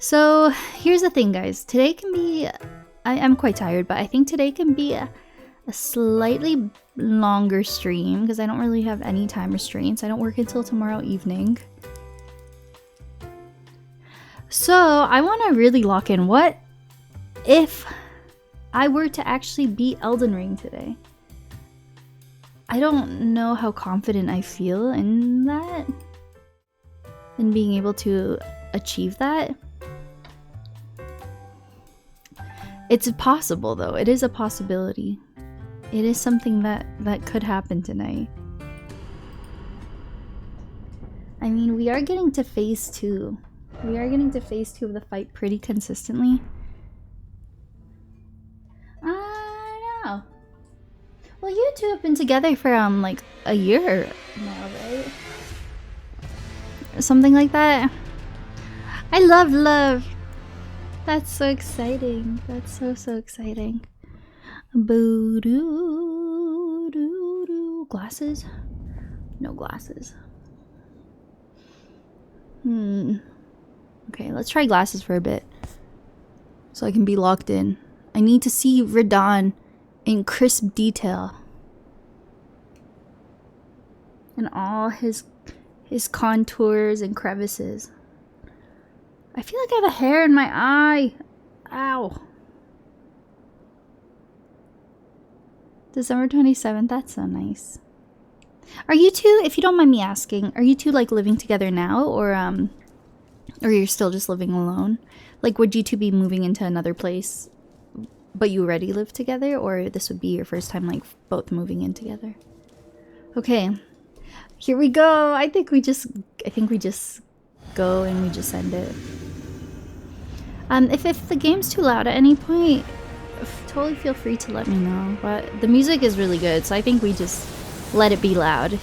So here's the thing, guys. Today can be... I'm quite tired, but I think today can be a slightly longer stream because I don't really have any time restraints. I don't work until tomorrow evening. So I want to really lock in. What if I were to actually beat Elden Ring today? I don't know how confident I feel in that. In being able to achieve that. It's possible though. It is a possibility. It is something that could happen tonight. I mean, we are getting to phase 2. We are getting to phase 2 of the fight pretty consistently. I know. Well, you two have been together for like a year now, right? Or something like that. I love love. That's so exciting. That's so exciting. Boo doo doo doo. Glasses? No glasses. Okay, let's try glasses for a bit. So I can be locked in. I need to see Radahn in crisp detail. And all his contours and crevices. I feel like I have a hair in my eye. Ow. December 27th. That's so nice. Are you two, if you don't mind me asking, are you two like living together now, or you're still just living alone? Like, would you two be moving into another place, but you already live together, or this would be your first time like both moving in together? Okay. Here we go. I think we just go and we just end it. If the game's too loud at any point, totally feel free to let me know. But the music is really good, so I think we just let it be loud.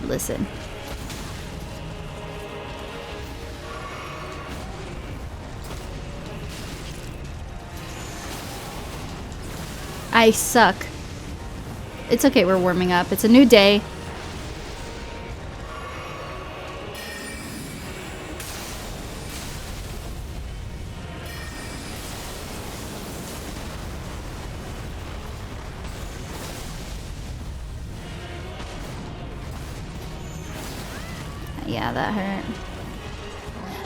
Listen. I suck. It's okay, we're warming up. It's a new day. Yeah, that hurt.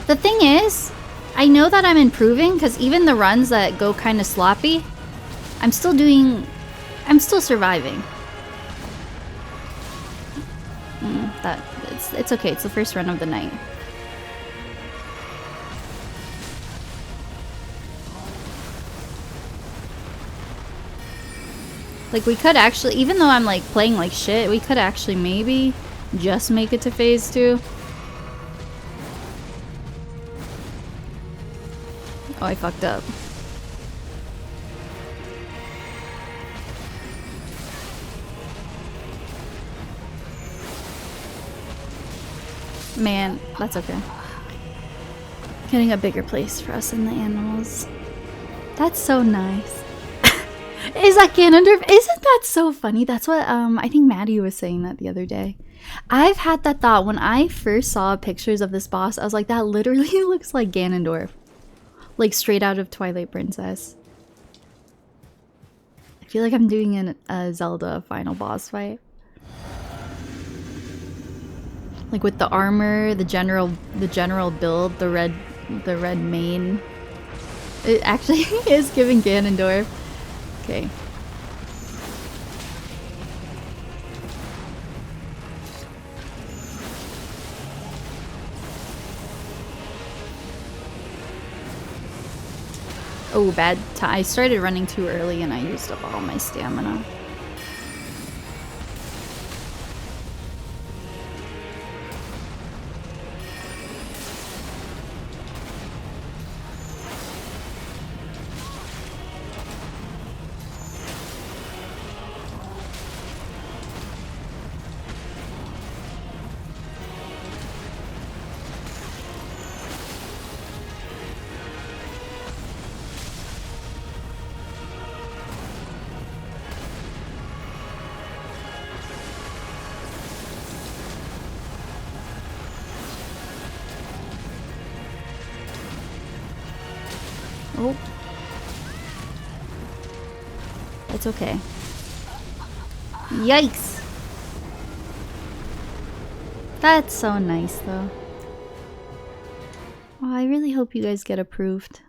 The thing is, I know that I'm improving because even the runs that go kind of sloppy, I'm still surviving. It's okay. It's the first run of the night. Like, we could actually, even though I'm like playing like shit, we could actually maybe just make it to phase 2. Oh, I fucked up. Man, that's okay. Getting a bigger place for us and the animals. That's so nice. Is that Ganondorf? Isn't that so funny? That's what I think Maddie was saying that the other day. I've had that thought when I first saw pictures of this boss. I was like, that literally looks like Ganondorf. Like straight out of Twilight Princess. I feel like I'm doing a Zelda final boss fight. Like with the armor, the general build, the red mane. It actually is giving Ganondorf. Okay. Oh, bad time. I started running too early and I used up all my stamina. Oh. It's okay. Yikes! That's so nice, though. Oh, I really hope you guys get approved.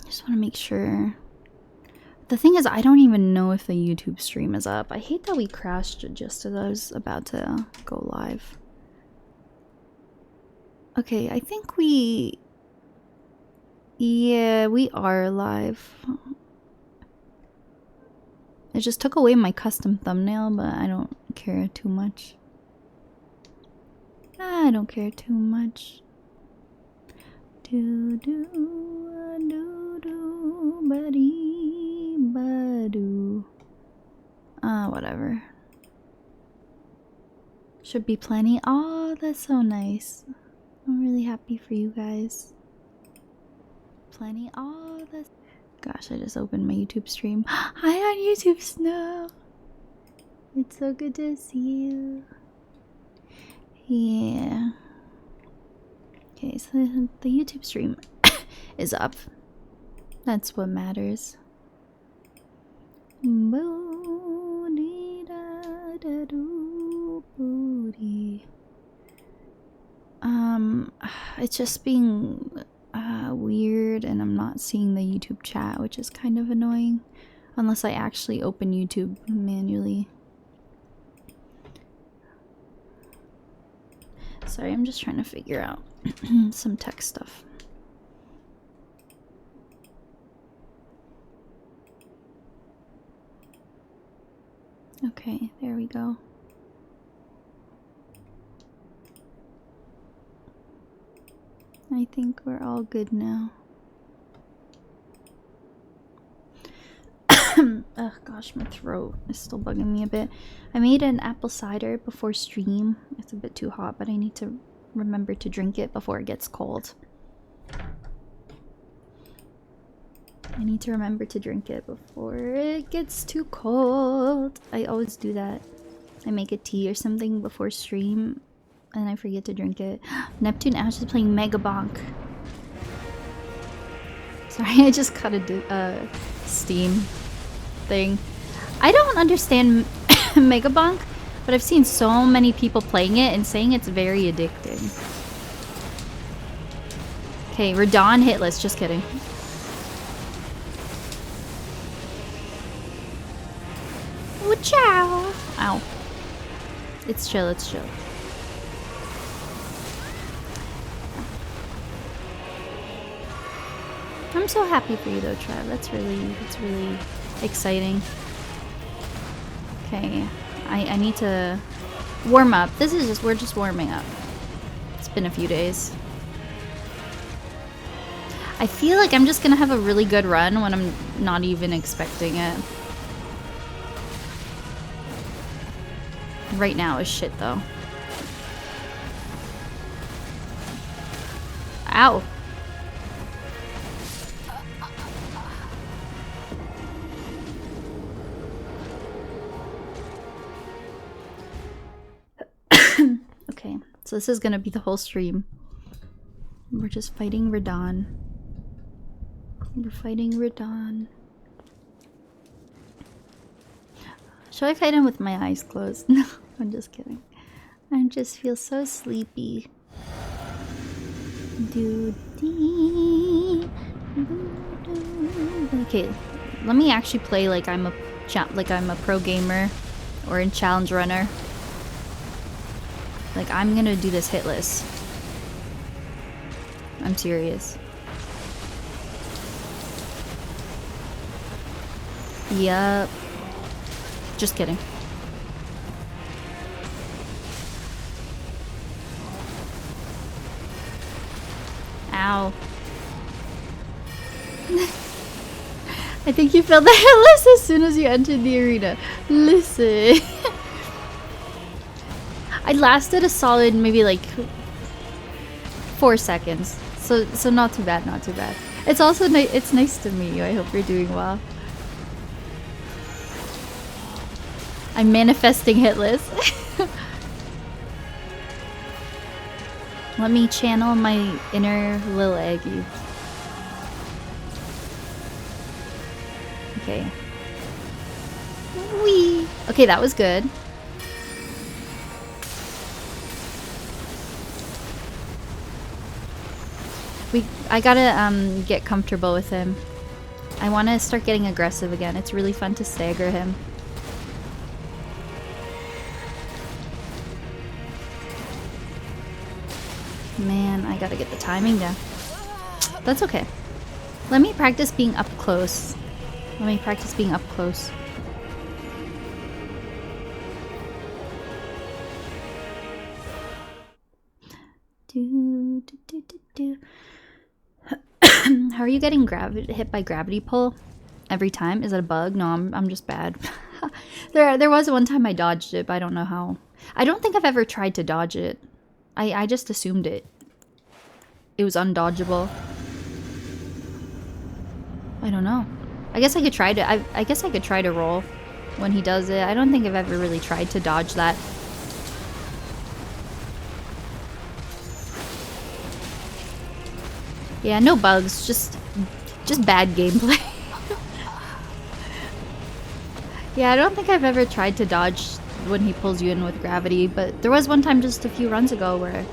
Just want to make sure. The thing is, I don't even know if the YouTube stream is up. I hate that we crashed just as I was about to go live. Okay, I think we... Yeah, we are live. It just took away my custom thumbnail, but I don't care too much. I don't care too much. Do do do do buddy badu. Whatever. Should be plenty. Oh, that's so nice. I'm really happy for you guys. Plenty. Oh, that's... Gosh, I just opened my YouTube stream. Hi on YouTube, Snow. It's so good to see you. Yeah. Okay, so the YouTube stream is up. That's what matters. It's just being weird, and I'm not seeing the YouTube chat, which is kind of annoying. Unless I actually open YouTube manually. Sorry, I'm just trying to figure out some tech stuff. Okay, there we go. I think we're all good now. Oh gosh, my throat is still bugging me a bit. I made an apple cider before stream. It's a bit too hot, but I need to remember to drink it before it gets cold. I need to remember to drink it before it gets too cold. I always do that. I make a tea or something before stream and I forget to drink it. Neptune Ash is playing Mega Bonk. Sorry, I just cut a Steam thing. I don't understand Mega Bonk, but I've seen so many people playing it and saying it's very addicting. Okay, Radahn hitless, just kidding. Oh, ciao! Ow. It's chill, it's chill. I'm so happy for you though, Trev. That's really exciting. Okay, I need to warm up. We're just warming up. It's been a few days. I feel like I'm just gonna have a really good run when I'm not even expecting it. Right now is shit though. Ow. Okay, so this is gonna be the whole stream. We're just fighting Radahn. We're fighting Radahn. Should I fight him with my eyes closed? No, I'm just kidding. I just feel so sleepy. Okay, let me actually play like I'm a pro gamer or in challenge runner. Like I'm gonna do this hitless. I'm serious. Yup. Just kidding. Ow. I think you felt the hitless as soon as you entered the arena. Listen. I lasted a solid maybe like 4 seconds. So not too bad, not too bad. It's also it's nice to meet you. I hope you're doing well. I'm manifesting hitless. Let me channel my inner Lil Aggie. Okay. Whee! Okay, that was good. I gotta get comfortable with him. I want to start getting aggressive again. It's really fun to stagger him. Man, I gotta get the timing down. That's okay. Let me practice being up close. Let me practice being up close. How are you getting hit by gravity pull every time? Is it a bug? No, I'm just bad. There was one time I dodged it, but I don't know how. I don't think I've ever tried to dodge it. I just assumed it was undodgeable. I don't know. I guess I could try to. I guess I could try to roll when he does it. I don't think I've ever really tried to dodge that. Yeah, no bugs, just bad gameplay. Yeah, I don't think I've ever tried to dodge when he pulls you in with gravity, but there was one time just a few runs ago where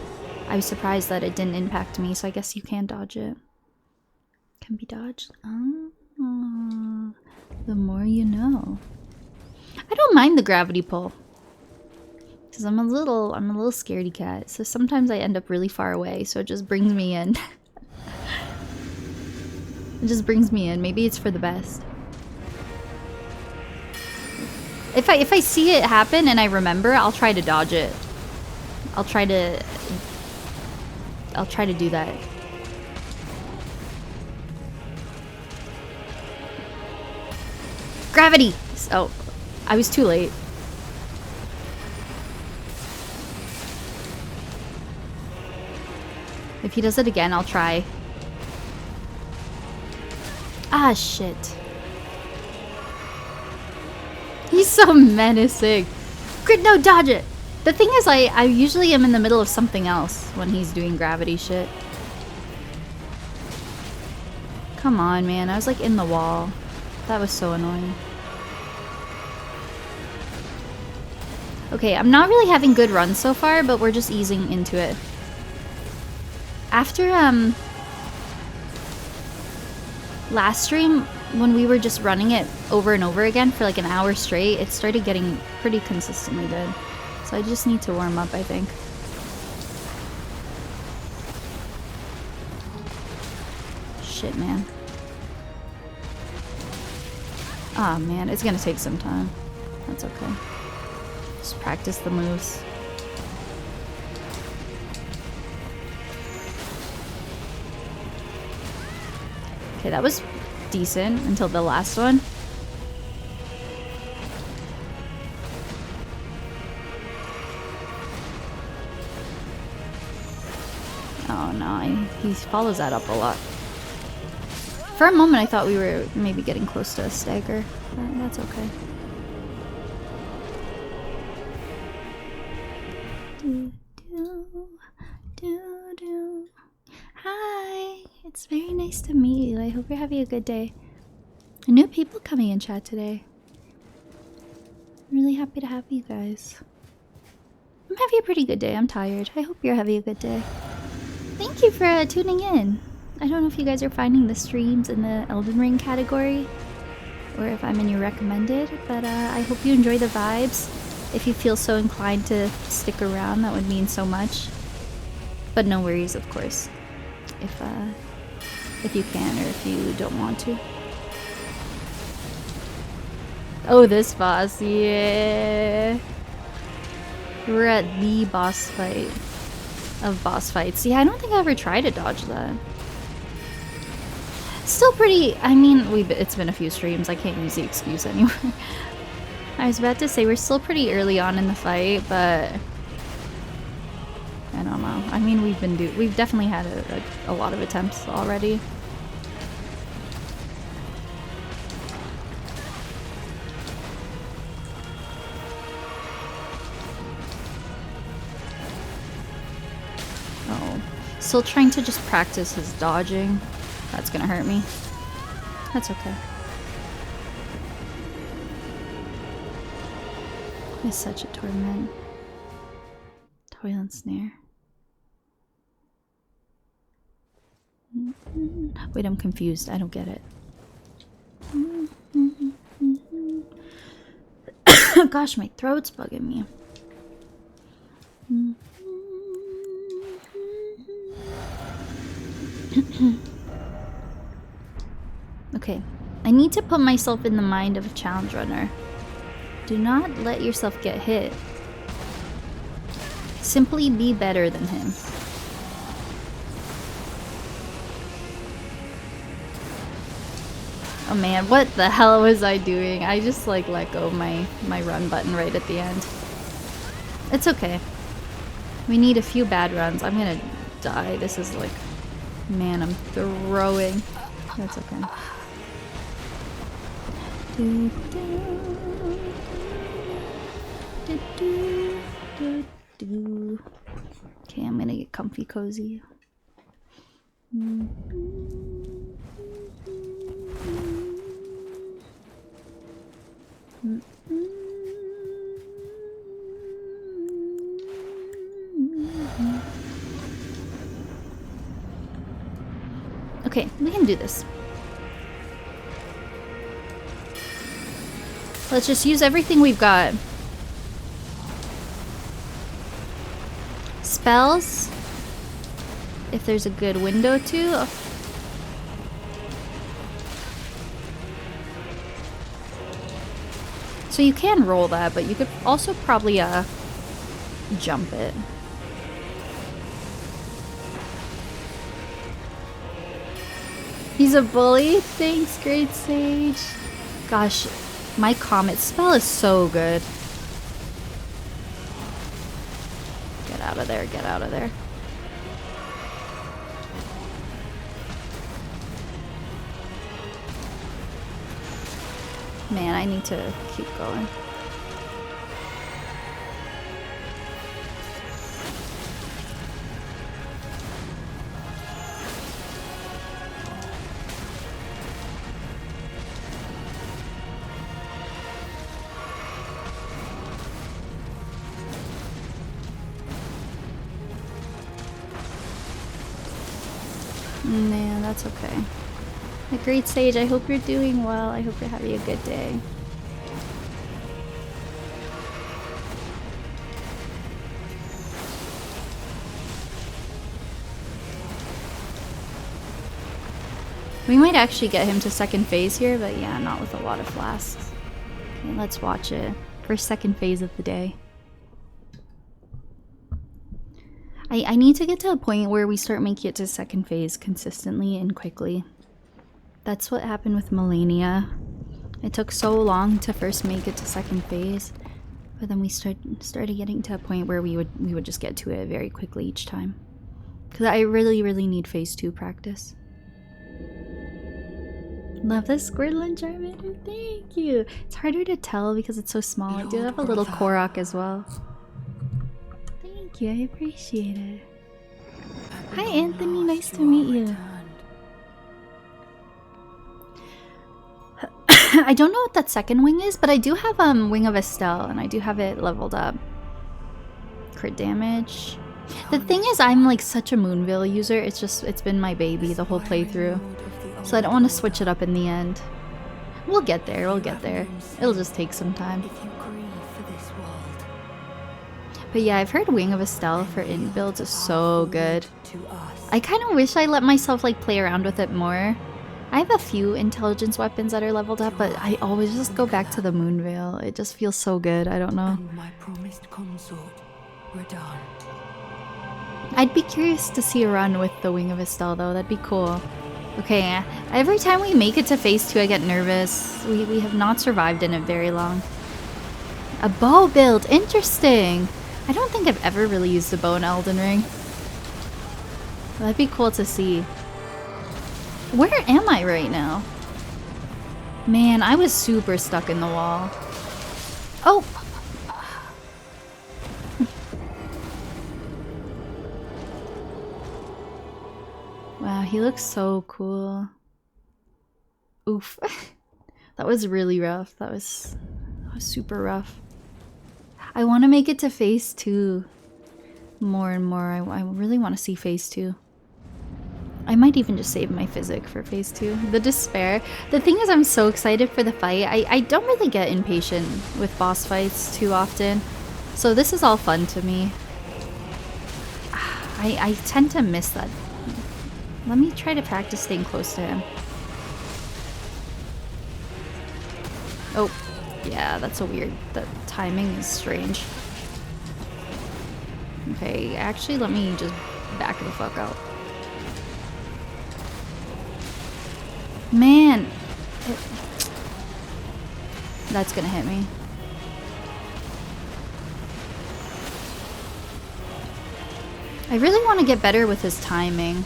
I was surprised that it didn't impact me, so I guess you can dodge it. Can be dodged. Oh, the more you know. I don't mind the gravity pull. Because I'm a little scaredy cat, so sometimes I end up really far away, so it just brings me in. It just brings me in. Maybe it's for the best. If I see it happen and I remember, I'll try to dodge it. I'll try to do that. Gravity! Oh, I was too late. If he does it again, I'll try. Ah, shit. He's so menacing. No, dodge it! The thing is, I usually am in the middle of something else when he's doing gravity shit. Come on, man. I was like in the wall. That was so annoying. Okay, I'm not really having good runs so far, but we're just easing into it. After, last stream, when we were just running it over and over again for like an hour straight, it started getting pretty consistently good. So I just need to warm up, I think. Shit, man. Ah, man, it's gonna take some time. That's okay. Just practice the moves. Okay, that was decent until the last one. Oh no, he follows that up a lot. For a moment I thought we were maybe getting close to a stagger, but that's okay. Hi, it's very nice to meet you. I hope you're having a good day. New people coming in chat today. I'm really happy to have you guys. I'm having a pretty good day. I'm tired. I hope you're having a good day. Thank you for tuning in. I don't know if you guys are finding the streams in the Elden Ring category or if I'm in your recommended, but I hope you enjoy the vibes. If you feel so inclined to stick around, that would mean so much. But no worries, of course, if you can or if you don't want to. Oh, this boss, yeah. We're at the boss fight of boss fights. Yeah, I don't think I ever tried to dodge that. Still pretty, I mean, it's been a few streams. I can't use the excuse anymore. I was about to say we're still pretty early on in the fight, but I don't know. I mean, we've definitely had a lot of attempts already. still trying to just practice his dodging. That's gonna hurt me. That's okay. It's such a torment. Toil and snare. Wait, I'm confused. I don't get it. Gosh, my throat's bugging me. Okay, I need to put myself in the mind of a challenge runner. Do not let yourself get hit. Simply be better than him. Oh man, what the hell was I doing? I just like let go of my run button right at the end. It's okay. We need a few bad runs. I'm gonna die. This is like... Man, I'm throwing. That's okay. Okay, I'm gonna get comfy cozy. Okay, we can do this. Let's just use everything we've got. Spells. If there's a good window to. So you can roll that, but you could also probably jump it. He's a bully? Thanks, Great Sage. Gosh, my Comet spell is so good. Get out of there, get out of there. Man, I need to keep going. Man, that's okay. A Great Sage, I hope you're doing well. I hope you're having a good day. We might actually get him to second phase here, but yeah, not with a lot of flasks. Okay, let's watch it. First second phase of the day. I need to get to a point where we start making it to second phase consistently and quickly. That's what happened with Melania. It took so long to first make it to second phase, but then we started getting to a point where we would just get to it very quickly each time. Because I really need phase 2 practice. Love the Squirtle and Charmander, thank you! It's harder to tell because it's so small. I do have a little Korok as well. Thank you, I appreciate it. Hi Anthony, nice to meet you. I don't know what that second wing is, but I do have Wing of Estelle, and I do have it leveled up. Crit damage. The thing is, I'm like such a Moonveil user, it's been my baby the whole playthrough. So I don't want to switch it up in the end. We'll get there, we'll get there. It'll just take some time. But yeah, I've heard Wing of Estelle for int builds is so good. I kind of wish I let myself like play around with it more. I have a few intelligence weapons that are leveled up, but I always just go back to the Moonveil. It just feels so good, I don't know. And my Promised Consort Radahn. I'd be curious to see a run with the Wing of Estelle though, that'd be cool. Okay, every time we make it to phase 2 I get nervous. We have not survived in it very long. A bow build, interesting! I don't think I've ever really used a bow in Elden Ring. That'd be cool to see. Where am I right now? Man, I was super stuck in the wall. Oh! he looks so cool. Oof. That was really rough. That was super rough. I want to make it to phase 2 more and more. I really want to see phase 2. I might even just save my physic for phase 2. The despair. The thing is, I'm so excited for the fight. I don't really get impatient with boss fights too often. So this is all fun to me. I tend to miss that. Let me try to practice staying close to him. Oh, yeah, that's a weird... The timing is strange. Okay, actually, let me just back the fuck out. Man! That's gonna hit me. I really want to get better with his timing.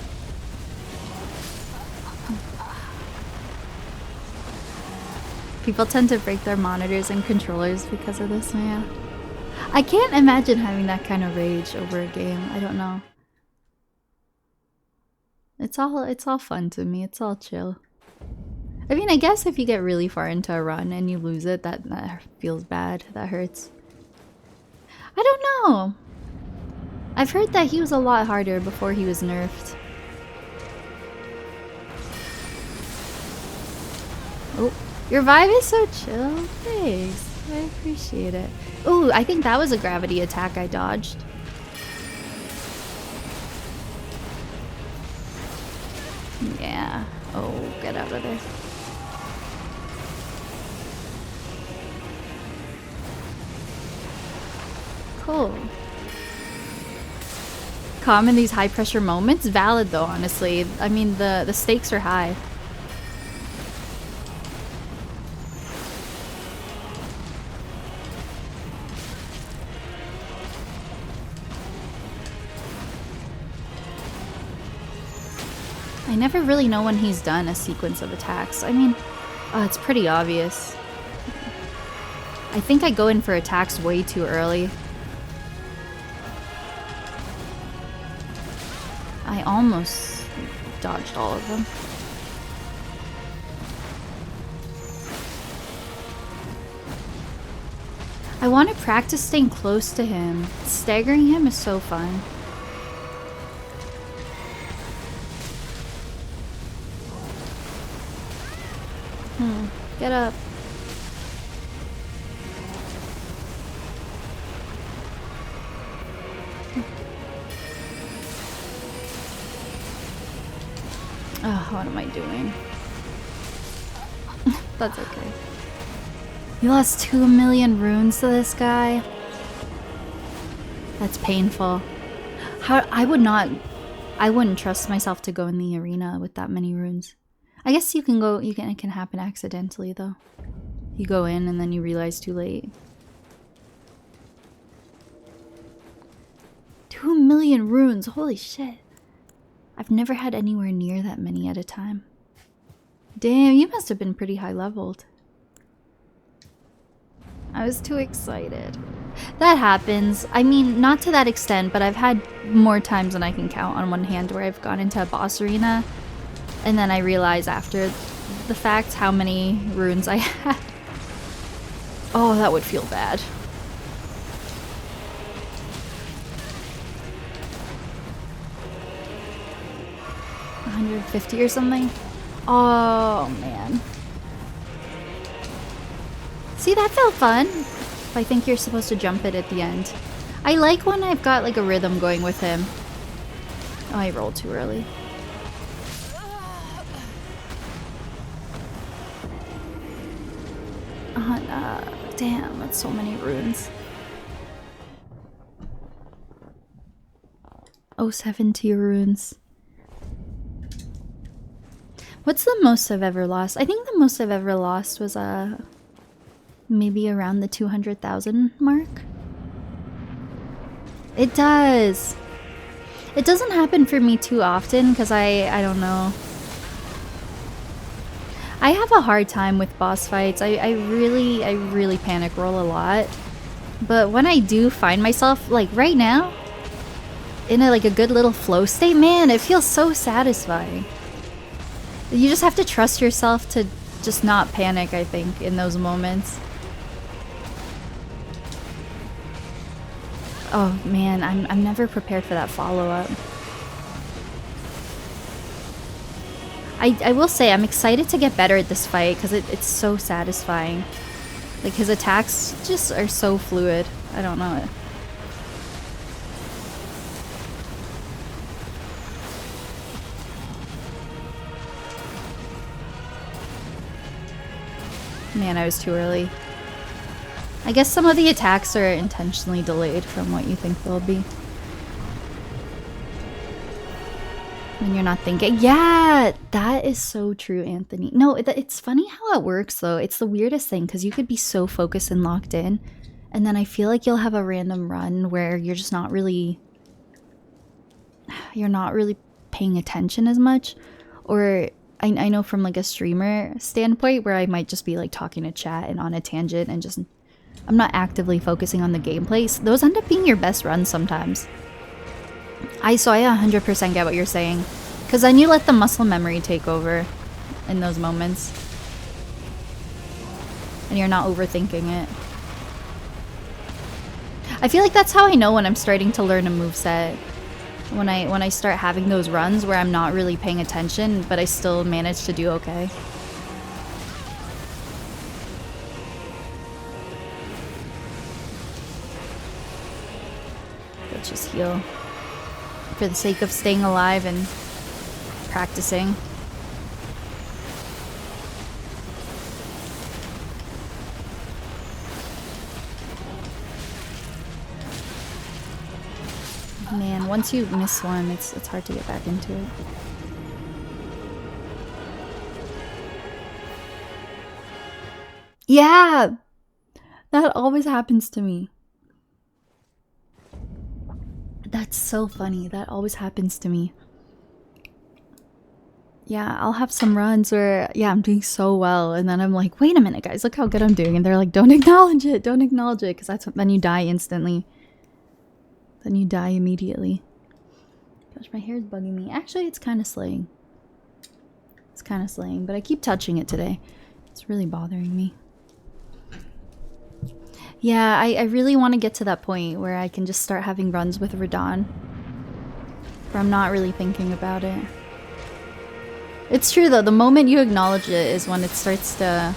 People tend to break their monitors and controllers because of this, man. I can't imagine having that kind of rage over a game. I don't know. It's all fun to me. It's all chill. I mean, I guess if you get really far into a run and you lose it, that feels bad. That hurts. I don't know. I've heard that he was a lot harder before he was nerfed. Oh, your vibe is so chill. Thanks. I appreciate it. Ooh, I think that was a gravity attack I dodged. Yeah. Oh, get out of there. Cool. Calm in these high pressure moments? Valid though, honestly. I mean, the stakes are high. I never really know when he's done a sequence of attacks. I mean, it's pretty obvious. I think I go in for attacks way too early. I almost dodged all of them. I want to practice staying close to him. Staggering him is so fun. Get up. Oh, what am I doing? That's okay. You lost 2 million runes to this guy? That's painful. I wouldn't trust myself to go in the arena with that many runes. I guess it can happen accidentally though. You go in and then you realize too late. 2 million runes, holy shit. I've never had anywhere near that many at a time. Damn, you must have been pretty high leveled. I was too excited. That happens. I mean, not to that extent, but I've had more times than I can count on one hand where I've gone into a boss arena and then I realize after the fact how many runes I had. Oh, that would feel bad. $150 or something? Oh, man. See, that felt fun. I think you're supposed to jump it at the end. I like when I've got like a rhythm going with him. Oh, I rolled too early. Damn, that's so many runes. Oh, 70 runes. What's the most I've ever lost? I think the most I've ever lost was maybe around the 200,000 mark. It does. It doesn't happen for me too often because I don't know. I have a hard time with boss fights. I really panic roll a lot. But when I do find myself, like right now, in a good little flow state, man, it feels so satisfying. You just have to trust yourself to just not panic, I think, in those moments. Oh man, I'm never prepared for that follow-up. I will say I'm excited to get better at this fight because it's so satisfying. Like his attacks just are so fluid. I don't know. Man, I was too early. I guess some of the attacks are intentionally delayed from what you think they'll be. When you're not thinking. Yeah, that is so true, Anthony. No, it's funny how it works though. It's the weirdest thing because you could be so focused and locked in, and then I feel like you'll have a random run where you're just not really... You're not really paying attention as much. Or I know from like a streamer standpoint where I might just be like talking to chat and on a tangent and just... I'm not actively focusing on the gameplay. So those end up being your best runs sometimes. So I 100% get what you're saying. Because then you let the muscle memory take over in those moments. And you're not overthinking it. I feel like that's how I know when I'm starting to learn a moveset. When I start having those runs where I'm not really paying attention, but I still manage to do okay. Let's just heal. For the sake of staying alive and practicing. Man, once you miss one, it's hard to get back into it. Yeah! That always happens to me. That's so funny. That always happens to me. Yeah, I'll have some runs where, yeah, I'm doing so well. And then I'm like, wait a minute, guys, look how good I'm doing. And they're like, don't acknowledge it. Don't acknowledge it. Because that's then you die instantly. Then you die immediately. Gosh, my hair's bugging me. Actually, it's kind of slaying. It's kind of slaying. But I keep touching it today. It's really bothering me. Yeah, I really want to get to that point where I can just start having runs with Radahn. Where I'm not really thinking about it. It's true though, the moment you acknowledge it is when it starts to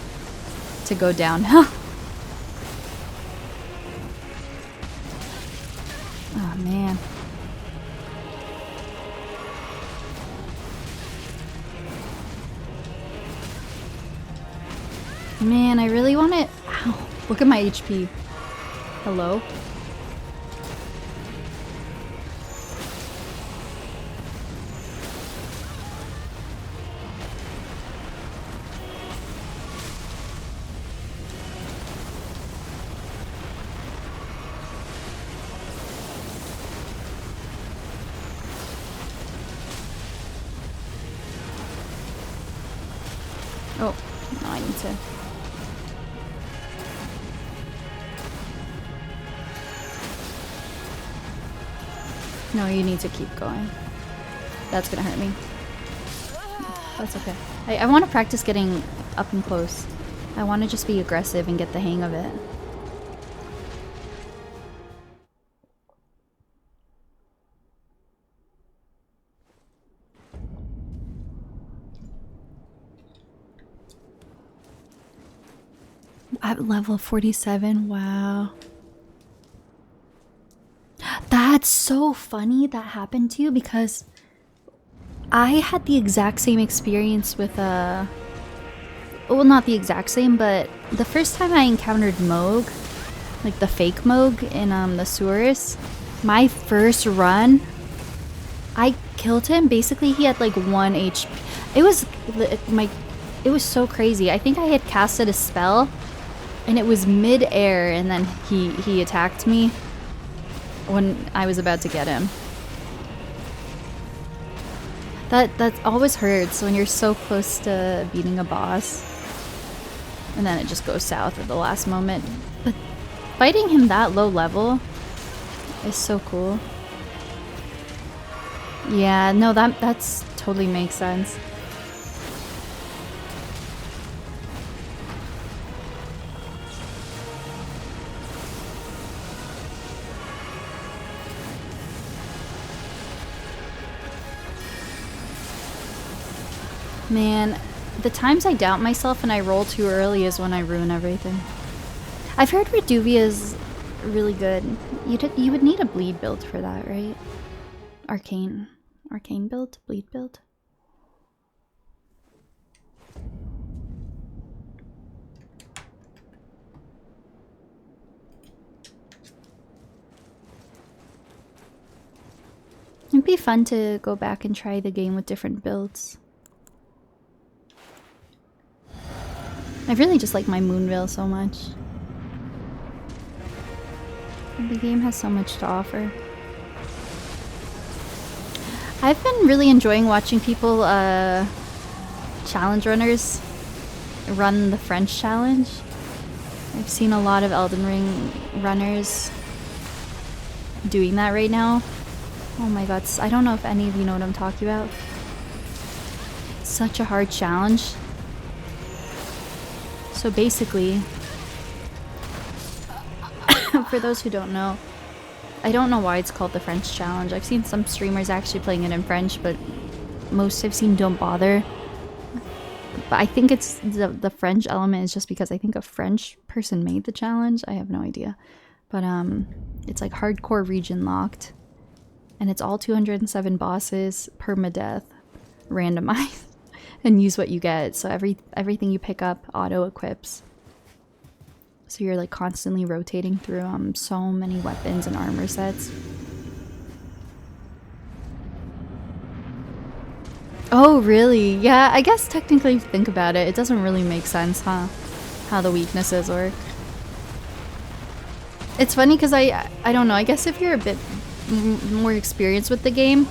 go downhill. Oh man. Man, I really want it. Ow. Look at my HP. Hello? Oh, no, I need to... No, you need to keep going. That's gonna hurt me. That's okay. I want to practice getting up and close. I want to just be aggressive and get the hang of it. At level 47, wow. That's so funny that happened to you because I had the exact same experience with well, not the exact same, but the first time I encountered Moog, like the fake Moog in the sewers, my first run, I killed him. Basically, he had like 1 HP. It was so crazy. I think I had casted a spell and it was mid-air and then he attacked me when I was about to get him. That always hurts when you're so close to beating a boss. And then it just goes south at the last moment. But fighting him that low level is so cool. Yeah, no, that's totally makes sense. Man, the times I doubt myself and I roll too early is when I ruin everything. I've heard Reduvia's really good. You would need a bleed build for that, right? Arcane build? Bleed build? It'd be fun to go back and try the game with different builds. I really just like my Moonveil so much. The game has so much to offer. I've been really enjoying watching people, challenge runners run the French challenge. I've seen a lot of Elden Ring runners doing that right now. Oh my god, I don't know if any of you know what I'm talking about. Such a hard challenge. So basically, for those who don't know, I don't know why it's called the French challenge. I've seen some streamers actually playing it in French, but most I've seen don't bother. But I think it's the French element is just because I think a French person made the challenge. I have no idea. But it's like hardcore region locked. And it's all 207 bosses, permadeath, randomized, and use what you get. So everything you pick up auto-equips. So you're like constantly rotating through so many weapons and armor sets. Oh, really? Yeah, I guess technically if you think about it, it doesn't really make sense, huh? How the weaknesses work. It's funny because I don't know, I guess if you're a bit more experienced with the game,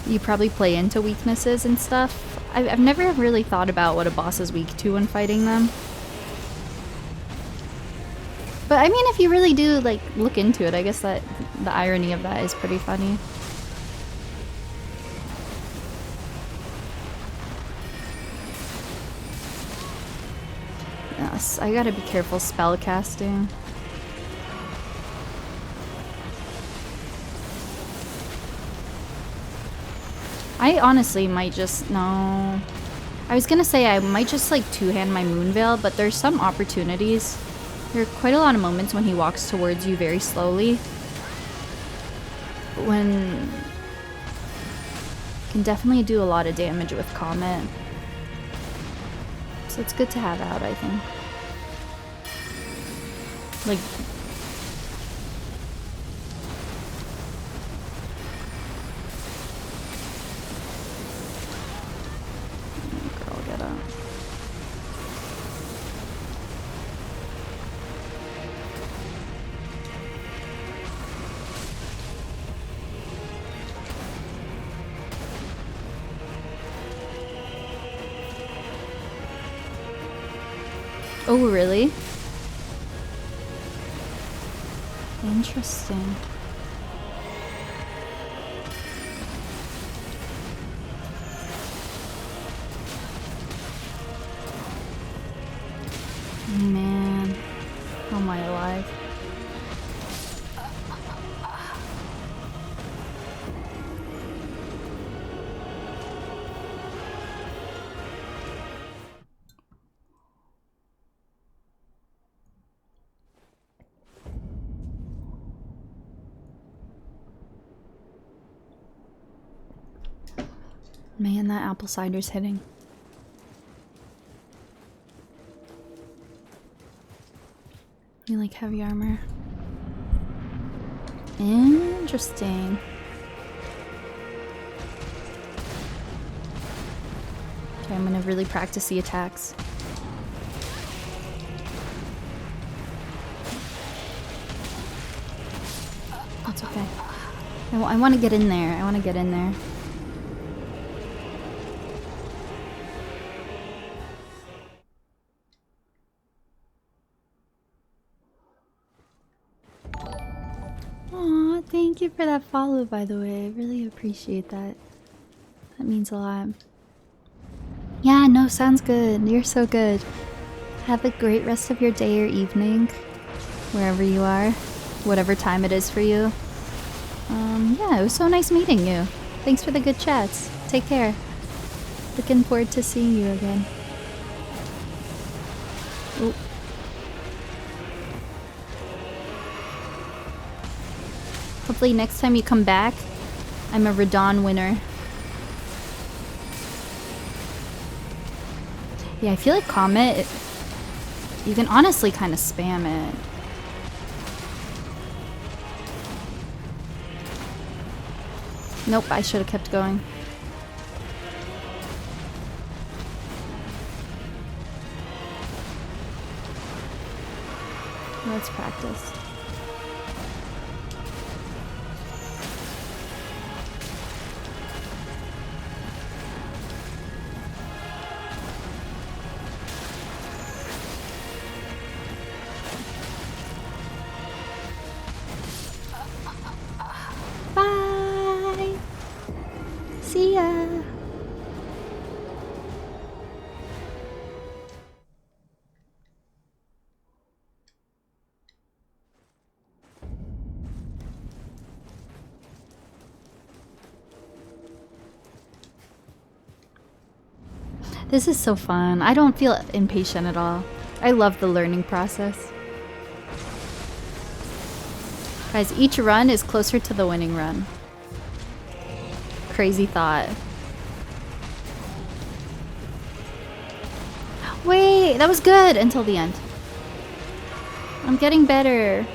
you probably play into weaknesses and stuff. I've never really thought about what a boss is weak to when fighting them. But I mean, if you really do like look into it, I guess that the irony of that is pretty funny. Yes, I gotta be careful spell casting. I honestly might just, no. I was gonna say I might just like two-hand my Moonveil, but there's some opportunities. There are quite a lot of moments when he walks towards you very slowly. When can definitely do a lot of damage with Comet. So it's good to have out, I think. Like, girl, get up. Oh, really? Interesting. Man, how am I alive? Man, that apple cider's hitting. You like heavy armor? Interesting. Okay, I'm gonna really practice the attacks. That's okay. I want to get in there. I want to get in there. Aw, thank you for that follow, by the way. I really appreciate that. That means a lot. Yeah, no, sounds good. You're so good. Have a great rest of your day or evening, wherever you are, whatever time it is for you. Yeah, it was so nice meeting you. Thanks for the good chats. Take care. Looking forward to seeing you again. Oh. Hopefully next time you come back, I'm a Radahn winner. Yeah, I feel like Comet, you can honestly kind of spam it. Nope, I should have kept going. Let's practice. Bye! See ya! This is so fun. I don't feel impatient at all. I love the learning process. Guys, each run is closer to the winning run. Crazy thought. Wait, that was good until the end. I'm getting better.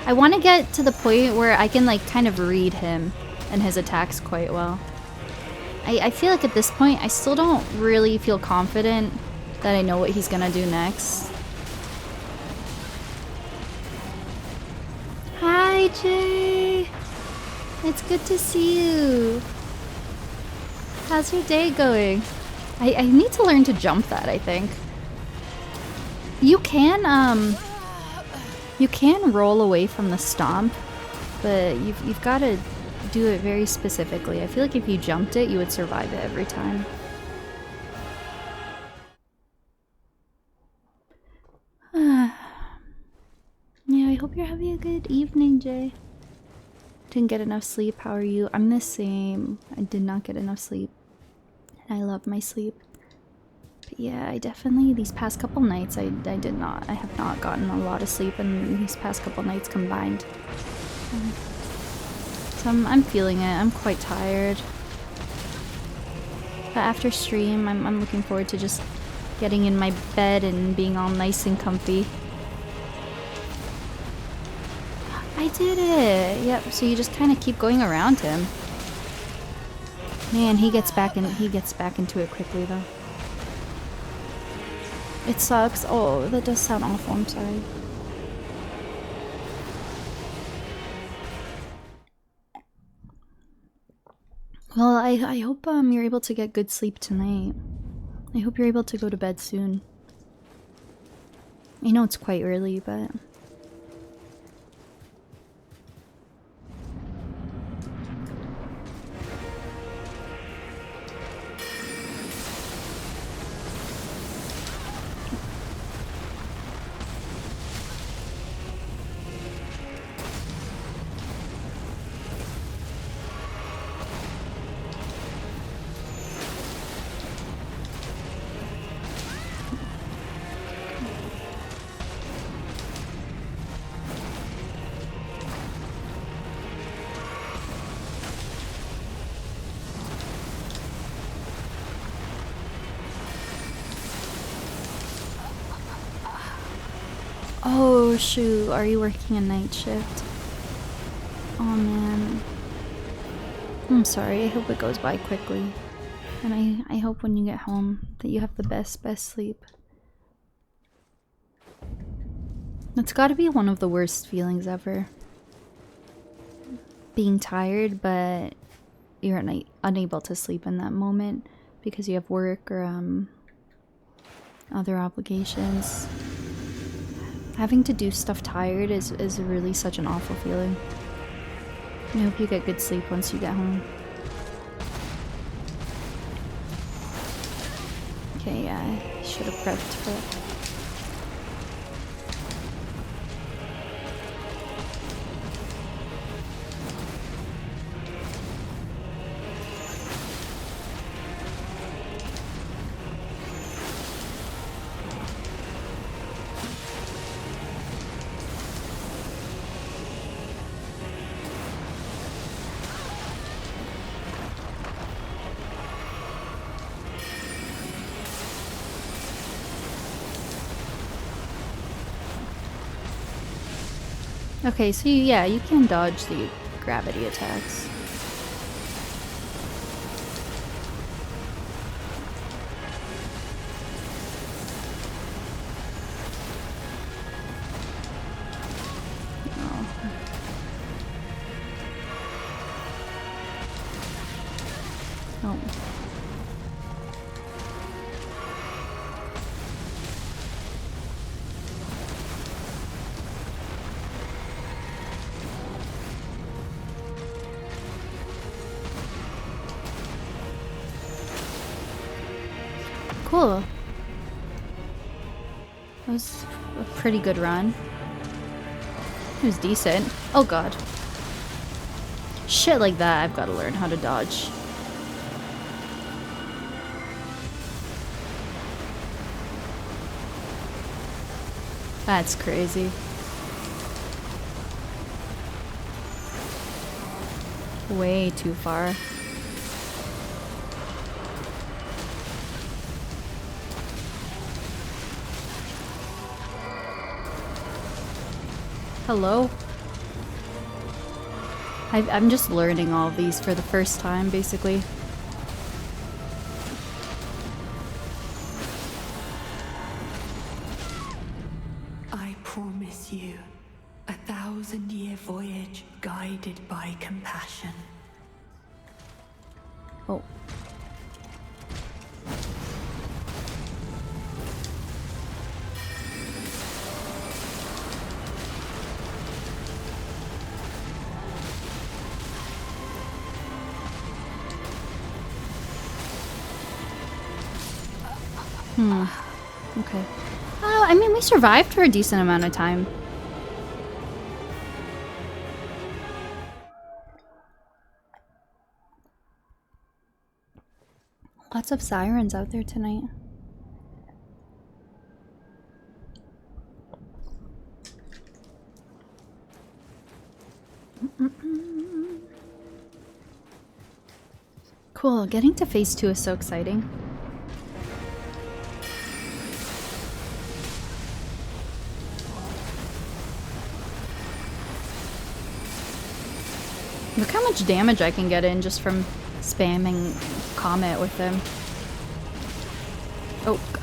I want to get to the point where I can like kind of read him and his attacks quite well. I feel like at this point I still don't really feel confident that I know what he's gonna do next. Hi Jay! It's good to see you. How's your day going? I need to learn to jump that, I think. You can roll away from the stomp, but you've got to do it very specifically. I feel like if you jumped it, you would survive it every time. Yeah, I hope you're having a good evening, Jay. Didn't get enough sleep. How are you? I'm the same. I did not get enough sleep. And I love my sleep. But yeah, I definitely, these past couple nights, I have not gotten a lot of sleep in these past couple nights combined. So I'm feeling it. I'm quite tired. But after stream, I'm looking forward to just getting in my bed and being all nice and comfy. I did it! Yep, so you just kind of keep going around him. Man, he gets back into it quickly though. It sucks. Oh, that does sound awful. I'm sorry. Well, I hope you're able to get good sleep tonight. I hope you're able to go to bed soon. I know it's quite early, but... Oh shoot, are you working a night shift? Oh man. I'm sorry, I hope it goes by quickly. And I hope when you get home that you have the best sleep. That's gotta be one of the worst feelings ever. Being tired, but you're unable to sleep in that moment because you have work or other obligations. Having to do stuff tired is really such an awful feeling. I hope you get good sleep once you get home. Okay, yeah, I should have prepped for it. Okay, so yeah, you can dodge the gravity attacks. Oh. Cool. That was a pretty good run. It was decent. Oh god. Shit like that, I've got to learn how to dodge. That's crazy. Way too far. Hello? I'm just learning all of these for the first time, basically. I promise you, 1,000-year voyage guided by compassion. Oh. Okay. I mean, we survived for a decent amount of time. Lots of sirens out there tonight. Cool. Getting to phase 2 is so exciting. Look how much damage I can get in just from spamming Comet with him. Oh, God.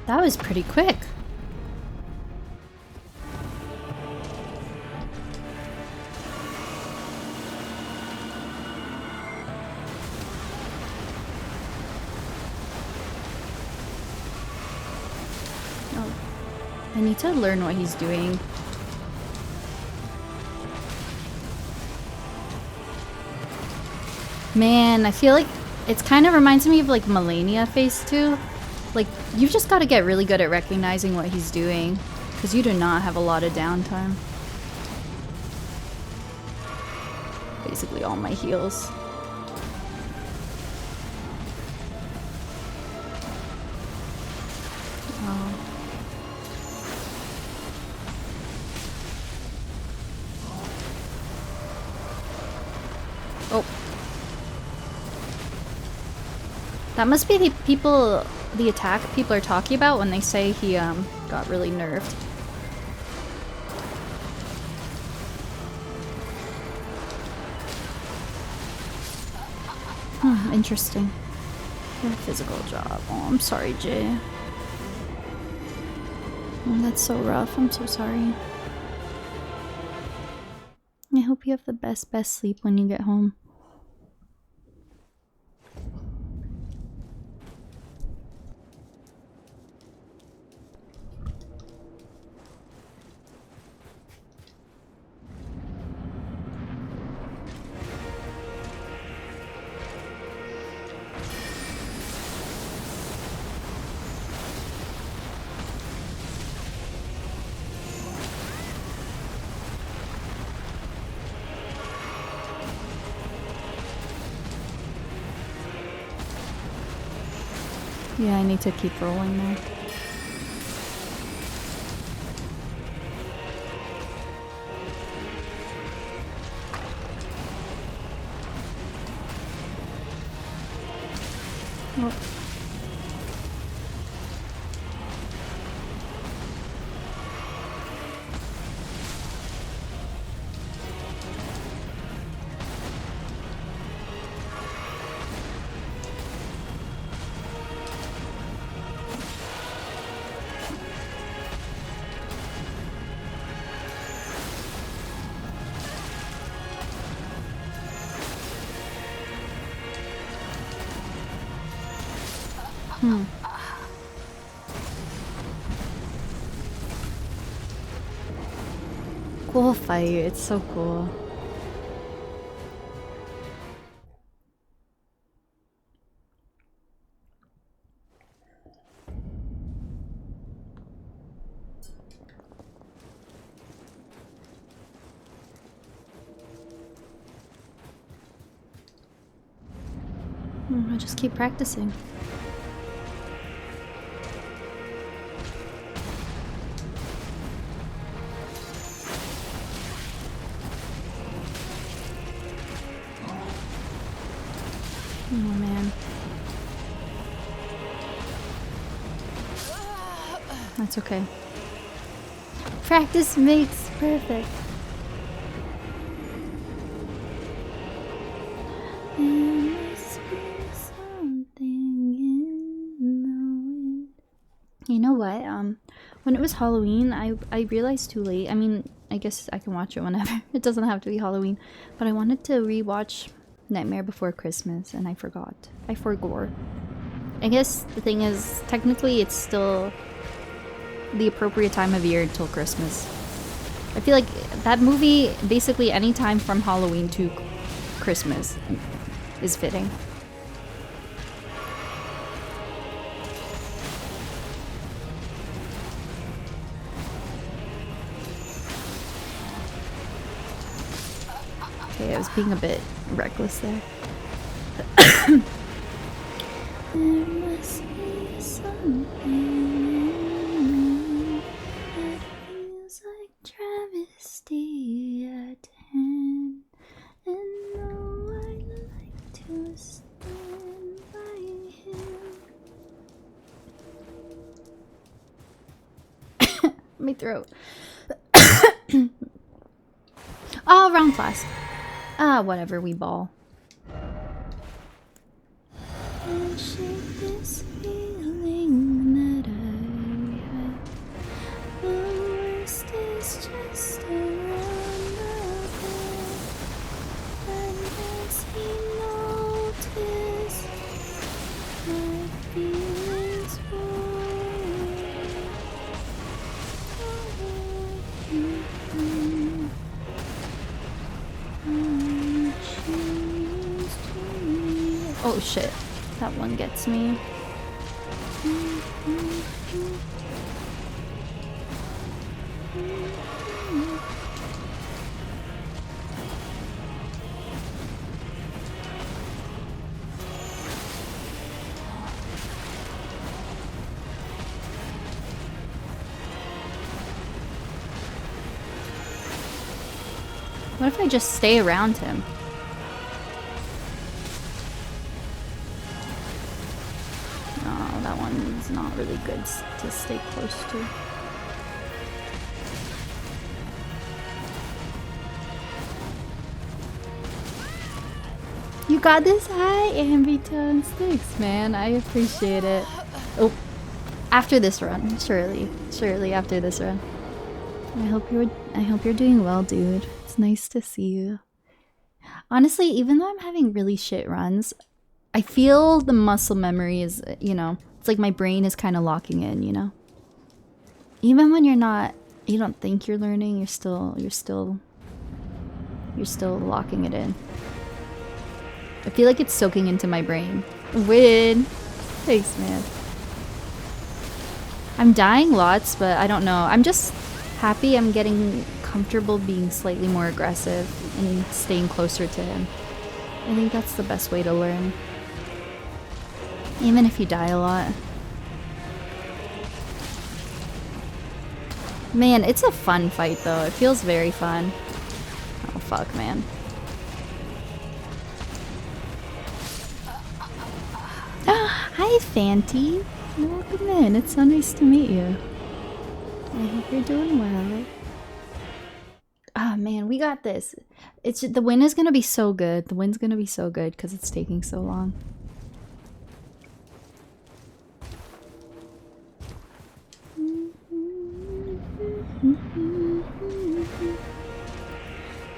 That was pretty quick. Oh, I need to learn what he's doing. Man, I feel like it's kind of reminds me of like Melania Phase 2. Like, you've just got to get really good at recognizing what he's doing, because you do not have a lot of downtime. Basically all my heals. Oh. Oh. That must be the people... the attack people are talking about when they say he got really nerfed. Interesting. Your physical job. Oh, I'm sorry, Jay. Oh, that's so rough. I'm so sorry. I hope you have the best sleep when you get home. Yeah, I need to keep rolling now. Oh. Cool fight, it's so cool. I'll just keep practicing. Oh man. That's okay. Practice makes perfect. There must be something in the wind. You know what? When it was Halloween, I realized too late. I mean, I guess I can watch it whenever. It doesn't have to be Halloween. But I wanted to rewatch Nightmare Before Christmas, and I forgot. I forgot. I guess the thing is, technically, it's still the appropriate time of year until Christmas. I feel like that movie, basically any time from Halloween to Christmas is fitting. Okay, I was being a bit reckless there. There must be something that feels like travesty at hand, and though I'd like to stand by him. My throat. Oh, wrong class. Ah, whatever, we ball. I shake this feeling that I have. The worst is just around the bend. And as he noticed, my feelings oh shit, that one gets me. What if I just stay around him? Oh, that one's not really good to stay close to. You got this high, Ambitones. Thanks, man. I appreciate it. Oh, after this run, surely after this run. I hope you're doing well, dude. It's nice to see you. Honestly, even though I'm having really shit runs, I feel the muscle memory is, you know, it's like my brain is kind of locking in, you know. Even when you don't think you're learning, you're still locking it in. I feel like it's soaking into my brain. Win. Thanks, man. I'm dying lots, but I don't know. I'm just happy I'm getting comfortable being slightly more aggressive and staying closer to him. I think that's the best way to learn. Even if you die a lot. Man, it's a fun fight though. It feels very fun. Oh fuck, man. Hi, Fanty. Welcome in. It's so nice to meet you. I hope you're doing well. Oh man, we got this. It's the win is gonna be so good. The win's gonna be so good because it's taking so long.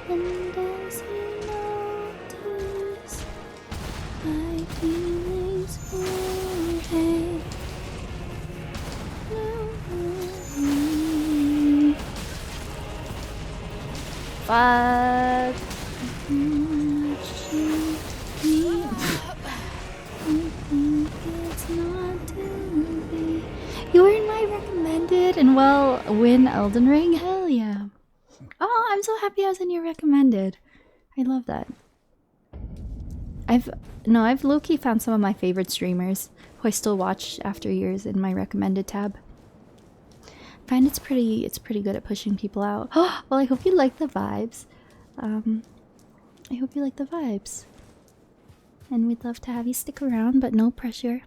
And as you notice, my feelings fade. Fuck. You were in my recommended and well win Elden Ring? Hell yeah. Oh, I'm so happy I was in your recommended. I love that. I've low-key found some of my favorite streamers who I still watch after years in my recommended tab. I find it's pretty good at pushing people out. Oh, well, I hope you like the vibes. I hope you like the vibes. And we'd love to have you stick around, but no pressure.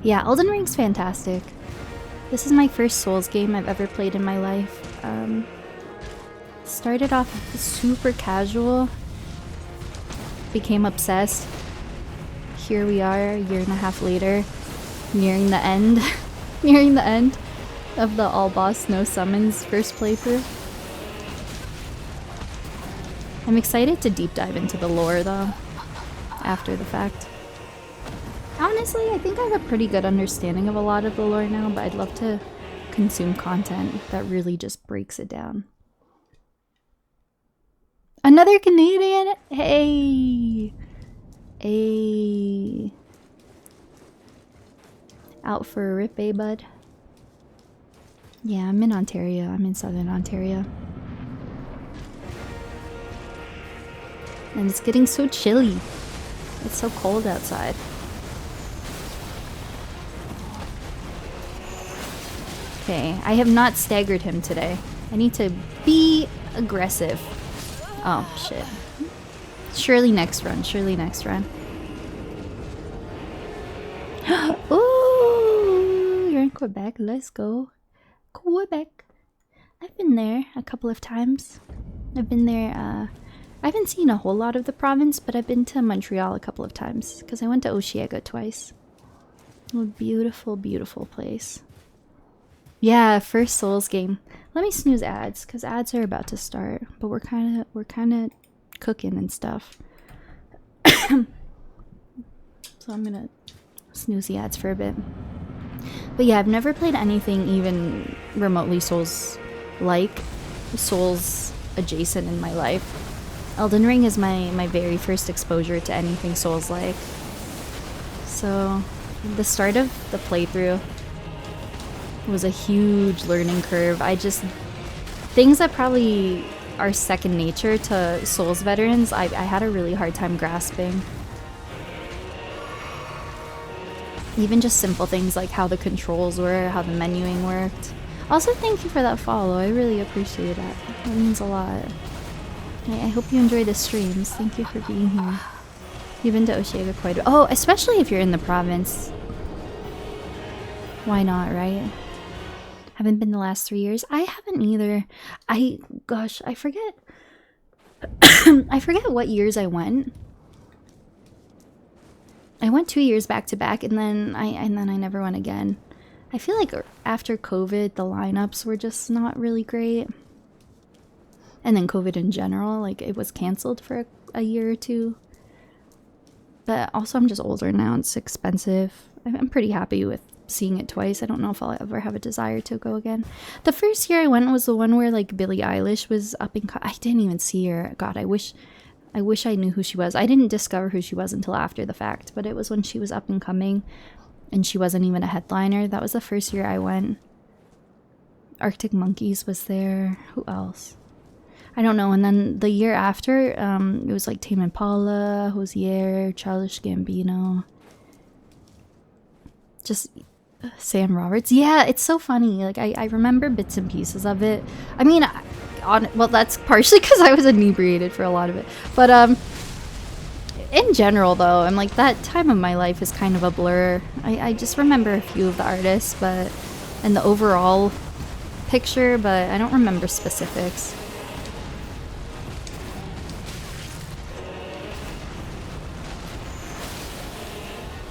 Yeah, Elden Ring's fantastic. This is my first Souls game I've ever played in my life. Started off super casual, became obsessed. Here we are, a year and a half later, nearing the end, nearing the end of the all boss no summons first playthrough. I'm excited to deep dive into the lore though, after the fact. Honestly, I think I have a pretty good understanding of a lot of the lore now, but I'd love to consume content that really just breaks it down. Another Canadian? Hey! Hey! Out for a rip, eh, bud? Yeah, I'm in Ontario. I'm in Southern Ontario. And it's getting so chilly. It's so cold outside. Okay, I have not staggered him today. I need to be aggressive. Oh, shit. Surely next run. Surely next run. Ooh, you're in Quebec. Let's go. Quebec. I've been there a couple of times. I've been there, I haven't seen a whole lot of the province, but I've been to Montreal a couple of times because I went to Oshiega twice. A beautiful, beautiful place. Yeah, first Souls game. Let me snooze ads because ads are about to start, but we're kind of cooking and stuff. So I'm gonna snooze the ads for a bit. But yeah, I've never played anything even remotely Souls-like, Souls adjacent in my life. Elden Ring is my very first exposure to anything Souls-like. So the start of the playthrough was a huge learning curve. Things that probably are second nature to Souls veterans, I had a really hard time grasping. Even just simple things like how the controls were, how the menuing worked. Also, thank you for that follow. I really appreciate that. That means a lot. I hope you enjoy the streams. Thank you for being here. You've been to Oshiega quite a bit. Oh, especially if you're in the province. Why not, right? Haven't been the last 3 years. I haven't either. Gosh, I forget. I forget what years I went. I went 2 years back to back, and then I never went again. I feel like after COVID, the lineups were just not really great. And then COVID in general, like it was canceled for a year or two. But also I'm just older now, it's expensive. I'm pretty happy with seeing it twice. I don't know if I'll ever have a desire to go again. The first year I went was the one where like Billie Eilish was up in I didn't even see her. God, I wish I knew who she was. I didn't discover who she was until after the fact, but it was when she was up and coming and she wasn't even a headliner. That was the first year I went. Arctic Monkeys was there. Who else? I don't know. And then the year after, it was like Tame Impala, Hosier, Childish Gambino. Just Sam Roberts. Yeah, it's so funny. Like I remember bits and pieces of it. I mean, well, that's partially because I was inebriated for a lot of it. But in general, though, I'm like, that time of my life is kind of a blur. I just remember a few of the artists, but and the overall picture, but I don't remember specifics.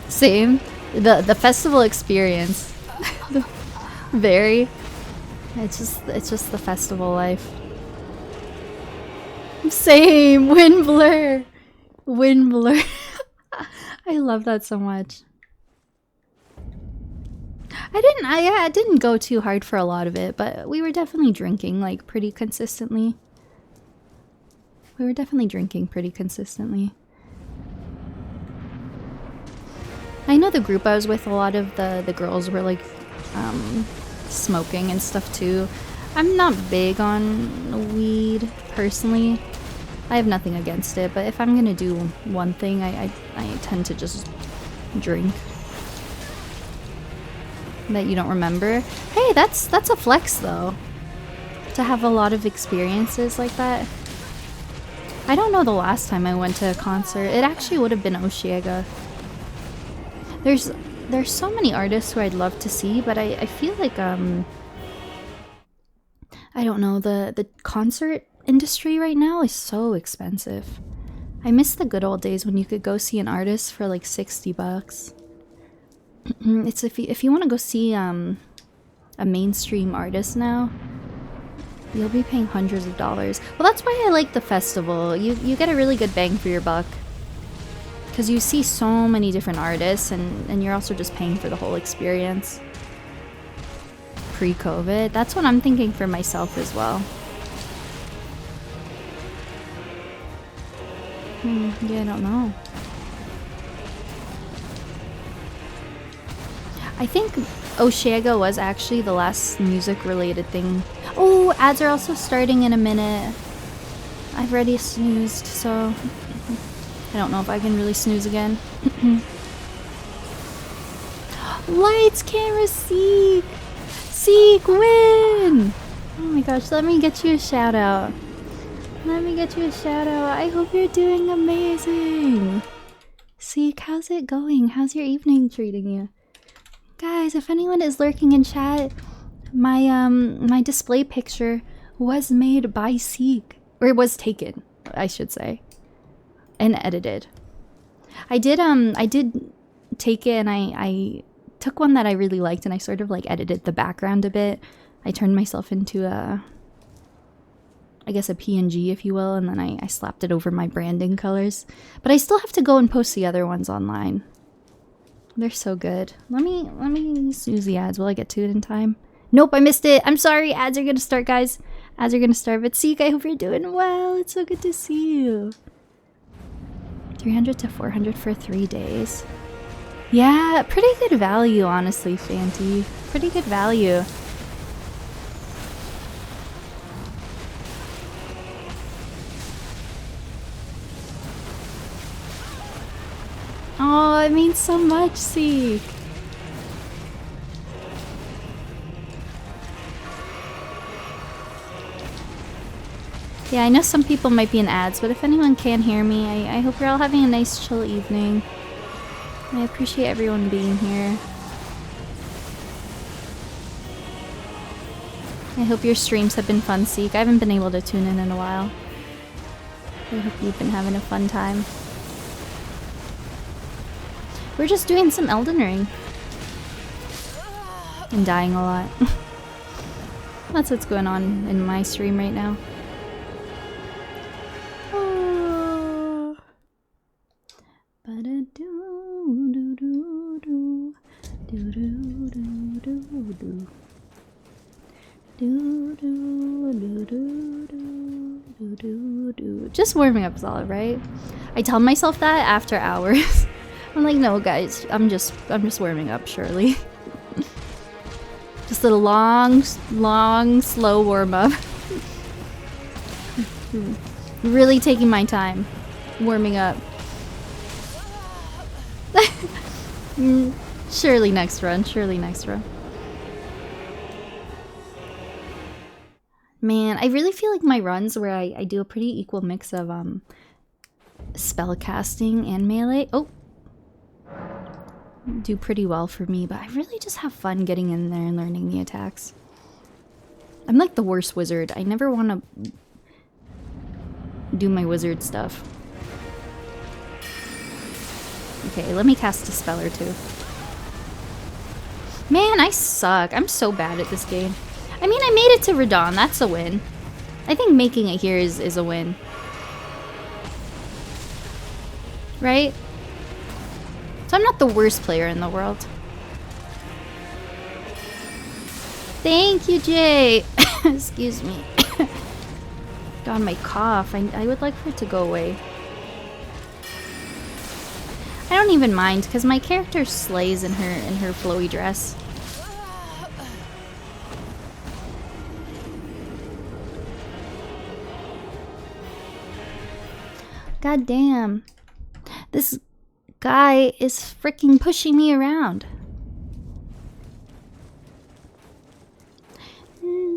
Same. The festival experience. Very. It's just the festival life. Same. Wind blur. Wind blur. I love that so much. I didn't go too hard for a lot of it, but we were definitely drinking like pretty consistently. I know the group I was with, a lot of the girls were like smoking and stuff too. I'm not big on weed personally. I have nothing against it, but if I'm gonna do one thing, I tend to just drink. That you don't remember. Hey, that's a flex though. To have a lot of experiences like that. I don't know the last time I went to a concert. It actually would have been Oshiega. There's so many artists who I'd love to see, but I feel like I don't know, the concert industry right now is so expensive. I miss the good old days when you could go see an artist for like $60. It's if you want to go see a mainstream artist now, you'll be paying hundreds of dollars. Well, that's why I like the festival. You get a really good bang for your buck. Because you see so many different artists, and you're also just paying for the whole experience. Pre-COVID. That's what I'm thinking for myself as well. Yeah, I don't know. I think Oshiega was actually the last music-related thing. Oh, ads are also starting in a minute. I've already snoozed, so I don't know if I can really snooze again. Lights, camera, Seek! Seek, win! Oh my gosh, let me get you a shout out. I hope you're doing amazing. Seek, how's it going? How's your evening treating you? Guys, if anyone is lurking in chat, my display picture was made by Seek. Or it was taken, I should say. And edited. I did take it, and I took one that I really liked, and I sort of like edited the background a bit. I turned myself into I guess a PNG, if you will, and then I slapped it over my branding colors. But I still have to go and post the other ones online. They're so good. Let me snooze the ads. Will I get to it in time? Nope, I missed it. I'm sorry. Ads are gonna start, guys. Ads are gonna start. But Seek, I hope you're doing well. It's so good to see you. 300 to 400 for 3 days. Yeah, pretty good value, honestly, Fanty. Pretty good value. Oh, it means so much, Seek. Yeah, I know some people might be in ads, but if anyone can hear me, I hope you're all having a nice chill evening. I appreciate everyone being here. I hope your streams have been fun, Seek. I haven't been able to tune in a while. I hope you've been having a fun time. We're just doing some Elden Ring. And dying a lot. That's what's going on in my stream right now. Just warming up is all right. I tell myself that after hours. I'm like, no, guys, I'm just warming up, surely. Just a long, slow warm up. Really taking my time warming up. Surely next run, surely next run. Man, I really feel like my runs where I do a pretty equal mix of spell casting and melee. Oh, do pretty well for me, but I really just have fun getting in there and learning the attacks. I'm like the worst wizard. I never want to do my wizard stuff. Okay, let me cast a spell or two. Man, I suck. I'm so bad at this game. I mean, I made it to Radahn. That's a win. I think making it here is a win. Right? So I'm not the worst player in the world. Thank you, Jay. Excuse me. God, my cough. I would like for it to go away. I don't even mind because my character slays in her flowy dress. God damn. This guy is freaking pushing me around.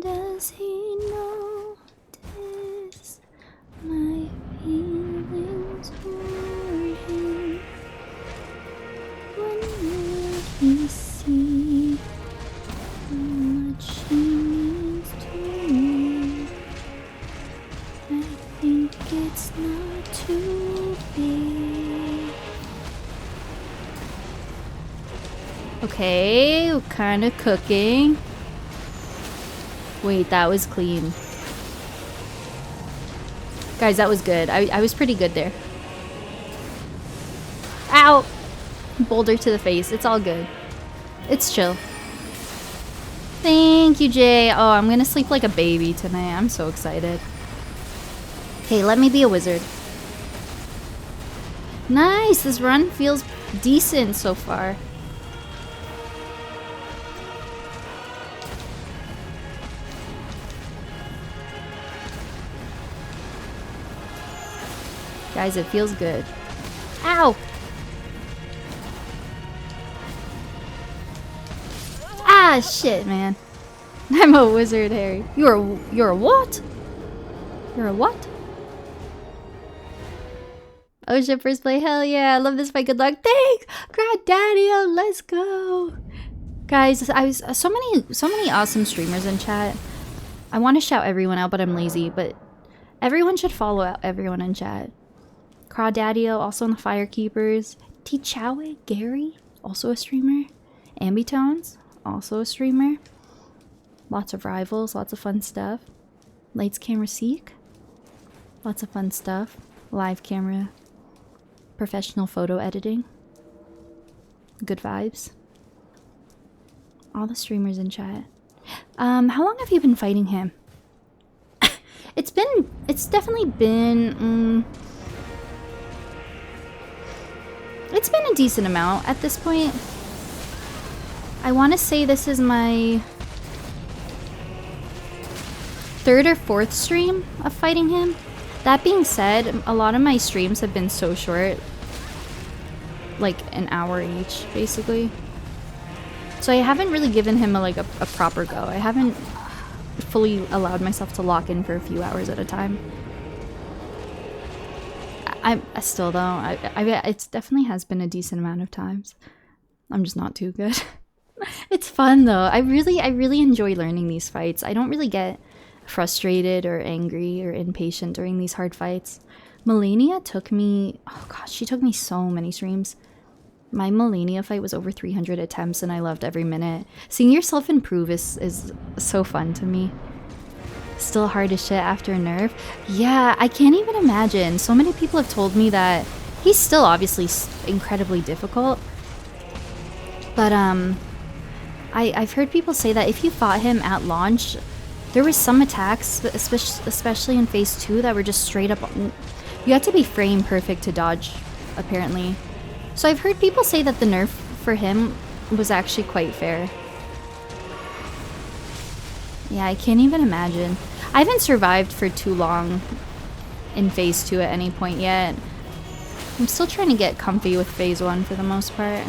Does he notice my feelings toward him? When will he see how much she means to me? I think it's not too big. Okay, we're kind of cooking. Wait, that was clean. Guys, that was good. I was pretty good there. Ow! Boulder to the face. It's all good. It's chill. Thank you, Jay. Oh, I'm gonna sleep like a baby tonight. I'm so excited. Okay, let me be a wizard. Nice! This run feels decent so far. Guys, it feels good. Ow! Ah, shit, man. I'm a wizard, Harry. You're a what? You're a what? Oh, shippers play. Hell yeah. I love this fight. Good luck. Thanks! Daddy-o, let's go. Guys, I was so many awesome streamers in chat. I want to shout everyone out, but I'm lazy. But everyone should follow out everyone in chat. Crawdaddy-o, also in the Firekeepers. T-Chowie, Gary, also a streamer. Ambitones, also a streamer. Lots of rivals, lots of fun stuff. Lights Camera Seek, lots of fun stuff. Live camera, professional photo editing. Good vibes. All the streamers in chat. How long have you been fighting him? It's definitely been, it's been a decent amount at this point. I want to say this is my 3rd or 4th stream of fighting him. That being said, a lot of my streams have been so short. Like an hour each, basically. So I haven't really given him a proper go. I haven't fully allowed myself to lock in for a few hours at a time. I still though, it definitely has been a decent amount of times. I'm just not too good. It's fun though. I really enjoy learning these fights. I don't really get frustrated or angry or impatient during these hard fights. Melania took me, oh gosh, she took me so many streams. My Melania fight was over 300 attempts and I loved every minute. Seeing yourself improve is so fun to me. Still hard as shit after a nerf. Yeah, I can't even imagine. So many people have told me that he's still obviously incredibly difficult. But I've heard people say that if you fought him at launch, there was some attacks, especially in phase 2, that were just straight up. You had to be frame perfect to dodge, apparently. So I've heard people say that the nerf for him was actually quite fair. Yeah, I can't even imagine. I haven't survived for too long in phase 2 at any point yet. I'm still trying to get comfy with phase 1 for the most part.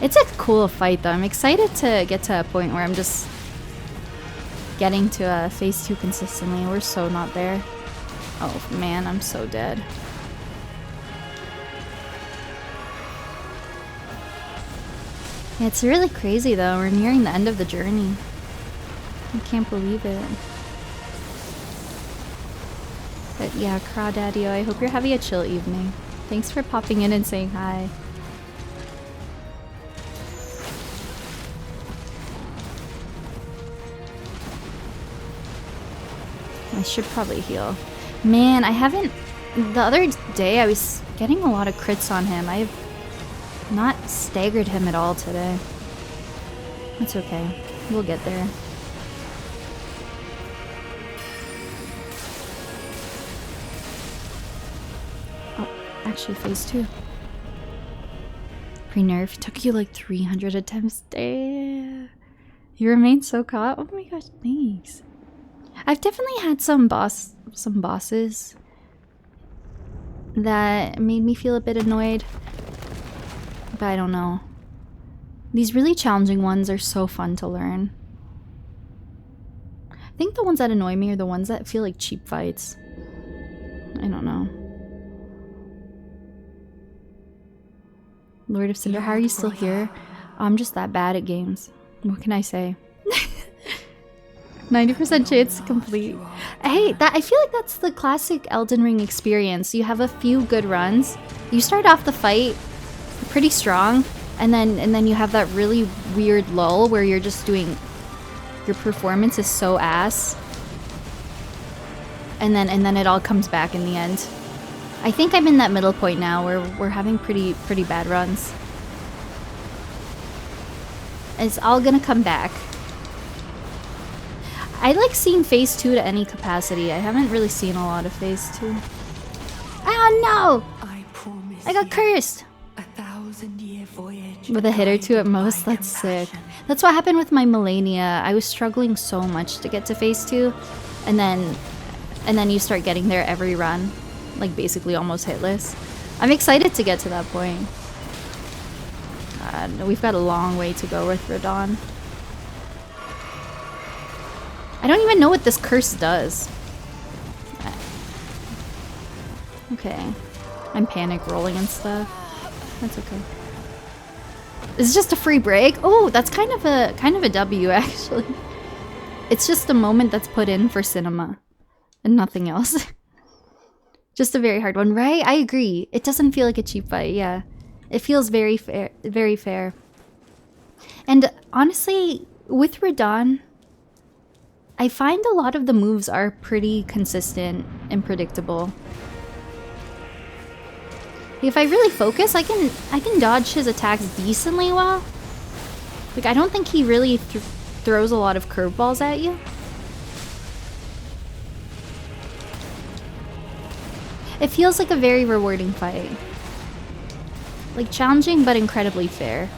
It's a cool fight though. I'm excited to get to a point where I'm just getting to phase 2 consistently. We're so not there. Oh man, I'm so dead. Yeah, it's really crazy though. We're nearing the end of the journey. I can't believe it. But yeah, Crawdaddy, I hope you're having a chill evening. Thanks for popping in and saying hi. I should probably heal. Man, I haven't... The other day I was getting a lot of crits on him. I've not staggered him at all today. It's okay. We'll get there. Oh, actually phase 2. Pre-nerf took you like 300 attempts. Damn. You remain so caught. Oh my gosh, thanks. I've definitely had some bosses that made me feel a bit annoyed. But I don't know. These really challenging ones are so fun to learn. I think the ones that annoy me are the ones that feel like cheap fights. I don't know. Lord of Cinder, how are you still here? I'm just that bad at games. What can I say? 90% chance complete. Hey, I feel like that's the classic Elden Ring experience. You have a few good runs. You start off the fight pretty strong, and then you have that really weird lull where you're just doing, your performance is so ass, and then it all comes back in the end. I think I'm in that middle point now where we're having pretty bad runs. It's all gonna come back. I like seeing phase 2 to any capacity. I haven't really seen a lot of phase 2. Oh no! I got cursed! 1,000-year voyage with a hit or two at most. That's sick. That's what happened with my Melania. I was struggling so much to get to phase 2, and then you start getting there every run, like basically almost hitless. I'm excited to get to that point. God, we've got a long way to go with Radahn. I don't even know what this curse does. Okay. I'm panic rolling and stuff. That's okay. It's just a free break. Oh, that's kind of a W actually. It's just a moment that's put in for cinema and nothing else. Just a very hard one, right? I agree. It doesn't feel like a cheap fight. Yeah. It feels very fair, very fair. And honestly, with Radahn, I find a lot of the moves are pretty consistent and predictable. If I really focus, I can dodge his attacks decently well. Like, I don't think he really throws a lot of curveballs at you. It feels like a very rewarding fight. Like, challenging but incredibly fair.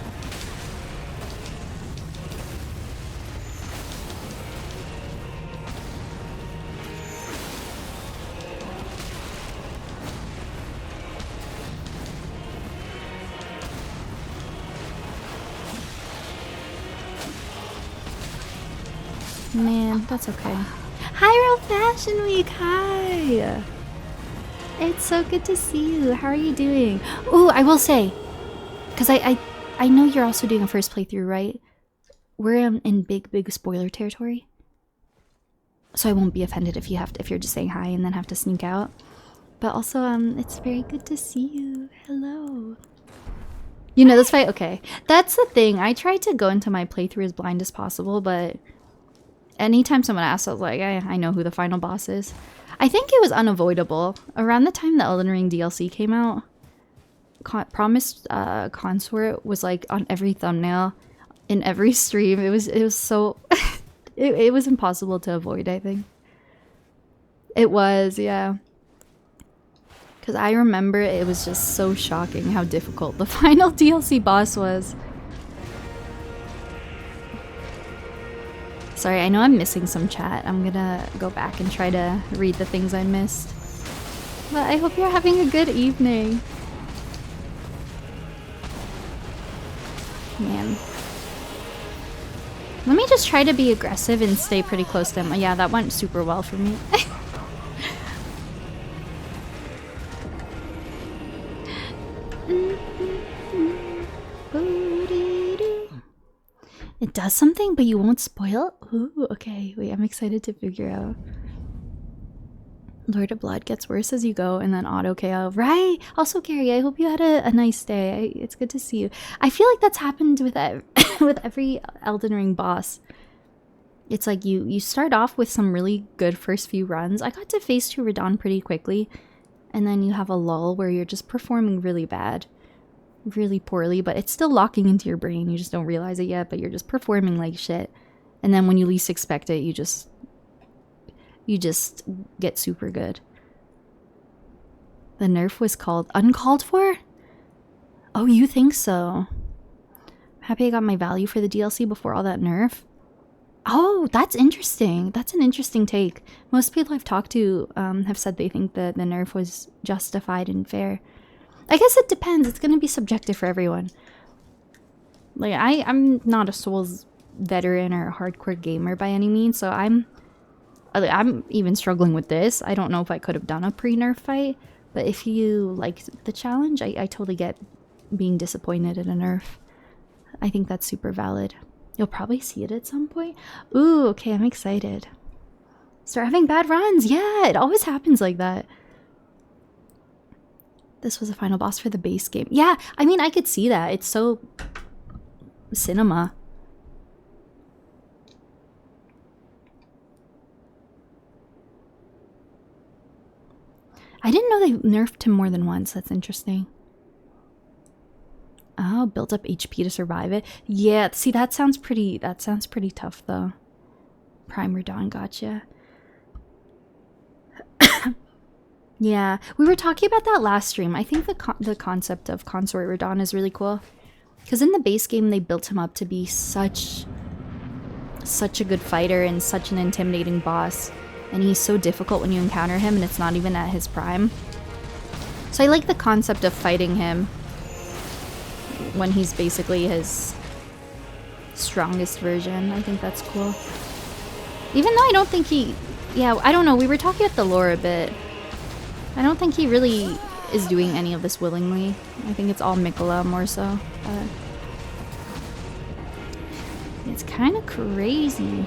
Man, that's okay. Hi, Real Fashion Week! Hi! It's so good to see you. How are you doing? Ooh, I will say, because I know you're also doing a first playthrough, right? We're in big spoiler territory, so I won't be offended if you're just saying hi and then have to sneak out. But also, it's very good to see you. Hello. You know this fight? Okay, that's the thing. I try to go into my playthrough as blind as possible, but anytime someone asks, I was like, I know who the final boss is. I think it was unavoidable. Around the time the Elden Ring DLC came out, Promised Consort was like on every thumbnail, in every stream. It was so... it was impossible to avoid, I think. It was, yeah. Because I remember it was just so shocking how difficult the final DLC boss was. Sorry, I know I'm missing some chat. I'm gonna go back and try to read the things I missed. But I hope you're having a good evening. Man. Let me just try to be aggressive and stay pretty close to him. Yeah, that went super well for me. It does something, but you won't spoil? Ooh, okay. Wait, I'm excited to figure out. Lord of Blood gets worse as you go, and then auto KO. Right! Also, Gary, I hope you had a nice day. It's good to see you. I feel like that's happened with with every Elden Ring boss. It's like you start off with some really good first few runs. I got to phase 2 Radahn pretty quickly, and then you have a lull where you're just performing really bad. Really poorly, but it's still locking into your brain. You just don't realize it yet, but you're just performing like shit. And then when you least expect it, you just get super good. The nerf was called uncalled for? Oh, you think so? I'm happy I got my value for the DLC before all that nerf. Oh, that's interesting. That's an interesting take. Most people I've talked to have said they think that the nerf was justified and fair. I guess it depends. It's going to be subjective for everyone. Like, I'm not a Souls veteran or a hardcore gamer by any means, so I'm even struggling with this. I don't know if I could have done a pre-nerf fight, but if you liked the challenge, I totally get being disappointed in a nerf. I think that's super valid. You'll probably see it at some point. Ooh, okay, I'm excited. Start having bad runs. Yeah, it always happens like that. This was a final boss for the base game. Yeah, I mean, I could see that. It's so cinema. I didn't know they nerfed him more than once. That's interesting. Oh, built up HP to survive it. Yeah, see, that sounds pretty tough though. Prime Radahn, gotcha. Yeah, we were talking about that last stream. I think the concept of Consort Radahn is really cool. Because in the base game, they built him up to be such a good fighter and such an intimidating boss. And he's so difficult when you encounter him and it's not even at his prime. So I like the concept of fighting him when he's basically his strongest version. I think that's cool. Even though I don't think he... Yeah, I don't know. We were talking about the lore a bit. I don't think he really is doing any of this willingly. I think it's all Mikola more so. It's kind of crazy.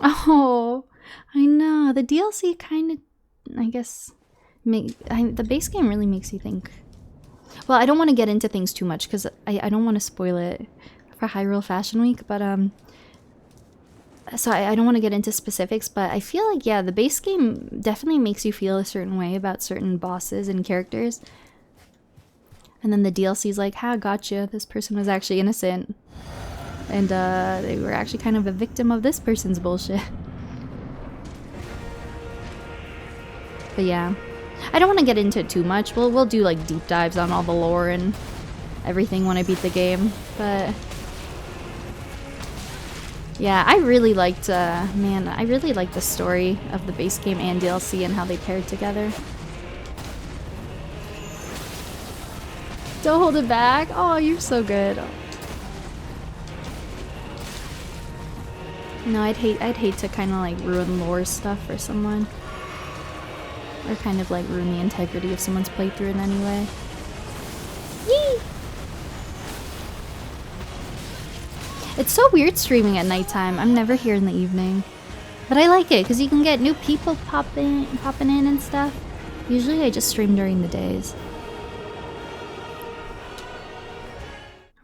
Oh, I know. The DLC kind of, I guess, the base game really makes you think. Well, I don't want to get into things too much because I don't want to spoil it for Hyrule Fashion Week, but so I don't want to get into specifics, but I feel like, yeah, the base game definitely makes you feel a certain way about certain bosses and characters. And then the DLC's like, ha, gotcha, this person was actually innocent. And they were actually kind of a victim of this person's bullshit. But yeah, I don't want to get into it too much. We'll do like deep dives on all the lore and everything when I beat the game, but... Yeah, I really liked, man, I really liked the story of the base game and DLC and how they paired together. Don't hold it back. Oh, you're so good. No, I'd hate to kind of like ruin lore stuff for someone. Or kind of like ruin the integrity of someone's playthrough in any way. Yee! It's so weird streaming at nighttime. I'm never here in the evening. But I like it because you can get new people popping in and stuff. Usually I just stream during the days.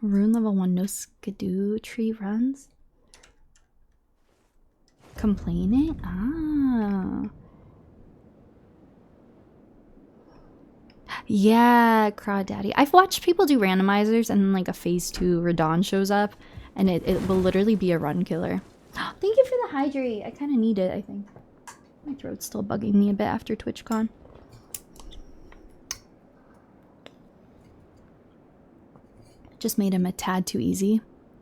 Rune level 1 no skidoo tree runs? Complaining? Ah. Yeah, Crawdaddy. I've watched people do randomizers and then like a phase 2 Radahn shows up and it will literally be a run killer. Thank you for the hydrate. I kind of need it, I think. My throat's still bugging me a bit after TwitchCon. Just made him a tad too easy.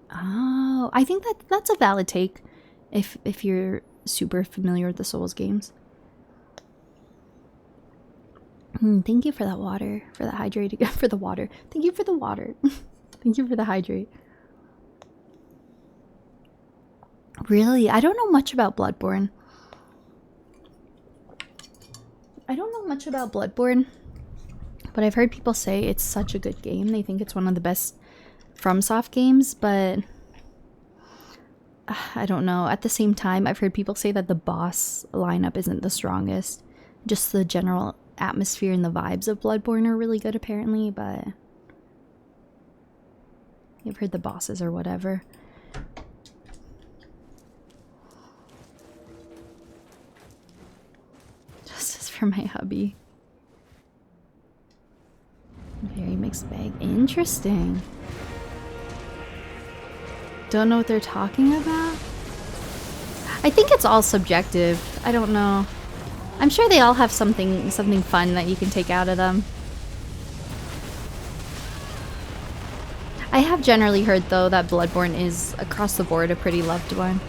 Oh, I think that's a valid take if you're super familiar with the Souls games. Thank you for that water, for that hydrate, for the water. Thank you for the water. Thank you for the hydrate. Really, I don't know much about Bloodborne. But I've heard people say it's such a good game. They think it's one of the best FromSoft games, but I don't know. At the same time, I've heard people say that the boss lineup isn't the strongest. Just the general atmosphere and the vibes of Bloodborne are really good apparently, but I've heard the bosses or whatever. Justice for my hubby. Very mixed bag. Interesting. Don't know what they're talking about? I think it's all subjective. I don't know. I'm sure they all have something fun that you can take out of them. I have generally heard though that Bloodborne is across the board a pretty loved one.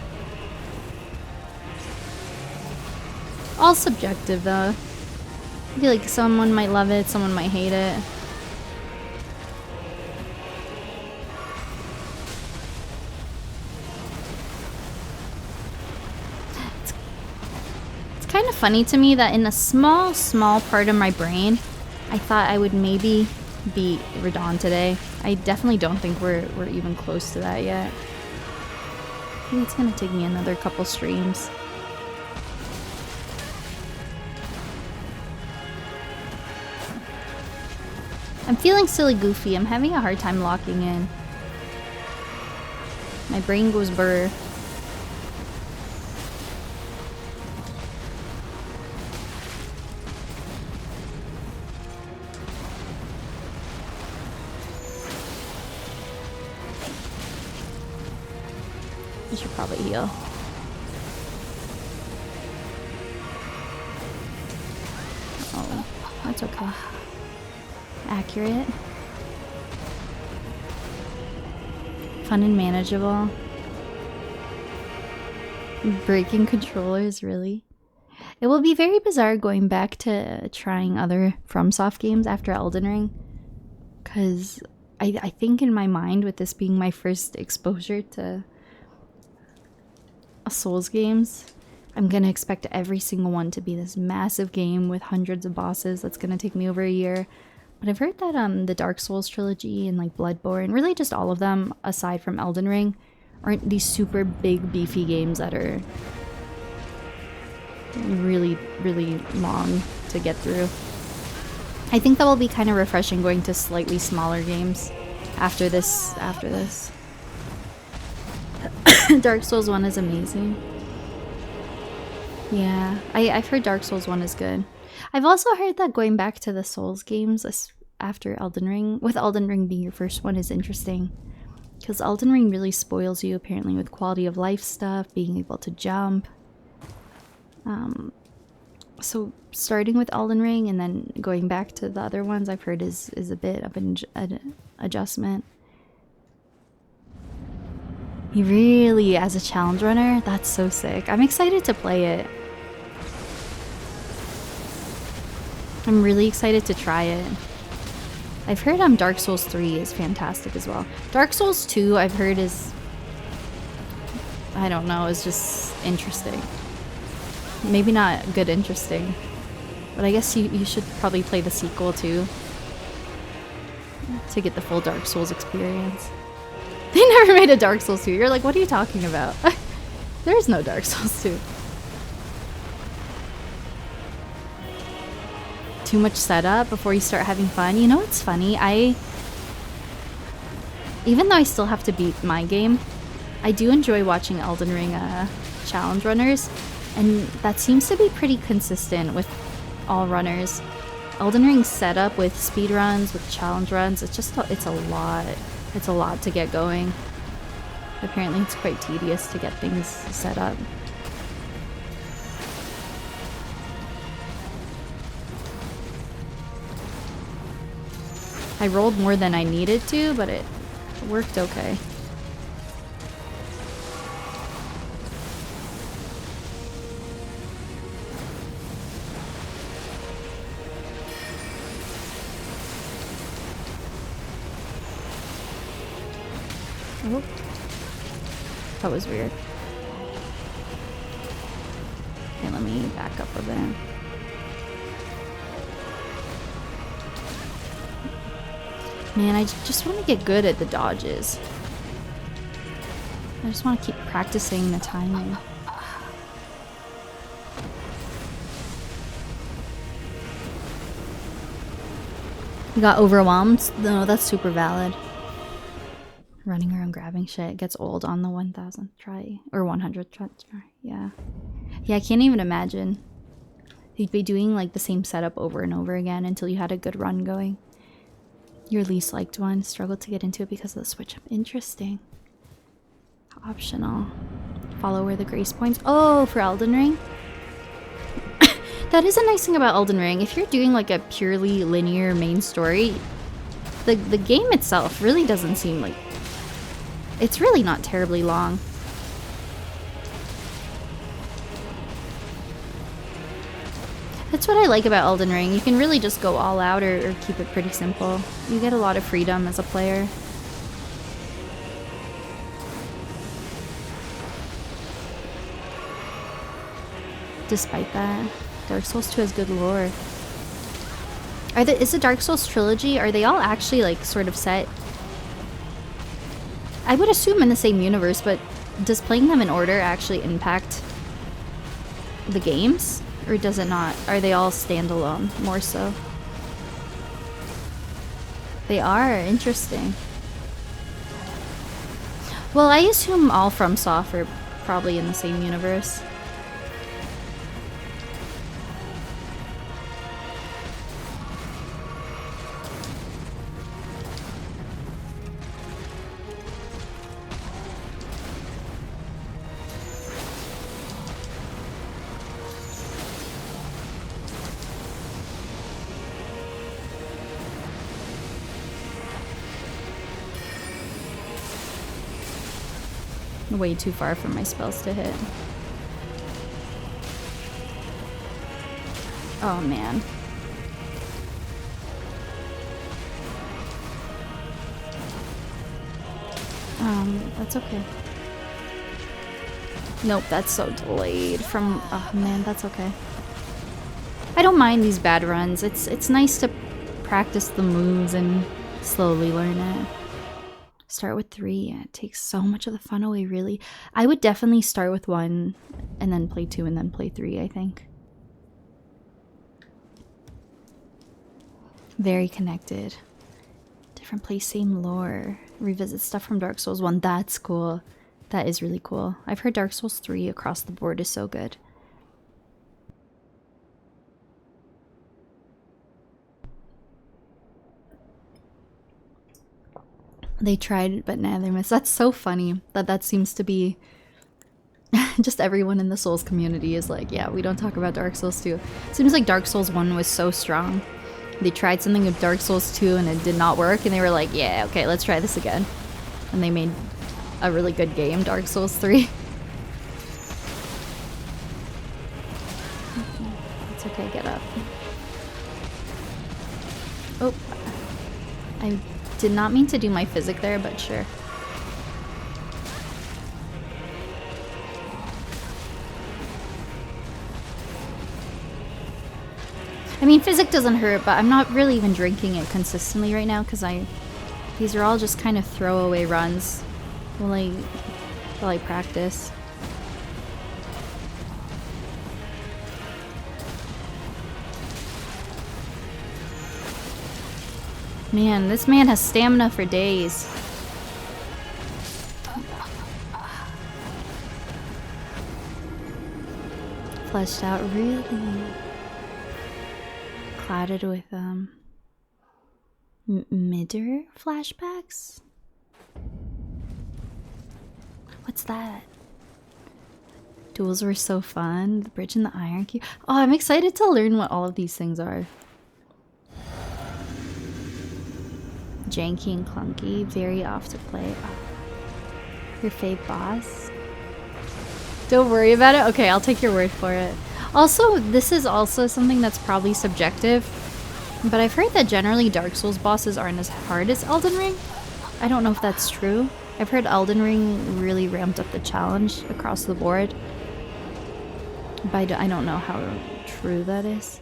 All subjective though. I feel like someone might love it, someone might hate it. It's kind of funny to me that in a small part of my brain, I thought I would maybe beat Radahn today. I definitely don't think we're even close to that yet. I think it's gonna take me another couple streams. I'm feeling silly goofy. I'm having a hard time locking in. My brain goes burr. I should probably heal. Oh, that's okay. Accurate. Fun and manageable. Breaking controllers, really? It will be very bizarre going back to trying other FromSoft games after Elden Ring. Because I think in my mind, with this being my first exposure to Souls games, I'm gonna expect every single one to be this massive game with hundreds of bosses that's gonna take me over a year. But I've heard that the Dark Souls trilogy and like Bloodborne, really just all of them aside from Elden Ring, aren't these super big beefy games that are really long to get through. I think that will be kind of refreshing going to slightly smaller games after this. Dark Souls 1 is amazing. Yeah, I've heard Dark Souls 1 is good. I've also heard that going back to the Souls games after Elden Ring, with Elden Ring being your first one, is interesting. Because Elden Ring really spoils you, apparently, with quality of life stuff, being able to jump. So starting with Elden Ring and then going back to the other ones, I've heard is a bit of an adjustment. You really, as a challenge runner, that's so sick. I'm excited to play it. I'm really excited to try it. I've heard Dark Souls 3 is fantastic as well. Dark Souls 2 I've heard is, I don't know, is just interesting. Maybe not good interesting. But I guess you should probably play the sequel too, to get the full Dark Souls experience. They never made a Dark Souls 2. You're like, what are you talking about? There is no Dark Souls 2. Too much setup before you start having fun. You know what's funny? Even though I still have to beat my game, I do enjoy watching Elden Ring challenge runners, and that seems to be pretty consistent with all runners. Elden Ring's setup with speedruns, with challenge runs, it's a lot. It's a lot to get going. Apparently it's quite tedious to get things set up. I rolled more than I needed to, but it worked okay. Oh. That was weird. Okay, let me back up a bit. Man, I just want to get good at the dodges. I just want to keep practicing the timing. You got overwhelmed? No, that's super valid. Running around grabbing shit gets old on the 1000th try. Or 100th try. Yeah. Yeah, I can't even imagine. You'd be doing like the same setup over and over again until you had a good run going. Your least liked one. Struggled to get into it because of the switch up. Interesting. Optional. Follow where the grace points. Oh, for Elden Ring? That is a nice thing about Elden Ring. If you're doing like a purely linear main story, the game itself really doesn't seem like... It's really not terribly long. That's what I like about Elden Ring. You can really just go all out or keep it pretty simple. You get a lot of freedom as a player. Despite that, Dark Souls 2 has good lore. Is the Dark Souls trilogy, are they all actually like sort of set? I would assume in the same universe, but does playing them in order actually impact the games? Or does it not? Are they all standalone, more so? They are, interesting. Well, I assume all FromSoft are probably in the same universe. Way too far for my spells to hit. Oh man. That's okay. Nope, that's so delayed from... Oh man, that's okay. I don't mind these bad runs. It's nice to practice the moves and slowly learn it. Start with 3. It takes so much of the fun away, really. I would definitely start with 1 and then play 2 and then play 3, I think. Very connected. Different place, same lore. Revisit stuff from Dark Souls 1. That's cool. That is really cool. I've heard Dark Souls 3 across the board is so good. They tried, but nah, they missed. That's so funny that seems to be just everyone in the Souls community is like, yeah, we don't talk about Dark Souls 2. Seems like Dark Souls 1 was so strong. They tried something with Dark Souls 2 and it did not work, and they were like, yeah, okay, let's try this again. And they made a really good game, Dark Souls 3. It's okay, get up. Oh, I did not mean to do my physic there, but sure. I mean, physic doesn't hurt, but I'm not really even drinking it consistently right now because these are all just kind of throwaway runs while I practice. Man, this man has stamina for days. Fleshed out, really. Clouded with midder flashbacks? What's that? Duels were so fun. The bridge and the iron cube. Oh, I'm excited to learn what all of these things are. Janky and clunky, very off to play. Oh. Your fave boss? Don't worry about it? Okay, I'll take your word for it. Also, this is also something that's probably subjective, but I've heard that generally Dark Souls bosses aren't as hard as Elden Ring. I don't know if that's true. I've heard Elden Ring really ramped up the challenge across the board. But I don't know how true that is.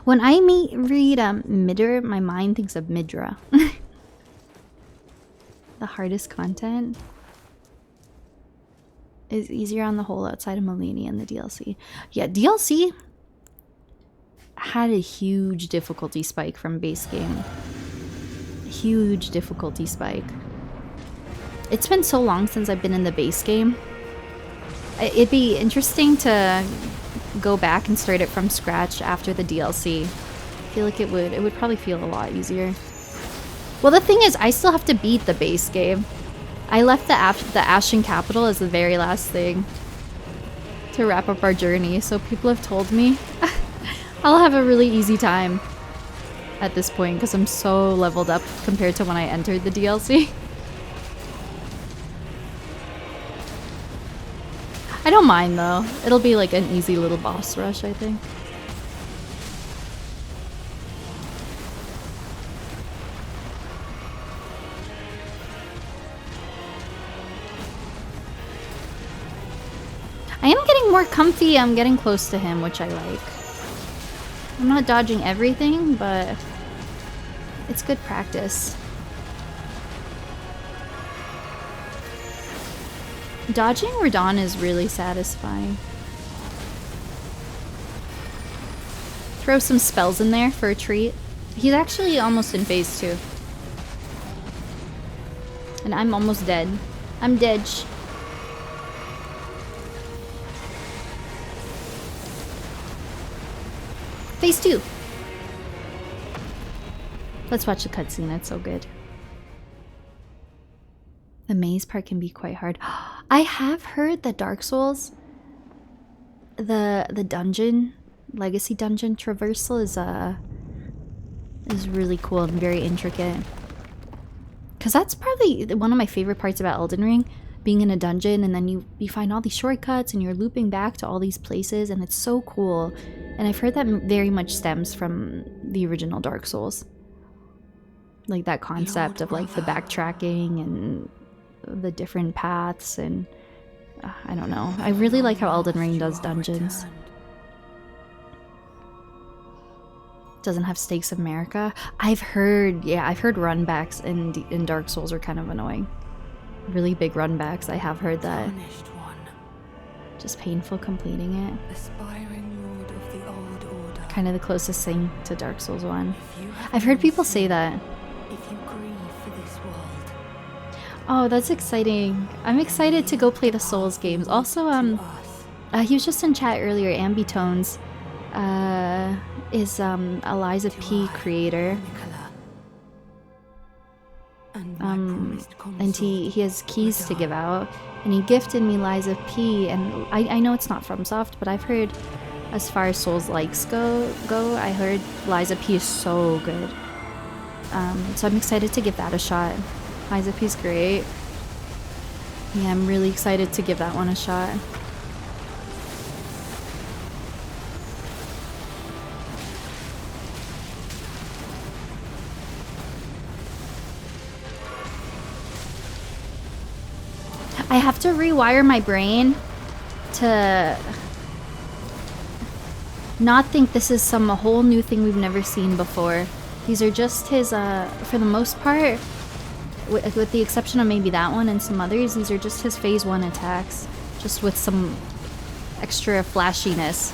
When I read Midder, my mind thinks of Midra. The hardest content is easier on the whole outside of Melania and the DLC. Yeah, DLC had a huge difficulty spike from base game. Huge difficulty spike. It's been so long since I've been in the base game. It'd be interesting to go back and start it from scratch after the DLC. I feel like it would probably feel a lot easier. Well, the thing is, I still have to beat the base game. I left the Ashen Capital as the very last thing to wrap up our journey, so people have told me I'll have a really easy time at this point because I'm so leveled up compared to when I entered the DLC. I don't mind though. It'll be like an easy little boss rush, I think. I am getting more comfy. I'm getting close to him, which I like. I'm not dodging everything, but it's good practice. Dodging Radahn is really satisfying. Throw some spells in there for a treat. He's actually almost in phase 2. And I'm almost dead. I'm dead. Phase 2. Let's watch the cutscene. It's so good. The maze part can be quite hard. I have heard that Dark Souls, the dungeon, legacy dungeon traversal is really cool and very intricate. Cause that's probably one of my favorite parts about Elden Ring, being in a dungeon and then you find all these shortcuts and you're looping back to all these places and it's so cool. And I've heard that very much stems from the original Dark Souls. Like that concept of like the backtracking and the different paths and I don't know. I really like how Elden Ring does dungeons. Doesn't have Stakes of America. I've heard runbacks in Dark Souls are kind of annoying. Really big runbacks. I have heard that. Just painful completing it. Kind of the closest thing to Dark Souls 1. I've heard people say that. Oh, that's exciting. I'm excited to go play the Souls games. Also, he was just in chat earlier, Ambitones is Eliza P creator. And he has keys to give out. And he gifted me Liza P, and I know it's not FromSoft, but I've heard as far as Souls likes go, I heard Liza P is so good. So I'm excited to give that a shot. Liza P's great. Yeah, I'm really excited to give that one a shot. I have to rewire my brain to not think this is some whole new thing we've never seen before. These are just his, for the most part, with the exception of maybe that one and some others, these are just his phase 1 attacks, just with some extra flashiness.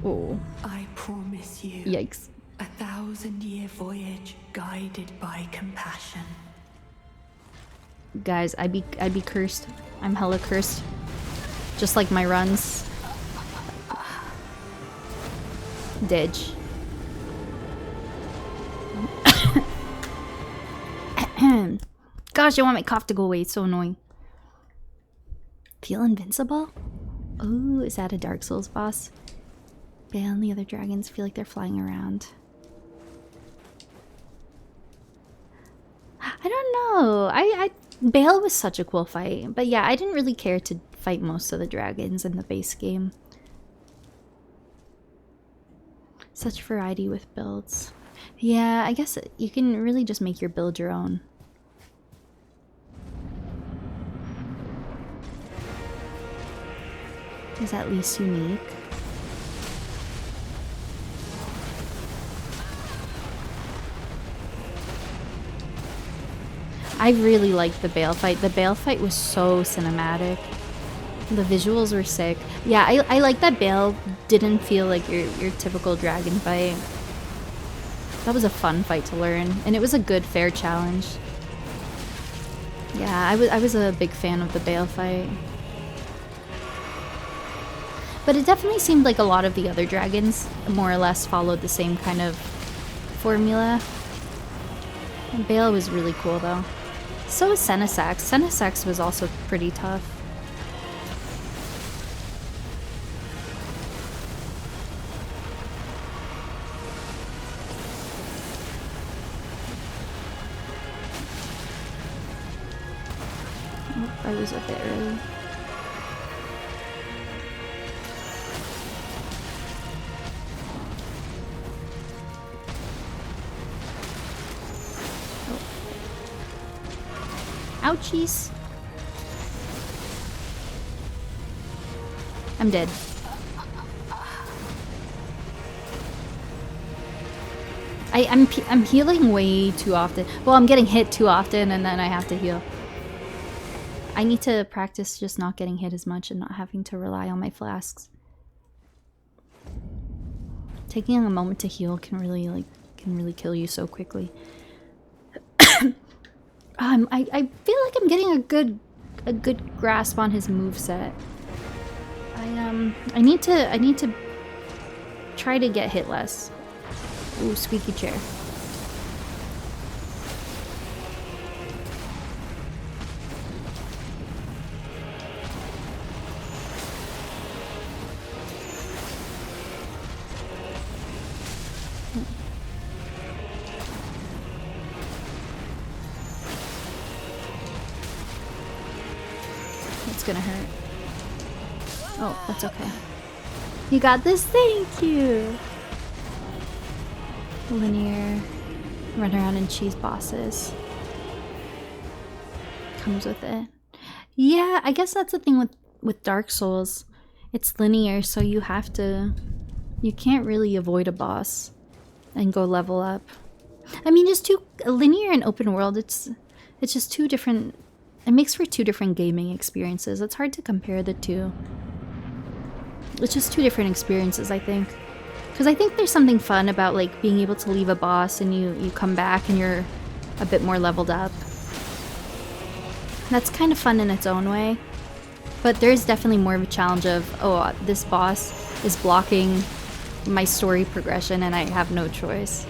Oh. I promise you. Yikes. 1,000-year voyage guided by compassion. Guys, I'd be cursed. I'm hella cursed. Just like my runs. Didge. Gosh, I want my cough to go away. It's so annoying. Feel invincible? Ooh, is that a Dark Souls boss? Bale and the other dragons feel like they're flying around. I don't know. Bale was such a cool fight. But yeah, I didn't really care to fight most of the dragons in the base game. Such variety with builds. Yeah, I guess you can really just make your build your own. Is at least unique. I really liked the Bale fight. The Bale fight was so cinematic. The visuals were sick. Yeah, I like that Bale didn't feel like your typical dragon fight. That was a fun fight to learn, and it was a good, fair challenge. Yeah, I was a big fan of the Bale fight. But it definitely seemed like a lot of the other dragons more or less followed the same kind of formula. And Bale was really cool though. So was Senesax. Senesax was also pretty tough. Oh, I was a bit early. Ouchies. I'm dead. I'm healing way too often. Well, I'm getting hit too often and then I have to heal. I need to practice just not getting hit as much and not having to rely on my flasks. Taking a moment to heal can really kill you so quickly. I feel like I'm getting a good grasp on his moveset. I need to try to get hit less. Ooh, squeaky chair. It's gonna hurt. Oh, that's okay. You got this, thank you! Linear. Run around and cheese bosses. Comes with it. Yeah, I guess that's the thing with Dark Souls. It's linear, so you can't really avoid a boss and go level up. I mean, just linear and open world, it's just two different. It makes for two different gaming experiences. It's hard to compare the two. It's just two different experiences, I think. Because I think there's something fun about like being able to leave a boss and you come back and you're a bit more leveled up. That's kind of fun in its own way. But there's definitely more of a challenge of, oh, this boss is blocking my story progression and I have no choice.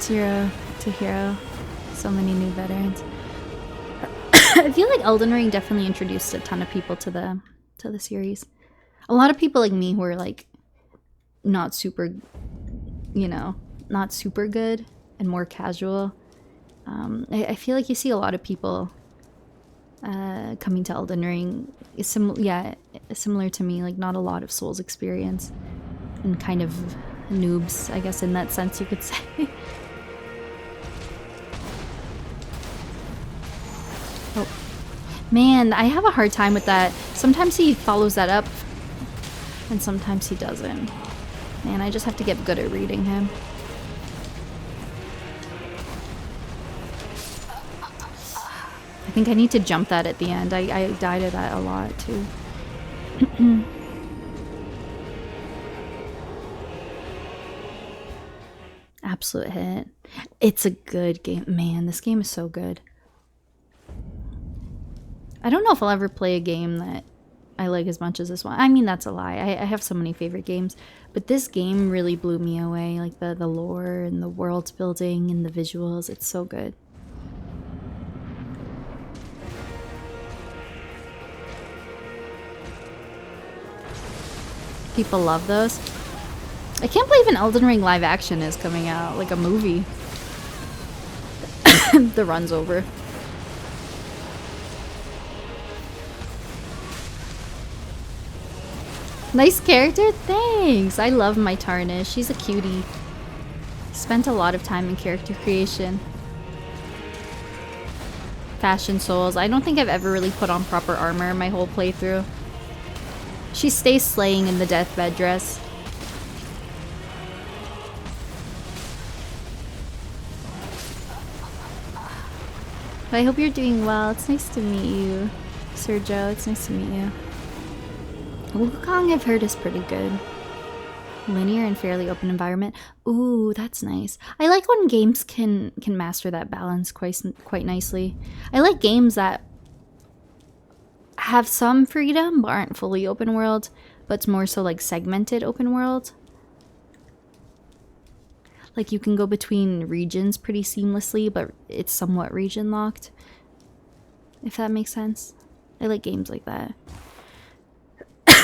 Zero to hero. So many new veterans. I feel like Elden Ring definitely introduced a ton of people to the series. A lot of people like me who are like not super, not super good and more casual. I feel like you see a lot of people coming to Elden Ring. Similar to me, like not a lot of Souls experience and kind of noobs, I guess in that sense you could say. Oh. Man, I have a hard time with that. Sometimes he follows that up, and sometimes he doesn't. Man, I just have to get good at reading him. I think I need to jump that at the end. I died at that a lot, too. Absolute hit. It's a good game. Man, this game is so good. I don't know if I'll ever play a game that I like as much as this one. I mean, that's a lie. I have so many favorite games, but this game really blew me away. Like the lore and the world building and the visuals. It's so good. People love those. I can't believe an Elden Ring live action is coming out, like a movie. The run's over. Nice character? Thanks! I love my Tarnish. She's a cutie. Spent a lot of time in character creation. Fashion Souls. I don't think I've ever really put on proper armor my whole playthrough. She stays slaying in the deathbed dress. I hope you're doing well. It's nice to meet you, Sergio. It's nice to meet you. Wukong I've heard is pretty good. Linear and fairly open environment. Ooh, that's nice. I like when games can master that balance quite nicely. I like games that have some freedom but aren't fully open world, but it's more so like segmented open world. Like you can go between regions pretty seamlessly, but it's somewhat region locked. If that makes sense. I like games like that.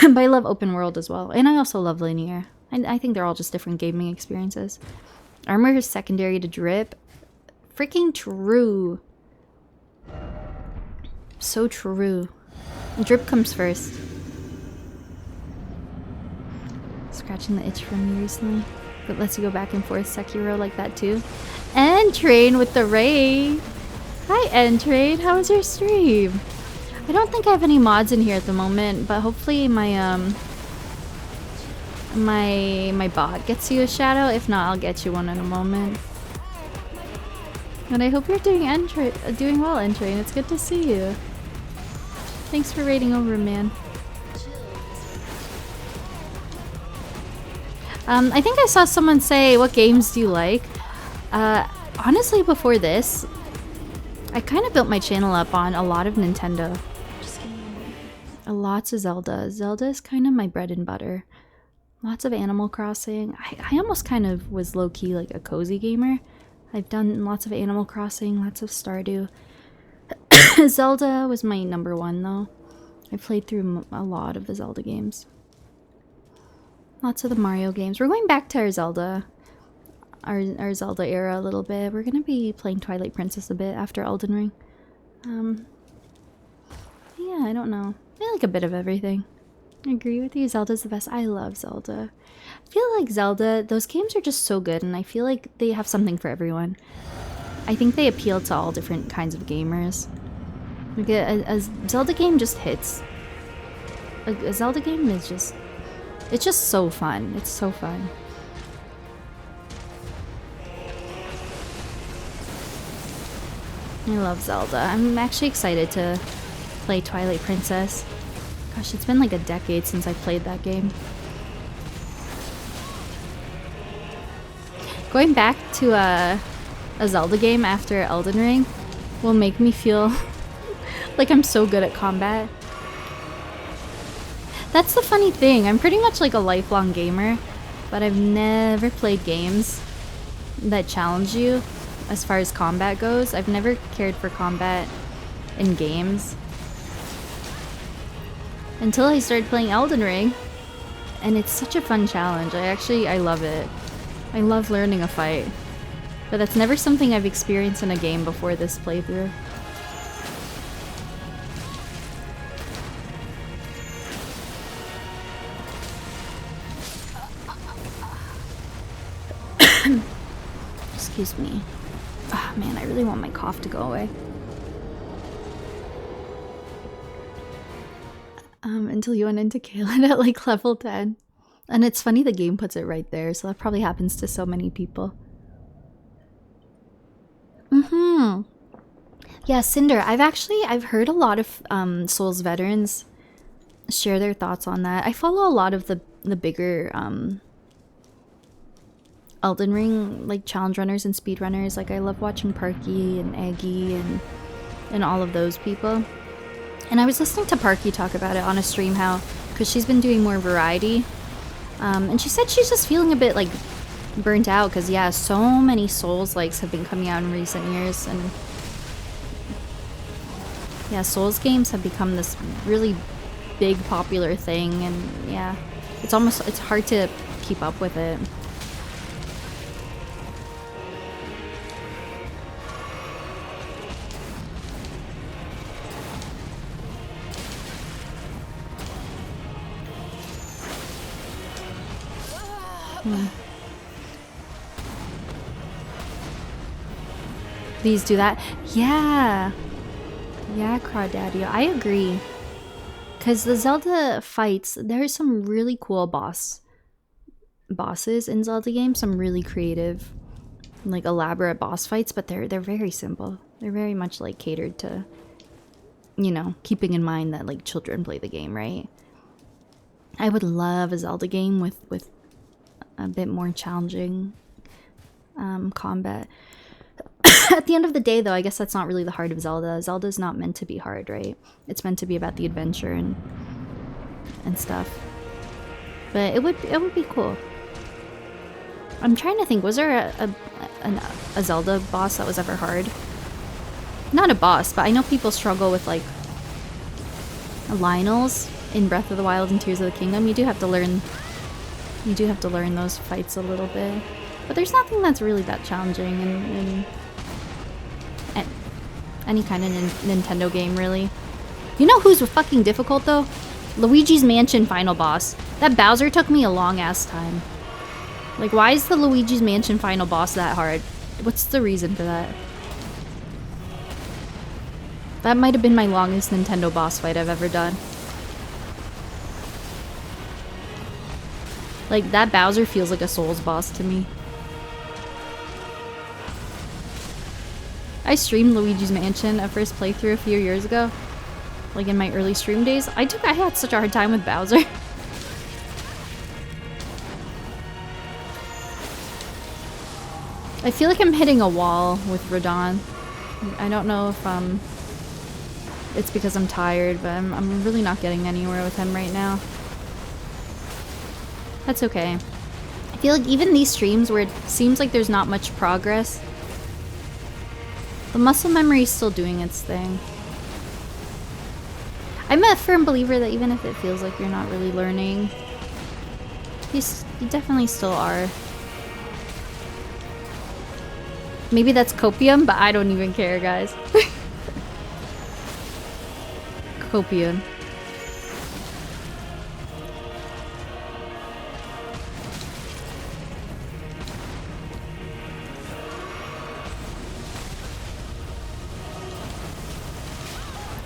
But I love open world as well. And I also love linear. I think they're all just different gaming experiences. Armor is secondary to drip. Freaking true. So true. Drip comes first. Scratching the itch from me recently. But lets you go back and forth Sekiro like that too. N-Train with the raid. Hi N-Train, how was your stream? I don't think I have any mods in here at the moment, but hopefully my my bot gets you a shadow. If not, I'll get you one in a moment. And I hope you're doing well, N-Train. It's good to see you. Thanks for raiding over, man. I think I saw someone say, what games do you like? Honestly, before this, I kind of built my channel up on a lot of Nintendo. Lots of Zelda. Zelda is kind of my bread and butter. Lots of Animal Crossing. I almost kind of was low-key like a cozy gamer. I've done lots of Animal Crossing, lots of Stardew. Zelda was my #1 though. I played through a lot of the Zelda games. Lots of the Mario games. We're going back to our Zelda era a little bit. We're gonna be playing Twilight Princess a bit after Elden Ring. Yeah, I don't know. I like a bit of everything. I agree with you. Zelda's the best. I love Zelda. I feel like Zelda, those games are just so good, and I feel like they have something for everyone. I think they appeal to all different kinds of gamers. Like a Zelda game just hits. Like a Zelda game is just, it's just so fun. It's so fun. I love Zelda. I'm actually excited to play Twilight Princess. Gosh, it's been like a decade since I played that game. Going back to a Zelda game after Elden Ring will make me feel like I'm so good at combat. That's the funny thing. I'm pretty much like a lifelong gamer, but I've never played games that challenge you as far as combat goes. I've never cared for combat in games until I started playing Elden Ring, and it's such a fun challenge. I love it. I love learning a fight, but that's never something I've experienced in a game before this playthrough. Excuse me. Oh man, I really want my cough to go away. Until you went into Kaelin at like level 10. And it's funny the game puts it right there, so that probably happens to so many people. Yeah, Cinder, I've heard a lot of Souls veterans share their thoughts on that. I follow a lot of the bigger Elden Ring like challenge runners and speedrunners. Like I love watching Parky and Aggie and all of those people. And I was listening to Parky talk about it on a stream, how, because she's been doing more variety. And she said she's just feeling a bit like burnt out because, yeah, so many Souls-likes have been coming out in recent years. And yeah, Souls games have become this really big popular thing. And yeah, it's hard to keep up with it. Please do that. Yeah. Yeah, Crawdaddy. I agree. Because the Zelda fights, there's some really cool bosses in Zelda games. Some really creative, like elaborate boss fights, but they're very simple. They're very much like catered to, you know, keeping in mind that like children play the game, right? I would love a Zelda game with a bit more challenging combat. At the end of the day, though, I guess that's not really the heart of Zelda. Zelda's not meant to be hard, right? It's meant to be about the adventure and stuff. But it would be cool. I'm trying to think. Was there a Zelda boss that was ever hard? Not a boss, but I know people struggle with like Lionels in Breath of the Wild and Tears of the Kingdom. You do have to learn those fights a little bit. But there's nothing that's really that challenging in any kind of Nintendo game, really. You know who's fucking difficult, though? Luigi's Mansion final boss. That Bowser took me a long-ass time. Like, why is the Luigi's Mansion final boss that hard? What's the reason for that? That might have been my longest Nintendo boss fight I've ever done. Like, that Bowser feels like a Souls boss to me. I streamed Luigi's Mansion a first playthrough a few years ago. Like in my early stream days. I had such a hard time with Bowser. I feel like I'm hitting a wall with Radahn. I don't know if it's because I'm tired, but I'm really not getting anywhere with him right now. That's okay. I feel like even these streams where it seems like there's not much progress, the muscle memory is still doing its thing. I'm a firm believer that even if it feels like you're not really learning, you definitely still are. Maybe that's copium, but I don't even care, guys. Copium.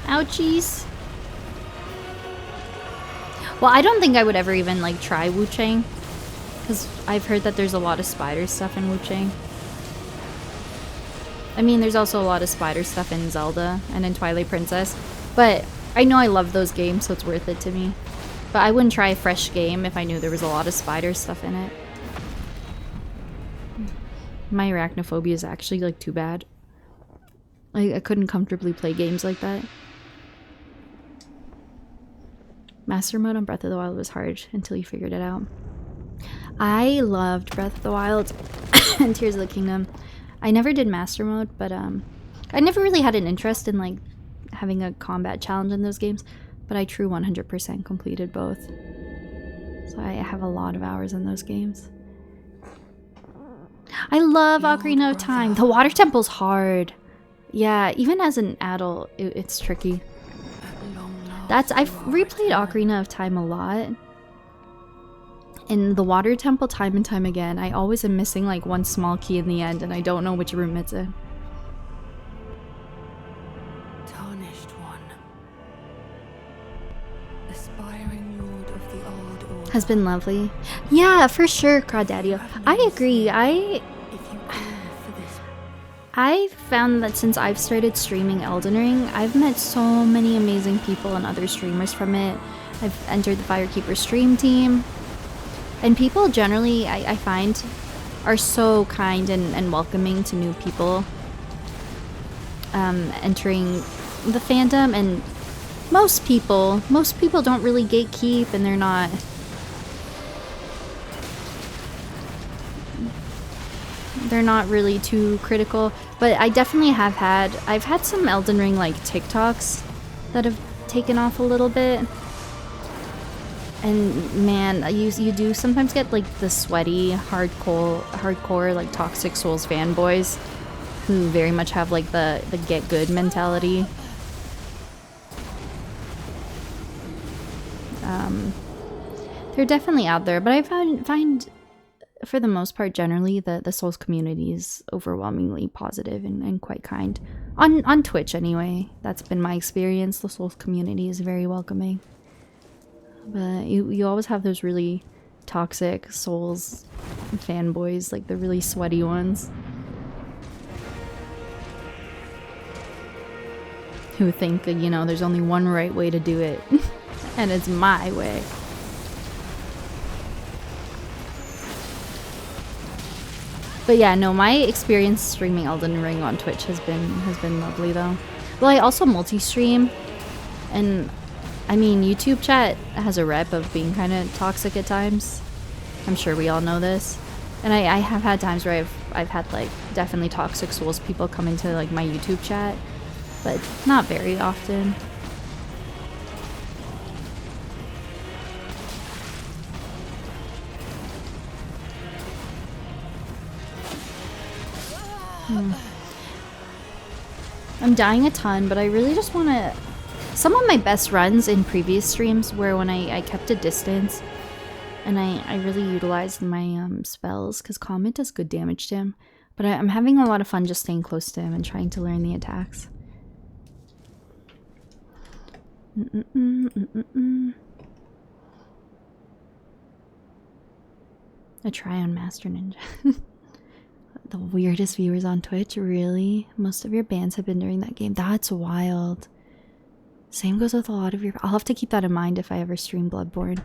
Ouchies. Well, I don't think I would ever even like try Wu Chang, because I've heard that there's a lot of spider stuff in Wu Chang. I mean, there's also a lot of spider stuff in Zelda and in Twilight Princess, but I know I love those games, so it's worth it to me. But I wouldn't try a fresh game if I knew there was a lot of spider stuff in it. My arachnophobia is actually like too bad. I couldn't comfortably play games like that. Master mode on Breath of the Wild was hard until you figured it out. I loved Breath of the Wild and Tears of the Kingdom. I never did Master mode, but I never really had an interest in like having a combat challenge in those games, but I true 100% completed both. So I have a lot of hours in those games. I love Ocarina of Time. The Water Temple's hard. Yeah, even as an adult, it's tricky. I've replayed Ocarina of Time a lot. In the Water Temple, time and time again, I always am missing like one small key in the end, and I don't know which room it's in. Tarnished one, aspiring lord of the old order. Has been lovely. Yeah, for sure, Crawdaddy. I agree. I've found that since I've started streaming Elden Ring, I've met so many amazing people and other streamers from it. I've entered the Firekeeper stream team. And people generally, I find, are so kind and welcoming to new people entering the fandom. And Most people don't really gatekeep, and they're not really too critical. But I definitely I've had some Elden Ring like TikToks that have taken off a little bit. And man, you do sometimes get like the sweaty, hardcore like Toxic Souls fanboys who very much have like the get good mentality. They're definitely out there, but I find for the most part, generally, the Souls community is overwhelmingly positive and quite kind. On Twitch, anyway, that's been my experience. The Souls community is very welcoming. But you always have those really toxic Souls fanboys, like the really sweaty ones, who think, you know, there's only one right way to do it, and it's my way. But yeah, no, my experience streaming Elden Ring on Twitch has been lovely though. Well, I also multi-stream, and I mean, YouTube chat has a rep of being kind of toxic at times. I'm sure we all know this. And I have had times where I've had like definitely toxic Souls people come into like my YouTube chat, but not very often. I'm dying a ton, but I really just want to... Some of my best runs in previous streams were when I kept a distance and I really utilized my spells, because Comet does good damage to him. But I'm having a lot of fun just staying close to him and trying to learn the attacks. A try on Master Ninja. The weirdest viewers on Twitch, really? Most of your bans have been during that game. That's wild. Same goes with a lot of your... I'll have to keep that in mind if I ever stream Bloodborne.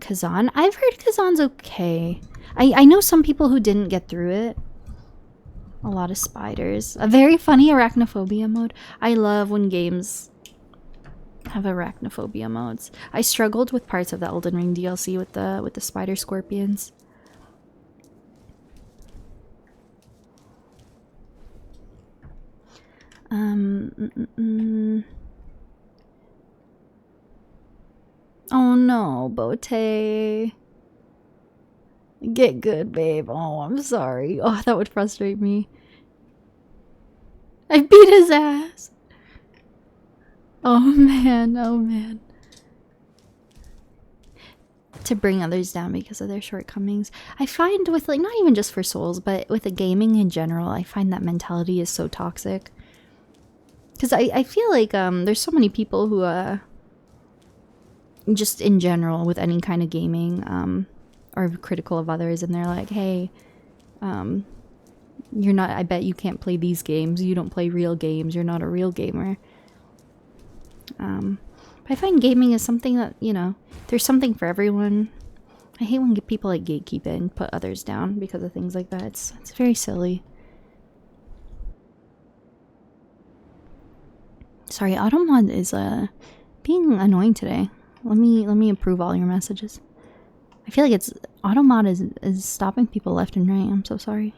Kazan? I've heard Kazan's okay. I know some people who didn't get through it. A lot of spiders. A very funny arachnophobia mode. I love when games have arachnophobia modes. I struggled with parts of the Elden Ring DLC with the spider scorpions. Oh no, Bote. Get good, babe. Oh, I'm sorry. Oh, that would frustrate me. I beat his ass. Oh man, oh man. To bring others down because of their shortcomings. I find with, like, not even just for Souls, but with the gaming in general, I find that mentality is so toxic. Because I feel like there's so many people who just in general with any kind of gaming are critical of others, and they're like, hey, you're not, I bet you can't play these games, you don't play real games, you're not a real gamer. But I find gaming is something that, you know, there's something for everyone. I hate when people like gatekeep it and put others down because of things like that. It's very silly. Sorry, Automod is being annoying today. Let me approve all your messages. I feel like it's Automod is stopping people left and right. I'm so sorry.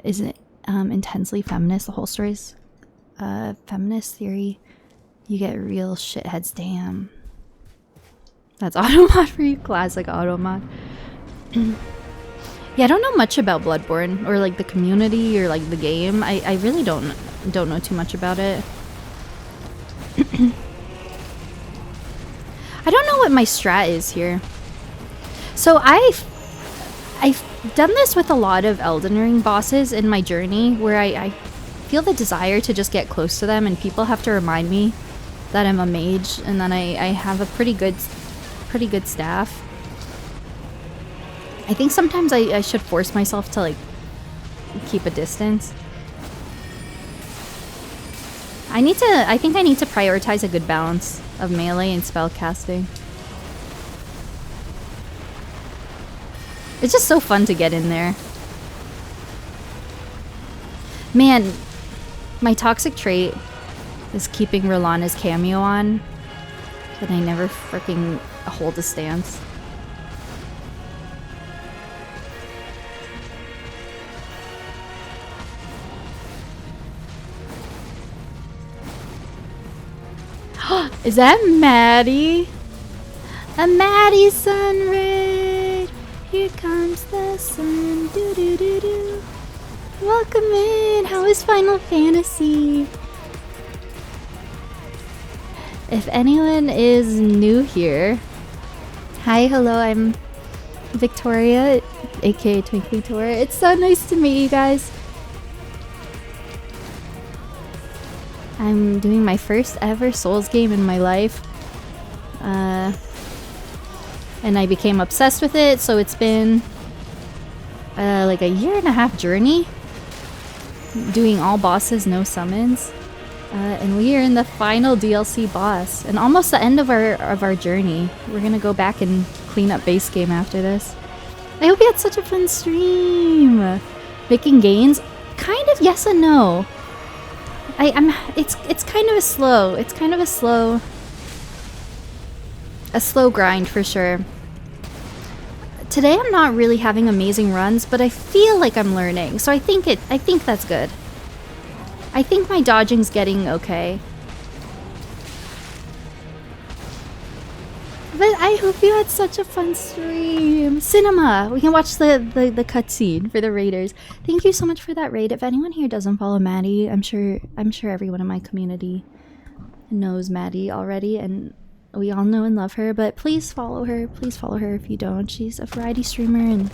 Is it intensely feminist? The whole story's feminist theory. You get real shitheads. Damn. That's Automod for you. Classic Automod. Yeah, I don't know much about Bloodborne or like the community or like the game. I really don't know too much about it. I don't know what my strat is here. So I've done this with a lot of Elden Ring bosses in my journey, where I feel the desire to just get close to them, and people have to remind me that I'm a mage, and then I have a pretty good staff. I think sometimes I should force myself to like keep a distance. I think I need to prioritize a good balance of melee and spell casting. It's just so fun to get in there. Man, My toxic trait is keeping Rolana's cameo on, but I never freaking hold a stance. Is that Maddie? A Maddie sunray. Here comes the sun. Do do do do. Welcome in. How is Final Fantasy? If anyone is new here, hi, hello. I'm Victoria, aka TwinklyTor. It's so nice to meet you guys. I'm doing my first ever Souls game in my life. And I became obsessed with it, so it's been like a 1.5 year journey. Doing all bosses, no summons. And we are in the final DLC boss. And almost the end of our journey. We're gonna go back and clean up base game after this. I hope you had such a fun stream! Making gains? Kind of yes and no. It's kind of a slow grind for sure. Today I'm not really having amazing runs, but I feel like I'm learning, so I think that's good. I think my dodging's getting okay. But I hope you had such a fun stream. Cinema! We can watch the cutscene for the raiders. Thank you so much for that raid. If anyone here doesn't follow Maddie, I'm sure everyone in my community knows Maddie already, and we all know and love her, but please follow her. Please follow her if you don't. She's a variety streamer and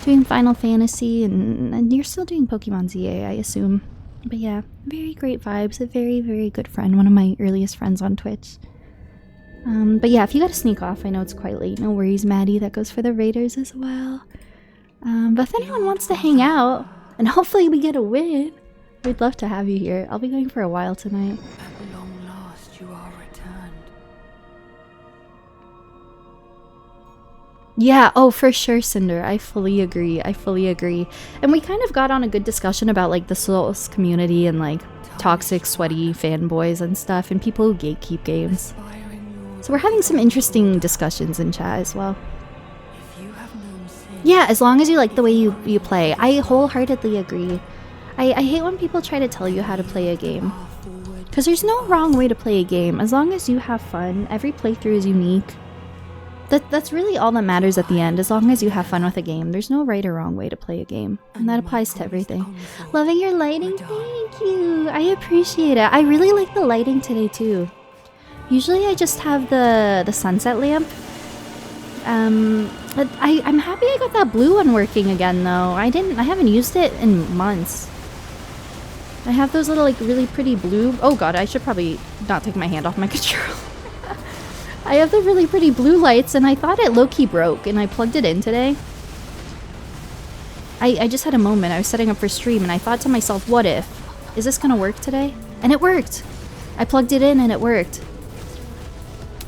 doing Final Fantasy, and you're still doing Pokemon ZA, I assume. But yeah, very great vibes. A very, very good friend. One of my earliest friends on Twitch. But yeah, if you gotta sneak off, I know it's quite late. No worries, Maddie. That goes for the raiders as well. But if anyone wants to hang out, and hopefully we get a win, we'd love to have you here. I'll be going for a while tonight. At long last you are returned. Yeah, oh, for sure, Cinder. I fully agree. And we kind of got on a good discussion about, like, the Souls community and, like, toxic, sweaty fanboys and stuff, and people who gatekeep games. So we're having some interesting discussions in chat as well. Yeah, as long as you like the way you play. I wholeheartedly agree. I hate when people try to tell you how to play a game. Because there's no wrong way to play a game. As long as you have fun, every playthrough is unique. That's really all that matters at the end. As long as you have fun with a game, there's no right or wrong way to play a game. And that applies to everything. Loving your lighting? Thank you! I appreciate it. I really like the lighting today too. Usually I just have the sunset lamp. But I'm happy I got that blue one working again though. I haven't used it in months. I have those little, like, really pretty blue... Oh god, I should probably not take my hand off my control. I have the really pretty blue lights, and I thought it low-key broke, and I plugged it in today. I just had a moment. I was setting up for stream, and I thought to myself, what if? Is this gonna work today? And it worked! I plugged it in, and it worked.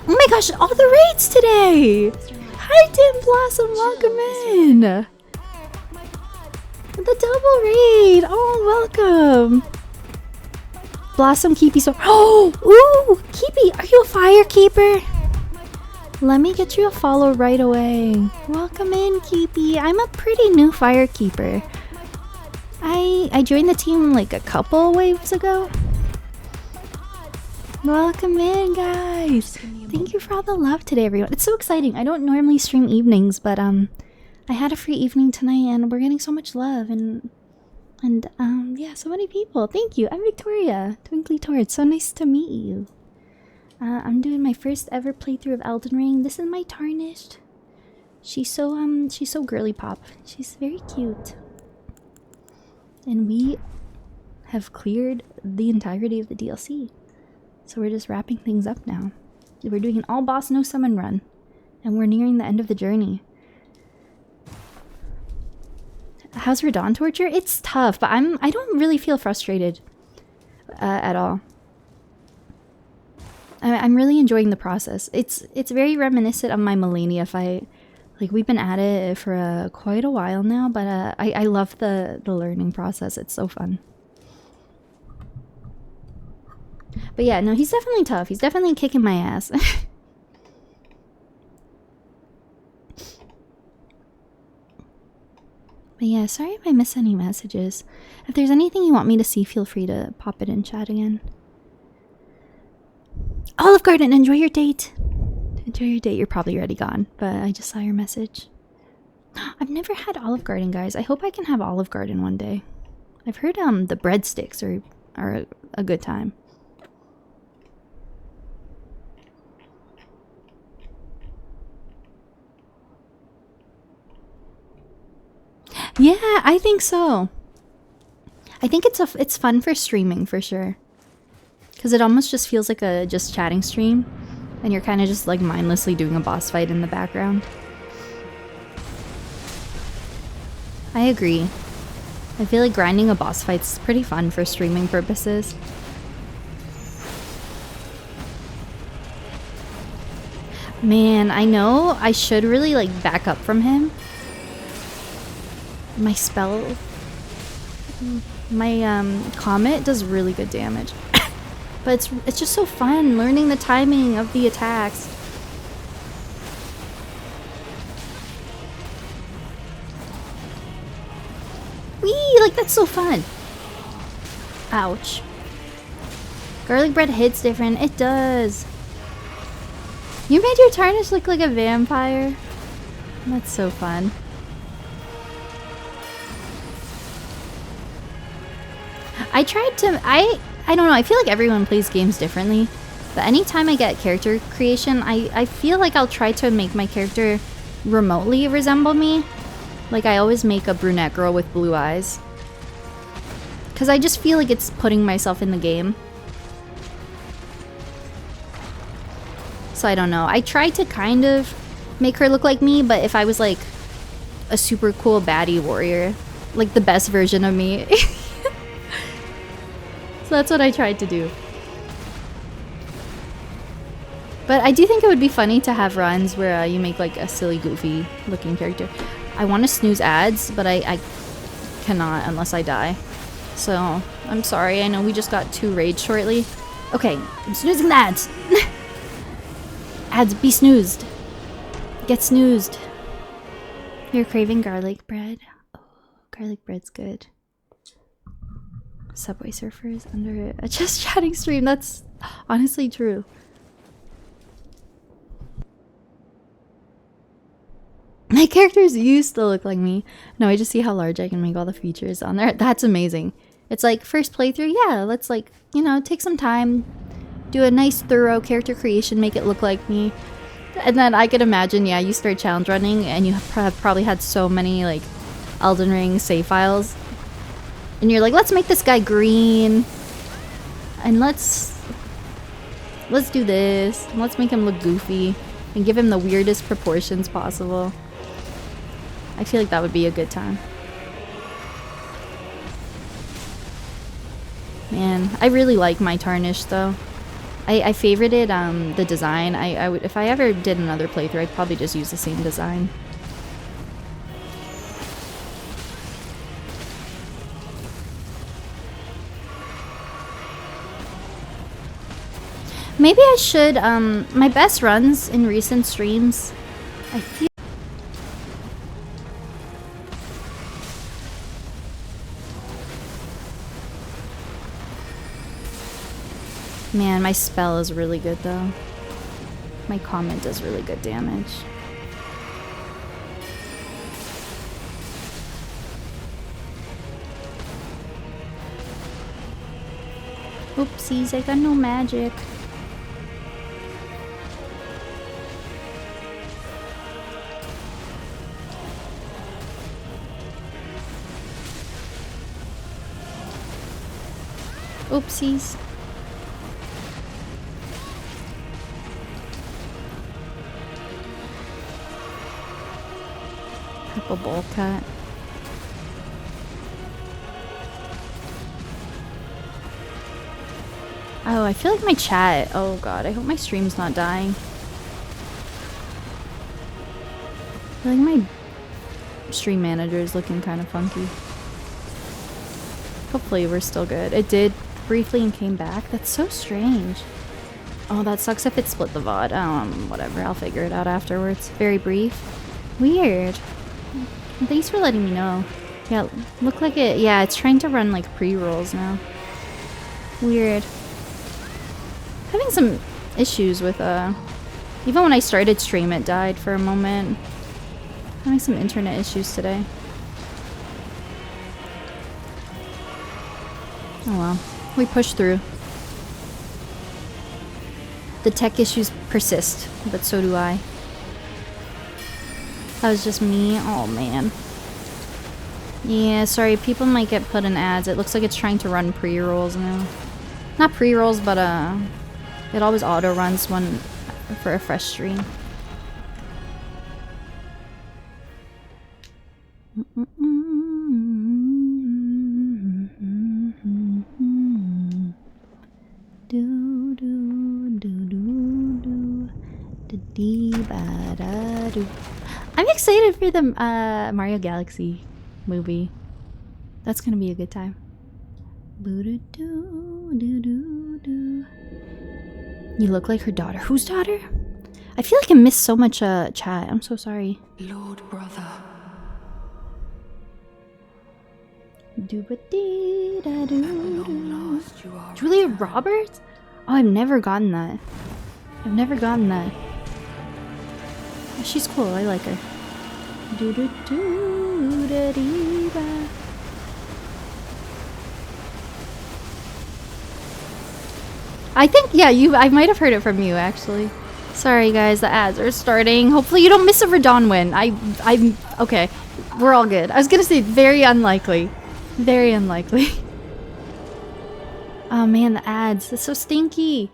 Oh my gosh, all the raids today! Hi, Tim Blossom, welcome in! The double raid! Oh, welcome! Blossom, Keepy, so... Oh! Ooh! Keepy, are you a fire keeper? Let me get you a follow right away. Welcome in, Keepy. I'm a pretty new fire keeper. I joined the team like a couple waves ago. Welcome in, guys. Thank you for all the love today, everyone. It's so exciting. I don't normally stream evenings, but I had a free evening tonight, and we're getting so much love, and yeah, so many people. Thank you. I'm Victoria, TwinklyTor. It's so nice to meet you. I'm doing my first ever playthrough of Elden Ring. This is my Tarnished. She's so girly pop. She's very cute. And we have cleared the entirety of the DLC. So we're just wrapping things up now. We're doing an all boss no summon run. And we're nearing the end of the journey. How's Radahn torture? It's tough, but I don't really feel frustrated at all. I'm really enjoying the process. It's very reminiscent of my Millennia fight. Like, we've been at it for quite a while now, but I love the learning process. It's so fun. But yeah, no, he's definitely tough. He's definitely kicking my ass. But yeah, sorry if I miss any messages. If there's anything you want me to see, feel free to pop it in chat again. Olive Garden, enjoy your date. Enjoy your date. You're probably already gone, but I just saw your message. I've never had Olive Garden, guys. I hope I can have Olive Garden one day. I've heard the breadsticks are a good time. Yeah, I think so. I think it's fun for streaming for sure. Cause it almost just feels like a just chatting stream, and you're kind of just like mindlessly doing a boss fight in the background. I agree. I feel like grinding a boss fight's pretty fun for streaming purposes. Man, I know I should really like back up from him. My spell, my comet does really good damage. But it's just so fun learning the timing of the attacks. Whee! Like, that's so fun. Ouch. Garlic bread hits different. It does. You made your tarnish look like a vampire. That's so fun. I tried to... I don't know. I feel like everyone plays games differently. But anytime I get character creation, I feel like I'll try to make my character remotely resemble me. Like, I always make a brunette girl with blue eyes. Because I just feel like it's putting myself in the game. So I don't know. I tried to kind of make her look like me, but if I was like a super cool baddie warrior, like the best version of me. So that's what I tried to do. But I do think it would be funny to have runs where you make like a silly, goofy looking character. I want to snooze ads, but I cannot unless I die. So, I'm sorry. I know we just got 2 raids shortly. Okay, I'm snoozing the ads. Ads, be snoozed. Get snoozed. You're craving garlic bread. Oh, garlic bread's good. Subway Surfers under a just chatting stream. That's honestly true. My characters used to look like me. No, I just see how large I can make all the features on there. That's amazing. It's like, first playthrough, yeah, let's like, you know, take some time, do a nice thorough character creation, make it look like me. And then I could imagine, yeah, you start challenge running and you have probably had so many like Elden Ring save files. And you're like, let's make this guy green. And let's do this. Let's make him look goofy and give him the weirdest proportions possible. I feel like that would be a good time. Man, I really like my tarnish though. I favorited the design. I would, if I ever did another playthrough, I'd probably just use the same design. Maybe I should, my best runs in recent streams, I feel... Man, my spell is really good though. My comment does really good damage. Oopsies, I got no magic. Oopsies. Purple bowl cut. Oh, I feel like my chat. Oh god, I hope my stream's not dying. I feel like my stream manager is looking kind of funky. Hopefully we're still good. It did briefly and came back? That's so strange. Oh, that sucks if it split the VOD. Whatever, I'll figure it out afterwards. Very brief. Weird. Thanks for letting me know. Yeah, look like it. Yeah, it's trying to run like pre-rolls now. Weird. Having some issues with even when I started stream it died for a moment. Having some internet issues today. Oh well. We push through. The tech issues persist, but so do I. That was just me. Oh man. Yeah, sorry, people might get put in ads. It looks like it's trying to run pre-rolls now. Not pre-rolls, but it always auto runs when for a fresh stream. Do do do do do do dee ba da do. I'm excited for the Mario Galaxy movie. That's gonna be a good time. Boo do do do do do. You look like her daughter. Whose daughter? I feel like I missed so much chat. I'm so sorry. Lord brother. Julia Roberts? Oh, I've never gotten that. I've never gotten that. She's cool. I like her. I think, yeah, I might have heard it from you, actually. Sorry, guys, the ads are starting. Hopefully you don't miss a Radahn win. I'm okay. We're all good. I was gonna say very unlikely. Very unlikely. Oh man, the ads. That's so stinky.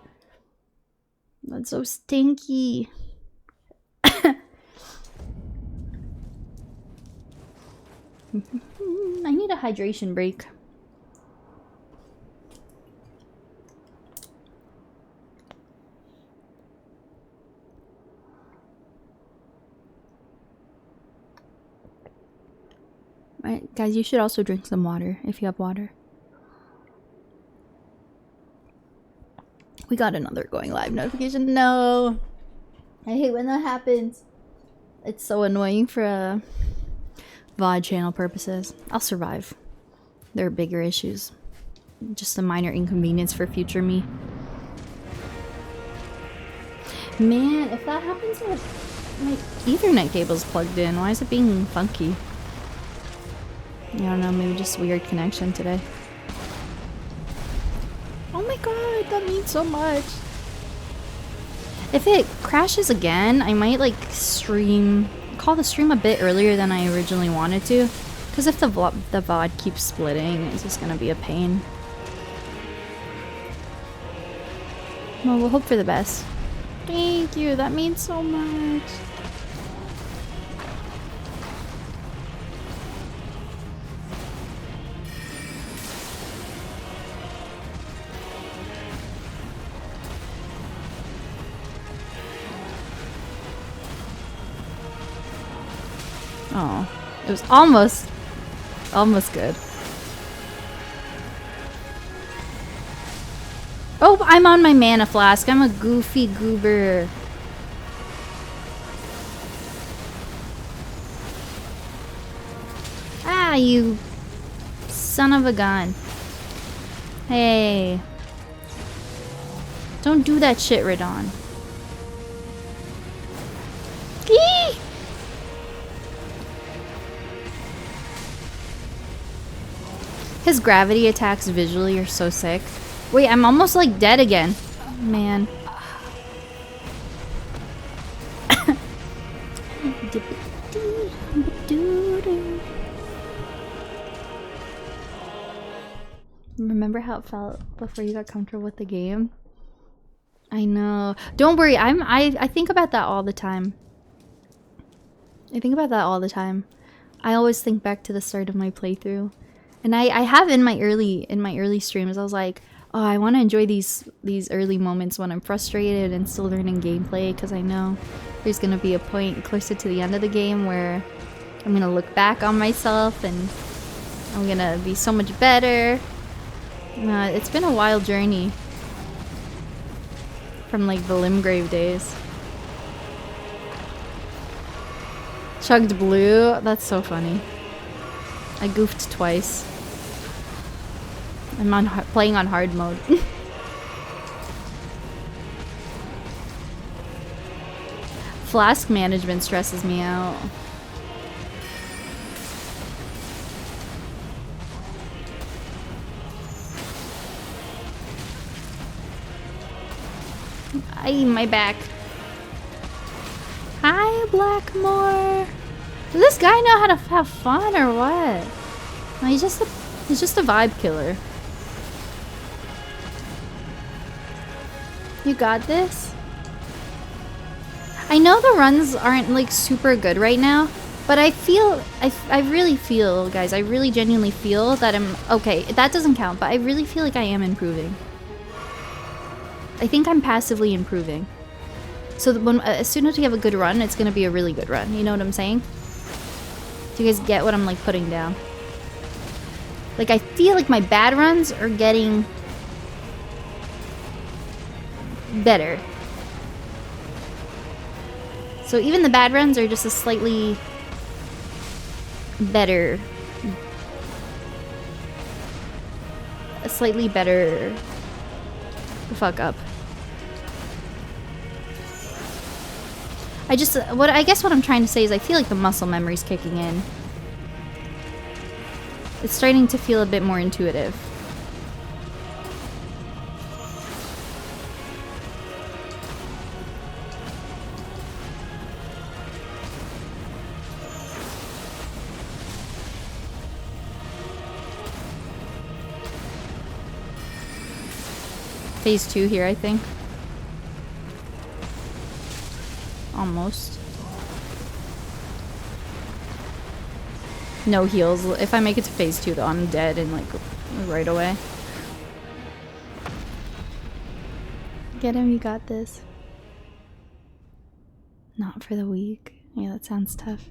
That's so stinky. I need a hydration break. Right, guys, you should also drink some water if you have water. We got another going live notification. No! I hate when that happens. It's so annoying for VOD channel purposes. I'll survive. There are bigger issues. Just a minor inconvenience for future me. Man, if that happens with my Ethernet cable's plugged in, why is it being funky? I don't know, maybe just weird connection today. Oh my god, that means so much. If it crashes again, I might like call the stream a bit earlier than I originally wanted to. Because if the VOD keeps splitting, it's just gonna be a pain. Well, we'll hope for the best. Thank you, that means so much. Oh, it was almost good. Oh, I'm on my mana flask. I'm a goofy goober. Ah, you son of a gun. Hey. Don't do that shit, Radahn. Eee! His gravity attacks visually are so sick. Wait, I'm almost like dead again. Oh, man. Remember how it felt before you got comfortable with the game? I know. Don't worry, I think about that all the time. I think about that all the time. I always think back to the start of my playthrough. And I have in my early streams, I was like, oh, I want to enjoy these early moments when I'm frustrated and still learning gameplay, because I know there's going to be a point closer to the end of the game where I'm going to look back on myself and I'm going to be so much better. It's been a wild journey. From like the Limgrave days. Chugged blue? That's so funny. I goofed twice. I'm playing on hard mode. Flask management stresses me out. Ay, my back. Hi, Blackmore. Does this guy know how to have fun or what? No, he's just a vibe killer. You got this? I know the runs aren't like super good right now, but I really feel, guys, I really genuinely feel that I'm, okay, that doesn't count, but I really feel like I am improving. I think I'm passively improving. So when, as soon as we have a good run, it's gonna be a really good run. You know what I'm saying? Do you guys get what I'm like putting down? Like I feel like my bad runs are getting better. So even the bad runs are just a slightly better. A slightly better fuck up. I guess what I'm trying to say is I feel like the muscle memory's kicking in. It's starting to feel a bit more intuitive. Phase 2 here, I think. Almost. No heals. If I make it to phase 2 though, I'm dead in like right away. Get him, you got this. Not for the weak. Yeah, that sounds tough.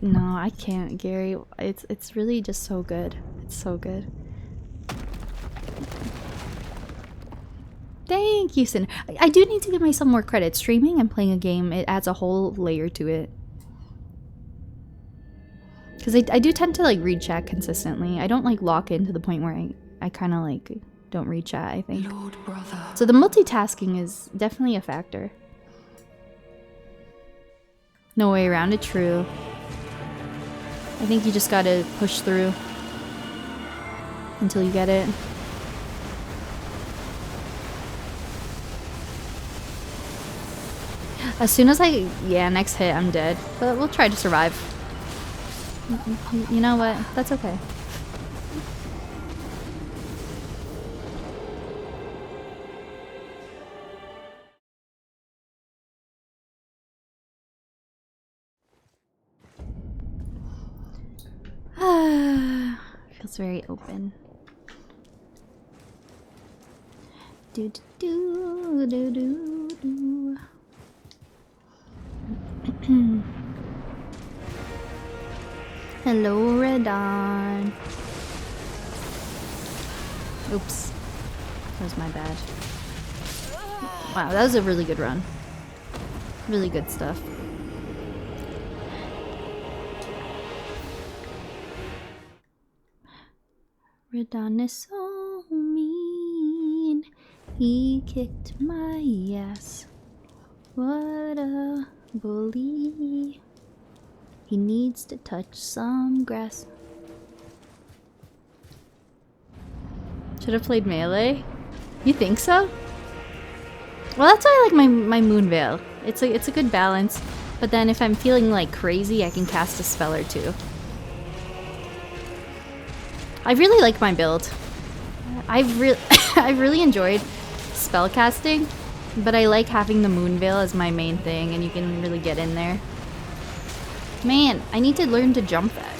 No, I can't, Gary. It's really just so good. It's so good. Thank you, Sin. I do need to give myself more credit. Streaming and playing a game, it adds a whole layer to it. Because I do tend to like read chat consistently. I don't like lock in to the point where I kind of like don't read chat, I think. Lord brother. So the multitasking is definitely a factor. No way around it, true. I think you just gotta push through until you get it. As soon as yeah, next hit, I'm dead. But we'll try to survive. You know what? That's okay. Feels very open. Do do do do do do. Hello, Radahn. Oops. That was my bad. Wow, that was a really good run. Really good stuff. Radahn is so mean. He kicked my ass. What a bully. He needs to touch some grass. Should have played melee? You think so? Well, that's why I like my Moonveil. It's a good balance. But then if I'm feeling like crazy, I can cast a spell or two. I really like my build. I've really enjoyed spell casting, but I like having the Moonveil as my main thing, and you can really get in there. Man, I need to learn to jump that.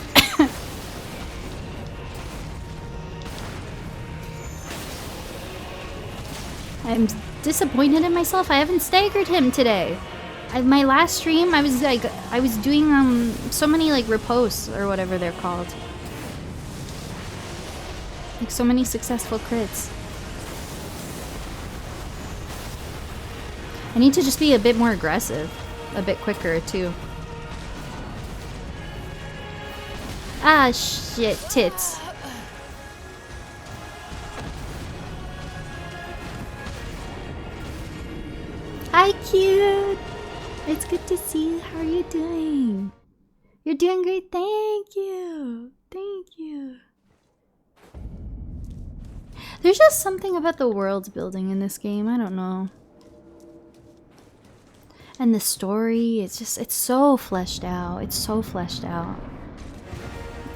I'm disappointed in myself. I haven't staggered him today. My last stream, I was doing so many like riposts or whatever they're called. Like so many successful crits. I need to just be a bit more aggressive. A bit quicker too. Ah, shit, tits. Hi, cute. It's good to see you. How are you doing? You're doing great. Thank you. Thank you. There's just something about the world building in this game. I don't know. And the story, it's so fleshed out. It's so fleshed out.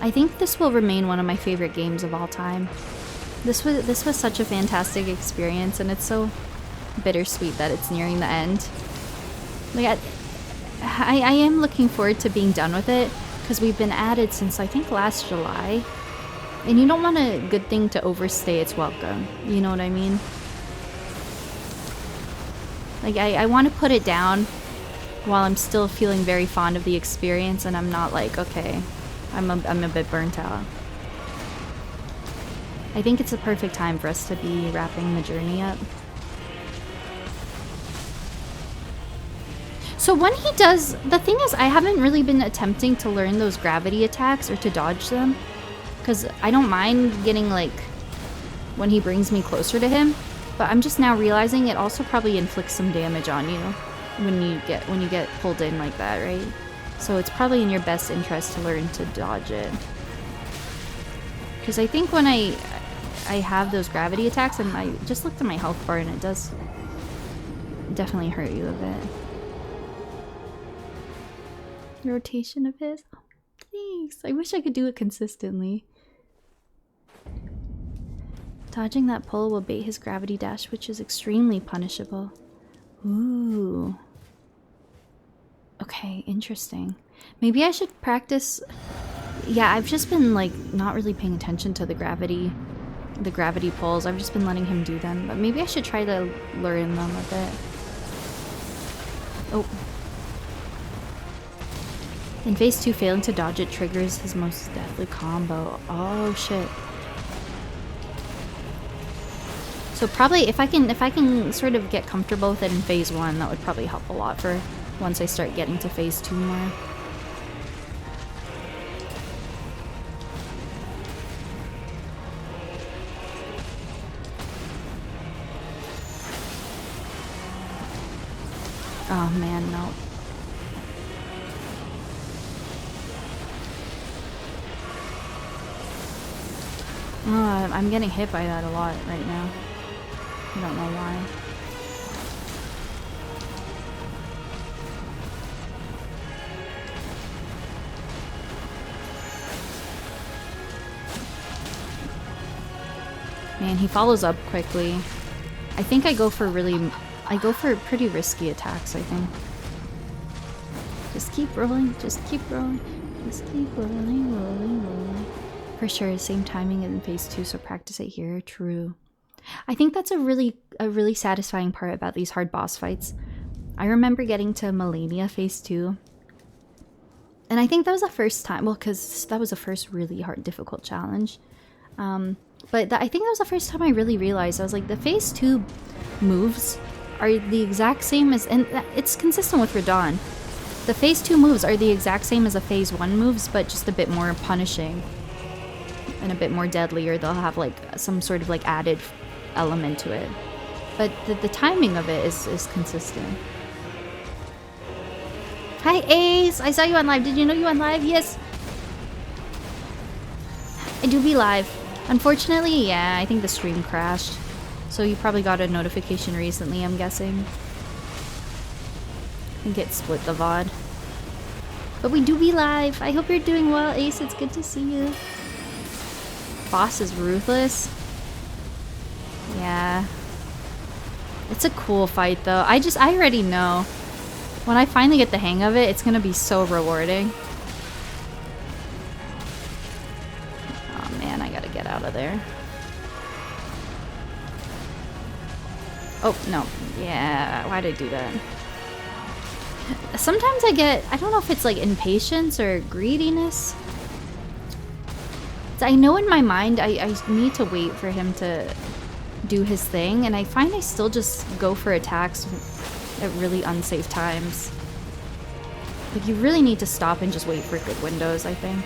I think this will remain one of my favorite games of all time. This was such a fantastic experience, and it's so bittersweet that it's nearing the end. Like I am looking forward to being done with it, because we've been at it since I think last July. And you don't want a good thing to overstay its welcome. You know what I mean? Like I want to put it down while I'm still feeling very fond of the experience, and I'm not like, okay, I'm a bit burnt out. I think it's a perfect time for us to be wrapping the journey up. So when he does, the thing is, I haven't really been attempting to learn those gravity attacks or to dodge them, because I don't mind getting like when he brings me closer to him, but I'm just now realizing it also probably inflicts some damage on you when you get pulled in like that, right? So it's probably in your best interest to learn to dodge it. Because I think when I have those gravity attacks, and I just looked at my health bar, and it does definitely hurt you a bit. Rotation of his? Oh, thanks. I wish I could do it consistently. Dodging that pull will bait his gravity dash, which is extremely punishable. Ooh. Okay, interesting. Maybe I should practice. Yeah, I've just been like not really paying attention to the gravity pulls. I've just been letting him do them, but maybe I should try to learn them a bit. Oh. In phase 2, failing to dodge it triggers his most deadly combo. Oh shit. So probably if I can sort of get comfortable with it in phase 1, that would probably help a lot for once I start getting to phase 2 more. Oh man, no. Oh, I'm getting hit by that a lot right now. I don't know why. Man, he follows up quickly. I think I go for pretty risky attacks, I think. Just keep rolling, just keep rolling, just keep rolling, rolling, rolling. For sure, same timing in phase 2, so practice it here. True. I think that's a really satisfying part about these hard boss fights. I remember getting to Melania phase 2. And I think that was the first time, well, because that was the first really hard, difficult challenge. But I think that was the first time I really realized, I was like, the phase 2 moves are the exact same as, and it's consistent with Radahn. The phase 2 moves are the exact same as the phase 1 moves, but just a bit more punishing and a bit more deadly, or they'll have like some sort of like added element to it. But the timing of it is consistent. Hi Ace! I saw you on live. Did you know you on live? Yes! I do be live. Unfortunately, yeah, I think the stream crashed. So you probably got a notification recently, I'm guessing. I think it split the VOD. But we do be live. I hope you're doing well, Ace. It's good to see you. Boss is ruthless. Yeah. It's a cool fight, though. I already know. When I finally get the hang of it, it's gonna be so rewarding. Oh man, I gotta get out of there. Oh, no. Yeah, why did I do that? Sometimes I don't know if it's like impatience or greediness. I know in my mind I need to wait for him to do his thing, and I find I still just go for attacks at really unsafe times. Like, you really need to stop and just wait for good windows, I think.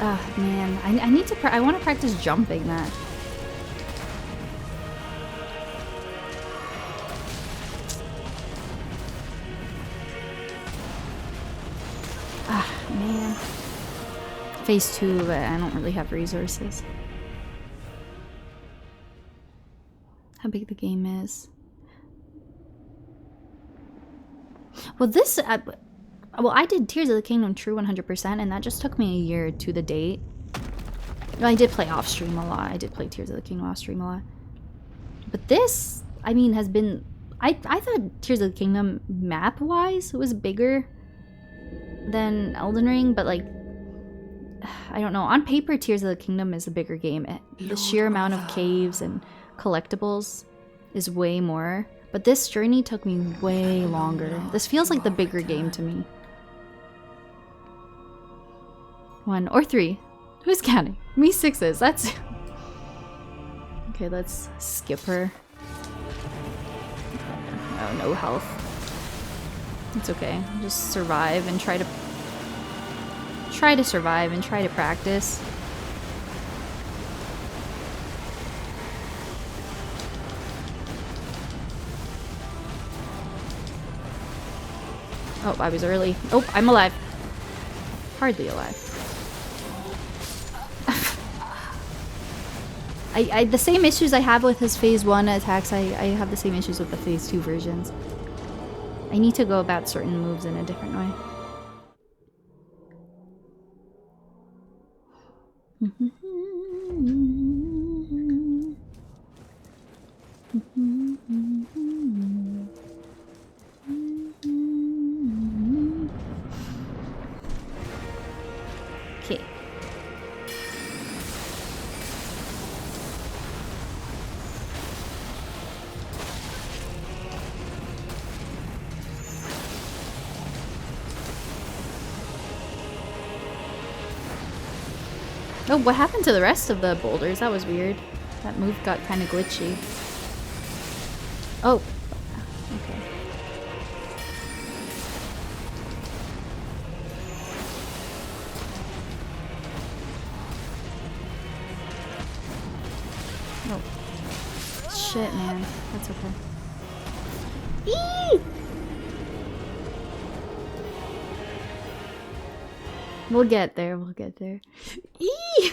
Ah, man. I need to I want to practice jumping that. Ah, man. Phase 2, but I don't really have resources. How big the game is. Well, this... well, I did Tears of the Kingdom True 100%, and that just took me a year to the date. Well, I did play off-stream a lot. I did play Tears of the Kingdom off-stream a lot. But this, I mean, has been... I thought Tears of the Kingdom, map-wise, was bigger than Elden Ring, but, like... I don't know. On paper, Tears of the Kingdom is a bigger game. The sheer amount of caves and collectibles is way more. But this journey took me way longer. This feels like the bigger game to me. 1 or 3. Who's counting? Me 6s. That's... Okay, let's skip her. Oh, no health. It's okay. Just survive and try to survive and try to practice. Oh, I was early. Oh, I'm alive. Hardly alive. The same issues I have with his phase 1 attacks, I have the same issues with the phase 2 versions. I need to go about certain moves in a different way. Okay. Oh, what happened to the rest of the boulders? That was weird. That move got kind of glitchy. Oh. Okay. Oh. Shit, man. That's okay. Eee! We'll get there. We'll get there. Eee!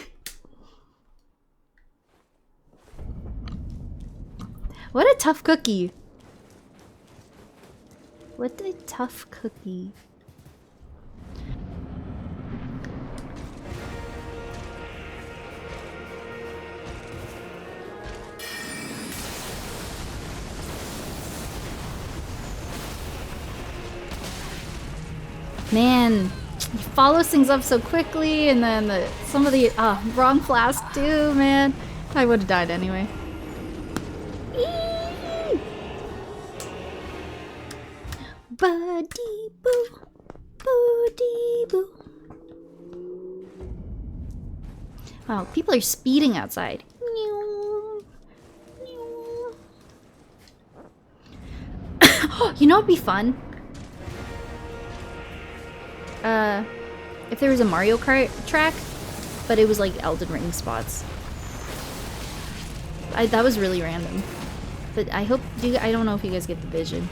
What a tough cookie. What a tough cookie. Man, he follows things up so quickly, and then some of the wrong flask too, man. I would have died anyway. Buddy boo, buddy boo. Wow, people are speeding outside. You know what'd be fun? If there was a Mario Kart track, but it was like Elden Ring spots. That was really random. But I hope, I don't know if you guys get the vision.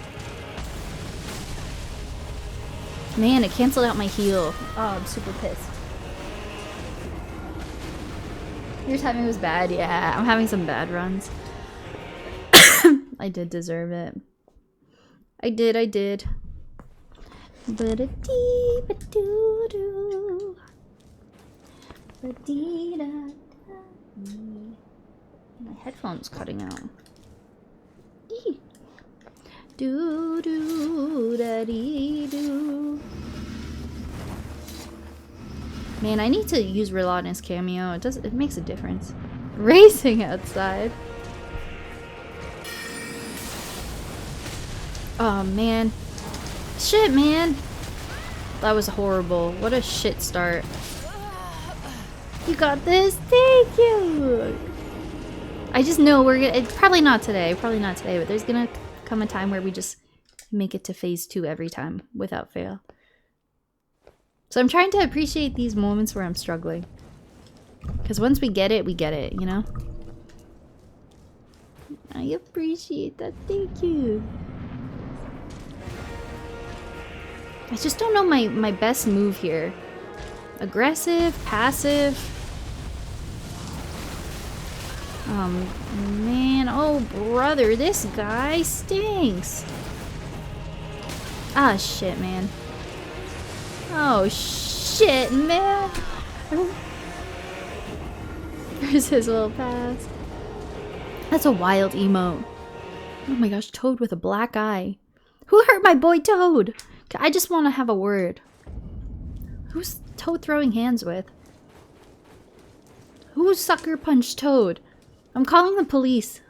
Man, it canceled out my heal. Oh, I'm super pissed. Your timing was bad. Yeah, I'm having some bad runs. I did deserve it. I did. Ba-da-dee, ba-doo-doo. Ba-dee-da-da-dee. My headphone's cutting out. Eee. Do-do-da-dee-doo. Man, I need to use Relatness cameo. It makes a difference. Racing outside. Oh, man. Shit, man. That was horrible. What a shit start. You got this? Thank you! I just know we're gonna... It's probably not today, but there's gonna come a time where we just make it to phase 2 every time, without fail. So I'm trying to appreciate these moments where I'm struggling. Because once we get it, you know? I appreciate that, thank you. I just don't know my best move here. Aggressive, passive. Man, oh brother, this guy stinks. Ah, shit, man. Oh, shit, man. There's his little pass. That's a wild emote. Oh my gosh, Toad with a black eye. Who hurt my boy Toad? I just want to have a word. Who's Toad throwing hands with? Who sucker punched Toad? I'm calling the police.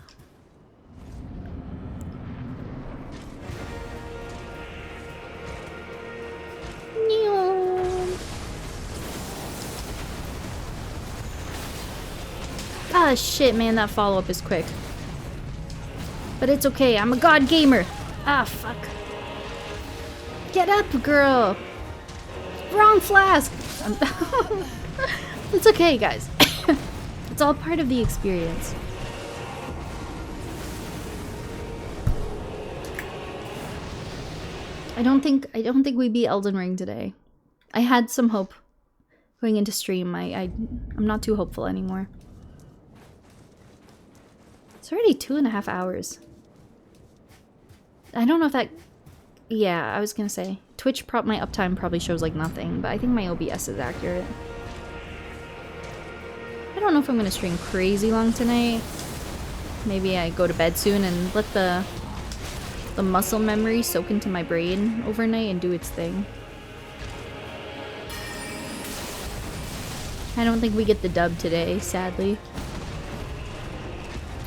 Ah, shit, man, that follow-up is quick. But it's okay, I'm a god gamer. Ah, fuck. Get up, girl. Wrong flask. It's okay, guys. It's all part of the experience. I don't think we beat Elden Ring today. I had some hope going into stream. I'm not too hopeful anymore. It's already 2.5 hours. I don't know if that... Yeah, I was gonna say. Twitch my uptime probably shows like nothing, but I think my OBS is accurate. I don't know if I'm gonna stream crazy long tonight. Maybe I go to bed soon and let the muscle memory soak into my brain overnight and do its thing. I don't think we get the dub today, sadly.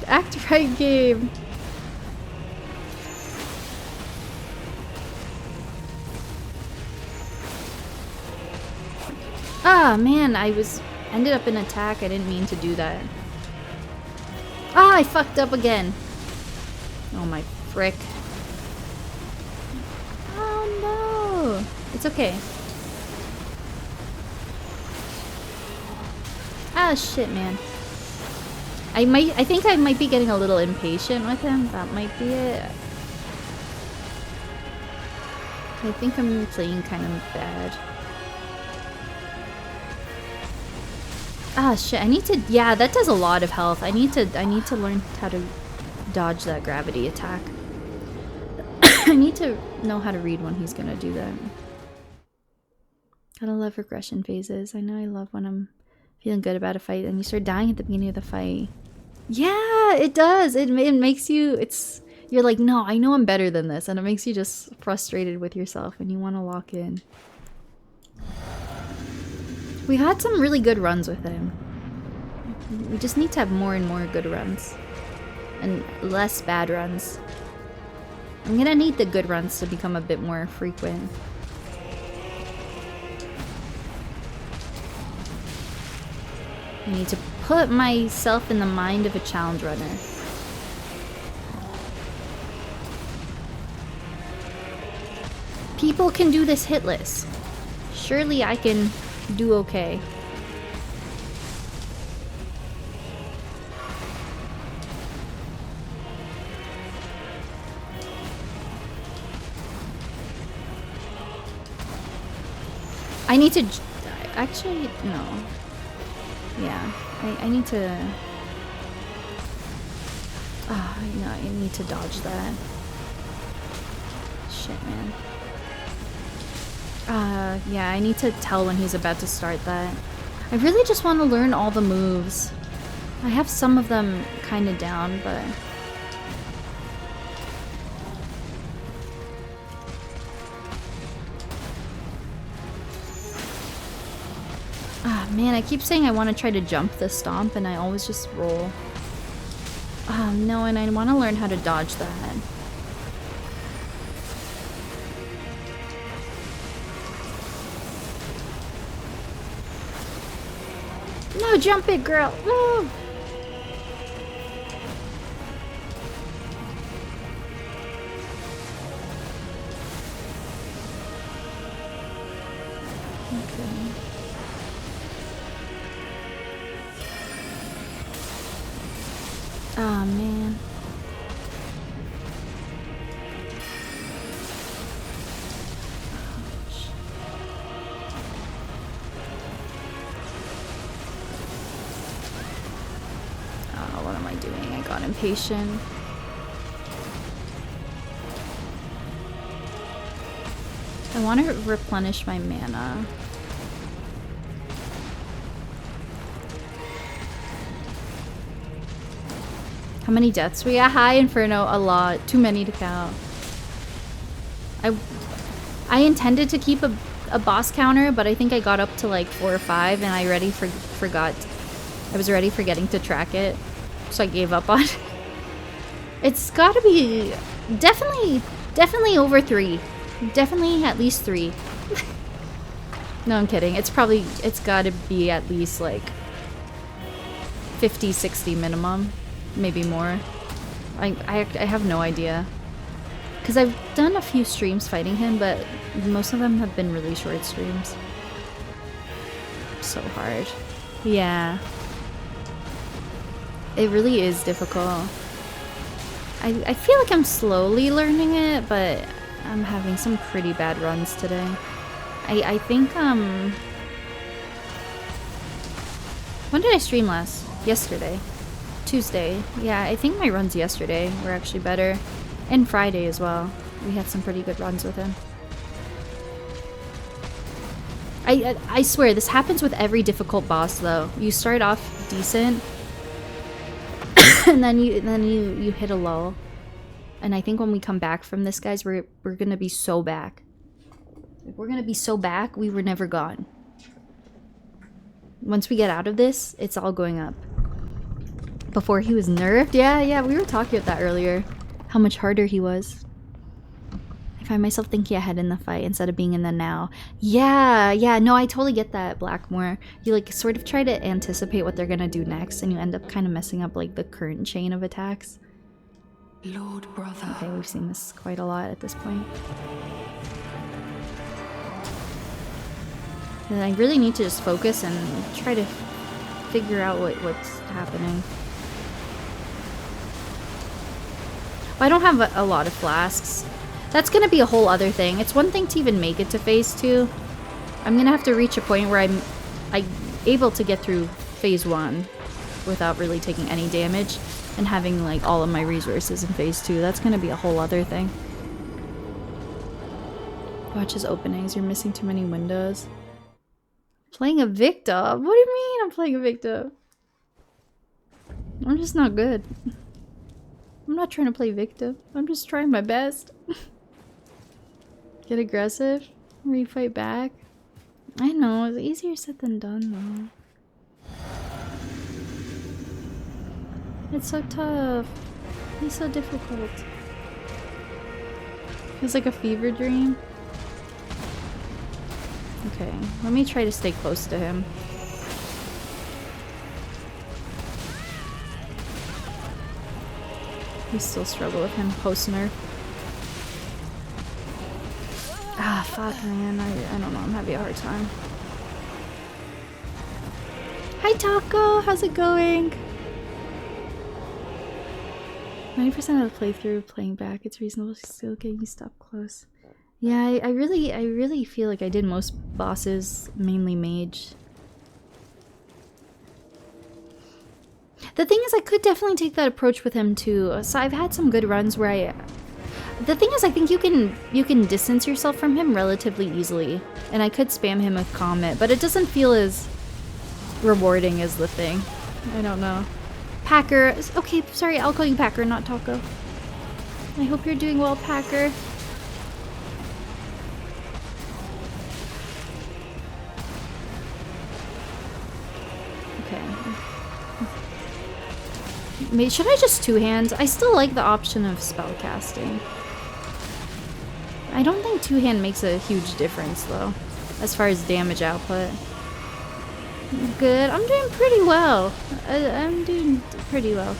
Act right game. Ah, man, ended up in attack. I didn't mean to do that. Ah, I fucked up again. Oh my frick. Oh no. It's okay. Ah, shit, man. I think I might be getting a little impatient with him. That might be it. I think I'm playing kind of bad. Ah, shit, I need to... Yeah, that does a lot of health. I need to learn how to dodge that gravity attack. I need to know how to read when he's gonna do that. Gotta love regression phases. I know I love when I'm feeling good about a fight and you start dying at the beginning of the fight. Yeah, it does. It makes you... You're like, no, I know I'm better than this. And it makes you just frustrated with yourself and you want to lock in. We had some really good runs with him. We just need to have more and more good runs. And less bad runs. I'm gonna need the good runs to become a bit more frequent. I need to put myself in the mind of a challenge runner. People can do this hitless. Surely I can do okay. I need to... Actually, no. Yeah, I need to... Oh, no, I need to dodge that. Shit, man. Yeah, I need to tell when he's about to start that. I really just want to learn all the moves. I have some of them kind of down, but... Ah, man, I keep saying I want to try to jump the stomp, and I always just roll. No, and I want to learn how to dodge that. No, jump it, girl. Woo. Oh man. Oh, what am I doing? I got impatient. I want to replenish my mana. How many deaths we got? High Inferno, a lot. Too many to count. I intended to keep a boss counter, but I think I got up to like 4 or 5 and I already forgot. I was already forgetting to track it. So I gave up on it. It's gotta be definitely over 3. Definitely at least 3. No, I'm kidding. It's gotta be at least like 50, 60 minimum. Maybe more. I have no idea. Because I've done a few streams fighting him, but most of them have been really short streams. So hard. Yeah. It really is difficult. I feel like I'm slowly learning it, but I'm having some pretty bad runs today. I think, when did I stream last? Yesterday. Tuesday. Yeah, I think my runs yesterday were actually better. And Friday as well. We had some pretty good runs with him. I swear, this happens with every difficult boss though. You start off decent and then you hit a lull. And I think when we come back from this, guys, we're gonna be so back. If we're gonna be so back, we were never gone. Once we get out of this, it's all going up. Before he was nerfed? Yeah, we were talking about that earlier. How much harder he was. I find myself thinking ahead in the fight instead of being in the now. Yeah, no, I totally get that, Blackmore. You like sort of try to anticipate what they're gonna do next and you end up kind of messing up like the current chain of attacks. Lord brother. Okay, we've seen this quite a lot at this point. And I really need to just focus and try to figure out what's happening. I don't have a lot of flasks. That's gonna be a whole other thing. It's one thing to even make it to phase 2. I'm gonna have to reach a point where I'm able to get through phase 1 without really taking any damage and having like all of my resources in phase 2. That's gonna be a whole other thing. Watch his openings. You're missing too many windows. Playing a victim? What do you mean I'm playing a victim? I'm just not good. I'm not trying to play victim. I'm just trying my best. Get aggressive. Refight back. I know, it's easier said than done though. It's so tough. He's so difficult. It's like a fever dream. Okay, let me try to stay close to him. We still struggle with him post-nerf. Ah, fuck, man. I don't know. I'm having a hard time. Hi, Taco. How's it going? 90% of the playthrough playing back. It's reasonable to still get you stop close. Yeah, I really feel like I did most bosses mainly mage. The thing is, I could definitely take that approach with him too. So I've had some good runs where the thing is, I think you can distance yourself from him relatively easily, and I could spam him with Comet, but it doesn't feel as rewarding as the thing. I don't know. Packer. Okay, sorry, I'll call you Packer, not Taco. I hope you're doing well, Packer. Should I just two hands? I still like the option of spellcasting. I don't think two hand makes a huge difference though, as far as damage output. Good. I'm doing pretty well. I'm doing pretty well.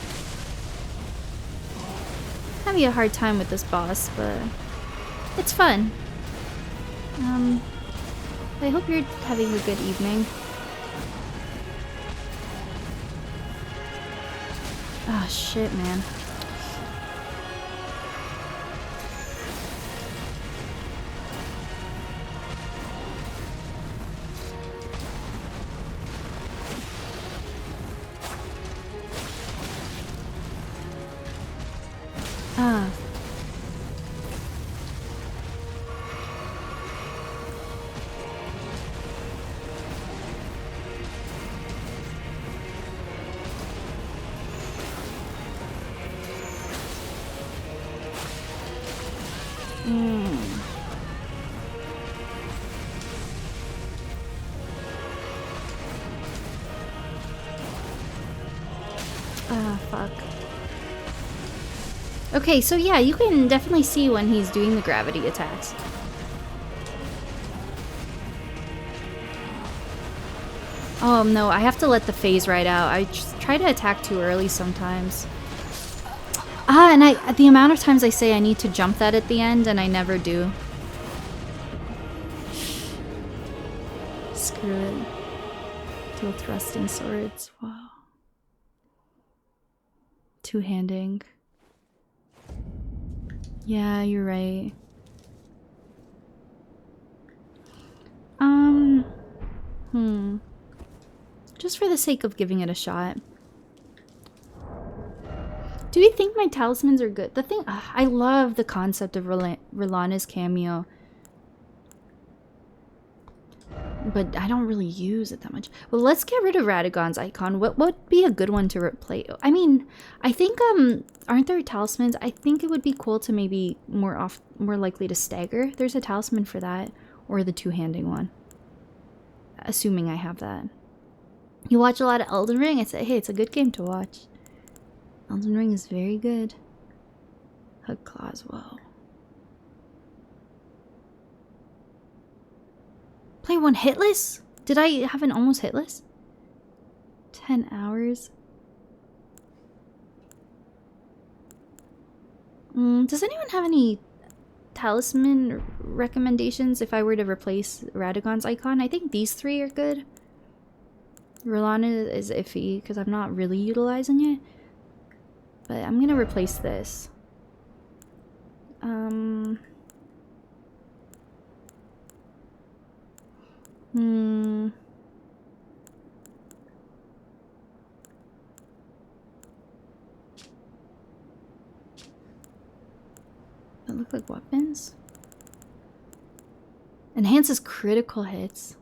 Having a hard time with this boss, but it's fun. I hope you're having a good evening. Ah, shit, man. Ah. Ah, fuck. Okay, so yeah, you can definitely see when he's doing the gravity attacks. Oh no, I have to let the phase ride out. I just try to attack too early sometimes. Ah, and the amount of times I say I need to jump that at the end, and I never do. Screw it. Dual thrusting swords. Wow. Two-handing. Yeah, you're right. Just for the sake of giving it a shot. Do you think my talismans are good? The thing, I love the concept of Rellana's cameo. But I don't really use it that much. Well, let's get rid of Radahnn's icon. What would be a good one to replace? I mean, I think, aren't there talismans? I think it would be cool to maybe more likely to stagger. There's a talisman for that. Or the two-handing one. Assuming I have that. You watch a lot of Elden Ring? I say, hey, it's a good game to watch. Elden Ring is very good. Hug claws, whoa. Play one hitless? Did I have an almost hitless? 10 hours. Does anyone have any talisman recommendations if I were to replace Radahnn's icon? I think these three are good. Rellana is iffy because I'm not really utilizing it. But I'm gonna replace this. That look like weapons? Enhances critical hits.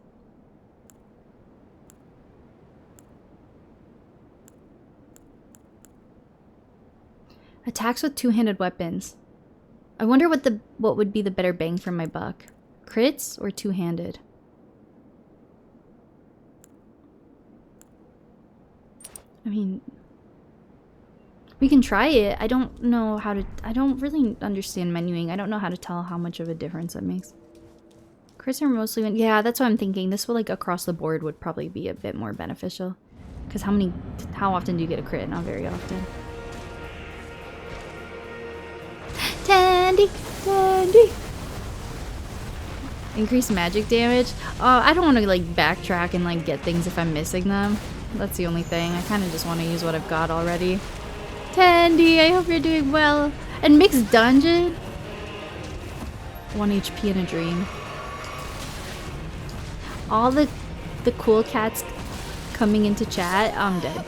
Attacks with two-handed weapons. I wonder what would be the better bang for my buck. Crits or two-handed? I mean, we can try it. I don't know how to... I don't really understand menuing. I don't know how to tell how much of a difference that makes. Crits are mostly... Yeah, that's what I'm thinking. This will, like, across the board would probably be a bit more beneficial. Because how often do you get a crit? Not very often. Tandy! Tandy! Increase magic damage? I don't want to, like, backtrack and, like, get things if I'm missing them. That's the only thing. I kind of just want to use what I've got already. Tandy, I hope you're doing well. And mixed dungeon? 1 HP in a dream. All the cool cats coming into chat. I'm dead.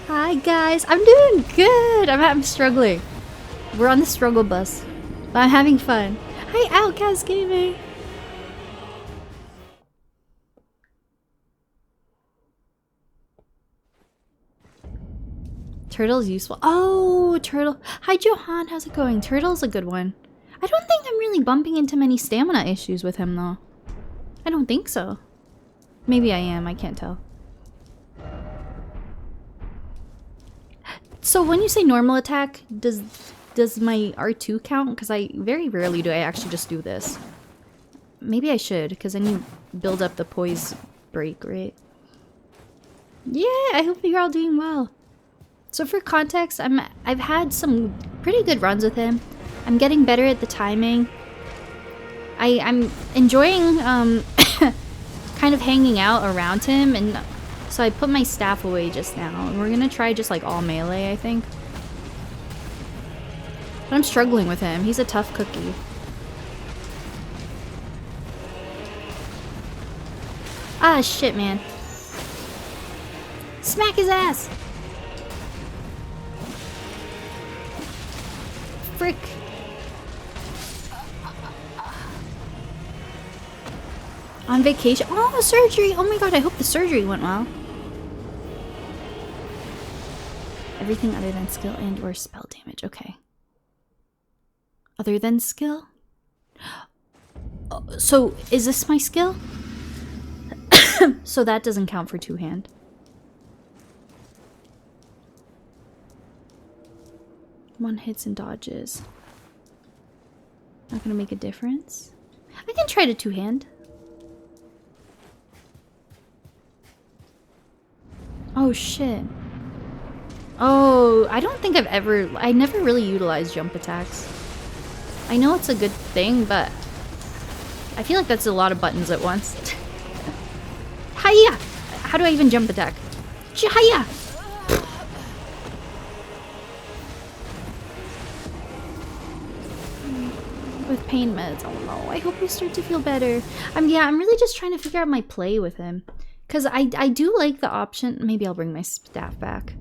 Hi, guys. I'm doing good. I'm struggling. We're on the struggle bus. But I'm having fun. Hi, Outcast Gaming. Turtle's useful. Oh, Turtle. Hi, Johan. How's it going? Turtle's a good one. I don't think I'm really bumping into many stamina issues with him, though. I don't think so. Maybe I am. I can't tell. So when you say normal attack, does my R2 count? Because very rarely do I actually just do this. Maybe I should, because then you build up the poise break, right? Yeah, I hope you're all doing well. So for context, I've had some pretty good runs with him. I'm getting better at the timing. I'm enjoying kind of hanging out around him, and so I put my staff away just now. And we're gonna try just like all melee, I think. But I'm struggling with him. He's a tough cookie. Ah, shit, man. Smack his ass! Frick. On vacation. Oh, surgery! Oh my god, I hope the surgery went well. Everything other than skill and or spell damage. Okay. Other than skill? Oh, so, is this my skill? So that doesn't count for two-hand. One hits and dodges. Not gonna make a difference. I can try to two-hand. Oh shit. Oh, I don't think I never really utilized jump attacks. I know it's a good thing, but I feel like that's a lot of buttons at once. Hiya! How do I even jump attack? Hiya! With pain meds. Oh no, I hope we start to feel better. I'm really just trying to figure out my play with him. Because I do like the option. Maybe I'll bring my staff back.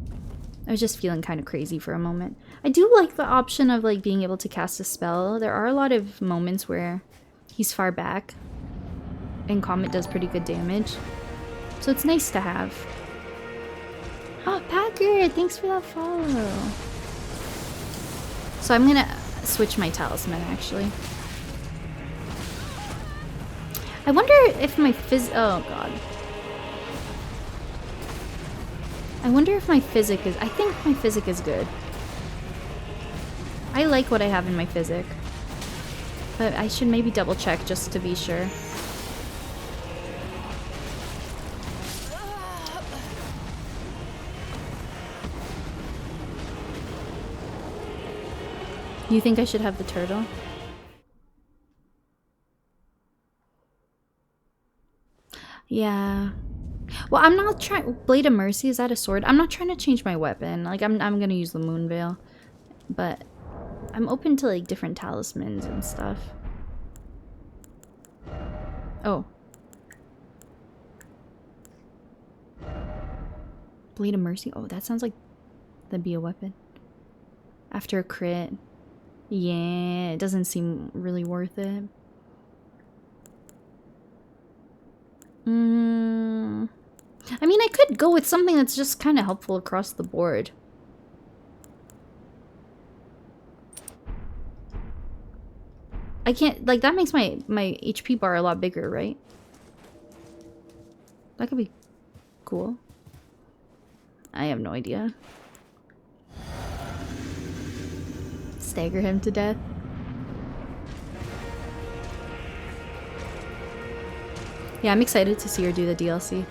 I was just feeling kind of crazy for a moment. I do like the option of like being able to cast a spell. There are a lot of moments where he's far back and Comet does pretty good damage. So it's nice to have. Oh, Packer, thanks for that follow. So I'm gonna switch my talisman actually. I wonder if my oh god. I wonder if my physic is... I think my physic is good. I like what I have in my physic. But I should maybe double check just to be sure. You think I should have the turtle? Yeah. Well, I'm not trying... Blade of Mercy, is that a sword? I'm not trying to change my weapon. Like, I'm gonna use the Moon Veil. But I'm open to, like, different talismans and stuff. Oh. Blade of Mercy? Oh, that sounds like that'd be a weapon. After a crit. Yeah, it doesn't seem really worth it. I mean, I could go with something that's just kind of helpful across the board. I can't, like, that makes my HP bar a lot bigger, right? That could be cool. I have no idea. Stagger him to death. Yeah, I'm excited to see her do the DLC.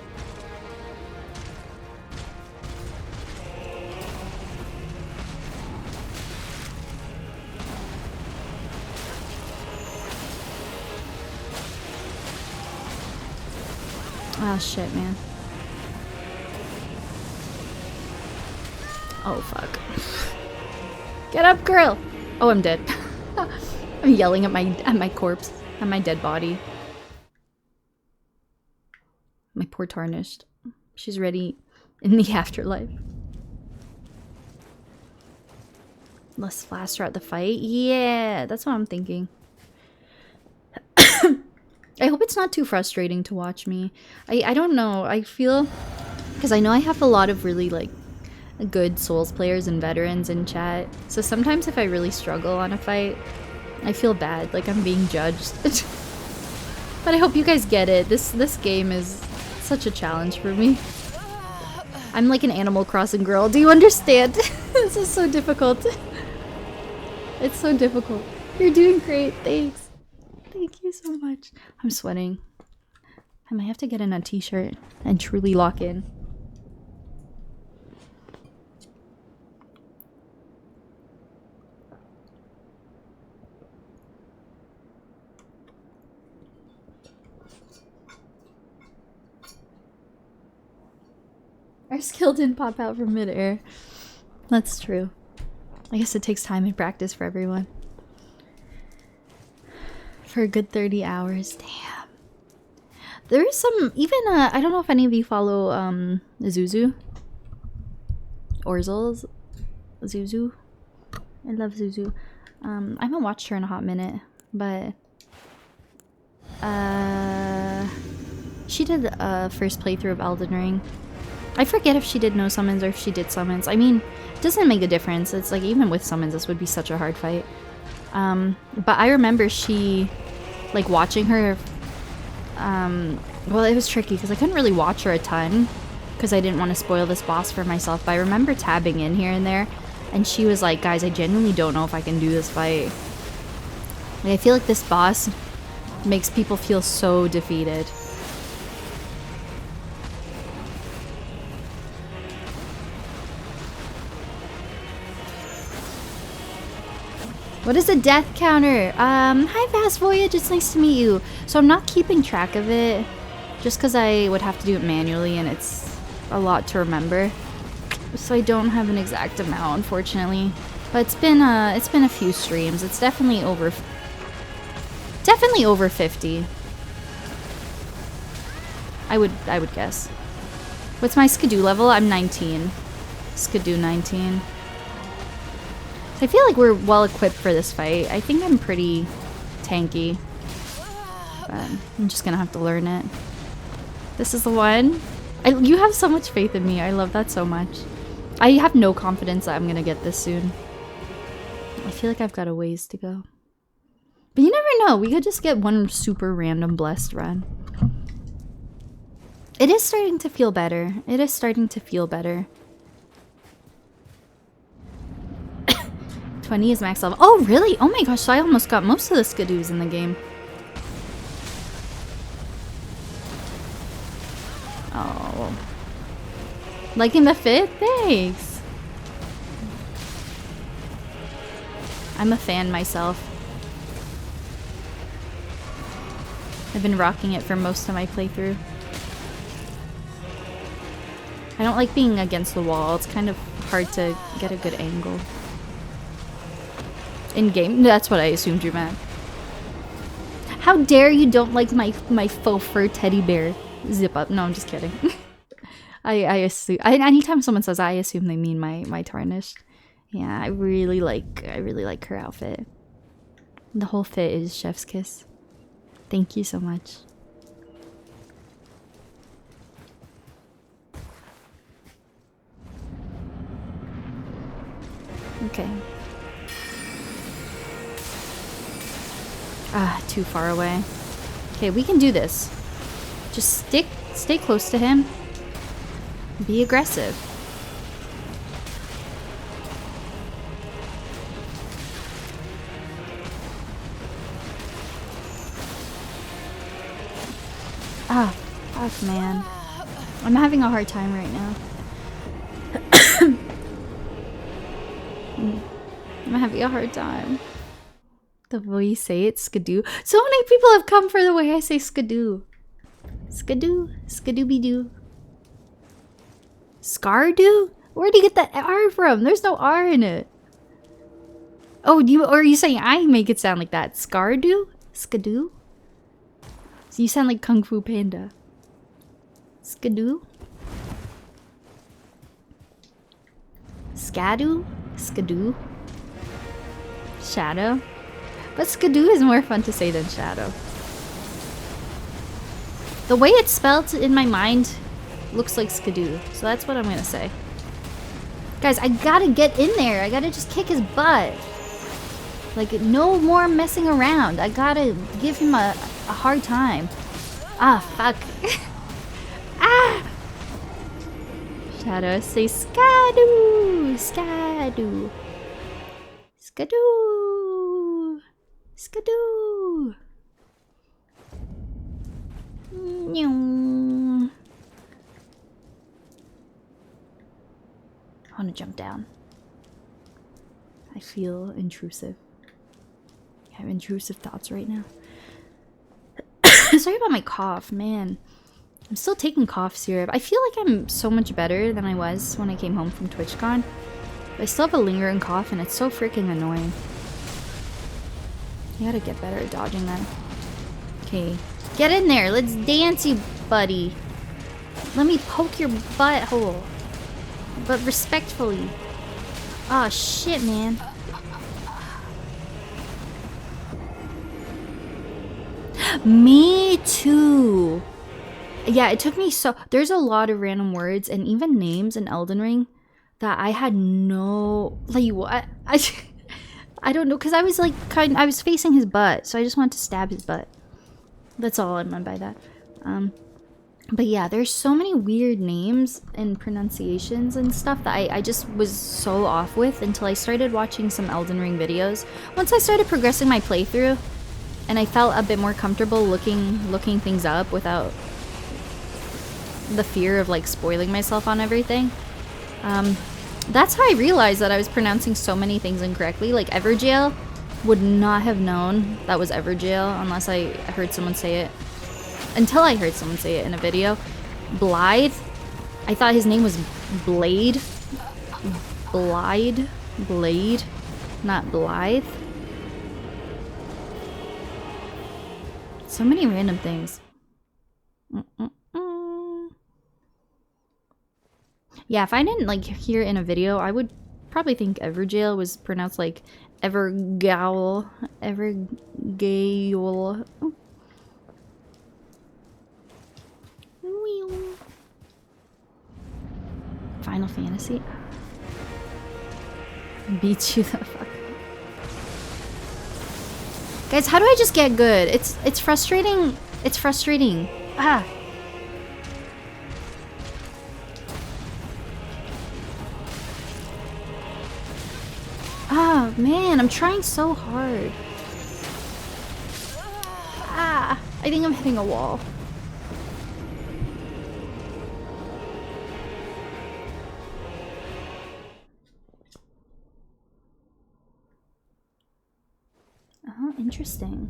Oh shit, man. Oh fuck. Get up, girl! Oh, I'm dead. I'm yelling at my corpse, at my dead body. My poor Tarnished. She's ready in the afterlife. Less flash throughout the fight? Yeah, that's what I'm thinking. I hope it's not too frustrating to watch me. I don't know. I feel... Because I know I have a lot of really, like, good Souls players and veterans in chat. So sometimes if I really struggle on a fight, I feel bad. Like I'm being judged. But I hope you guys get it. This game is such a challenge for me. I'm like an Animal Crossing girl. Do you understand? This is so difficult. It's so difficult. You're doing great. Thanks. Thank you so much. I'm sweating. I might have to get in a t-shirt and truly lock in. Our skill didn't pop out from midair. That's true. I guess it takes time and practice for everyone. For a good 30 hours. Damn. There is some, even, I don't know if any of you follow, Zuzu. Orzel's. Zuzu. I love Zuzu. I haven't watched her in a hot minute, but, she did a first playthrough of Elden Ring. I forget if she did no summons or if she did summons. I mean, it doesn't make a difference. It's like, even with summons, this would be such a hard fight. But I remember she, like, watching her, well, it was tricky because I couldn't really watch her a ton because I didn't want to spoil this boss for myself, but I remember tabbing in here and there, and she was like, guys, I genuinely don't know if I can do this fight. Like, I feel like this boss makes people feel so defeated. What is a death counter? Hi Fast Voyage, it's nice to meet you. So I'm not keeping track of it, just because I would have to do it manually and it's a lot to remember. So I don't have an exact amount, unfortunately. But it's been a few streams. It's definitely over 50. I would guess. What's my Skidoo level? I'm 19. Skidoo 19. So I feel like we're well equipped for this fight. I think I'm pretty tanky. But I'm just gonna have to learn it. This is the one. You have so much faith in me. I love that so much. I have no confidence that I'm gonna get this soon. I feel like I've got a ways to go. But you never know. We could just get one super random blessed run. It is starting to feel better. It is starting to feel better. 20 is max level. Oh, really? Oh my gosh, so I almost got most of the Skidoos in the game. Oh. Liking the fit? Thanks. I'm a fan myself. I've been rocking it for most of my playthrough. I don't like being against the wall. It's kind of hard to get a good angle. In game? That's what I assumed you meant. How dare you don't like my faux fur teddy bear? Zip up. No, I'm just kidding. I assume anytime someone says I assume they mean my tarnished. Yeah, I really like her outfit. The whole fit is chef's kiss. Thank you so much. Okay. Ah, too far away. Okay, we can do this. Just stay close to him. Be aggressive. Ah, fuck, man. I'm having a hard time right now. I'm having a hard time. The way you say it, skidoo. So many people have come for the way I say skidoo. Skidoo, skidooby-doo. Skardoo? Where do you get that R from? There's no R in it. Oh, or are you saying I make it sound like that? Skardoo? Skidoo? So you sound like Kung Fu Panda. Skidoo? Skadoo? Skidoo? Shadow? But skidoo is more fun to say than shadow. The way it's spelled in my mind looks like skidoo, so that's what I'm gonna say. Guys, I gotta get in there. I gotta just kick his butt. Like, no more messing around. I gotta give him a hard time. Ah, fuck. Ah! Shadow, say skadoo! Skadoo! Skadoo! Skadoo! I want to jump down. I feel intrusive. I have intrusive thoughts right now. Sorry about my cough, man. I'm still taking cough syrup. I feel like I'm so much better than I was when I came home from TwitchCon. But I still have a lingering cough and it's so freaking annoying. You gotta get better at dodging that. Okay. Get in there. Let's dance, you buddy. Let me poke your butthole. But respectfully. Oh shit, man. Me too. Yeah, it took me so... There's a lot of random words and even names in Elden Ring that I had no... Like, what? I don't know, because I was like, I was facing his butt, so I just wanted to stab his butt. That's all I meant by that. But yeah, there's so many weird names and pronunciations and stuff that I just was so off with until I started watching some Elden Ring videos. Once I started progressing my playthrough, and I felt a bit more comfortable looking things up without the fear of like spoiling myself on everything. That's how I realized that I was pronouncing so many things incorrectly. Like Everjail, would not have known that was Everjail unless I heard someone say it. Until I heard someone say it in a video. Blythe, I thought his name was Blade. Blade, not Blythe. So many random things. Yeah, if I didn't like hear in a video, I would probably think Everjail was pronounced like Evergaul. Evergaul. Final Fantasy. Beat you the fuck. Guys, how do I just get good? It's frustrating. It's frustrating. Ah. Ah, man, I'm trying so hard. Ah, I think I'm hitting a wall. Oh, interesting.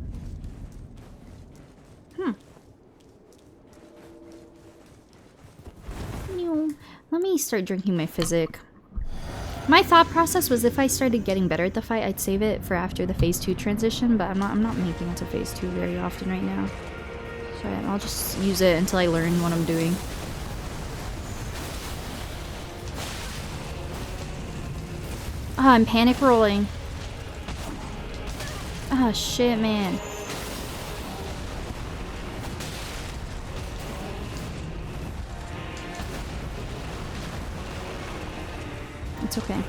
Let me start drinking my physic. My thought process was if I started getting better at the fight, I'd save it for after the phase 2 transition, but I'm not making it to phase 2 very often right now. So I'll just use it until I learn what I'm doing. Ah, I'm panic rolling. Ah, shit, man. It's okay.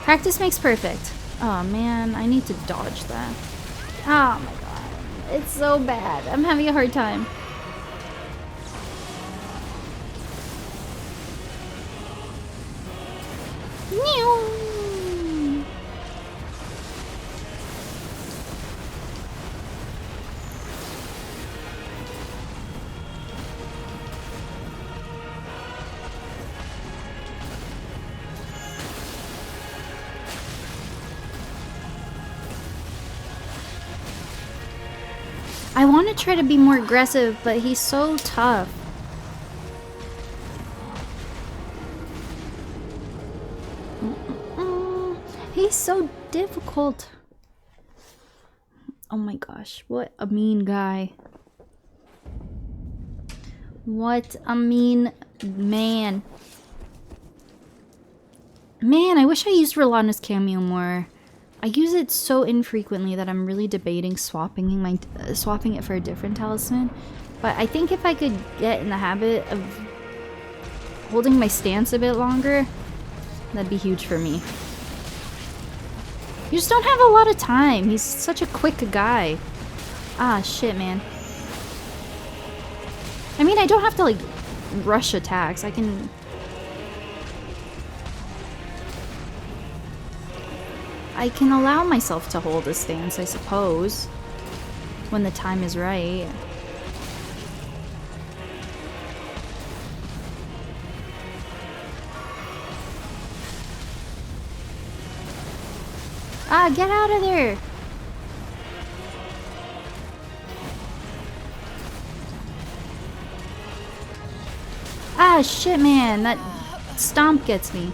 Practice makes perfect. Oh man, I need to dodge that. Oh my god. It's so bad. I'm having a hard time. I want to try to be more aggressive, but he's so tough. He's so difficult. Oh my gosh, what a mean guy. What a mean man. Man, I wish I used Rolana's cameo more. I use it so infrequently that I'm really debating swapping it for a different talisman. But I think if I could get in the habit of holding my stance a bit longer, that'd be huge for me. You just don't have a lot of time. He's such a quick guy. Ah, shit, man. I mean, I don't have to, like, rush attacks. I can... allow myself to hold a stance, I suppose, when the time is right. Ah, get out of there! Ah, shit, man. That stomp gets me.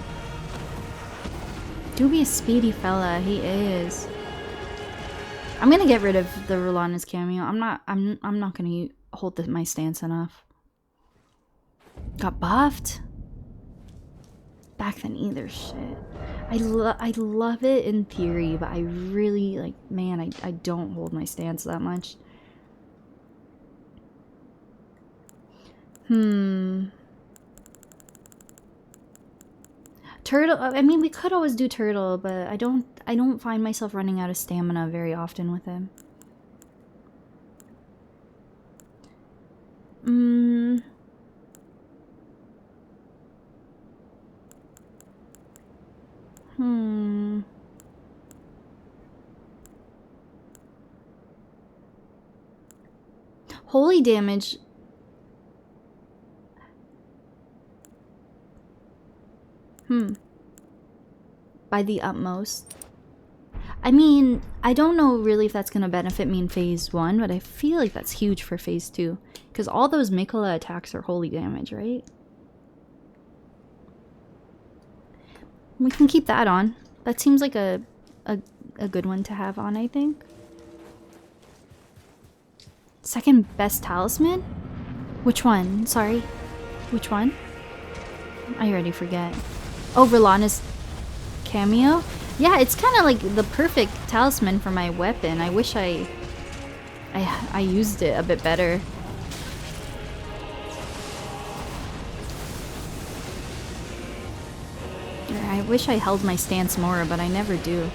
Do be a speedy fella. He is. I'm gonna get rid of the Rolana's cameo. I'm not gonna hold my stance enough. Got buffed? Back then either, shit. I love it in theory, but I really, like, man, I don't hold my stance that much. Turtle, I mean, we could always do Turtle, but I don't find myself running out of stamina very often with him. Holy damage. By the utmost. I mean, I don't know really if that's gonna benefit me in phase 1, but I feel like that's huge for phase 2. Because all those Mikola attacks are holy damage, right? We can keep that on. That seems like a good one to have on, I think. Second best talisman? Which one? Sorry. Which one? I already forget. Oh, Rolana's cameo? Yeah, it's kind of like the perfect talisman for my weapon. I wish I used it a bit better. I wish I held my stance more, but I never do.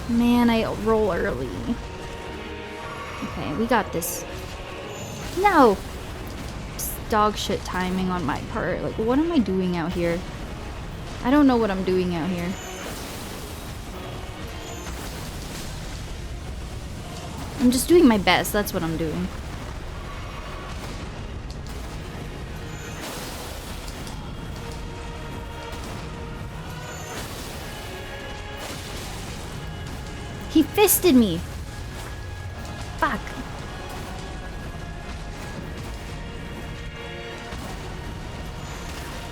Man, I roll early. Okay, we got this. No! Just dog shit timing on my part. Like, what am I doing out here? I don't know what I'm doing out here. I'm just doing my best. That's what I'm doing. He fisted me. Fuck.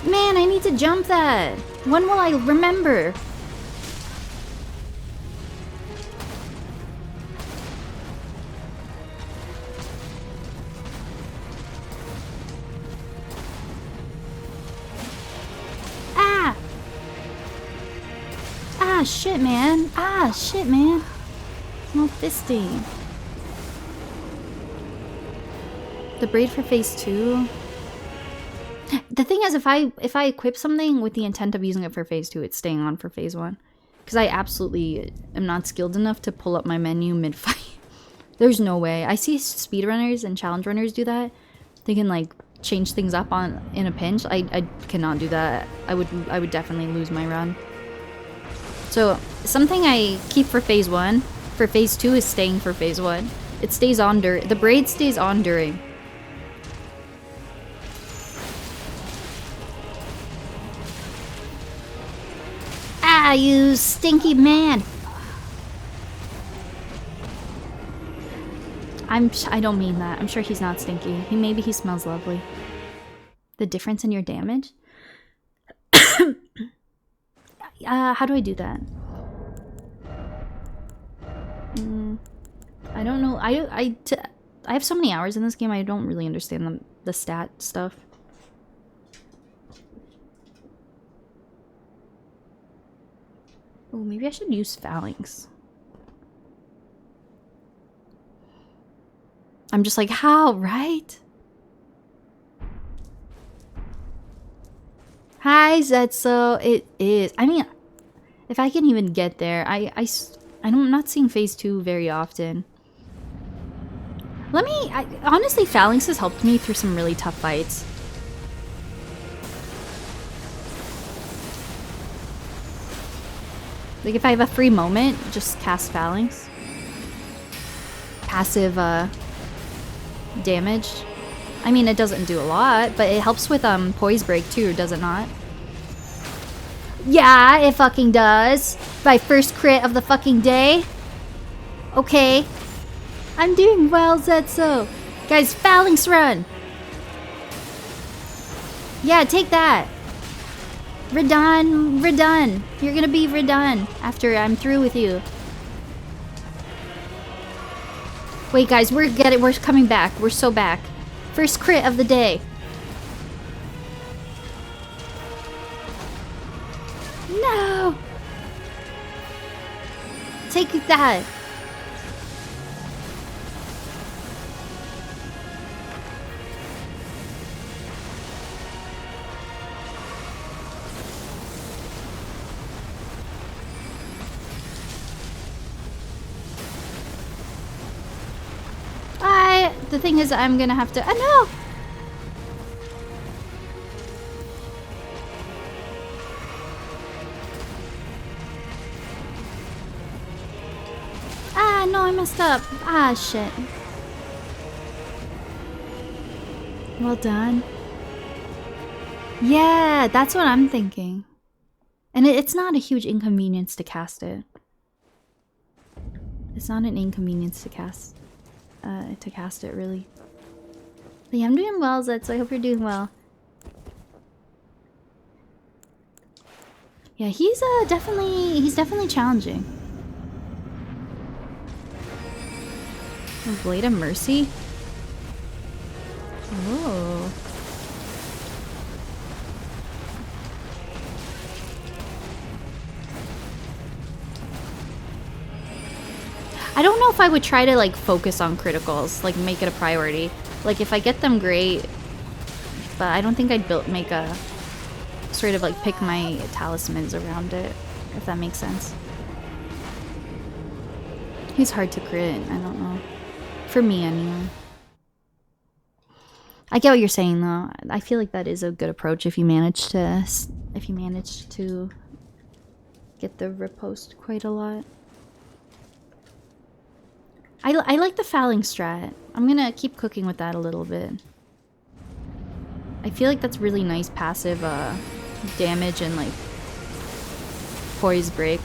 Man, I need to jump that. When will I remember? Ah! Ah, shit, man. Ah, shit, man. No fisting. The braid for phase 2. The thing is, if I equip something with the intent of using it for phase 2, it's staying on for phase 1. Because I absolutely am not skilled enough to pull up my menu mid-fight. There's no way. I see speedrunners and challenge runners do that. They can like change things up in a pinch. I cannot do that. I would definitely lose my run. So something I keep for phase 1, for phase 2 is staying for phase 1. It stays on during. The braid stays on during. Ah, you stinky man! I don't mean that. I'm sure he's not stinky. Maybe he smells lovely. The difference in your damage? How do I do that? I don't know. I have so many hours in this game, I don't really understand the stat stuff. Oh, maybe I should use phalanx. I'm just like, how, right? Hi, Zetsu. It is. I mean, if I can even get there, I'm not seeing phase 2 very often. Honestly, phalanx has helped me through some really tough fights. Like, if I have a free moment, just cast phalanx. Passive, damage. I mean, it doesn't do a lot, but it helps with, poise break too, does it not? Yeah, it fucking does. My first crit of the fucking day. Okay. I'm doing well, Zetsu. Guys, phalanx run. Yeah, take that. Radahn, Radahn. You're gonna be Radahn after I'm through with you. Wait, guys, we're coming back. We're so back. First crit of the day. No. Take that. The thing is, I'm gonna have to. No! Ah, no, I messed up. Ah, shit. Well done. Yeah, that's what I'm thinking. And it's not a huge inconvenience to cast it. It's not an inconvenience to cast it, really. But yeah, I'm doing well, Zed, so I hope you're doing well. Yeah, he's definitely challenging. Blade of Mercy? Oh. I don't know if I would try to like focus on criticals, like make it a priority. Like if I get them, great, but I don't think I'd make a sort of like pick my talismans around it, if that makes sense. He's hard to crit, I don't know. For me anyway. I get what you're saying though. I feel like that is a good approach if you manage to get the riposte quite a lot. I like the fouling strat. I'm gonna keep cooking with that a little bit. I feel like that's really nice passive damage and like poise break.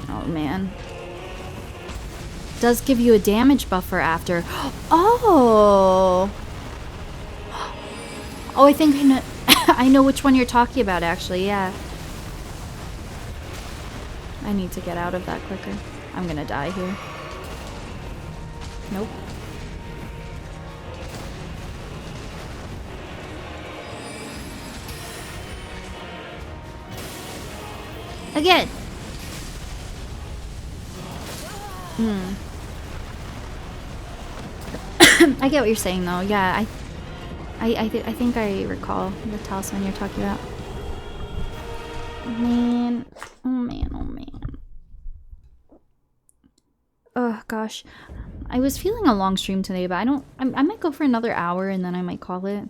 Oh man. Does give you a damage buffer after. Oh! Oh, I think I know I know which one you're talking about actually, yeah. I need to get out of that quicker. I'm gonna die here. Nope. Again! I get what you're saying though, yeah, I think I recall the talisman you're talking about. Man. Oh man, oh man. Oh gosh. I was feeling a long stream today, but I might go for another hour and then I might call it.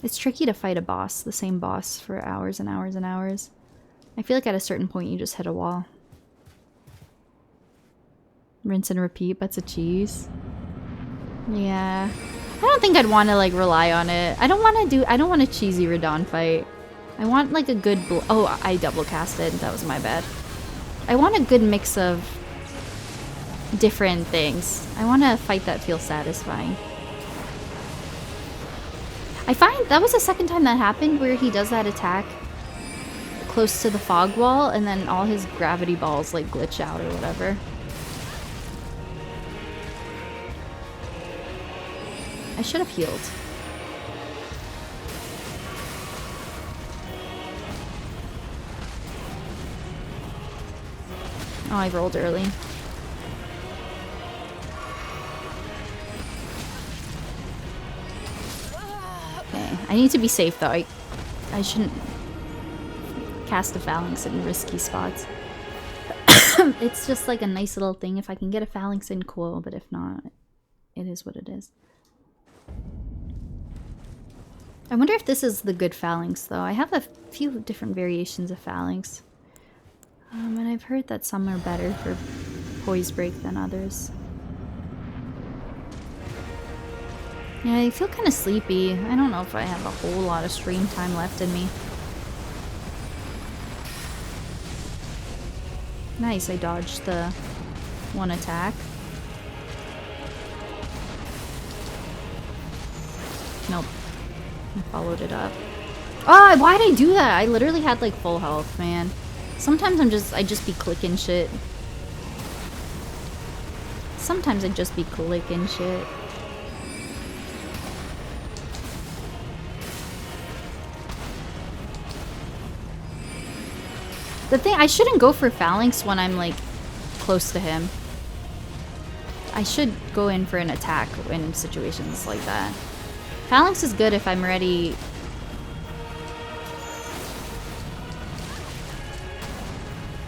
It's tricky to fight a boss, the same boss, for hours and hours and hours. I feel like at a certain point you just hit a wall. Rinse and repeat, that's a cheese. Yeah. I don't think I'd want to like rely on it. I don't want a cheesy Radahn fight. I want like a good oh, I double casted. That was my bad. I want a good mix of different things. I want a fight that feels satisfying. I find that was the second time that happened where he does that attack close to the fog wall and then all his gravity balls like glitch out or whatever. I should have healed. Oh, I rolled early. Okay, I need to be safe though. I shouldn't cast a phalanx in risky spots. It's just like a nice little thing. If I can get a phalanx in, cool, but if not, it is what it is. I wonder if this is the good phalanx though. I have a few different variations of phalanx. And I've heard that some are better for poise break than others. Yeah, I feel kind of sleepy. I don't know if I have a whole lot of stream time left in me. Nice, I dodged the one attack. Nope. I followed it up. Oh, why'd I do that? I literally had like full health, man. Sometimes I just be clicking shit. Sometimes I just be clicking shit. The thing, I shouldn't go for Phalanx when I'm like close to him. I should go in for an attack in situations like that. Phalanx is good if I'm ready.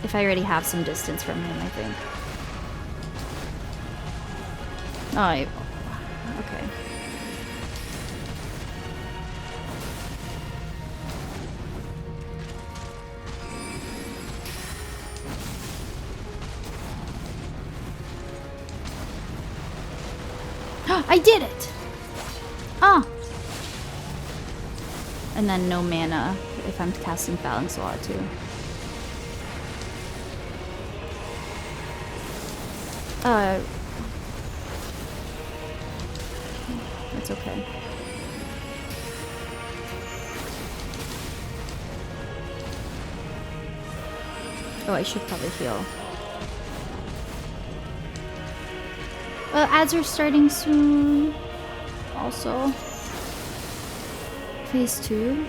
If I already have some distance from him, I think. Oh, okay. I did it! Ah! And then no mana if I'm casting Phalanx a lot too. It's okay. Oh, I should probably heal. Ads are starting soon. Also. Phase 2.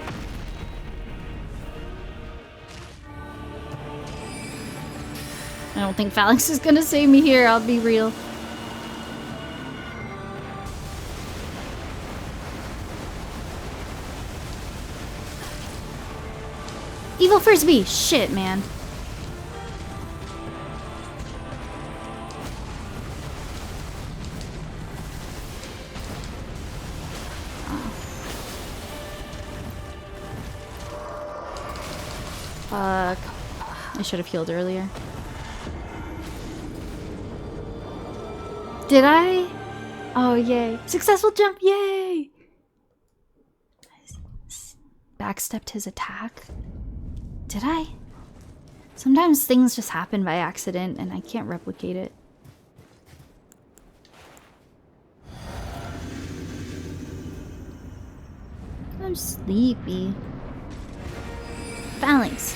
I don't think Phalanx is gonna save me here, I'll be real. Evil Frisbee! Shit, man. Fuck. I should have healed earlier. Did I? Oh, yay. Successful jump, yay! Backstepped his attack. Did I? Sometimes things just happen by accident and I can't replicate it. I'm sleepy. Phalanx.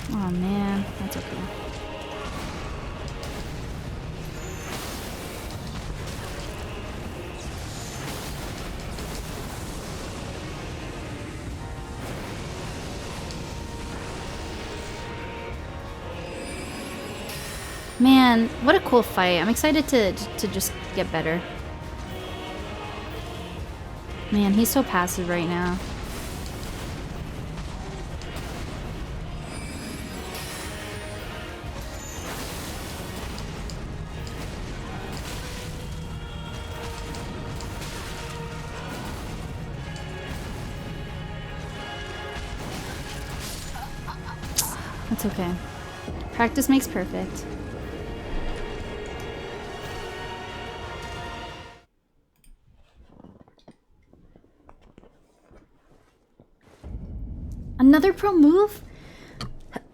Oh man, that's okay. Man, what a cool fight. I'm excited to just get better. Man, he's so passive right now. That's okay. Practice makes perfect. Another pro move?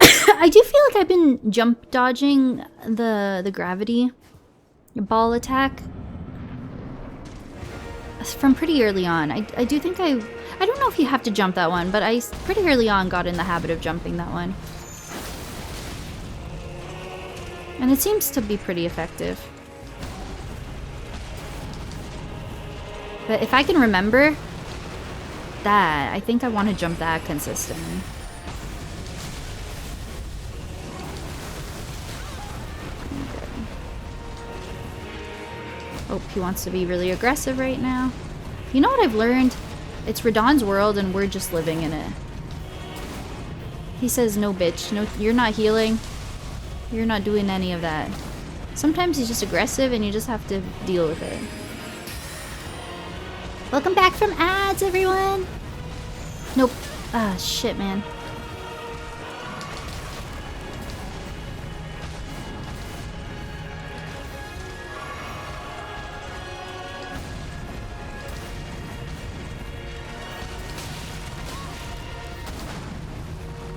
I do feel like I've been jump dodging the gravity ball attack from pretty early on. I do think I don't know if you have to jump that one, but I pretty early on got in the habit of jumping that one. And it seems to be pretty effective. But if I can remember that, I think I want to jump that consistently. Okay. Oh, he wants to be really aggressive right now. You know what I've learned? It's Radahn's world and we're just living in it. He says, no bitch, no, you're not healing. You're not doing any of that. Sometimes he's just aggressive and you just have to deal with it. Welcome back from ads, everyone! Nope. Ah, shit, man.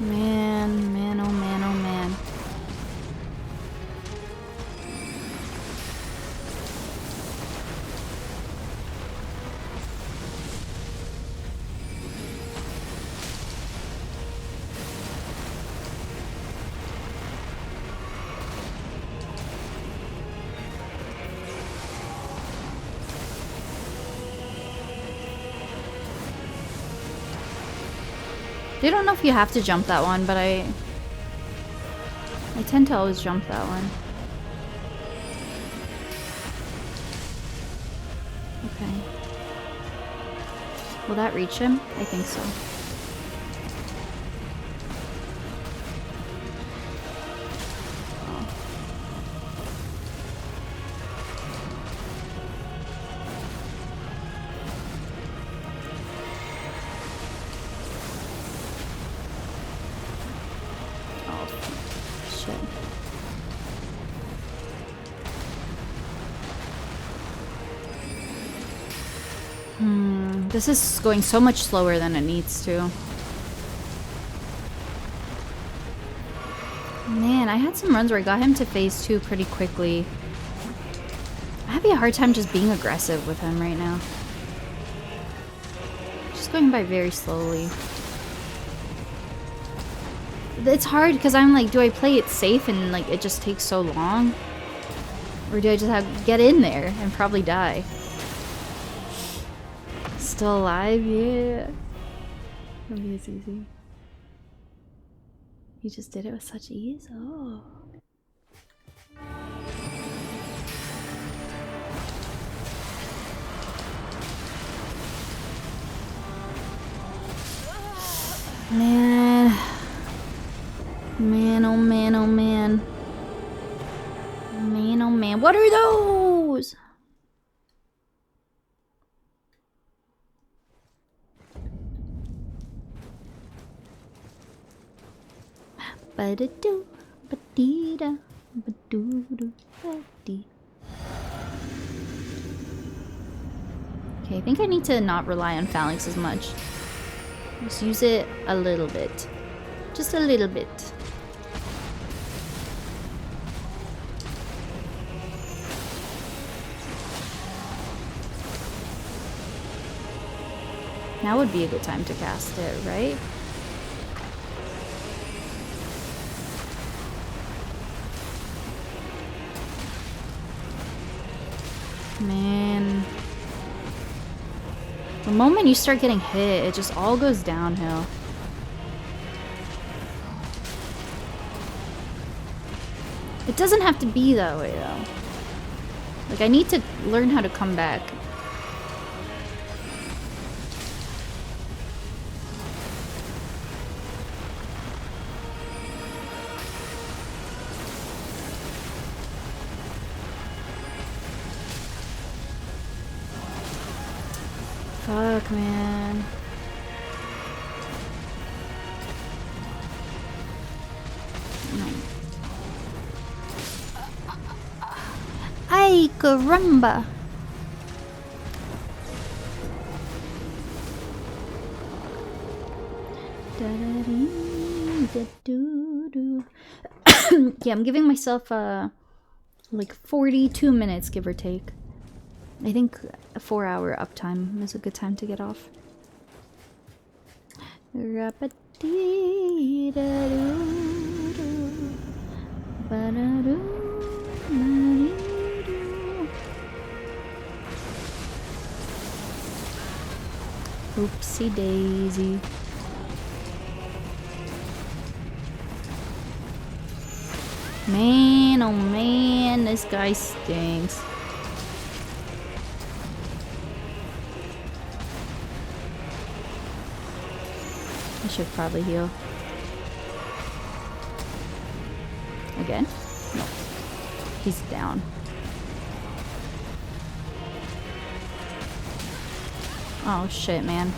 Man. I don't know if you have to jump that one, but I tend to always jump that one. Okay. Will that reach him? I think so. This is going so much slower than it needs to. Man, I had some runs where I got him to phase 2 pretty quickly. I'm having a hard time just being aggressive with him right now. Just going by very slowly. It's hard because I'm like, do I play it safe and like it just takes so long? Or do I just have to get in there and probably die? Still alive? Yeah. Maybe it's easy. You just did it with such ease? Oh. Man. Man, oh man, oh man. Man, oh man. What are those? Ba-da-doo, ba-dee-da, ba-doo-doo, ba-dee. Okay, I think I need to not rely on phalanx as much. Just use it a little bit. Just a little bit. Now would be a good time to cast it, right? Man. The moment you start getting hit, it just all goes downhill. It doesn't have to be that way, though. Like, I need to learn how to come back. Fuck, man. No. Ay, caramba. Yeah, I'm giving myself like 42 minutes, give or take. I think a 4-hour uptime is a good time to get off. Oopsie daisy. Man, oh man, this guy stinks. I should probably heal. Again? No. He's down. Oh shit, man.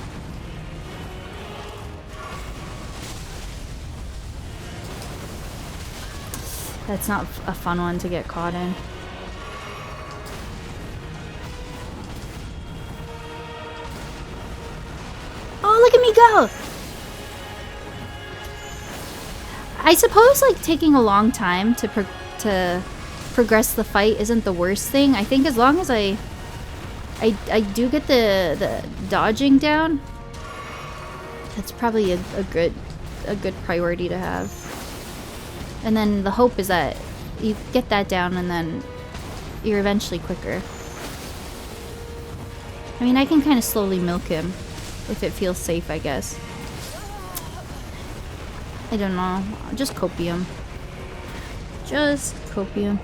That's not a fun one to get caught in. Oh, look at me go! I suppose like taking a long time to progress the fight isn't the worst thing. I think as long as I do get the dodging down, that's probably a good priority to have. And then the hope is that you get that down and then you're eventually quicker. I mean, I can kind of slowly milk him if it feels safe, I guess. I don't know. Just copium. Just copium.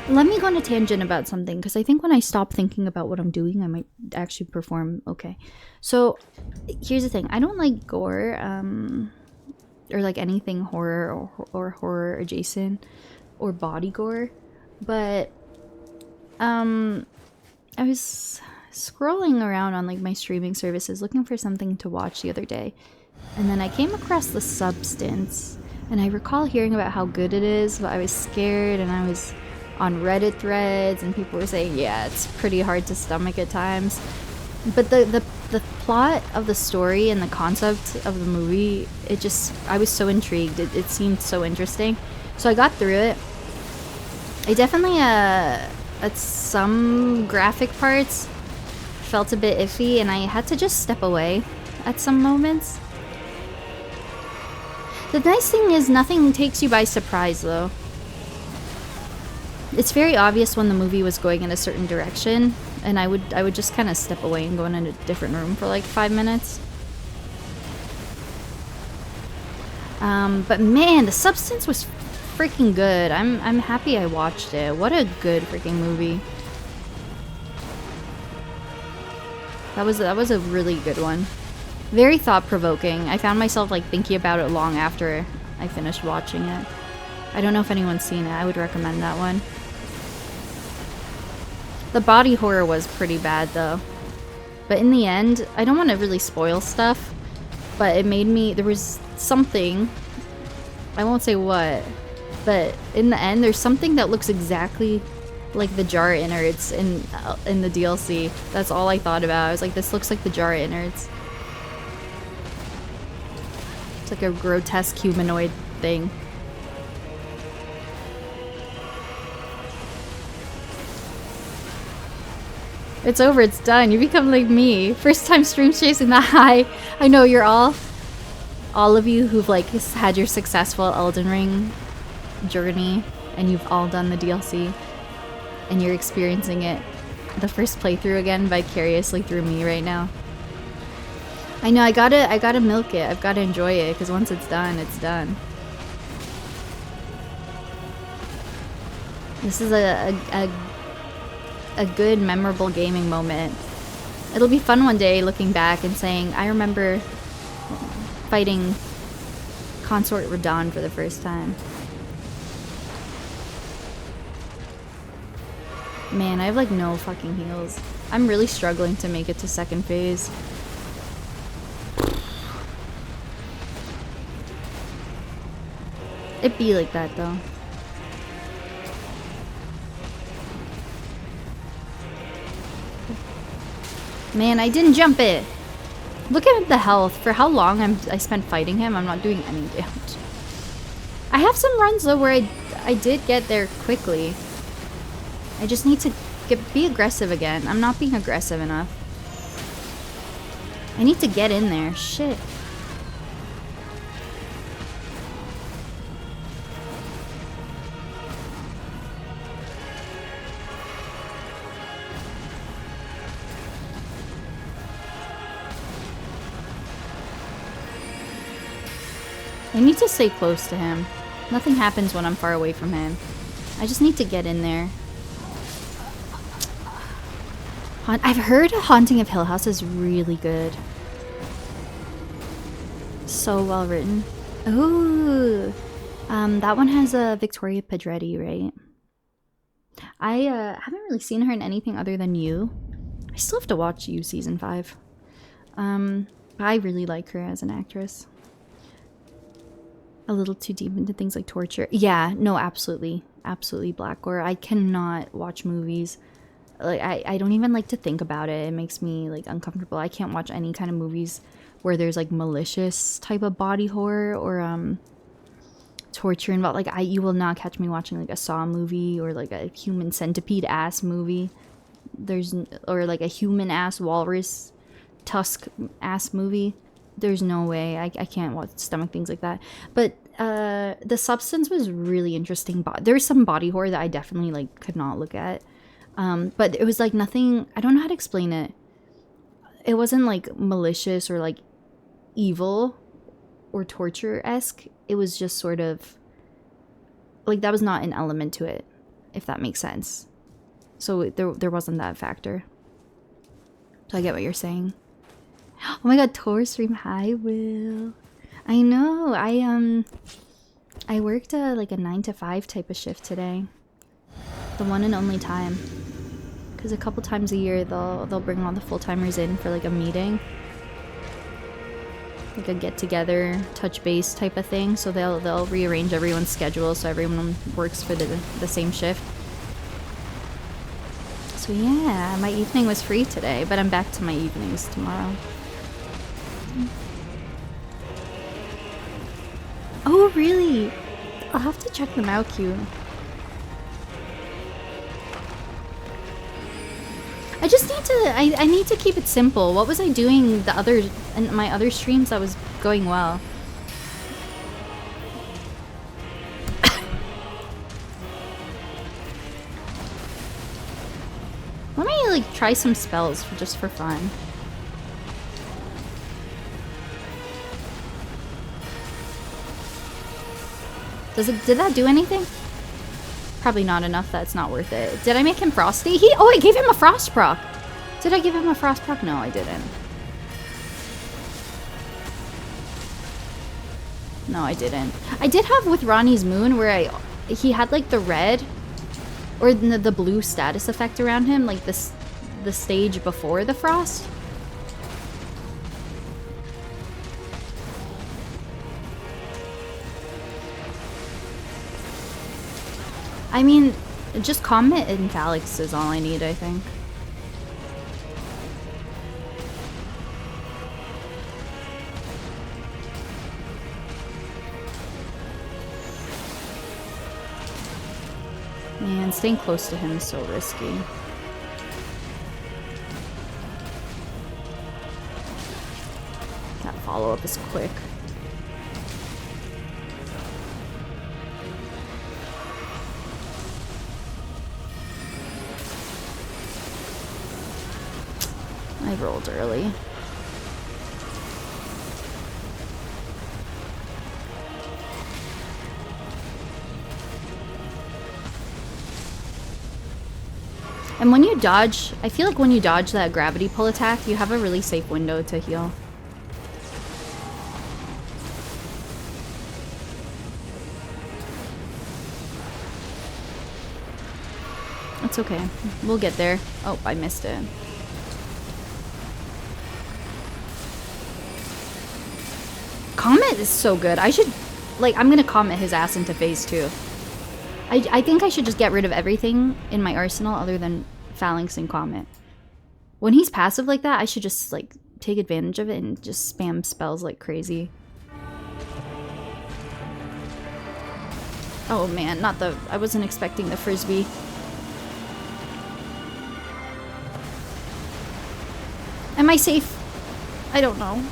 Let me go on a tangent about something, because I think when I stop thinking about what I'm doing, I might actually perform okay. So, here's the thing. I don't like gore, or like anything horror or horror adjacent, or body gore. But, I was scrolling around on like my streaming services looking for something to watch the other day. And then I came across The Substance. And I recall hearing about how good it is, but I was scared, and I was on Reddit threads, and people were saying, yeah, it's pretty hard to stomach at times. But the plot of the story and the concept of the movie, I was so intrigued. It seemed so interesting. So I got through it. I definitely, at some graphic parts, felt a bit iffy, and I had to just step away at some moments. The nice thing is nothing takes you by surprise, though. It's very obvious when the movie was going in a certain direction, and I would just kind of step away and go in a different room for like 5 minutes. But man, The Substance was freaking good. I'm happy I watched it. What a good freaking movie. That was a really good one. Very thought-provoking. I found myself like thinking about it long after I finished watching it. I don't know if anyone's seen it. I would recommend that one. The body horror was pretty bad though. But in the end, I don't want to really spoil stuff, but it made me, there was something, I won't say what, but in the end there's something that looks exactly like the jar innards in the DLC. That's all I thought about. I was like, this looks like the jar innards. It's like a grotesque humanoid thing. It's over, it's done. You become like me. First time stream chasing the high. I know you're all of you who've like had your successful Elden Ring journey, and you've all done the DLC, and you're experiencing it, the first playthrough again, vicariously through me right now. I know, I gotta milk it. I've gotta enjoy it, because once it's done, it's done. This is a good, memorable gaming moment. It'll be fun one day looking back and saying, I remember fighting Consort Radahn for the first time. Man, I have like no fucking heals. I'm really struggling to make it to second phase. It be like that though. Man, I didn't jump it. Look at the health. For how long I spent fighting him, I'm not doing any damage. I have some runs though where I did get there quickly. I just need to be aggressive again. I'm not being aggressive enough. I need to get in there. Shit. I need to stay close to him. Nothing happens when I'm far away from him. I just need to get in there. I've heard Haunting of Hill House is really good. So well written. Ooh. That one has Victoria Pedretti, right? I haven't really seen her in anything other than You. I still have to watch You season 5. I really like her as an actress. A little too deep into things like torture. Yeah, no, absolutely. Absolutely black gore. I cannot watch movies. Like, I don't even like to think about it. It makes me, like, uncomfortable. I can't watch any kind of movies where there's, like, malicious type of body horror or, torture involved. Like, you will not catch me watching, like, a Saw movie or, like, a human centipede-ass movie. Or, like, a human-ass walrus tusk-ass movie. There's no way. I can't stomach things like that. But The Substance was really interesting. There's some body horror that I definitely like could not look at. But it was like nothing. I don't know how to explain it. it wasn't like malicious or like evil or torture-esque. It was just sort of like that was not an element to it, if that makes sense. So there wasn't that factor. So I get what you're saying. Oh my god, Tor stream. Hi, Will. I know. I worked like a 9 to 5 type of shift today. The one and only time. Because a couple times a year they'll bring all the full-timers in for like a meeting. Like a get-together, touch base type of thing. So they'll rearrange everyone's schedule so everyone works for the same shift. So yeah, my evening was free today, but I'm back to my evenings tomorrow. Oh really? I'll have to check them out, Q. I just need to, I need to keep it simple. What was I doing in my other streams that was going well? Let me like try some spells just for fun. Did that do anything? Probably not enough. That's not worth it. Did I make him frosty? Oh, I gave him a frost proc. Did I give him a frost proc? No, I didn't. No, I didn't. I did have with Ronnie's Moon where he had like the red or the blue status effect around him, like the stage before the frost. I mean, just Comet and Calyx is all I need, I think. Man, staying close to him is so risky. That follow-up is quick. I rolled early. And when you dodge, I feel like when you dodge that gravity pull attack, you have a really safe window to heal. It's okay. We'll get there. Oh, I missed it. Comet is so good. I should, like, I'm gonna Comet his ass into phase 2. I think I should just get rid of everything in my arsenal other than Phalanx and Comet. When he's passive like that, I should just, like, take advantage of it and just spam spells like crazy. Oh man, I wasn't expecting the frisbee. Am I safe? I don't know.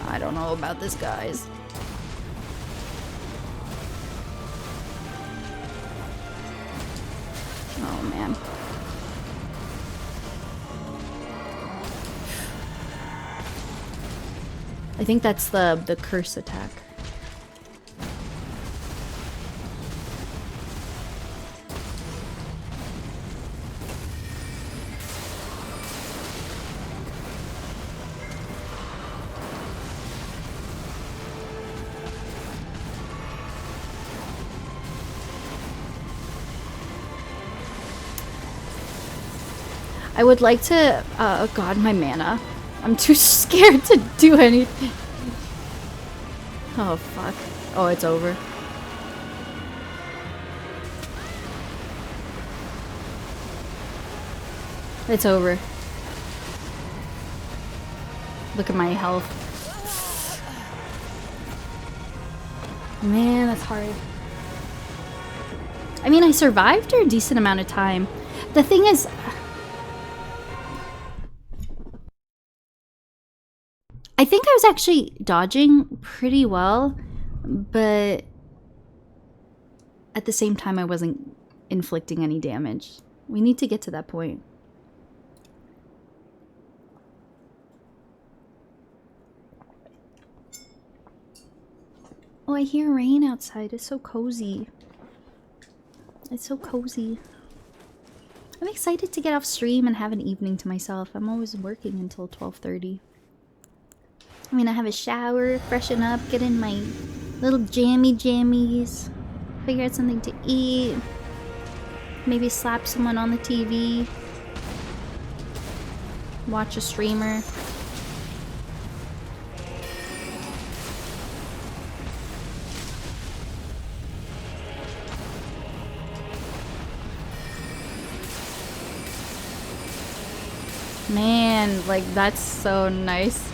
I don't know about this, guys. Oh man. I think that's the curse attack. I would like to, oh god, my mana. I'm too scared to do anything. Oh, fuck. Oh, it's over. It's over. Look at my health. Man, that's hard. I mean, I survived for a decent amount of time. The thing is, I think I was actually dodging pretty well, but at the same time I wasn't inflicting any damage. We need to get to that point. Oh, I hear rain outside. It's so cozy. It's so cozy. I'm excited to get off stream and have an evening to myself. I'm always working until 12:30. I'm gonna have a shower, freshen up, get in my little jammies, figure out something to eat, maybe slap someone on the TV, watch a streamer. Man, like, that's so nice.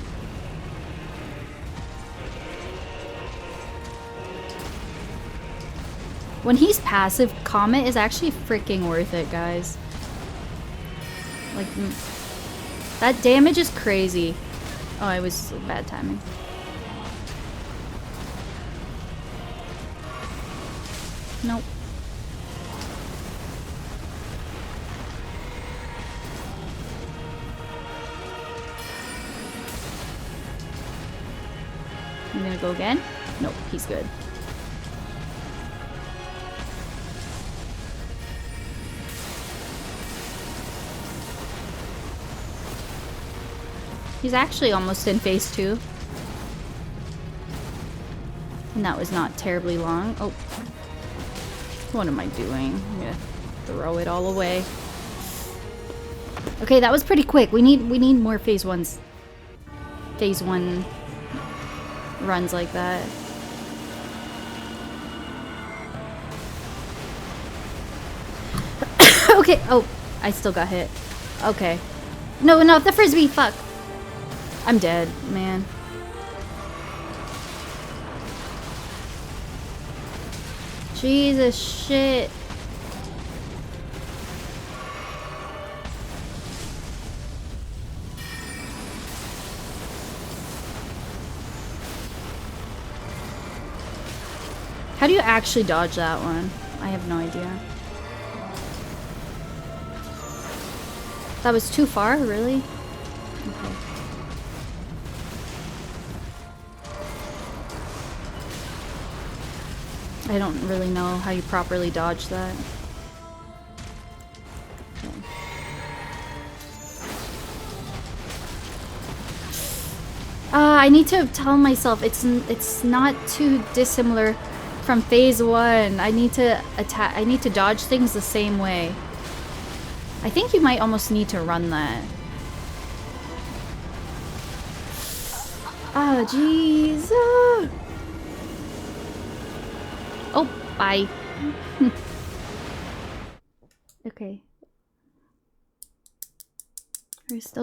When he's passive, Comet is actually freaking worth it, guys. Like, that damage is crazy. Oh, it was bad timing. Nope. I'm gonna go again. Nope, he's good. He's actually almost in phase 2. And that was not terribly long. Oh. What am I doing? I'm gonna throw it all away. Okay, that was pretty quick. We need more phase 1s. Phase 1 runs like that. Okay. Oh, I still got hit. Okay. No, the frisbee. Fuck. I'm dead, man. Jesus shit. How do you actually dodge that one? I have no idea. That was too far, really? Okay. I don't really know how you properly dodge that. Okay. I need to tell myself it's not too dissimilar from phase 1. I need to attack. I need to dodge things the same way. I think you might almost need to run that. Oh, jeez. Oh, bye. Okay.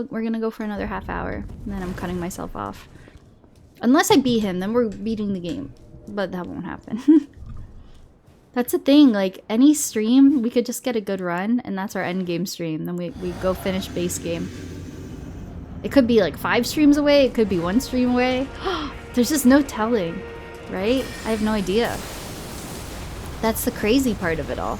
We're gonna go for another half hour, and then I'm cutting myself off. Unless I beat him, then we're beating the game. But that won't happen. That's the thing, like, any stream, we could just get a good run, and that's our end game stream. Then we go finish base game. It could be like 5 streams away, it could be 1 stream away. There's just no telling, right? I have no idea. That's the crazy part of it all.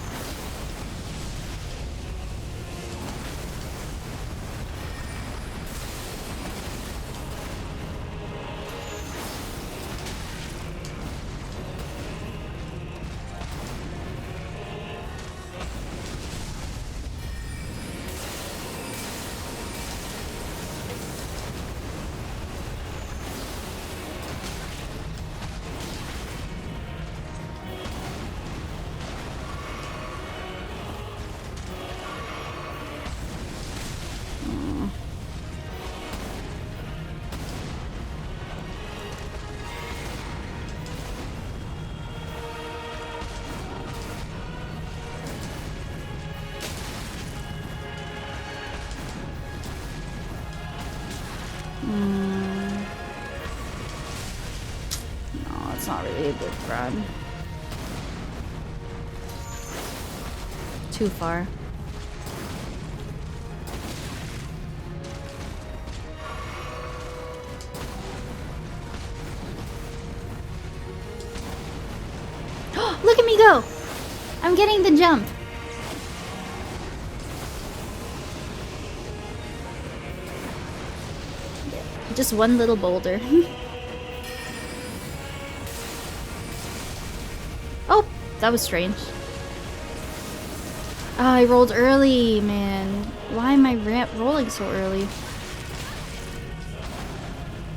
No, it's not really a good run. Too far. Look at me go! I'm getting the jump. Just one little boulder. Oh, that was strange. Oh, I rolled early, man. Why am I rolling so early?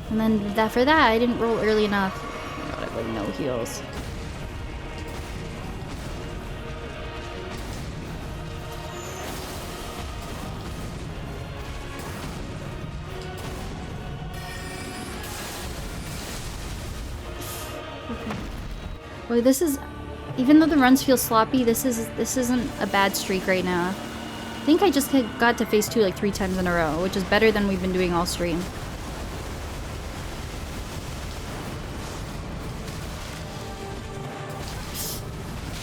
And then for that, I didn't roll early enough. Oh my god, I have like no heals. Okay. Well, this is, even though the runs feel sloppy, this isn't a bad streak right now. I think I just got to phase 2 like 3 times in a row, which is better than we've been doing all stream.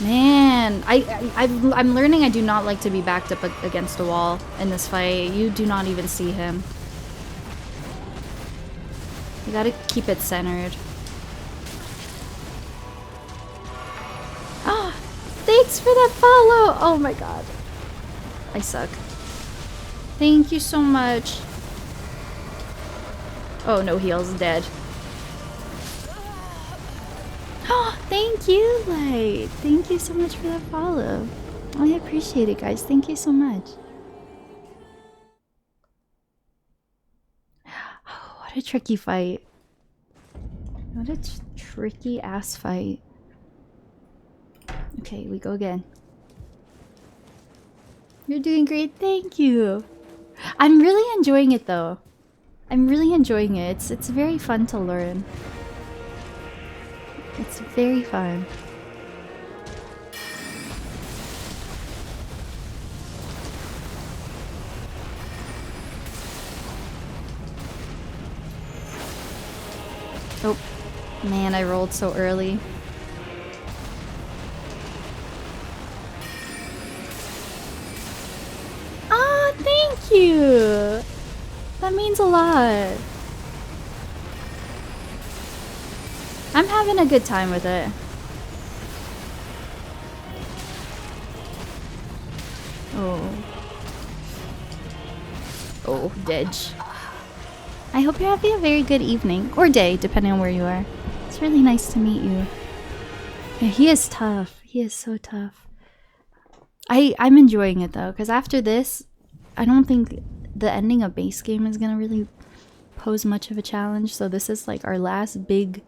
Man, I'm learning I do not like to be backed up against a wall in this fight. You do not even see him. You gotta keep it centered. Ah, thanks for that follow! Oh my god. I suck. Thank you so much. Oh, no heals, dead. Oh, thank you, Light. Thank you so much for that follow. I appreciate it, guys. Thank you so much. Oh, what a tricky fight. What a tricky ass fight. Okay, we go again. You're doing great. Thank you. I'm really enjoying it, though. I'm really enjoying it. It's very fun to learn. It's very fun. Oh, man, I rolled so early. Ah, thank you! That means a lot. I'm having a good time with it. Oh. Oh, Dedge. I hope you're having a very good evening. Or day, depending on where you are. It's really nice to meet you. Yeah, he is tough. He is so tough. I'm enjoying it though, because after this, I don't think the ending of base game is gonna really pose much of a challenge. So this is like our last big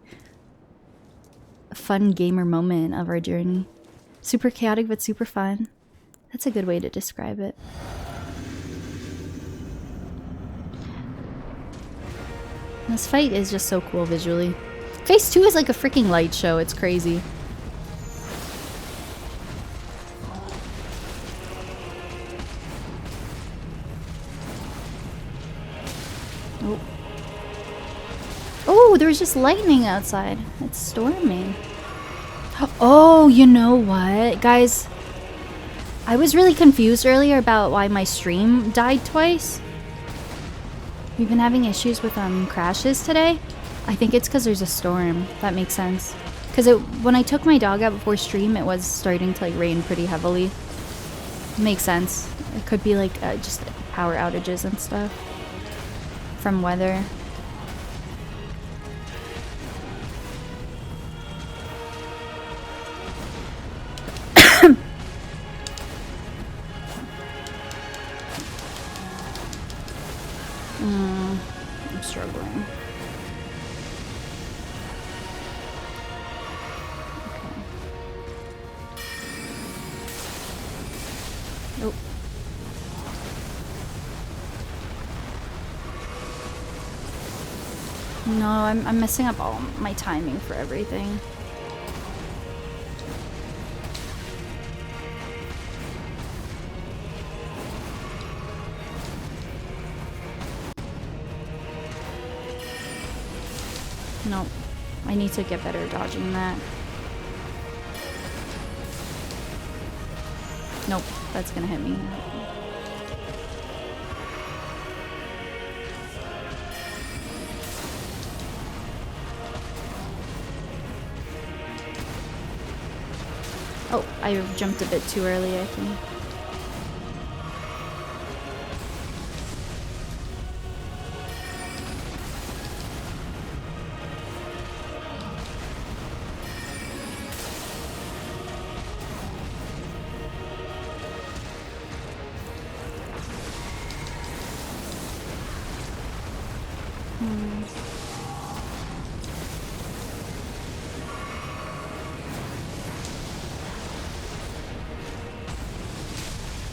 fun gamer moment of our journey. Super chaotic but super fun. That's a good way to describe it. This fight is just so cool visually. Phase 2 is like a freaking light show. It's crazy. Oh. Oh, there's just lightning outside. It's storming. Oh, you know what? Guys, I was really confused earlier about why my stream died twice. We've been having issues with crashes today. I think it's because there's a storm. That makes sense. Because when I took my dog out before stream, it was starting to like rain pretty heavily. Makes sense. It could be like just power outages and stuff from weather. I'm struggling. Okay. Oh. No, I'm messing up all my timing for everything. No, I need to get better at dodging that. Nope, that's gonna hit me. Oh, I jumped a bit too early, I think.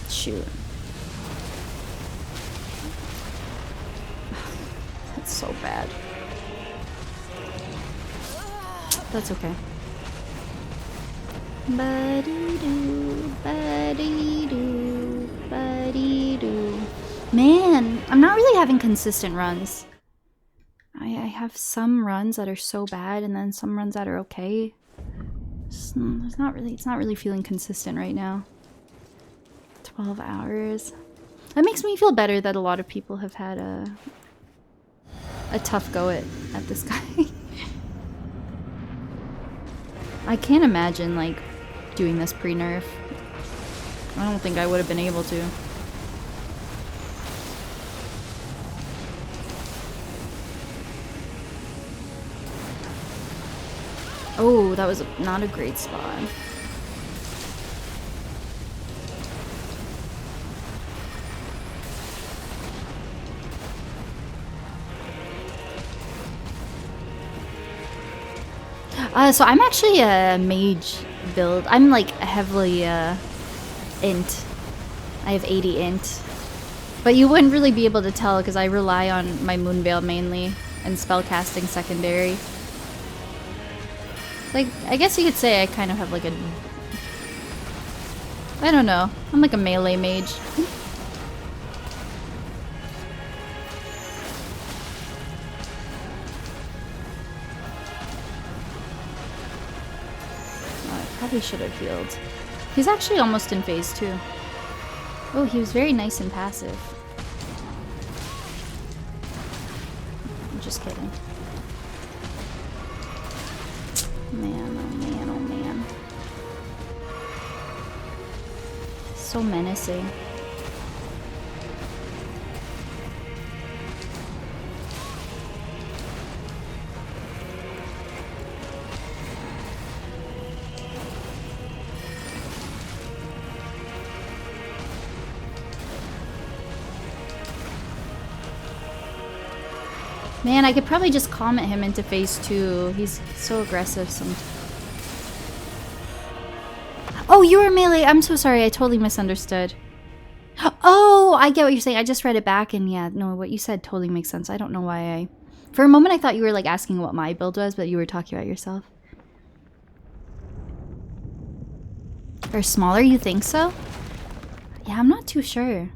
Shoot. That's so bad. That's okay. Buddy-doo, buddy-doo, buddy-doo. Man, I'm not really having consistent runs. I have some runs that are so bad and then some runs that are okay. It's not really feeling consistent right now. 12 hours. That makes me feel better that a lot of people have had a tough go at this guy. I can't imagine, like, doing this pre-nerf. I don't think I would have been able to. Oh, that was not a great spot. So I'm actually a mage build. I'm like heavily int. I have 80 int. But you wouldn't really be able to tell because I rely on my Moonveil mainly and spellcasting secondary. Like, I guess you could say I kind of have like a... I don't know. I'm like a melee mage. Probably should have healed. He's actually almost in phase 2. Oh, he was very nice and passive. I'm just kidding. Man, oh man, oh man. So menacing. Man, I could probably just comment him into phase 2. He's so aggressive sometimes. Oh, you were melee. I'm so sorry. I totally misunderstood. Oh, I get what you're saying. I just read it back and yeah, no, what you said totally makes sense. I don't know why I... For a moment I thought you were like asking what my build was, but you were talking about yourself. Or smaller, you think so? Yeah, I'm not too sure.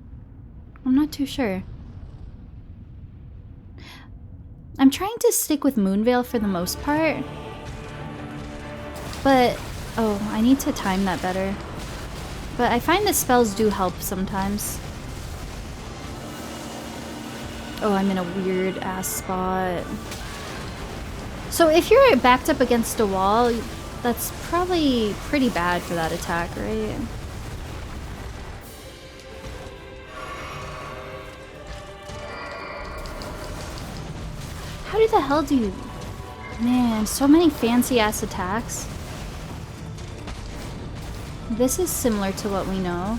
I'm not too sure. I'm trying to stick with Moonveil for the most part. But, oh, I need to time that better. But I find that spells do help sometimes. Oh, I'm in a weird ass spot. So if you're backed up against a wall, that's probably pretty bad for that attack, right? How the hell do you... Man, so many fancy ass attacks. This is similar to what we know.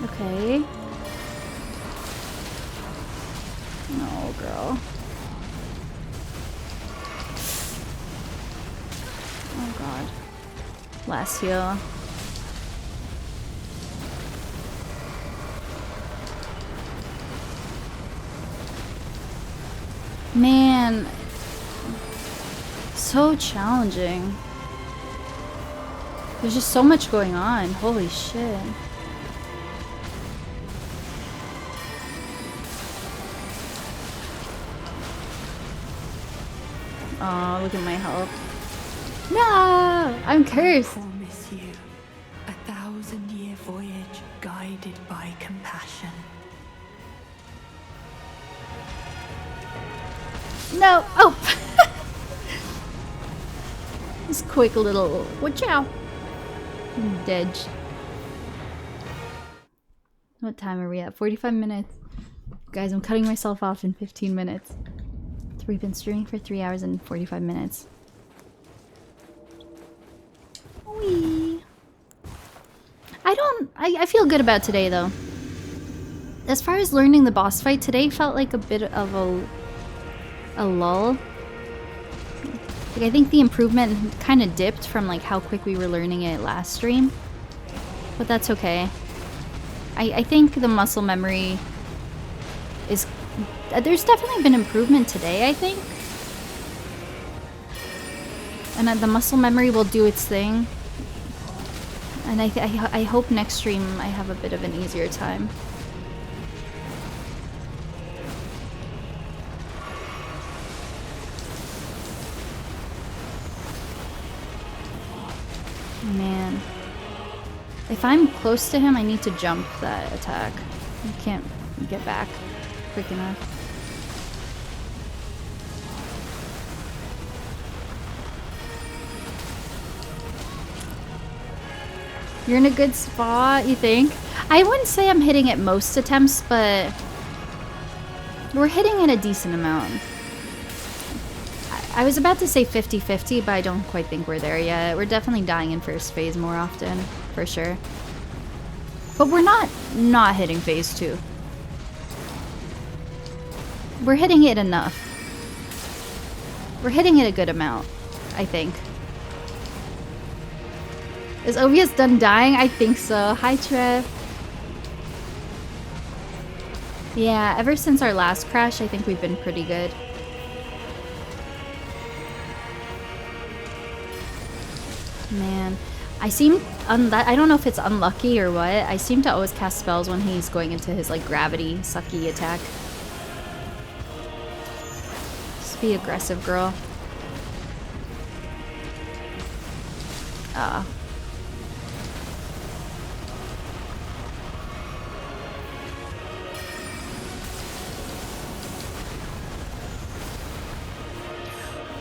Okay. No, girl. Oh god. Last heal. Man, so challenging. There's just so much going on. Holy shit. Oh, look at my health. No! I'm cursed. I promise you a 1,000-year voyage guided by compassion. No! Oh! Just quick little watch out. Dedge. What time are we at? 45 minutes. Guys, I'm cutting myself off in 15 minutes. So we've been streaming for 3 hours and 45 minutes. Wee. I feel good about today though. As far as learning the boss fight, today felt like a bit of a lull. Like, I think the improvement kind of dipped from like how quick we were learning it last stream. But that's okay. I think the muscle memory is... There's definitely been improvement today, I think. And the muscle memory will do its thing. And I hope next stream I have a bit of an easier time. Man. If I'm close to him, I need to jump that attack. You can't get back quick enough. You're in a good spot, you think? I wouldn't say I'm hitting it most attempts, but we're hitting it a decent amount. I was about to say 50-50, but I don't quite think we're there yet. We're definitely dying in first phase more often, for sure. But we're not hitting phase 2. We're hitting it enough. We're hitting it a good amount, I think. Is Ovius done dying? I think so. Hi, Trev. Yeah, ever since our last crash, I think we've been pretty good. Man, I don't know if it's unlucky or what. I seem to always cast spells when he's going into his like gravity sucky attack. Just be aggressive, girl.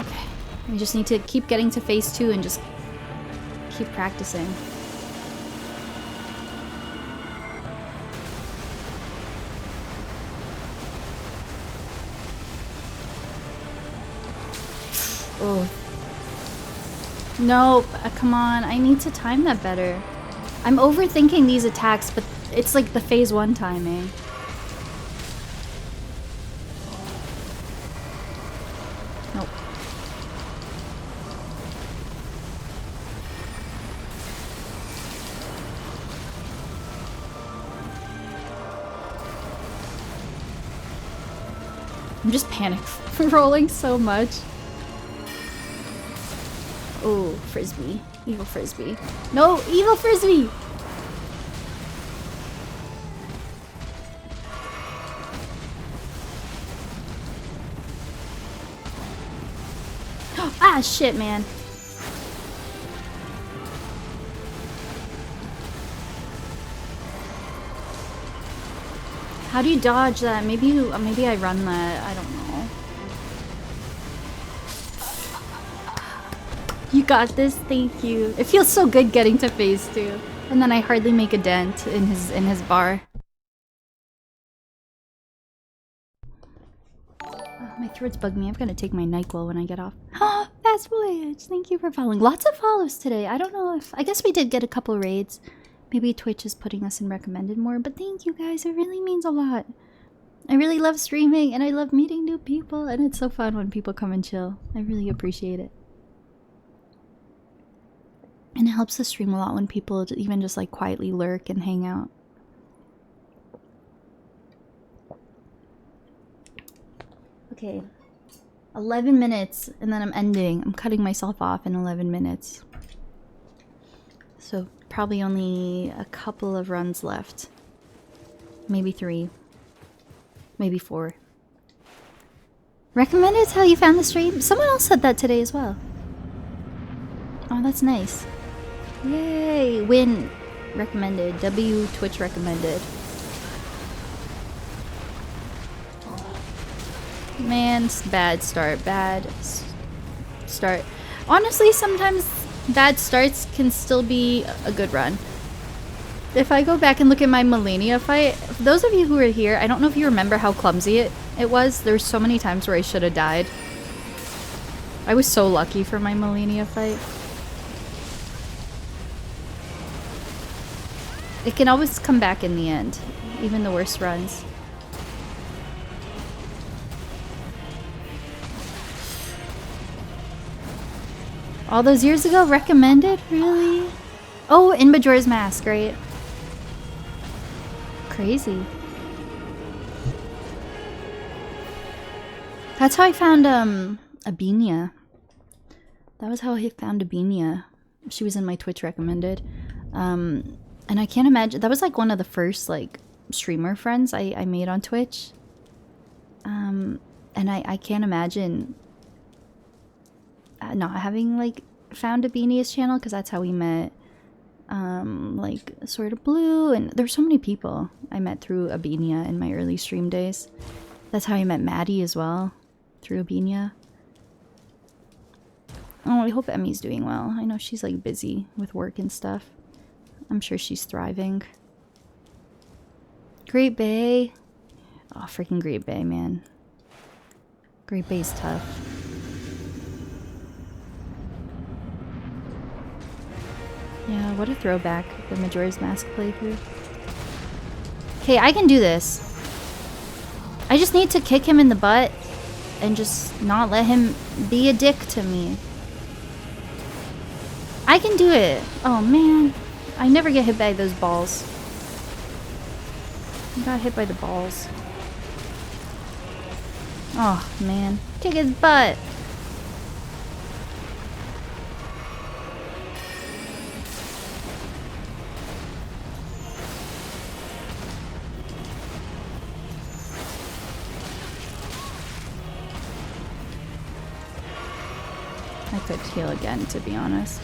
Okay, we just need to keep getting to phase 2 and just keep practicing. Oh. Nope. Come on. I need to time that better. I'm overthinking these attacks, but it's like the phase 1 timing. Nope. I'm just panic rolling so much. Oh, frisbee. Evil frisbee. No, evil frisbee! Ah, shit, man. How do you dodge that? Maybe I run that. I don't know. You got this. Thank you. It feels so good getting to phase 2, and then I hardly make a dent in his bar. Oh, my throat's bugging me. I've got to take my NyQuil when I get off. Oh, Fast Voyage. Thank you for following. Lots of follows today. I don't know if... I guess we did get a couple raids. Maybe Twitch is putting us in recommended more, but thank you guys. It really means a lot. I really love streaming, and I love meeting new people, and it's so fun when people come and chill. I really appreciate it. And it helps the stream a lot when people even just like quietly lurk and hang out. Okay. 11 minutes, and then I'm ending. I'm cutting myself off in 11 minutes. So probably only a couple of runs left. Maybe 3. Maybe 4. Recommended how you found the stream? Someone else said that today as well. Oh, that's nice. Yay! Win recommended. W Twitch recommended. Man, bad start. Bad start. Honestly, sometimes bad starts can still be a good run. If I go back and look at my Melania fight, for those of you who are here, I don't know if you remember how clumsy it was. There were so many times where I should have died. I was so lucky for my Melania fight. It can always come back in the end, even the worst runs. All those years ago? Recommended? Really? Oh, in Majora's Mask, right? Crazy. That's how I found Abinia. That was how I found Abinia. She was in my Twitch recommended. And I can't imagine, that was like one of the first like streamer friends I made on Twitch. And I can't imagine not having like found Abinia's channel, because that's how we met. Like sort of Blue, and there's so many people I met through Abinia in my early stream days. That's how I met Maddie as well, through Abinia. Oh, I hope Emmy's doing well. I know she's like busy with work and stuff. I'm sure she's thriving. Great Bay. Oh, freaking Great Bay, man. Great Bay's tough. Yeah, what a throwback, the Majora's Mask playthrough. Okay, I can do this. I just need to kick him in the butt and just not let him be a dick to me. I can do it. Oh man, I never get hit by those balls. I got hit by the balls. Oh man, kick his butt. I could heal again, to be honest.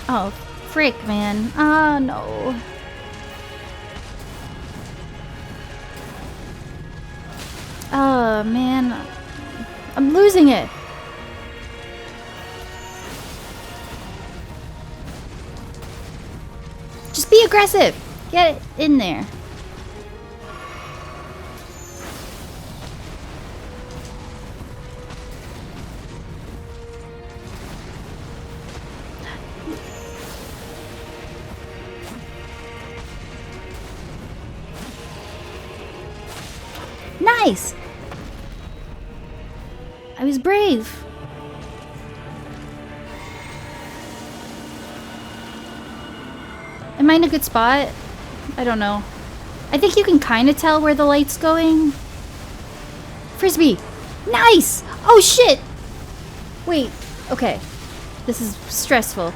Oh, frick, man. Oh, no. Oh, man. I'm losing it. Just be aggressive. Get in there. Nice! I was brave. Am I in a good spot? I don't know. I think you can kind of tell where the light's going. Frisbee! Nice! Oh shit! Wait, okay. This is stressful.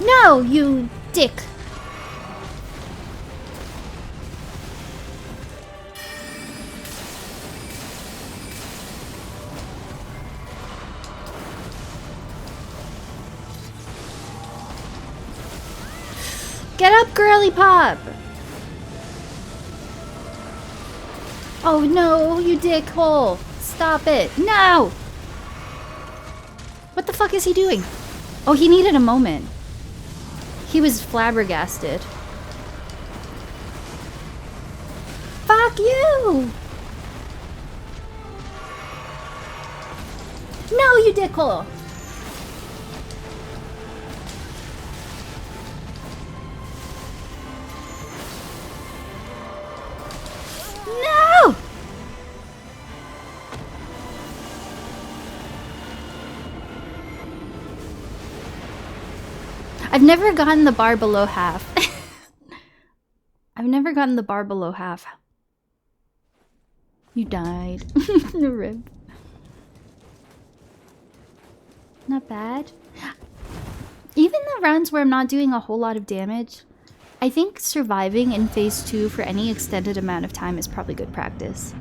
No, you dick! Get up, girly pop! Oh no, you dickhole! Stop it! No! What the fuck is he doing? Oh, he needed a moment. He was flabbergasted. Fuck you! No, you dickhole! No! I've never gotten the bar below half. I've never gotten the bar below half. You died. Rip. Not bad. Even the rounds where I'm not doing a whole lot of damage, I think surviving in phase 2 for any extended amount of time is probably good practice.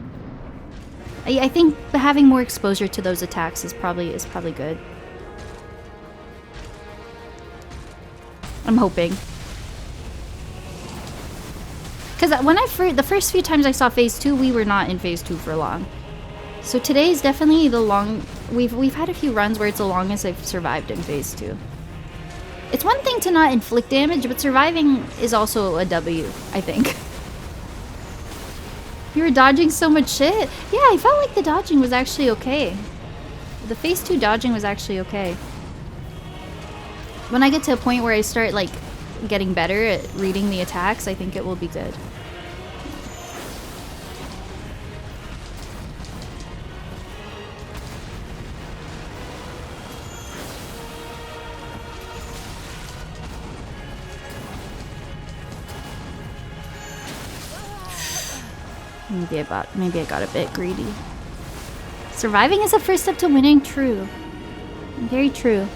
I think having more exposure to those attacks is probably good. I'm hoping. Because when the first few times I saw phase 2, we were not in phase 2 for long. So today is definitely the long... We've had a few runs where it's the longest I've survived in phase 2. It's one thing to not inflict damage, but surviving is also a W, I think. You were dodging so much shit? Yeah, I felt like the dodging was actually okay. The phase 2 dodging was actually okay. When I get to a point where I start, like, getting better at reading the attacks, I think it will be good. Maybe I got a bit greedy. Surviving is the first step to winning. True. Very true.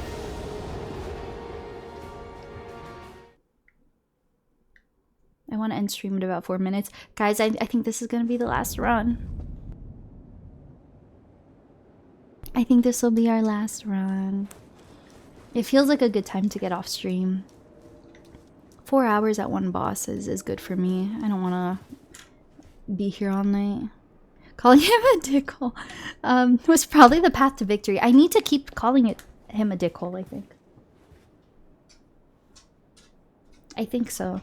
I want to end stream in about 4 minutes. Guys, I think this is going to be the last run. I think this will be our last run. It feels like a good time to get off stream. 4 hours at one boss is good for me. I don't want to be here all night. Calling him a dickhole was probably the path to victory. I need to keep calling him a dickhole, I think. I think so.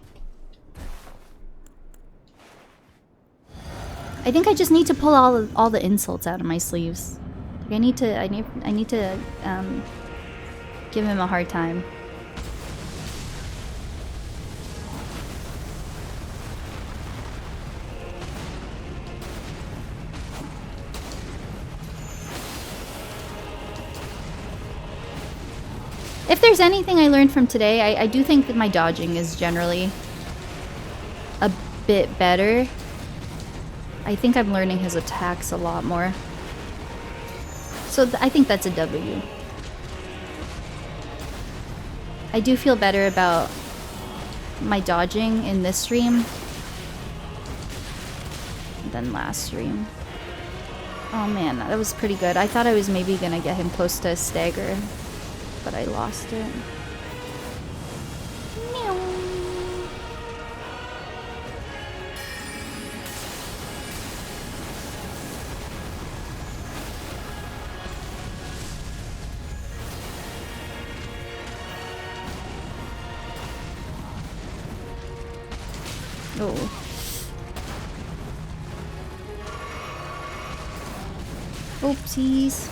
I think I just need to pull all the insults out of my sleeves. Like I need to give him a hard time. If there's anything I learned from today, I do think that my dodging is generally a bit better. I think I'm learning his attacks a lot more. So I think that's a W. I do feel better about my dodging in this stream than last stream. Oh man, that was pretty good. I thought I was maybe gonna get him close to a stagger, but I lost it. Meow. Oh. Oopsies.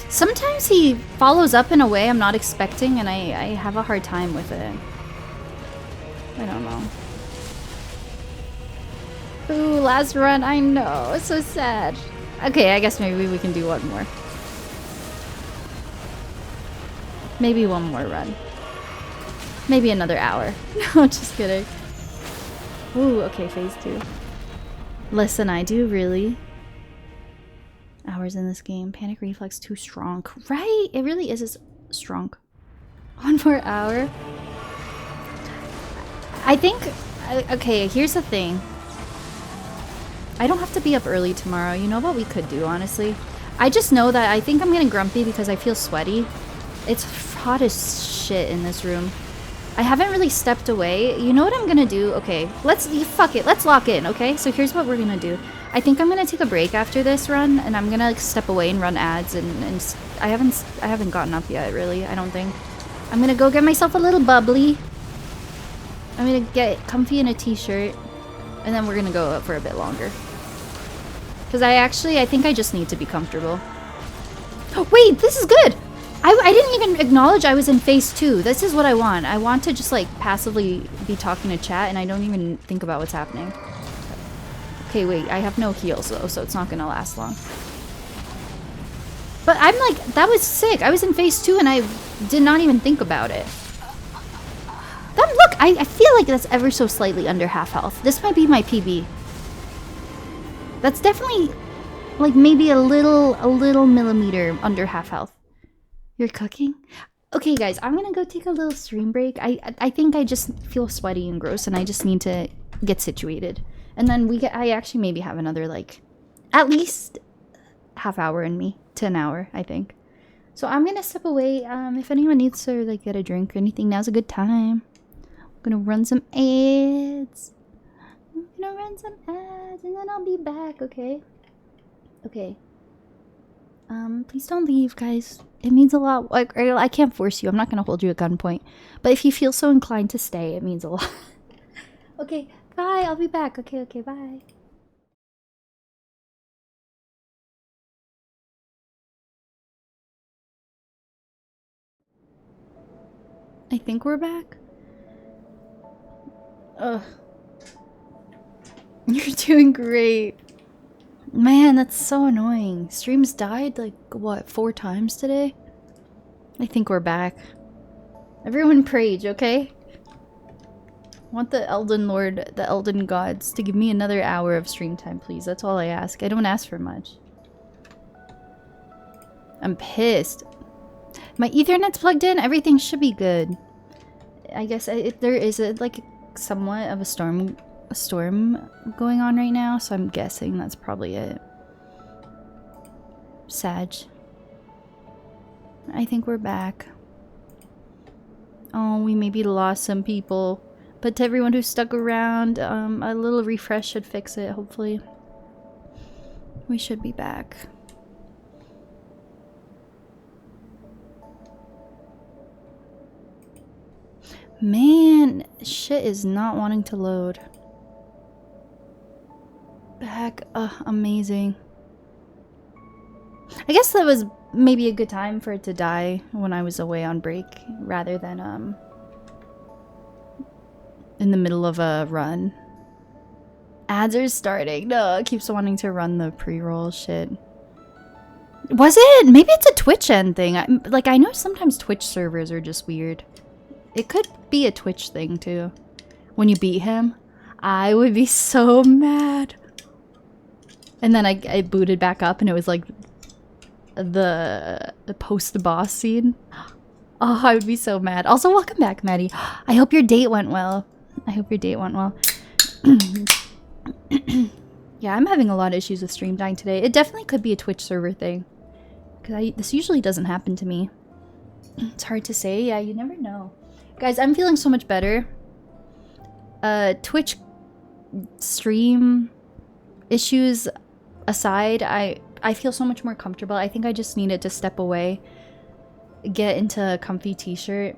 Sometimes he follows up in a way I'm not expecting, and I have a hard time with it. I don't know. Ooh, last run. I know. It's so sad. Okay, I guess maybe we can do one more. Maybe one more run. Maybe another hour. No, just kidding. Ooh, okay, phase 2. Listen, I do really... Hours in this game. Panic reflex too strong. Right? It really is strong. 1 more hour. I think... Okay, here's the thing. I don't have to be up early tomorrow. You know what we could do, honestly? I just know that I think I'm getting grumpy because I feel sweaty. It's hot as shit in this room. I haven't really stepped away. You know what I'm gonna do? Okay, fuck it. Let's lock in, okay? So here's what we're gonna do. I think I'm gonna take a break after this run, and I'm gonna like, step away and run ads, and I haven't gotten up yet, really. I don't think. I'm gonna go get myself a little bubbly. I'm gonna get comfy in a t-shirt, and then we're gonna go up for a bit longer. Because I think I just need to be comfortable. Oh, wait, this is good! I didn't even acknowledge I was in phase 2. This is what I want. I want to just like passively be talking to chat and I don't even think about what's happening. Okay, wait, I have no heals though, so it's not gonna last long. But I'm like, that was sick. I was in phase 2 and I did not even think about it. Look, I feel like that's ever so slightly under half health. This might be my PB. That's definitely like maybe a little millimeter under half health. You're cooking? Okay, guys, I'm gonna go take a little stream break. I think I just feel sweaty and gross, and I just need to get situated. And then I actually maybe have another, like, at least half hour in me. to an hour, I think. So I'm gonna step away. If anyone needs to like get a drink or anything, now's a good time. I'm gonna run some ads. I'm gonna run some ads and then I'll be back, okay? Okay. Please don't leave, guys. It means a lot. Like, I can't force you. I'm not gonna hold you at gunpoint. But if you feel so inclined to stay, it means a lot. Okay, bye. I'll be back. Okay, okay, bye. I think we're back. Ugh. You're doing great. Man, that's so annoying. Streams died like, what, 4 times today? I think we're back. Everyone prayed, okay? I want the Elden Lord, the Elden Gods to give me another hour of stream time, please. That's all I ask. I don't ask for much. I'm pissed. My Ethernet's plugged in. Everything should be good. I guess there is like somewhat of a storm going on right now, so I'm guessing that's probably it. Sag. I think we're back. Oh, we maybe lost some people. But to everyone who stuck around, a little refresh should fix it, hopefully. We should be back. Man, shit is not wanting to load. Back. Amazing. I guess that was maybe a good time for it to die when I was away on break, rather than, in the middle of a run. Ads are starting. No, it keeps wanting to run the pre-roll shit. Was it? Maybe it's a Twitch end thing. I know sometimes Twitch servers are just weird. It could be a Twitch thing, too. When you beat him, I would be so mad. And then I booted back up and it was like the post-boss scene. Oh, I would be so mad. Also, welcome back, Maddie. I hope your date went well. I hope your date went well. Yeah, I'm having a lot of issues with stream dying today. It definitely could be a Twitch server thing. Because this usually doesn't happen to me. It's hard to say. Yeah, you never know. Guys, I'm feeling so much better. Twitch stream issues aside, I feel so much more comfortable. I think I just needed to step away, get into a comfy t-shirt.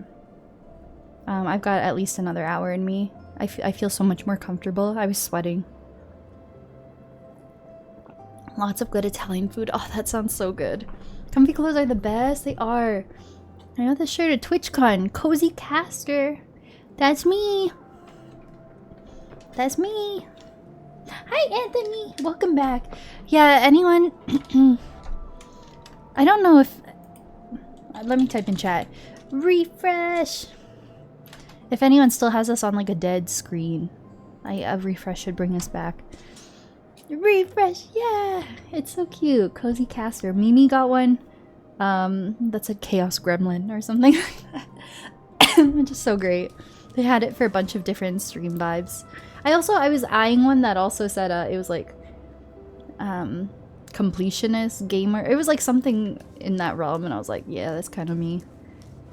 I've got at least another hour in me. I feel so much more comfortable. I was sweating. Lots of good Italian food. Oh, that sounds so good. Comfy clothes are the best. They are. I know the shirt at TwitchCon. Cozy Caster. That's me. That's me. Hi, Anthony. Welcome back. Yeah, anyone... I don't know if... Let me type in chat. Refresh. If anyone still has us on like a dead screen, a refresh should bring us back. Refresh, yeah! It's so cute. Cozy Caster. Mimi got one. That said Chaos Gremlin or something like that. Which is so great. They had it for a bunch of different stream vibes. I was eyeing one that also said it was like completionist gamer. It was like something in that realm, and I was like, yeah, that's kind of me.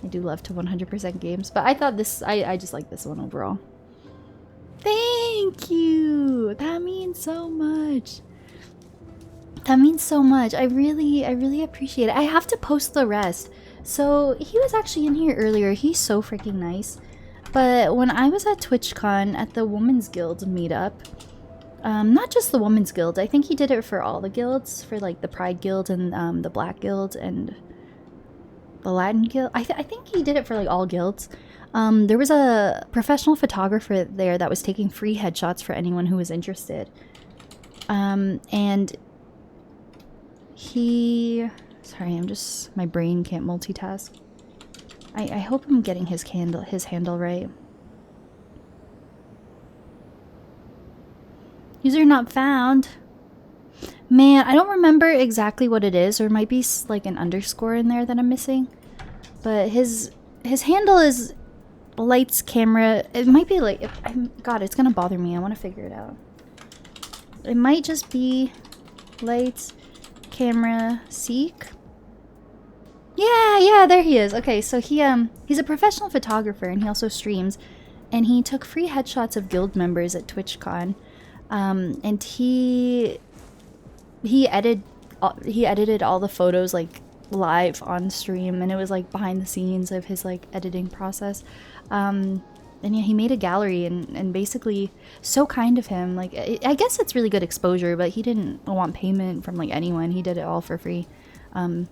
I do love to 100% games, but I thought this, I just like this one overall. Thank you! That means so much. That means so much. I really appreciate it. I have to post the rest. So he was actually in here earlier. He's so freaking nice. But when I was at TwitchCon at the Women's Guild meetup, not just the Women's Guild, I think he did it for all the guilds, for like the Pride Guild and the Black Guild and the Latin Guild. I think he did it for like all guilds. There was a professional photographer there that was taking free headshots for anyone who was interested. And he... Sorry, my brain can't multitask. I hope I'm getting his handle right. User not found. Man, I don't remember exactly what it is. There might be like an underscore in there that I'm missing. But his handle is lights camera. It might be like... God, it's gonna bother me. I want to figure it out. It might just be lights camera seek. Yeah, there he is. Okay, so he's a professional photographer and he also streams, and he took free headshots of guild members at TwitchCon, and he edited all the photos like live on stream, and it was like behind the scenes of his like editing process. And yeah, he made a gallery, and basically, so kind of him. Like, I guess it's really good exposure, but he didn't want payment from like anyone. He did it all for free. But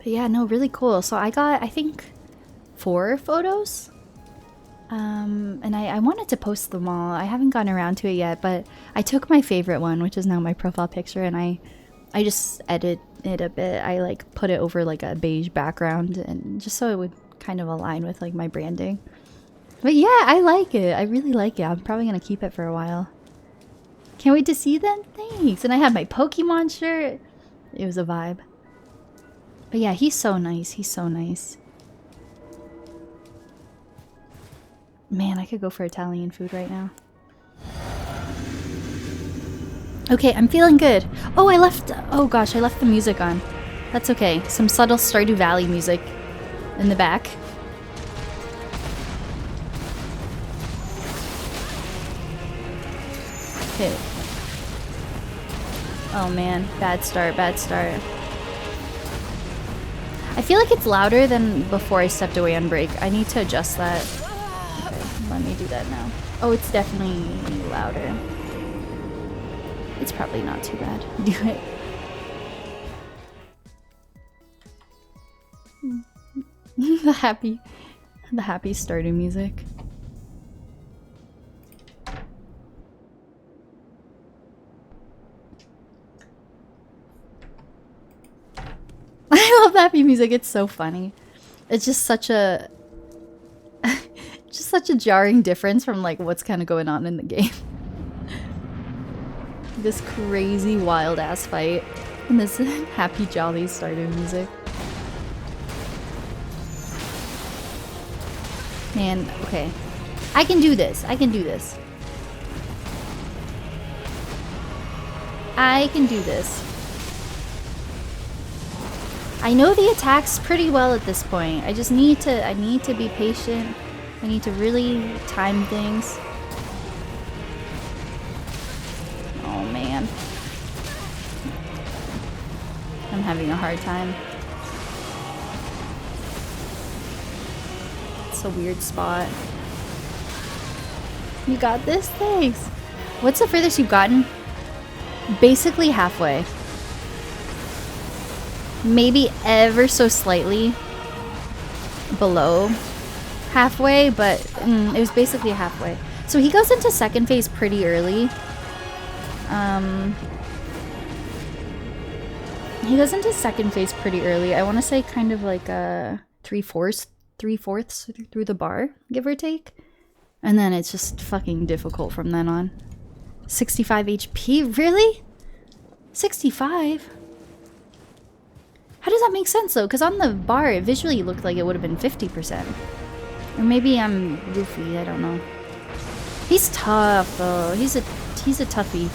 yeah, no, really cool. So I got, I think, 4 photos. And I wanted to post them all. I haven't gotten around to it yet, but I took my favorite one, which is now my profile picture, and I just edited it a bit. I like put it over like a beige background, and just so it would kind of align with like my branding. But yeah, I like it. I really like it. I'm probably gonna keep it for a while. Can't wait to see them. Thanks. And I had my Pokemon shirt. It was a vibe. But yeah, he's so nice. He's so nice. Man, I could go for Italian food right now. Okay, I'm feeling good. Oh, oh gosh, I left the music on. That's okay. Some subtle Stardew Valley music in the back. Okay. Oh man, bad start, bad start. I feel like it's louder than before I stepped away on break. I need to adjust that. Okay, let me do that now. Oh, it's definitely louder. It's probably not too bad. Do it. the happy Stardew music. I love happy music. It's so funny. It's just such a jarring difference from like what's kind of going on in the game. This crazy wild ass fight and this happy jolly Stardew music. Man, okay. I can do this. I can do this. I can do this. I know the attacks pretty well at this point. I just need to be patient. I need to really time things. Oh man. I'm having a hard time. It's a weird spot. You got this? Thanks. What's the furthest you've gotten? Basically halfway. Maybe ever so slightly below halfway, but it was basically halfway. So he goes into second phase pretty early. He goes into second phase pretty early. I want to say kind of like three-fourths through the bar, give or take. And then it's just fucking difficult from then on. 65 HP? Really? 65? How does that make sense though? Because on the bar, it visually looked like it would have been 50%. Or maybe I'm goofy, I don't know. He's tough though. He's a toughie.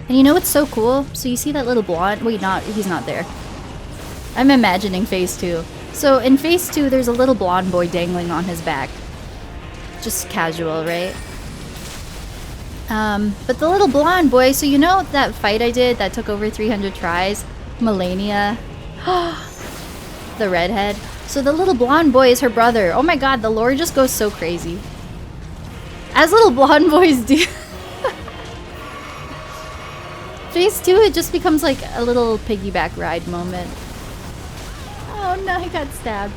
And you know what's so cool? So you see that little blonde? Wait, he's not there. I'm imagining phase 2. So in phase 2, there's a little blonde boy dangling on his back. Just casual, right? But the little blonde boy, so you know that fight I did that took over 300 tries? Melania. The redhead. So the little blonde boy is her brother. Oh my god, the lore just goes so crazy. As little blonde boys do. Phase 2, it just becomes like a little piggyback ride moment. Oh no, I got stabbed.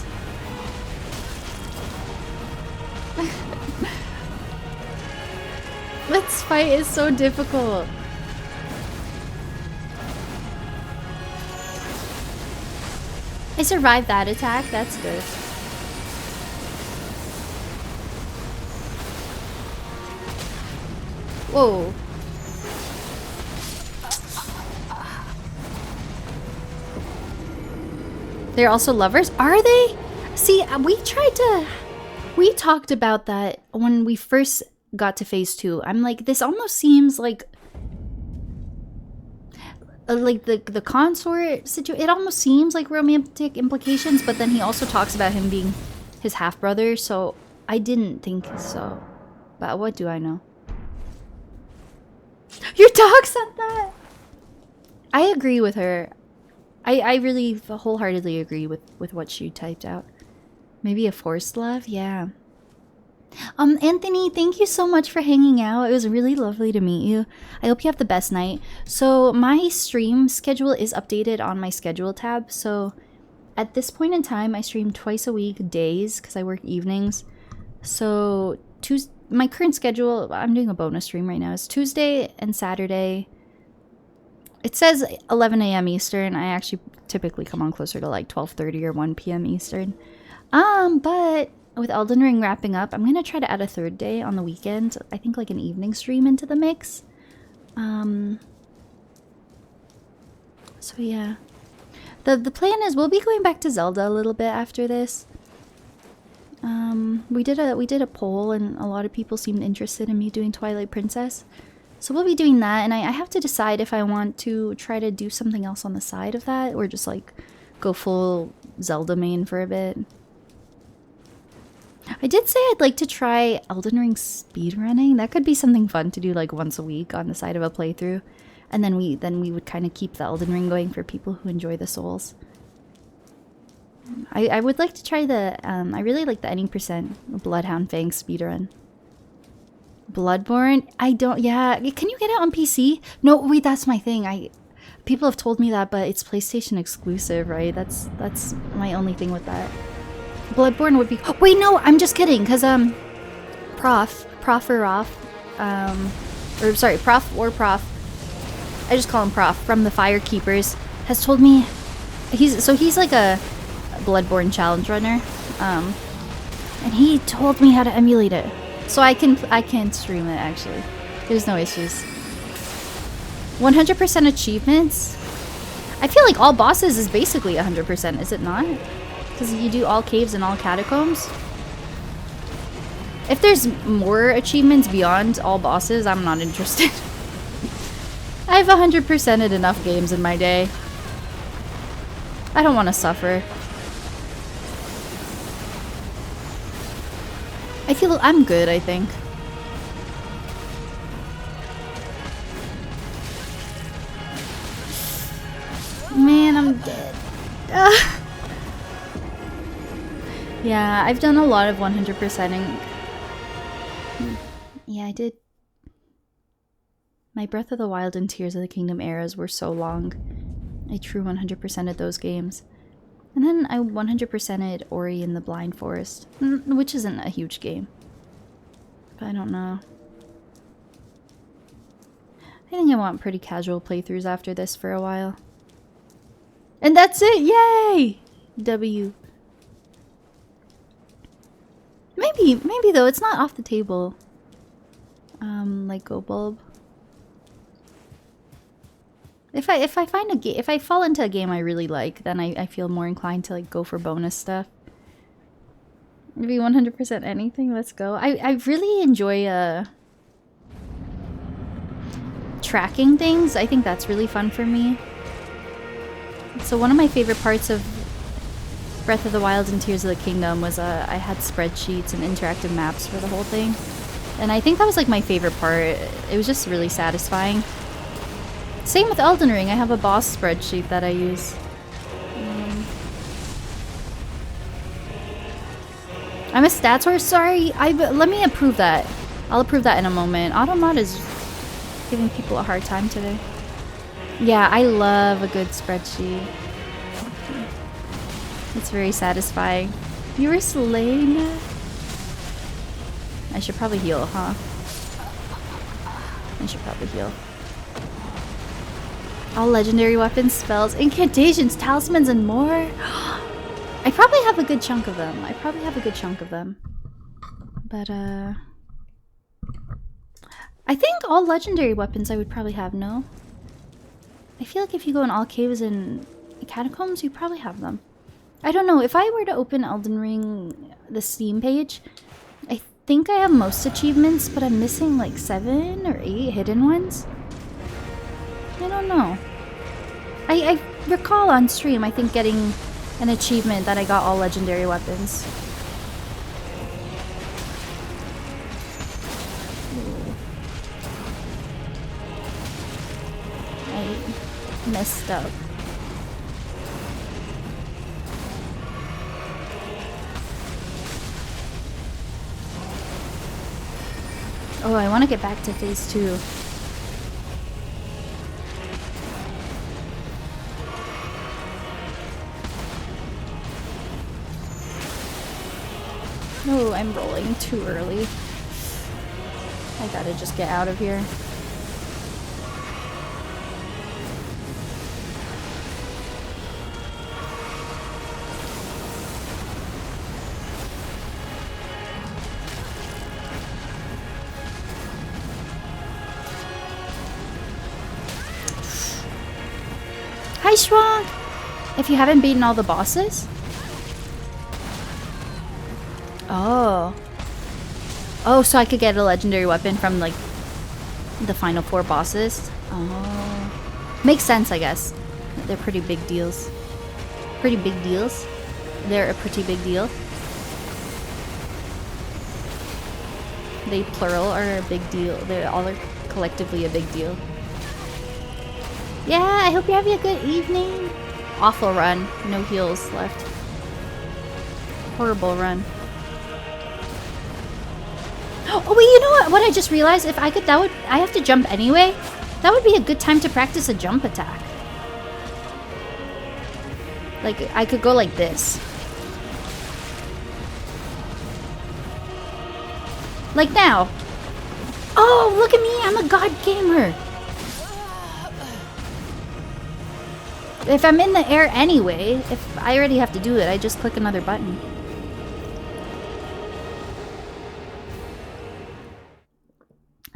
This fight is so difficult. I survived that attack, that's good. Whoa. They're also lovers? Are they? See, we talked about that when we first got to phase 2, I'm like, this almost seems like the consort situation. It almost seems like romantic implications, but then he also talks about him being his half brother, so I didn't think so. But what do I know? Your dog said that. I agree with her. I really wholeheartedly agree with what she typed out. Maybe a forced love? Yeah. Anthony, thank you so much for hanging out. It was really lovely to meet you. I hope you have the best night. So my stream schedule is updated on my schedule tab. So at this point in time, I stream twice a week, days, because I work evenings. So my current schedule, I'm doing a bonus stream right now, is Tuesday and Saturday. It says 11 a.m. Eastern. I actually typically come on closer to like 12:30 or 1 p.m. Eastern. But with Elden Ring wrapping up, I'm going to try to add a third day on the weekend. I think like an evening stream into the mix. So yeah. The plan is we'll be going back to Zelda a little bit after this. We did a poll and a lot of people seemed interested in me doing Twilight Princess. So we'll be doing that, and I have to decide if I want to try to do something else on the side of that or just like go full Zelda main for a bit. I did say I'd like to try Elden Ring speedrunning. That could be something fun to do like once a week on the side of a playthrough. And then we would kind of keep the Elden Ring going for people who enjoy the Souls. I would like to try the, I really like the any % Bloodhound Fang speedrun. Bloodborne? I don't, yeah. Can you get it on PC? No, wait, that's my thing. People have told me that, but it's PlayStation exclusive, right? That's my only thing with that. Bloodborne would be, oh, wait, no, I'm just kidding, because, Prof, I just call him Prof, from the Firekeepers, has told me, he's like a Bloodborne challenge runner, and he told me how to emulate it. So I can stream it, actually. There's no issues. 100% achievements? I feel like all bosses is basically 100%, is it not? Because you do all caves and all catacombs. If there's more achievements beyond all bosses, I'm not interested. I've 100%ed enough games in my day. I don't want to suffer. I feel I'm good, I think. Man, I'm dead. Yeah, I've done a lot of 100%ing. Yeah, I did. My Breath of the Wild and Tears of the Kingdom eras were so long. I true 100%ed those games. And then I 100%ed Ori in the Blind Forest, which isn't a huge game. But I don't know. I think I want pretty casual playthroughs after this for a while. And that's it! Yay! W. Maybe though, it's not off the table. Like Go Bulb. If I find a game, if I fall into a game I really like, then I feel more inclined to like go for bonus stuff. Maybe 100% anything. Let's go. I really enjoy tracking things. I think that's really fun for me. So one of my favorite parts of Breath of the Wild and Tears of the Kingdom was I had spreadsheets and interactive maps for the whole thing, and I think that was like my favorite part. It was just really satisfying. Same with Elden Ring. I have a boss spreadsheet that I use. I'm a stats horse. Sorry, let me approve that. I'll approve that in a moment. Automod is giving people a hard time today. Yeah, I love a good spreadsheet. It's very satisfying. You were slain. I should probably heal, huh? I should probably heal. All legendary weapons, spells, incantations, talismans, and more. I probably have a good chunk of them. But, I think all legendary weapons I would probably have, no? I feel like if you go in all caves and catacombs, you probably have them. I don't know. If I were to open Elden Ring, the Steam page, think I have most achievements, but I'm missing like 7 or 8 hidden ones. I don't know. I recall on stream, I think, getting an achievement that I got all legendary weapons. I messed up. Oh, I want to get back to phase 2. No, I'm rolling too early. I gotta just get out of here. Hi, Shrunk! If you haven't beaten all the bosses? Oh. Oh, so I could get a legendary weapon from, like, the final 4 bosses? Oh. Makes sense, I guess. They're pretty big deals. Pretty big deals? They're a pretty big deal. They plural are a big deal. They're all collectively a big deal. Yeah, I hope you're having a good evening. Awful run. No heals left. Horrible run. Oh wait, you know what? What I just realized, if I could, I have to jump anyway. That would be a good time to practice a jump attack. Like, I could go like this. Like now. Oh, look at me, I'm a god gamer. If I'm in the air anyway, if I already have to do it, I just click another button.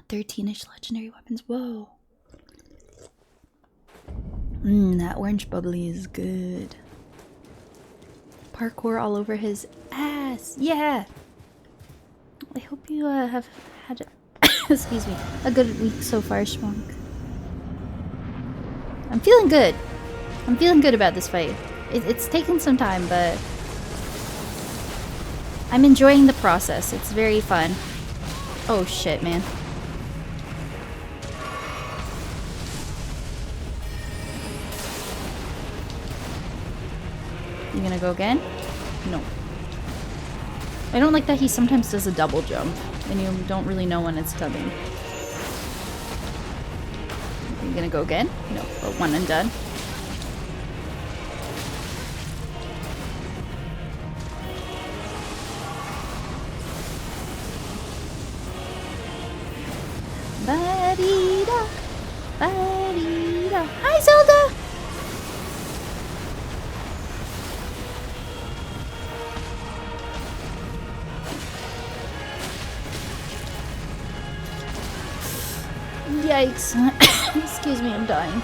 13-ish legendary weapons. Whoa. That orange bubbly is good. Parkour all over his ass. Yeah. I hope you have had excuse me, a good week so far, Schwunk. I'm feeling good. I'm feeling good about this fight. It's taken some time, but I'm enjoying the process. It's very fun. Oh shit, man. You gonna go again? No. I don't like that he sometimes does a double jump, and you don't really know when it's coming. Are you gonna go again? No, but one and done. Ba-dee-da, ba-dee-da. Hi, Zelda! Yikes. Excuse me, I'm dying.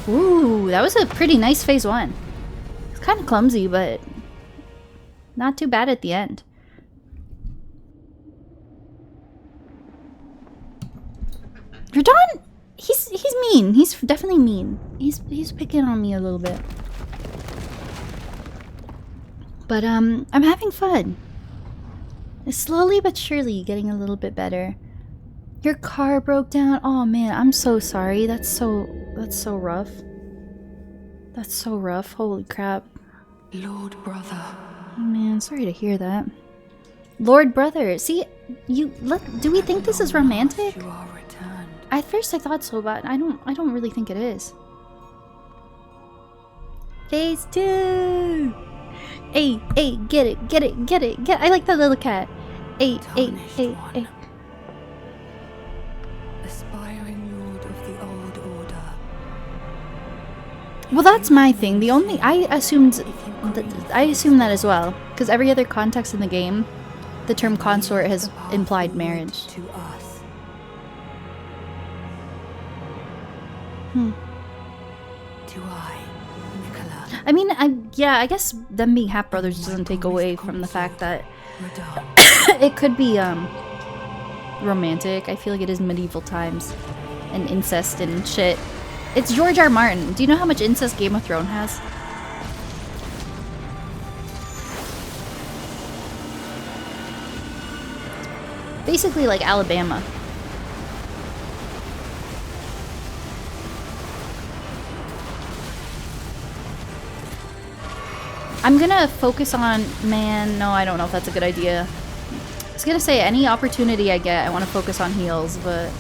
Ooh, that was a pretty nice phase 1. It's kind of clumsy, but not too bad at the end. Radahn, he's mean. He's definitely mean. He's picking on me a little bit. But I'm having fun. It's slowly but surely getting a little bit better. Your car broke down. Oh man, I'm so sorry. That's so rough. That's so rough. Holy crap. Lord brother. Oh man, sorry to hear that. Lord brother. See, do we think this is romantic? You are returned. At first I thought so, but I don't really think it is. Phase 2. Hey, get it. I like that little cat. Hey. Aspiring lord of the old order. Well, that's my thing. I assumed that as well, because every other context in the game, the term consort has The path implied will lead marriage. to us. Do I, Nicola? I mean, I guess them being half brothers doesn't take away from the fact that Radahn. it could be romantic. I feel like it is medieval times and incest and shit. It's George R. Martin. Do you know how much incest Game of Thrones has? Basically like Alabama. I'm gonna focus on, man, no, I don't know if that's a good idea. I was gonna say any opportunity I get, I want to focus on heals, but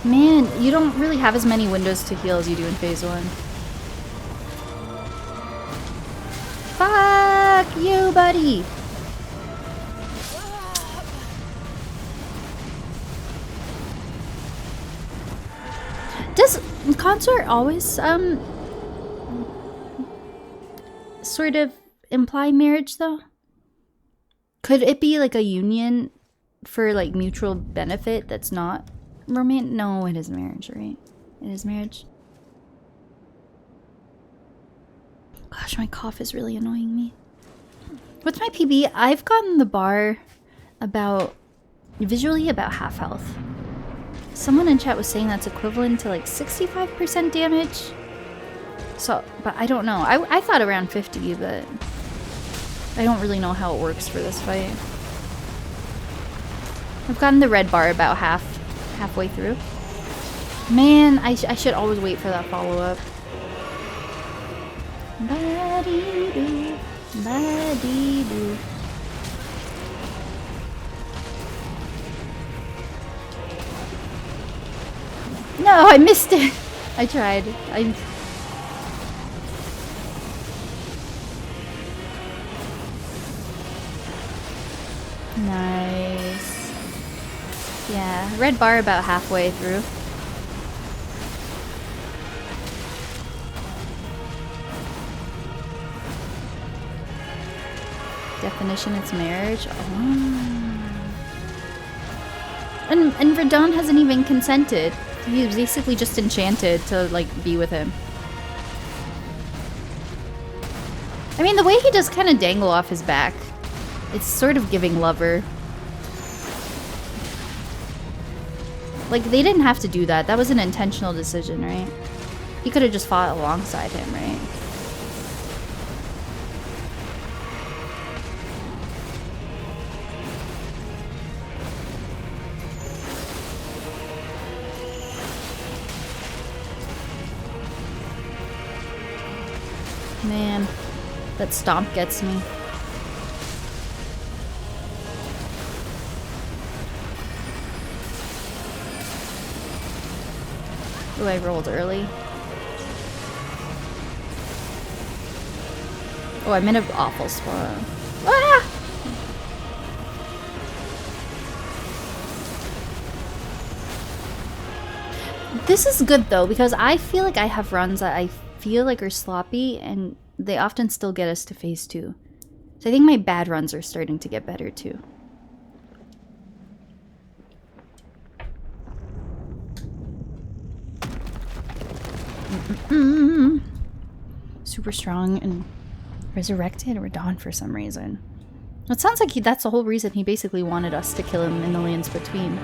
man, you don't really have as many windows to heal as you do in Phase 1. Fuck you, buddy! Does Consort always, sort of imply marriage, though? Could it be like a union for, like, mutual benefit that's not romantic? No, it is marriage, right? It is marriage. Gosh, my cough is really annoying me. What's my PB? I've gotten the bar about, visually about half health. Someone in chat was saying that's equivalent to like 65% damage. So, but I don't know. I thought around 50, but I don't really know how it works for this fight. I've gotten the red bar about halfway through. Man, I should always wait for that follow-up. Ba-dee-doo, ba-dee-doo. No, I missed it. I tried. Nice. Yeah, red bar about halfway through. Definition, it's marriage. Oh. And Radahn hasn't even consented. He was basically just enchanted to, like, be with him. I mean, the way he does kind of dangle off his back, it's sort of giving lover. Like, they didn't have to do that. That was an intentional decision, right? He could have just fought alongside him, right? Man, that stomp gets me. Ooh, I rolled early. Oh, I'm in an awful spot. Ah! This is good though, because I feel like I have runs that I feel like are sloppy, and they often still get us to phase 2. So I think my bad runs are starting to get better too. Super strong and resurrected Radahn for some reason. It sounds like that's the whole reason he basically wanted us to kill him in the lands between.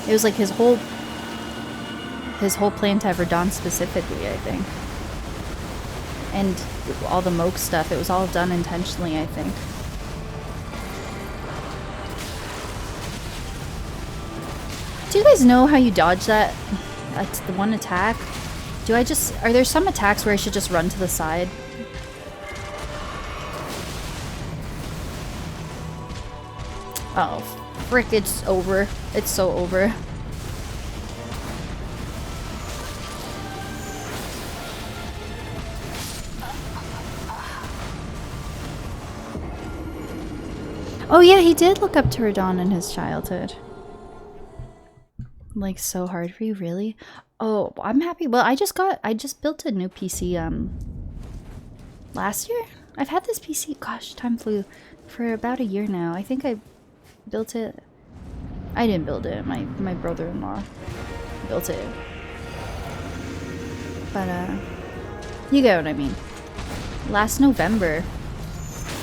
It was like his whole plan to have Radahn specifically, I think. And all the Moke stuff, it was all done intentionally, I think. Do you guys know how you dodge that? That's the one attack. Are there some attacks where I should just run to the side? Oh, frick, it's over. It's so over. Oh yeah, he did look up to Radahn in his childhood. Like, so hard for you, really? Oh, I'm happy. Well, I just built a new PC, last year? I've had this PC, gosh, time flew, for about a year now. I think I built it. I didn't build it. My brother-in-law built it. But you get what I mean. Last November,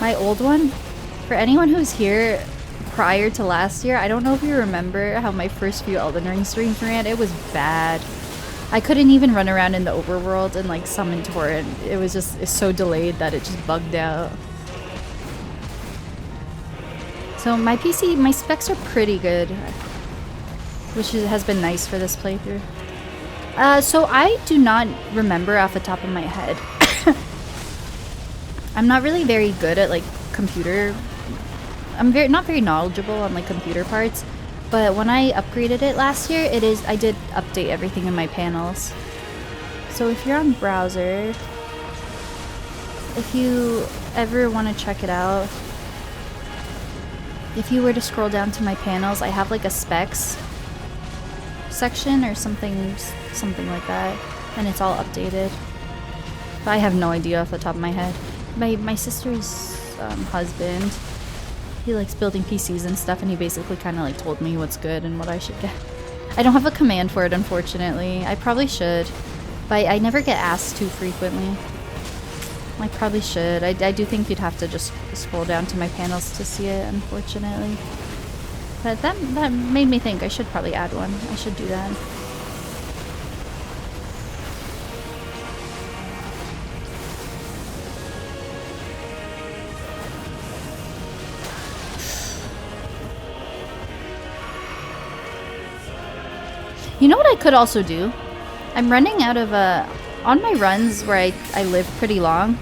my old one. For anyone who's here prior to last year, I don't know if you remember how my first few Elden Ring streams ran. It was bad. I couldn't even run around in the overworld and like summon Torrent. It was just it's so delayed that it just bugged out. So my PC, my specs are pretty good, which has been nice for this playthrough. So I do not remember off the top of my head. I'm not really very good at like computer. I'm not very knowledgeable on like computer parts. But when I upgraded it last year, I did update everything in my panels. So if you're on browser, if you ever want to check it out, if you were to scroll down to my panels, I have like a specs section or something like that, and it's all updated. But I have no idea off the top of my head. My sister's husband, he likes building PCs and stuff, and he basically kind of like told me what's good and what I should get. I don't have a command for it, unfortunately. I probably should, but I never get asked too frequently. I probably should. I do think you'd have to just scroll down to my panels to see it, unfortunately. But that made me think I should probably add one. I should do that. You know what I could also do? I'm running out of on my runs where I live pretty long,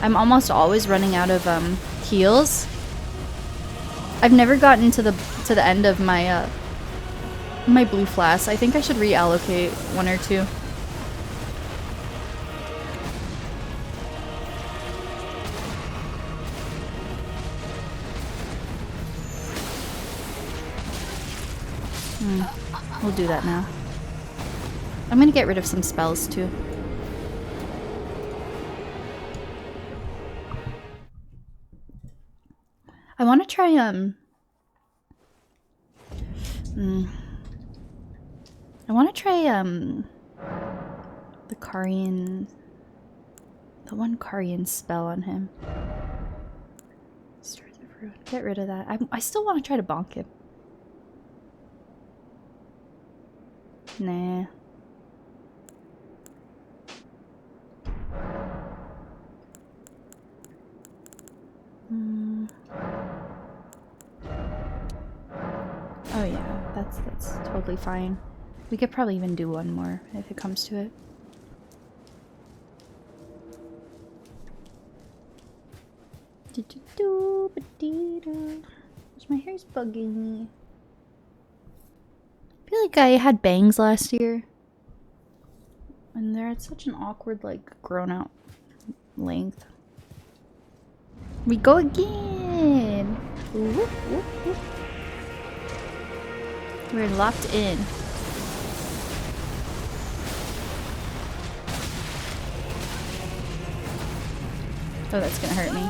I'm almost always running out of heals. I've never gotten to the end of my my blue flasks. I think I should reallocate one or two. We'll do that now. I'm gonna get rid of some spells too. I want to try I want to try the Carian, the one Carian spell on him. Stars of Ruin. Get rid of that. I still want to try to bonk him. Nah. Oh yeah, that's totally fine. We could probably even do one more if it comes to it. My hair's bugging me. I feel like I had bangs last year, and they're at such an awkward, like, grown out length. We go again! Whoop, whoop, whoop. We're locked in. Oh, that's gonna hurt me.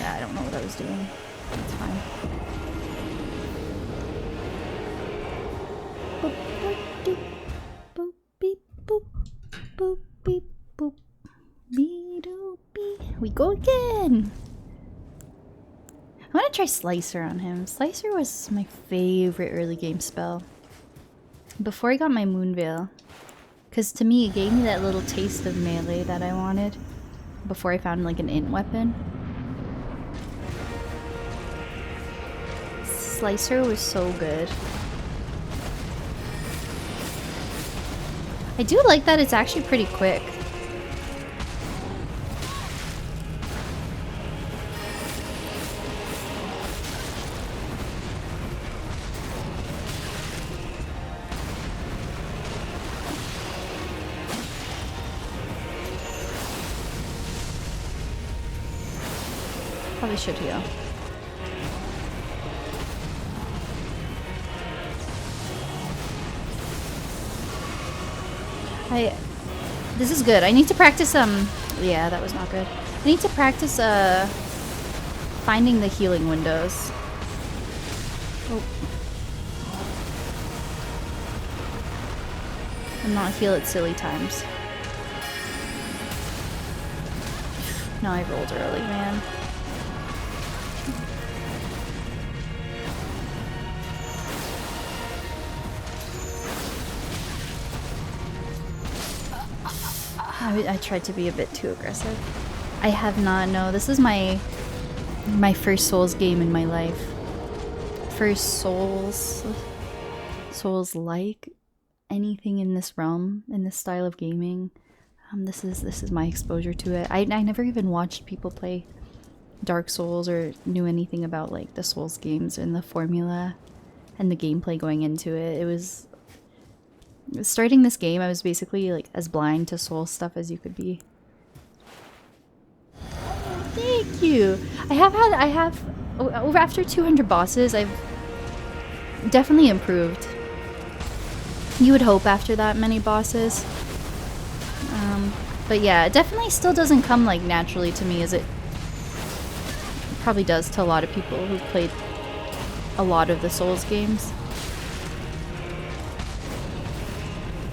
Yeah, I don't know what I was doing. It's fine. Boop, boop, boop, beep, boop, boop, beep, boop, bee doo bee. We go again! I want to try Slicer on him. Slicer was my favorite early game spell. Before I got my Moonveil. Because to me, it gave me that little taste of melee that I wanted. Before I found like an int weapon. Slicer was so good. I do like that it's actually pretty quick. Probably should heal. This is good. I need to practice yeah, that was not good. I need to practice finding the healing windows. I'm not feel it silly times. No, I rolled early, man. I tried to be a bit too aggressive. I have not, no. This is my first Souls game in my life. First Souls-like anything in this realm, in this style of gaming. This is my exposure to it. I never even watched people play Dark Souls or knew anything about like the Souls games and the formula and the gameplay going into it. It was starting this game, I was basically like as blind to Souls stuff as you could be. Oh, thank you. I have over after 200 bosses, I've definitely improved. You would hope after that many bosses. But yeah, it definitely still doesn't come like naturally to me as it probably does to a lot of people who've played a lot of the Souls games.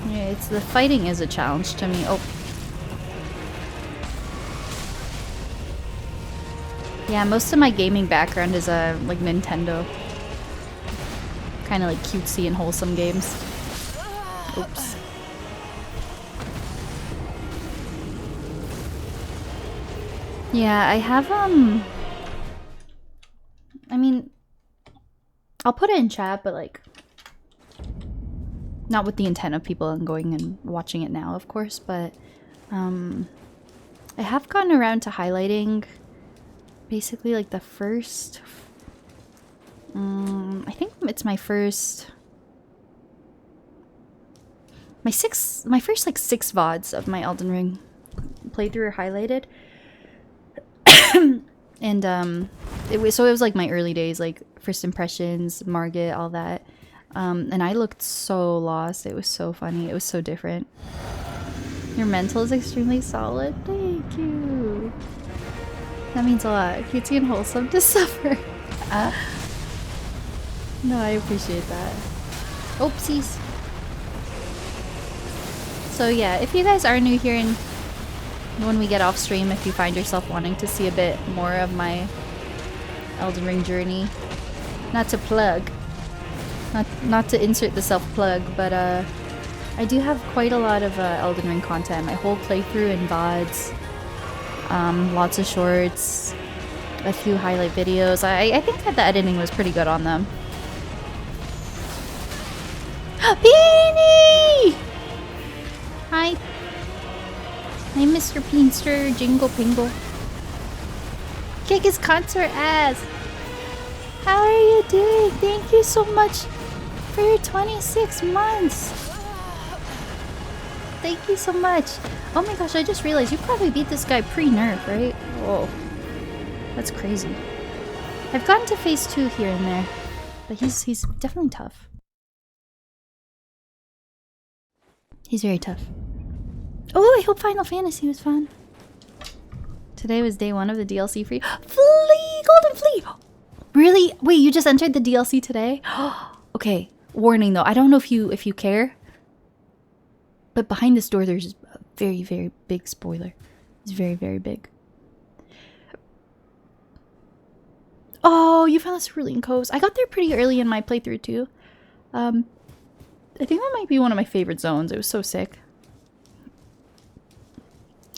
Yeah, the fighting is a challenge to me. Oh. Yeah, most of my gaming background is like Nintendo. Kind of like cutesy and wholesome games. Oops. Yeah, I have I mean, I'll put it in chat, but like not with the intent of people going and watching it now, of course, but I have gotten around to highlighting basically like the first I think it's my first first like 6 VODs of my Elden Ring playthrough are highlighted. And it was like my early days, like first impressions, Margit, all that. And I looked so lost. It was so funny. It was so different. Your mental is extremely solid. Thank you. That means a lot. Cutesy and wholesome to suffer. No, I appreciate that. Oopsies. So yeah, if you guys are new here and when we get off stream, if you find yourself wanting to see a bit more of my Elden Ring journey, not to plug, not to insert the self-plug, but I do have quite a lot of Elden Ring content. My whole playthrough in VODs, lots of shorts, a few highlight videos. I think that the editing was pretty good on them. Beanie! Hi. Hi, Mr. Peenster, Jingle Pingle. Kick his consort ass. How are you doing? Thank you so much for your 26 months. Thank you so much. Oh my gosh, I just realized you probably beat this guy pre-nerf, right? Whoa. That's crazy. I've gotten to phase 2 here and there, but he's definitely tough. He's very tough. Oh, I hope Final Fantasy was fun. Today was day 1 of the DLC free. Flea! Golden Flea! Really? Wait, you just entered the DLC today? Okay, warning though. I don't know if you care, but behind this door there's a very, very big spoiler. It's very, very big. Oh, you found the Cerulean Coves. I got there pretty early in my playthrough too. I think that might be one of my favorite zones. It was so sick.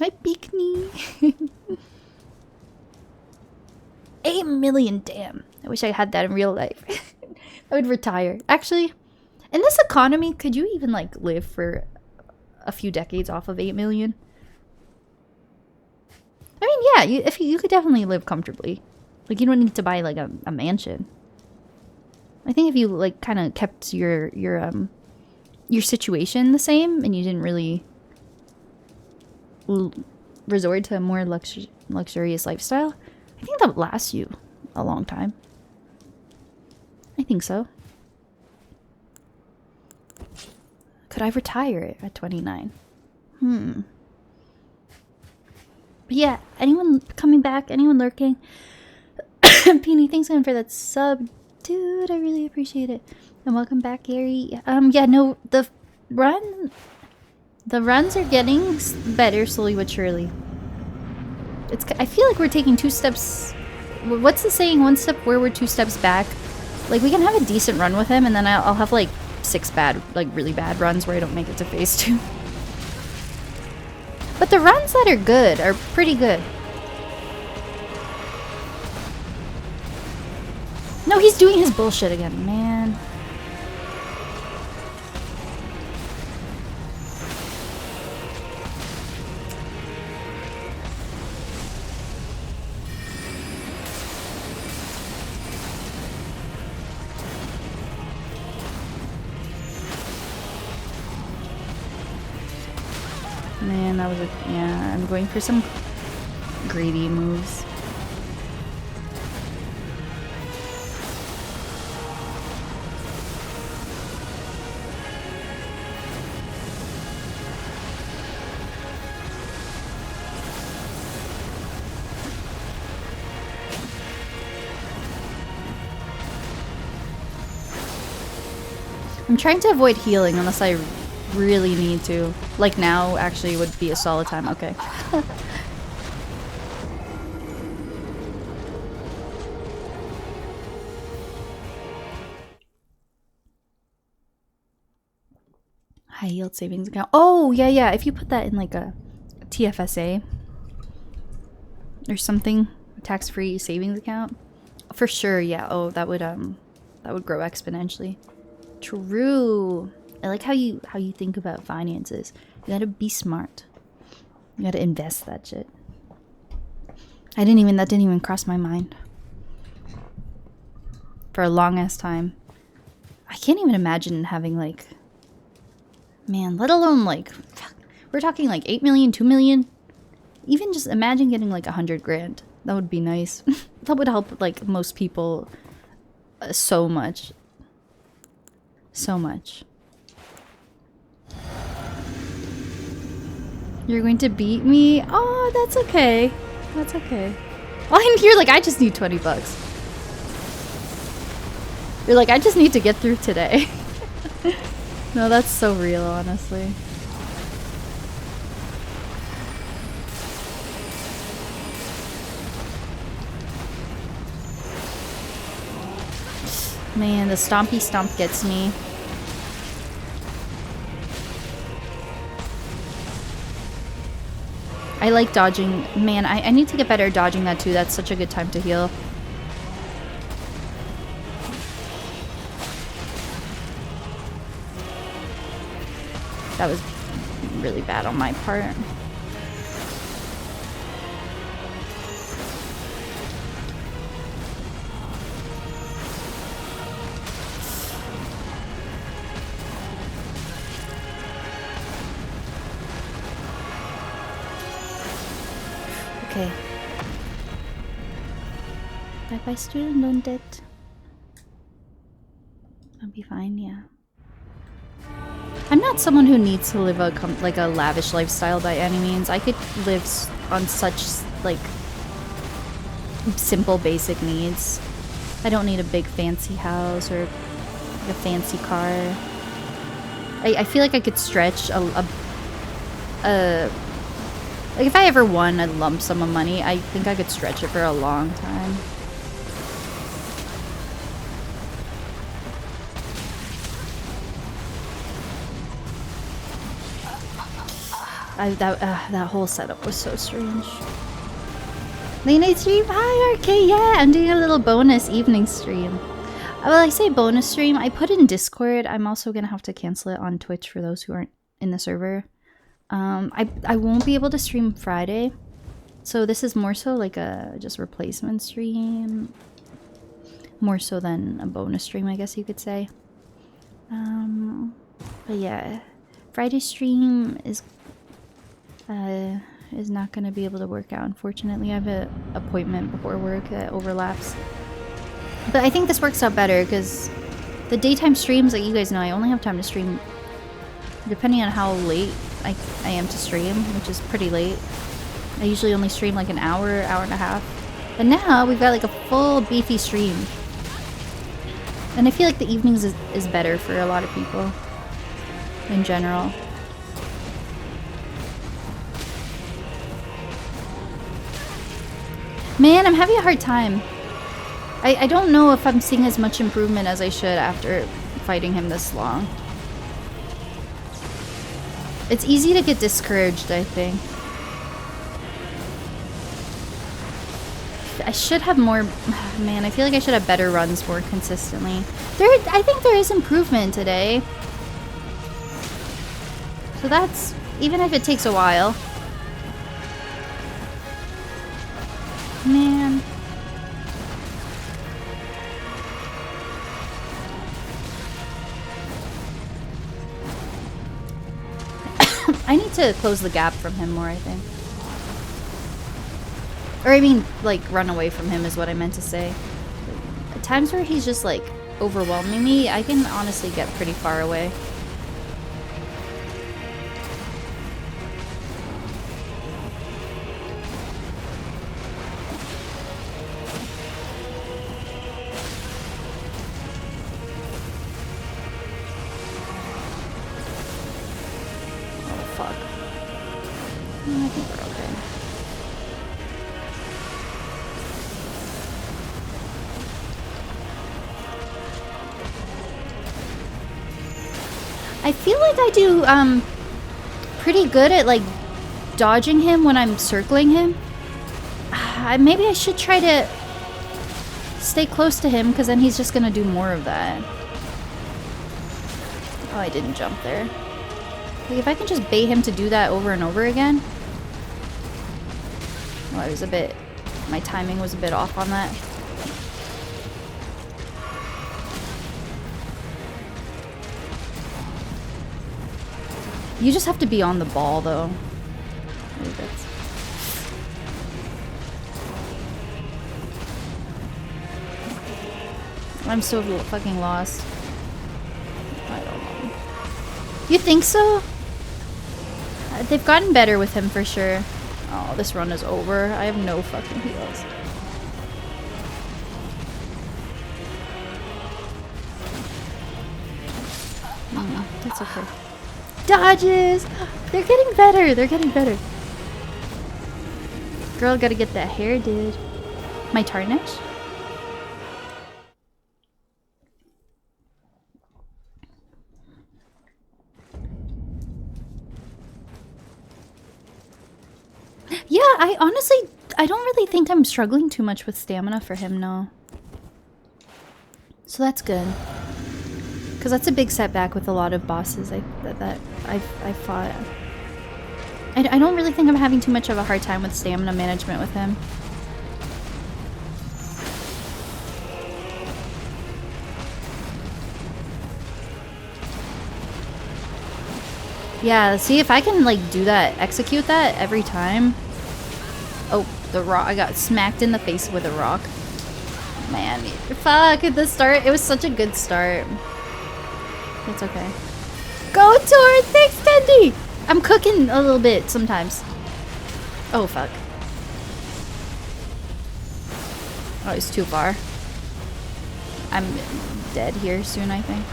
Hi, Beakney. 8 million, damn. I wish I had that in real life. I would retire. Actually, in this economy, could you even like live for a few decades off of 8 million? I mean, yeah, you could definitely live comfortably. Like, you don't need to buy like a mansion. I think if you like kind of kept your situation the same and you didn't really resort to a more luxurious lifestyle, I think that would last you a long time. I think so. Could I retire at 29? But yeah, anyone coming back? Anyone lurking? Peony, thanks again for that sub. Dude, I really appreciate it. And welcome back, Gary. Yeah, no, the runs are getting better slowly but surely. I feel like we're taking 2 steps. What's the saying? 1 step forward, 2 steps back. Like, we can have a decent run with him, and then I'll have like 6 bad, like really bad runs where I don't make it to phase 2. But the runs that are good are pretty good. No, he's doing his bullshit again, man. Man, that was a... Yeah, I'm going for some greedy moves. I'm trying to avoid healing unless I really need to. Like now, actually, would be a solid time. Okay. High yield savings account. Oh, yeah, yeah. If you put that in like a TFSA or something, tax-free savings account, for sure. Yeah. Oh, that would grow exponentially. True. I like how you think about finances. You gotta be smart. You gotta invest that shit. That didn't even cross my mind. For a long ass time. I can't even imagine having like, man, let alone like, we're talking like 8 million, 2 million. Even just imagine getting like 100 grand. That would be nice. That would help like most people so much. So much. You're going to beat me? Oh, that's okay. That's okay. Well, and you're like, I just need 20 bucks. You're like, I just need to get through today. No, that's so real, honestly. Man, the stompy stomp gets me. I like dodging. Man, I need to get better at dodging that too. That's such a good time to heal. That was really bad on my part. Okay. Bye-bye student loan debt. I'll be fine, yeah. I'm not someone who needs to live like a lavish lifestyle by any means. I could live on such like simple basic needs. I don't need a big fancy house or like a fancy car. I feel like I could stretch like if I ever won a lump sum of money, I think I could stretch it for a long time. That whole setup was so strange. Late night stream? Hi RK, yeah, I'm doing a little bonus evening stream. Well, I say bonus stream, I put in Discord. I'm also gonna have to cancel it on Twitch for those who aren't in the server. I won't be able to stream Friday, so this is more so like a just replacement stream, more so than a bonus stream, I guess you could say. But yeah, Friday stream is not gonna be able to work out, unfortunately. I have an appointment before work that overlaps. But I think this works out better because the daytime streams, like you guys know, I only have time to stream depending on how late I am to stream, which is pretty late. I usually only stream like an hour, hour and a half. But now we've got like a full beefy stream. And I feel like the evenings is better for a lot of people in general. Man, I'm having a hard time. I don't know if I'm seeing as much improvement as I should after fighting him this long. It's easy to get discouraged, I think. I should have more... Man, I feel like I should have better runs more consistently. I think there is improvement today. So that's... Even if it takes a while. Man. I need to close the gap from him more, I think. Or I mean, like, run away from him is what I meant to say. At times where he's just, like, overwhelming me, I can honestly get pretty far away. I feel like I do, pretty good at, like, dodging him when I'm circling him. Maybe I should try to stay close to him, because then he's just gonna do more of that. Oh, I didn't jump there. Like, if I can just bait him to do that over and over again. Well, I was a bit... My timing was a bit off on that. You just have to be on the ball, though. I'm so fucking lost. I don't know. You think so? They've gotten better with him for sure. Oh, this run is over. I have no fucking heals. That's okay. Dodges! They're getting better. They're getting better. Girl, gotta get that hair, dude. My tarnish? Yeah, I honestly, I don't really think I'm struggling too much with stamina for him, no. So that's good. Because that's a big setback with a lot of bosses that I've fought. I don't really think I'm having too much of a hard time with stamina management with him. Yeah, see if I can like do that, execute that every time. Oh, the rock, I got smacked in the face with a rock. Man, fuck, at the start, it was such a good start. It's okay. Go Tor! Thanks, Tendy! I'm cooking a little bit sometimes. Oh, fuck. Oh, it's too far. I'm dead here soon, I think.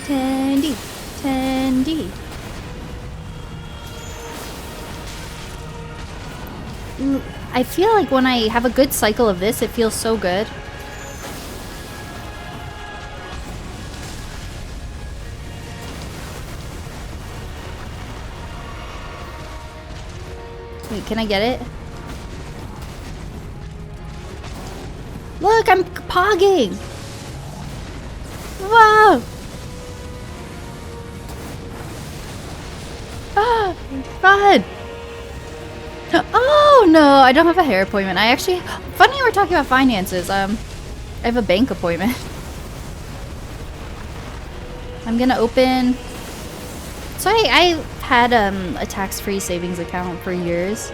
Tendy! Tendy! I feel like when I have a good cycle of this, it feels so good. Wait, can I get it? Look, I'm pogging! Whoa! Ah, fun! Oh no, I don't have a hair appointment. I actually, funny we're talking about finances. I have a bank appointment. I'm gonna open. So I had a tax-free savings account for years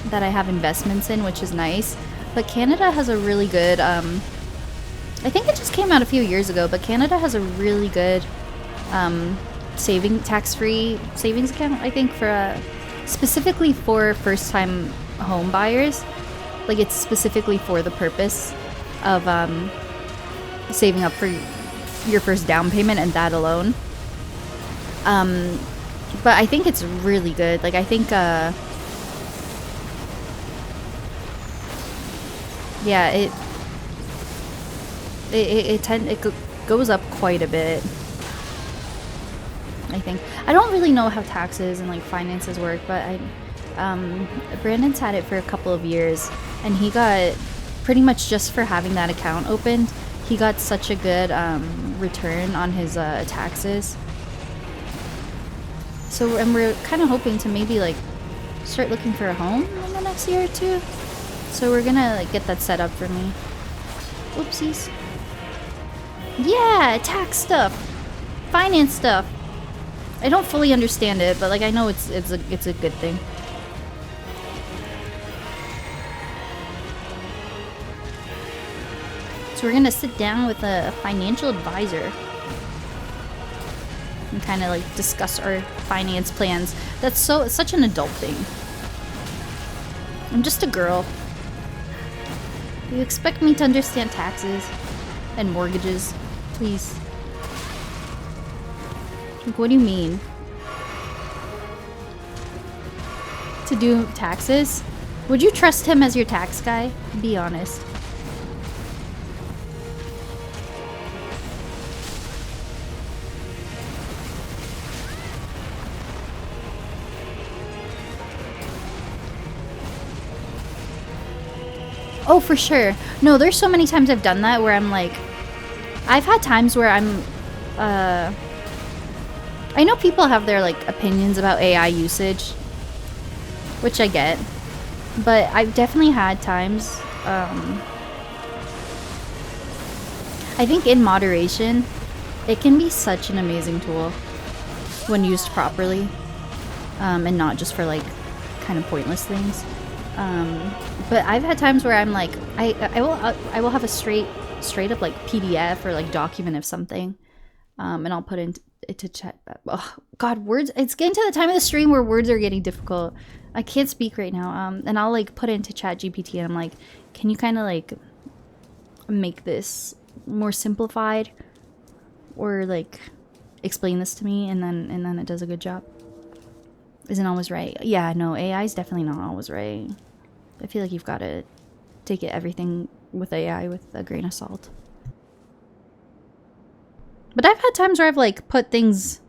that I have investments in, which is nice. But Canada has a really good. I think it just came out a few years ago, but Canada has a really good tax-free savings account. I think for specifically for first-time home buyers. Like, it's specifically for the purpose of saving up for your first down payment and that alone. But I think it's really good. Like, I think, yeah, it goes up quite a bit. I think. I don't really know how taxes and like finances work, but Brandon's had it for a couple of years, and he got pretty much just for having that account opened, he got such a good return on his taxes. So, and we're kind of hoping to maybe like start looking for a home in the next year or two. So we're gonna like get that set up for me. Oopsies. Yeah, tax stuff, finance stuff. I don't fully understand it, but like I know it's a good thing. So we're gonna sit down with a financial advisor and kind of like discuss our finance plans. That's such an adult thing. I'm just a girl. You expect me to understand taxes and mortgages, please? Like, what do you mean? To do taxes? Would you trust him as your tax guy? Be honest. Oh, for sure. No, there's so many times I've done that where I'm like... I've had times where I'm... I know people have their, like, opinions about AI usage, which I get. But I've definitely had times... I think in moderation, it can be such an amazing tool when used properly. And not just for, like, kind of pointless things. But I've had times where I'm like, I will have a straight up like PDF or like document of something, and I'll put it into chat. Oh God, words! It's getting to the time of the stream where words are getting difficult. I can't speak right now. And I'll like put it into Chat GPT, and I'm like, can you kind of like make this more simplified, or like explain this to me, and then it does a good job. Isn't always right. Yeah, no, AI is definitely not always right. I feel like you've got to take everything with AI with a grain of salt. But I've had times where I've like put things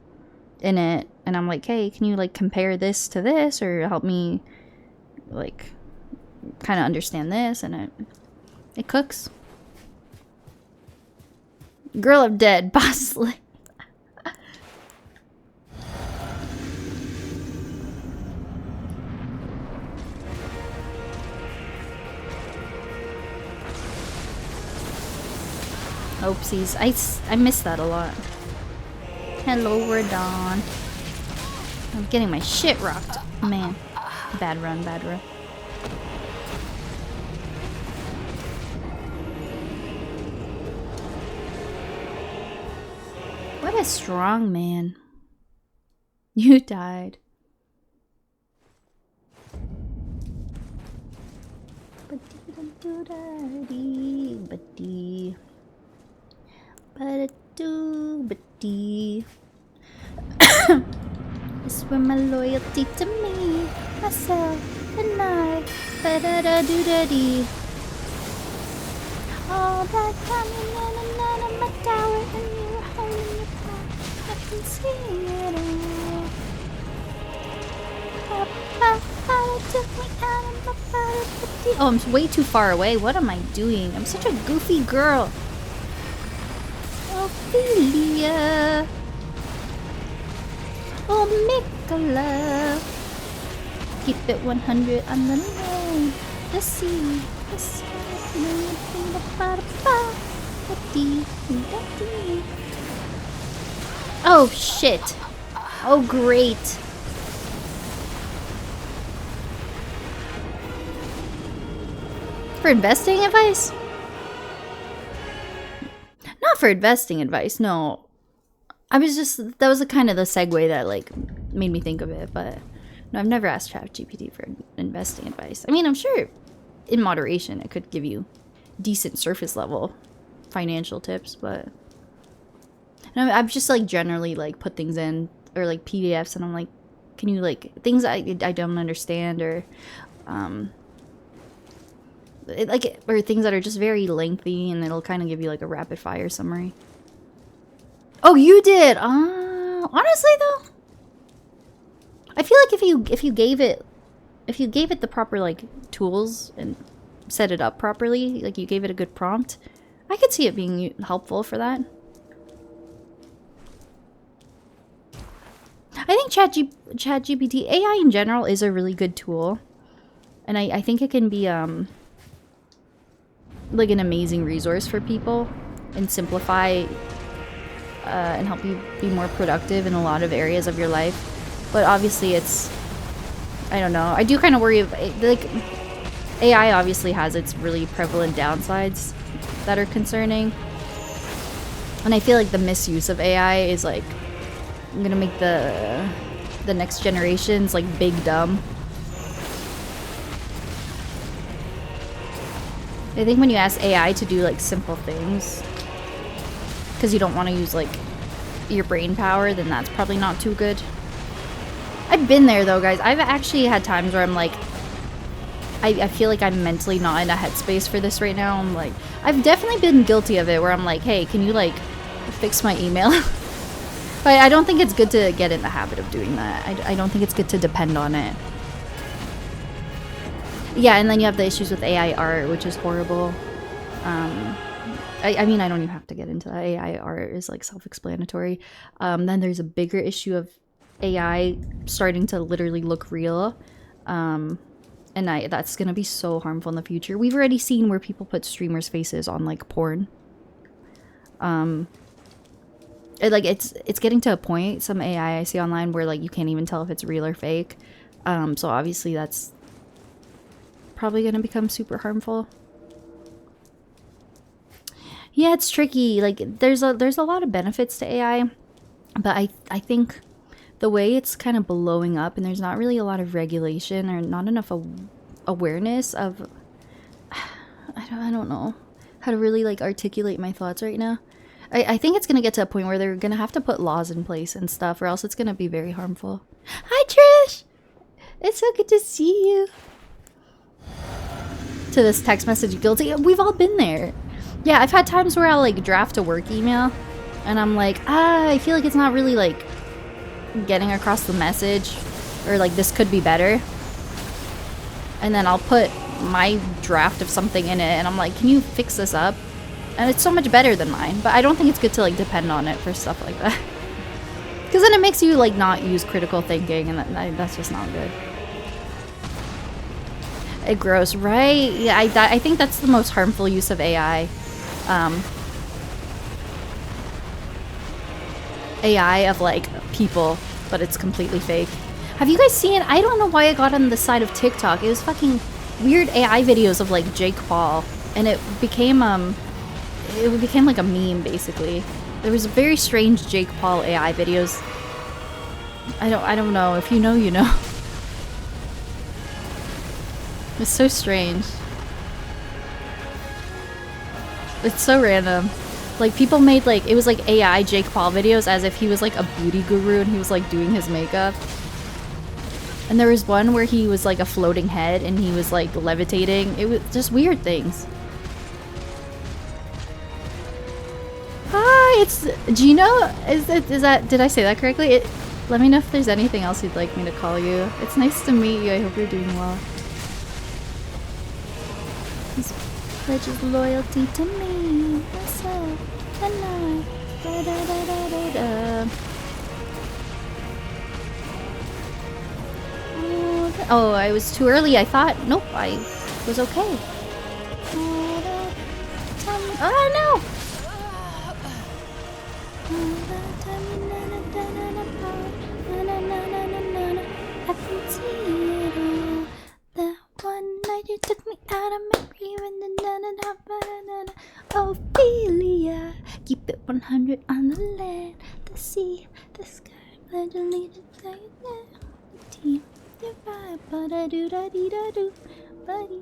in it and I'm like, hey, can you like compare this to this or help me like kind of understand this, and it cooks. Girl, I'm dead. Boss. Oopsies. I miss that a lot. Hello, Radahn. I'm getting my shit rocked. Man. Bad run, bad run. What a strong man. You died. It's for my loyalty to me, myself, and I. Ba-da-da-do-da-dee. All that coming in and out of my tower, and you were holding your back. I can see it all. Oh, I'm way too far away. What am I doing? I'm such a goofy girl. Ophelia. Oh, Mikola. Keep it 100 on the line. The sea. The sea. Oh, shit. Oh, great. For investing advice? Not for investing advice, no. I was just, that was kind of the segue that like made me think of it, but no, I've never asked ChatGPT for investing advice. I mean, I'm sure in moderation, it could give you decent surface level financial tips, but I've just like generally like put things in, or like PDFs, and I'm like, can you like things I don't understand, or or things that are just very lengthy, and it'll kind of give you like a rapid fire summary. Oh, you did. Honestly though, I feel like if you gave it the proper like tools and set it up properly, like you gave it a good prompt, I could see it being helpful for that. I think ChatGPT, AI in general, is a really good tool, and I think it can be like an amazing resource for people and simplify and help you be more productive in a lot of areas of your life. But obviously it's, I don't know, I do kind of worry of, like, AI obviously has its really prevalent downsides that are concerning, and I feel like the misuse of AI is like gonna make the next generations like big dumb. I think when you ask AI to do like simple things because you don't want to use like your brain power, then that's probably not too good. I've been there though, guys. I've actually had times where I'm like, I feel like I'm mentally not in a headspace for this right now. I'm like, I've definitely been guilty of it where I'm like, hey, can you like fix my email? But I don't think it's good to get in the habit of doing that. I don't think it's good to depend on it. Yeah, and then you have the issues with AI art, which is horrible. I mean, I don't even have to get into that. AI art is like self-explanatory. Then there's a bigger issue of AI starting to literally look real. And that's gonna be so harmful in the future. We've already seen where people put streamers' faces on like porn. It's getting to a point, some AI I see online, where like you can't even tell if it's real or fake. So obviously that's probably gonna become super harmful. Yeah, it's tricky. Like there's a lot of benefits to AI, but I think the way it's kind of blowing up, and there's not really a lot of regulation or not enough awareness of, I don't know how to really like articulate my thoughts right now. I think it's gonna get to a point where they're gonna have to put laws in place and stuff, or else it's gonna be very harmful. Hi Trish! It's so good to see you. To this text message guilty. We've all been there. Yeah, I've had times where I'll like draft a work email and I'm like, I feel like it's not really like getting across the message, or like this could be better. And then I'll put my draft of something in it and I'm like, can you fix this up? And it's so much better than mine, but I don't think it's good to like depend on it for stuff like that. Because then it makes you like not use critical thinking, and that's just not good. It grows, right? Yeah, I think that's the most harmful use of AI. AI of like people, but it's completely fake. Have you guys seen? I don't know why I got on the side of TikTok. It was fucking weird AI videos of like Jake Paul, and it became like a meme basically. There was very strange Jake Paul AI videos. I don't know. If you know, you know. It's so strange. It's so random. Like people made like, it was like AI Jake Paul videos as if he was like a beauty guru and he was like doing his makeup. And there was one where he was like a floating head and he was like levitating. It was just weird things. Hi, it's Gino. Is that, did I say that correctly? Let me know if there's anything else you'd like me to call you. It's nice to meet you. I hope you're doing well. He pledges loyalty to me, myself, and I. Da, da, da, da, da, da. Oh, I was too early. I thought. Nope, I was okay. Oh no! I can see it all. That one night you took me out of my dream and then Ophelia, keep it 100 on the land, the sea, the sky, pledge allegiance to you, team, your vibe, ba da do da dee da do, buddy,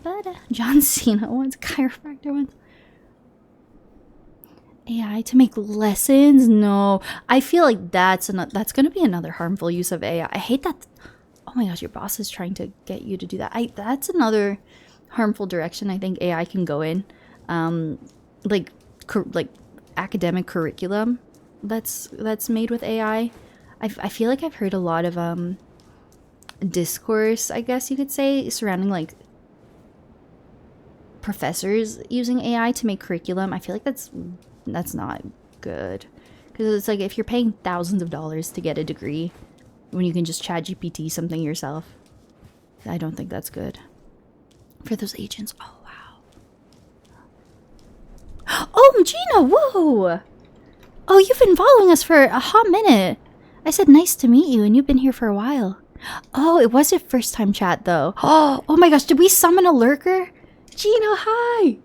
But John Cena once, chiropractor once. AI to make lessons? No. I feel like that's gonna be another harmful use of AI. I hate that. Oh my gosh, your boss is trying to get you to do that. That's another harmful direction I think AI can go in. Like academic curriculum that's made with AI. I feel like I've heard a lot of discourse, I guess you could say, surrounding like professors using AI to make curriculum. I feel like that's not good, because it's like if you're paying thousands of dollars to get a degree when you can just chat GPT something yourself, I don't think that's good for those agents. Oh wow. Oh Gina, whoa. Oh, you've been following us for a hot minute. I said nice to meet you, and you've been here for a while. Oh, it was your first time chat though. Oh my gosh, did we summon a lurker? Gino, hi.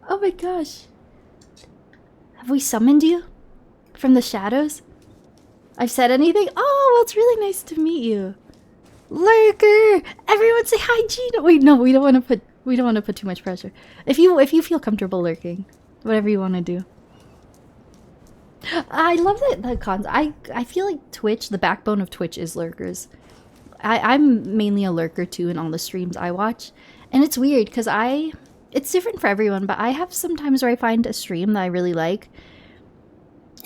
Oh my gosh. Have we summoned you from the shadows? I've said anything? Oh, well, it's really nice to meet you. Lurker! Everyone say hi, Gina. Wait, no, we don't want to put too much pressure. If you feel comfortable lurking, whatever you want to do. I love that concept. I feel like Twitch, the backbone of Twitch is lurkers. I'm mainly a lurker too in all the streams I watch. And it's weird because it's different for everyone, but I have sometimes where I find a stream that I really like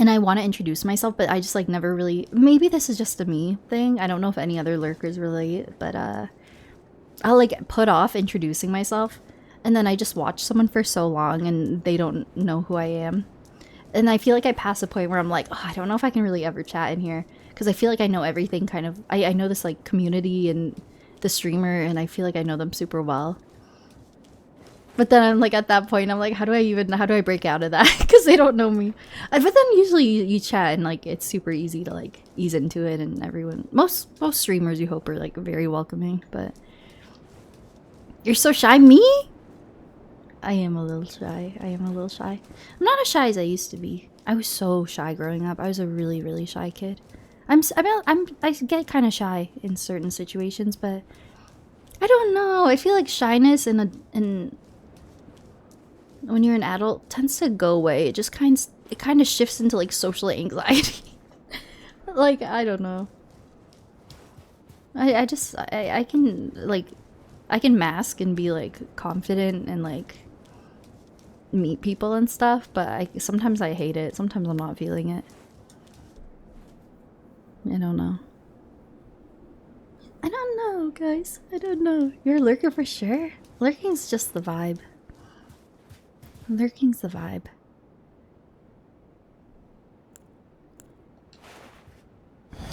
and I want to introduce myself, but I just like never really, maybe this is just a me thing. I don't know if any other lurkers relate, but I'll like put off introducing myself, and then I just watch someone for so long and they don't know who I am. And I feel like I pass a point where I'm like, oh, I don't know if I can really ever chat in here, because I feel like I know everything kind of. I know this like community and the streamer, and I feel like I know them super well. But then I'm like, at that point, I'm like, how do I break out of that? Because they don't know me. But then usually you chat and like it's super easy to like ease into it, and everyone, most streamers you hope are like very welcoming. But you're so shy. Me? I am a little shy. I'm not as shy as I used to be. I was so shy growing up. I was a really, really shy kid. I get kind of shy in certain situations, but I don't know. I feel like shyness in when you're an adult tends to go away. It just kind of shifts into like social anxiety. Like, I don't know. I can mask and be like confident and like meet people and stuff, but sometimes I hate it. Sometimes I'm not feeling it. I don't know. I don't know, guys. I don't know. You're a lurker for sure. Lurking's just the vibe. Lurking's the vibe.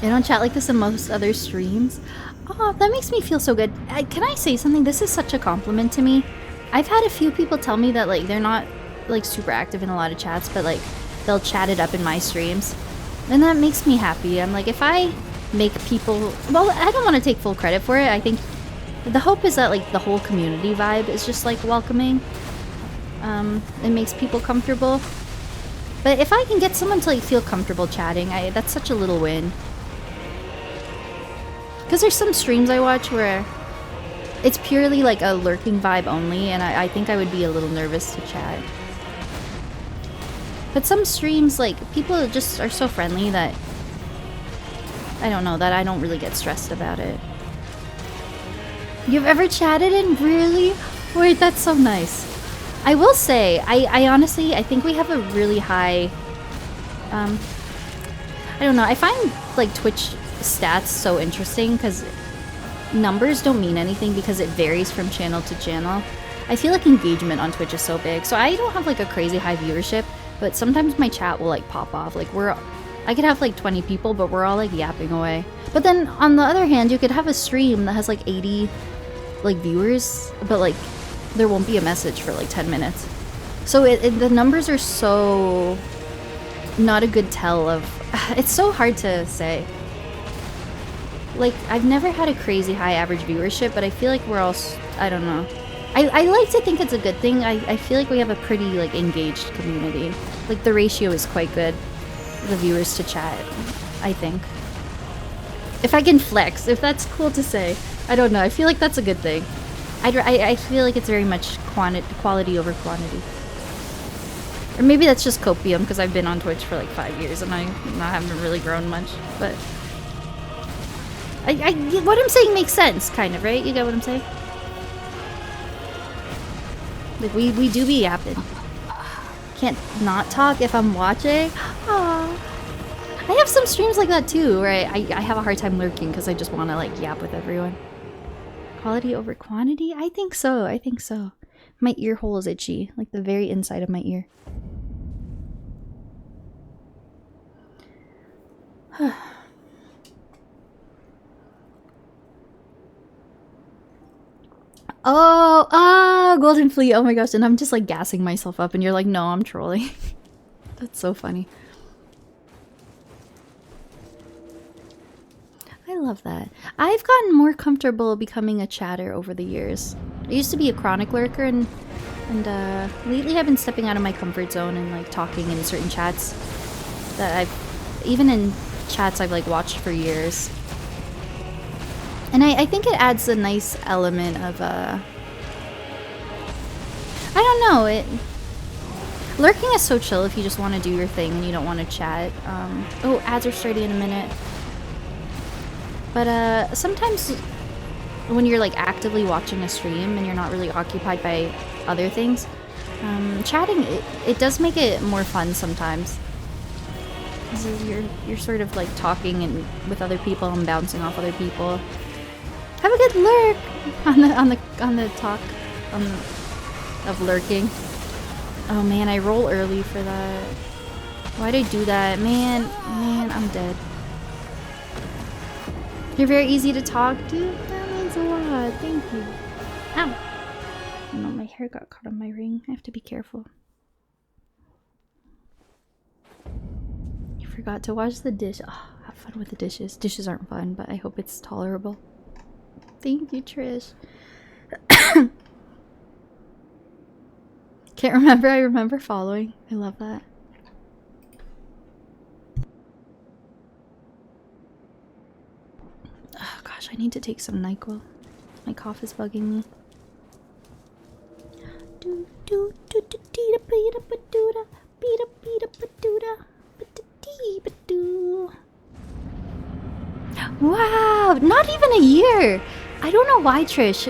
I don't chat like this in most other streams. Oh, that makes me feel so good. Can I say something? This is such a compliment to me. I've had a few people tell me that like they're not like super active in a lot of chats, but like they'll chat it up in my streams. And that makes me happy. I'm like, if I make people... Well, I don't want to take full credit for it. I think the hope is that like the whole community vibe is just like welcoming. It makes people comfortable. But if I can get someone to like feel comfortable chatting, that's such a little win. Because there's some streams I watch where it's purely like a lurking vibe only, and I think I would be a little nervous to chat. But some streams, like, people just are so friendly that I don't know, that I don't really get stressed about it. You've ever chatted in? Really? Wait, that's so nice. I will say, I honestly, I think we have a really high, I don't know, I find, like, Twitch stats so interesting, because numbers don't mean anything because it varies from channel to channel. I feel like engagement on Twitch is so big, so I don't have, like, a crazy high viewership, but sometimes my chat will, like, pop off. Like, I could have, like, 20 people, but we're all, like, yapping away. But then, on the other hand, you could have a stream that has, like, 80, like, viewers, but, like, there won't be a message for like 10 minutes. So the numbers are so not a good tell of... It's so hard to say. Like, I've never had a crazy high average viewership, but I feel like we're all... I don't know. I like to think it's a good thing. I feel like we have a pretty like engaged community. Like the ratio is quite good. The viewers to chat, I think. If I can flex, if that's cool to say. I don't know. I feel like that's a good thing. I feel like it's very much quality over quantity. Or maybe that's just copium because I've been on Twitch for like 5 years and I haven't really grown much. But what I'm saying makes sense, kind of, right? You get what I'm saying? Like we do be yapping. Can't not talk if I'm watching. Aww. I have some streams like that too, where I have a hard time lurking because I just want to like yap with everyone. Quality over quantity? I think so. I think so. My ear hole is itchy, like the very inside of my ear. Oh, Golden Fleet. Oh my gosh. And I'm just like gassing myself up and you're like, no, I'm trolling. That's so funny. I love that. I've gotten more comfortable becoming a chatter over the years. I used to be a chronic lurker and lately I've been stepping out of my comfort zone and like talking in certain chats that even in chats I've like watched for years. And I think it adds a nice element of I don't know, lurking is so chill if you just want to do your thing and you don't want to chat. Oh, ads are starting in a minute. But sometimes when you're like actively watching a stream and you're not really occupied by other things, chatting, it does make it more fun sometimes. Because you're sort of like talking and with other people and bouncing off other people. Have a good lurk on the talk of lurking. Oh man, I roll early for that. Why'd I do that? Man, I'm dead. You're very easy to talk to. That means a lot. Thank you. Ow. Oh no, my hair got caught on my ring. I have to be careful. You forgot to wash the dish. Oh, have fun with the dishes. Dishes aren't fun, but I hope it's tolerable. Thank you, Trish. Can't remember. I remember following. I love that. Oh gosh, I need to take some NyQuil. My cough is bugging me. Wow, not even a year. I don't know why, Trish.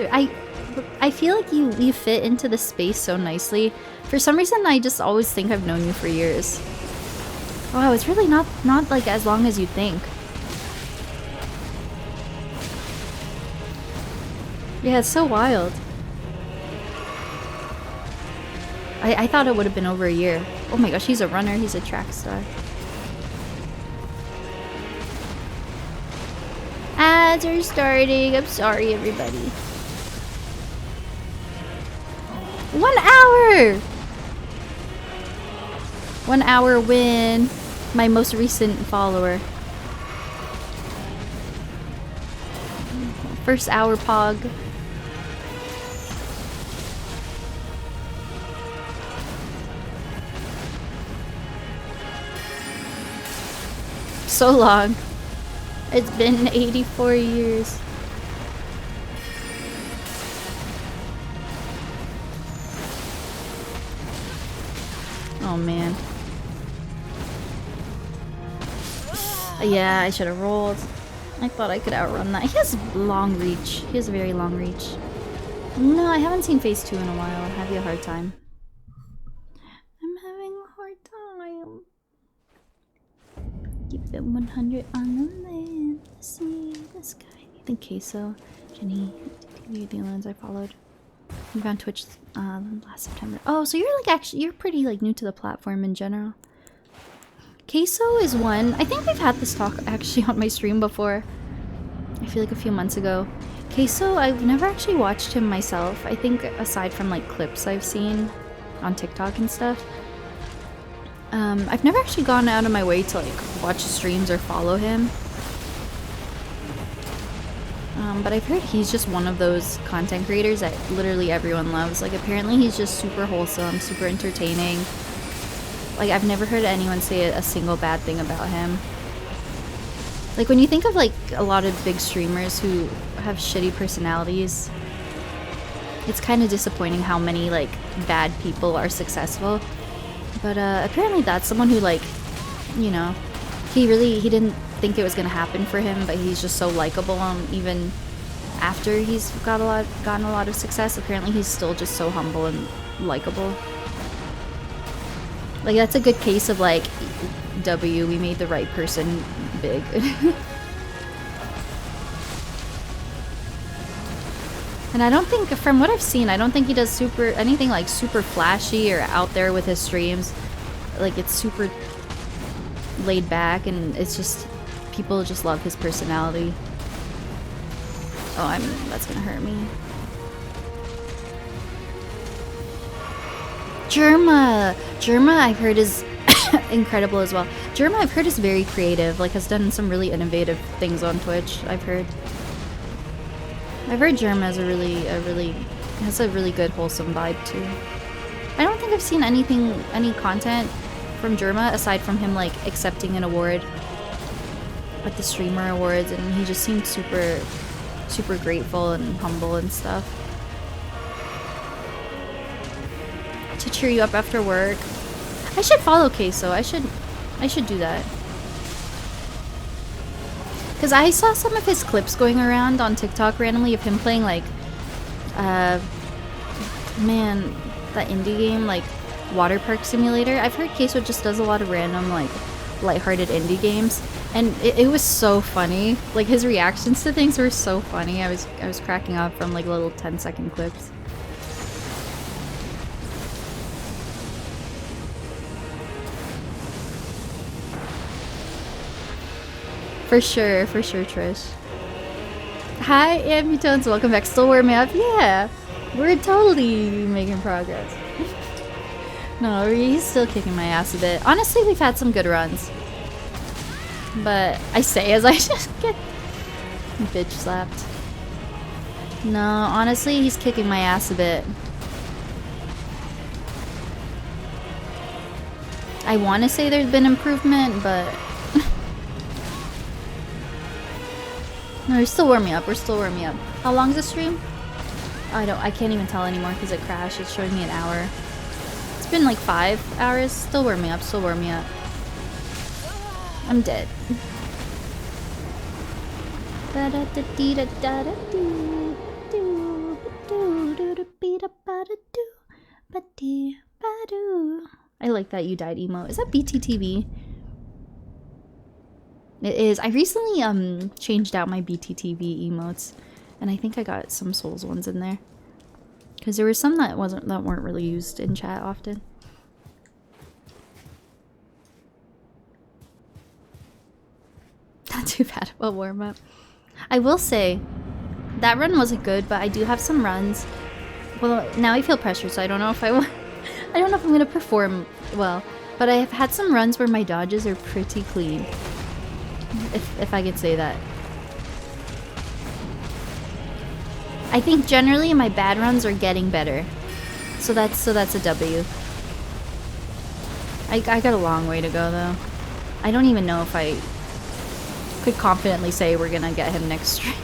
I feel like you fit into the space so nicely. For some reason, I just always think I've known you for years. Wow, it's really not like as long as you think. Yeah, it's so wild. I thought it would have been over a year. Oh my gosh, he's a runner, he's a track star. Ads are starting. I'm sorry, everybody. 1 hour! 1 hour win. My most recent follower. First hour pog. So long. It's been 84 years. Oh man. Yeah, I should have rolled. I thought I could outrun that. He has long reach. He has a very long reach. No, I haven't seen phase 2 in a while. Have you a hard time? I'm having a hard time. Keep it 100 on the land. See this guy. I think Queso, Jenny, TV, the ones I followed. You found Twitch last September. Oh, so you're like actually you're pretty like new to the platform in general. Queso is one. I think we've had this talk actually on my stream before. I feel like a few months ago. Queso, I've never actually watched him myself. I think aside from like clips I've seen on TikTok and stuff. I've never actually gone out of my way to like watch streams or follow him. But I've heard he's just one of those content creators that literally everyone loves. Like apparently he's just super wholesome, super entertaining. Like I've never heard anyone say a single bad thing about him. Like when you think of like a lot of big streamers who have shitty personalities, It's kind of disappointing how many like bad people are successful. But apparently that's someone who, like, you know, he didn't think it was gonna happen for him, but he's just so likable. Even after he's gotten a lot of success, apparently he's still just so humble and likable. Like, that's a good case of like, W, we made the right person big. And I don't think, from what I've seen, I don't think he does anything like super flashy or out there with his streams. Like, it's super laid back, and it's just, people just love his personality. Oh, that's gonna hurt me. Germa I've heard is incredible as well. Germa I've heard is very creative, like has done some really innovative things on Twitch, I've heard. I've heard Germa is has a really good wholesome vibe too. I don't think I've seen any content from Germa aside from him like accepting an award at the Streamer Awards, and he just seemed super grateful and humble and stuff. To cheer you up after work. I should follow Queso. I should do that. Because I saw some of his clips going around on TikTok randomly of him playing like, man, that indie game, like Water Park Simulator. I've heard Queso just does a lot of random like lighthearted indie games, and it was so funny. Like his reactions to things were so funny. I was cracking up from like little 10-second clips. For sure, Trish. Hi, Ambutones, welcome back. Still warming up? Yeah, we're totally making progress. No, he's still kicking my ass a bit. Honestly, we've had some good runs. But I say as I just get bitch slapped. No, honestly, he's kicking my ass a bit. I want to say there's been improvement, but... No, we're still warming up. We're still warming up. How long is the stream? I can't even tell anymore because it crashed. It's showing me an hour. It's been like 5 hours. Still warming up. Still warming up. I'm dead. I like that you died emo. Is that BTTV? It is. I recently changed out my BTTV emotes, and I think I got some Souls ones in there, because there were some that weren't really used in chat often. Not too bad of a warm up. I will say that run wasn't good, but I do have some runs. Well, now I feel pressure, so I don't know if I don't know if I'm gonna perform well. But I have had some runs where my dodges are pretty clean. If I could say that. I think generally my bad runs are getting better. So that's a W. I got a long way to go though. I don't even know if I could confidently say we're gonna get him next stream.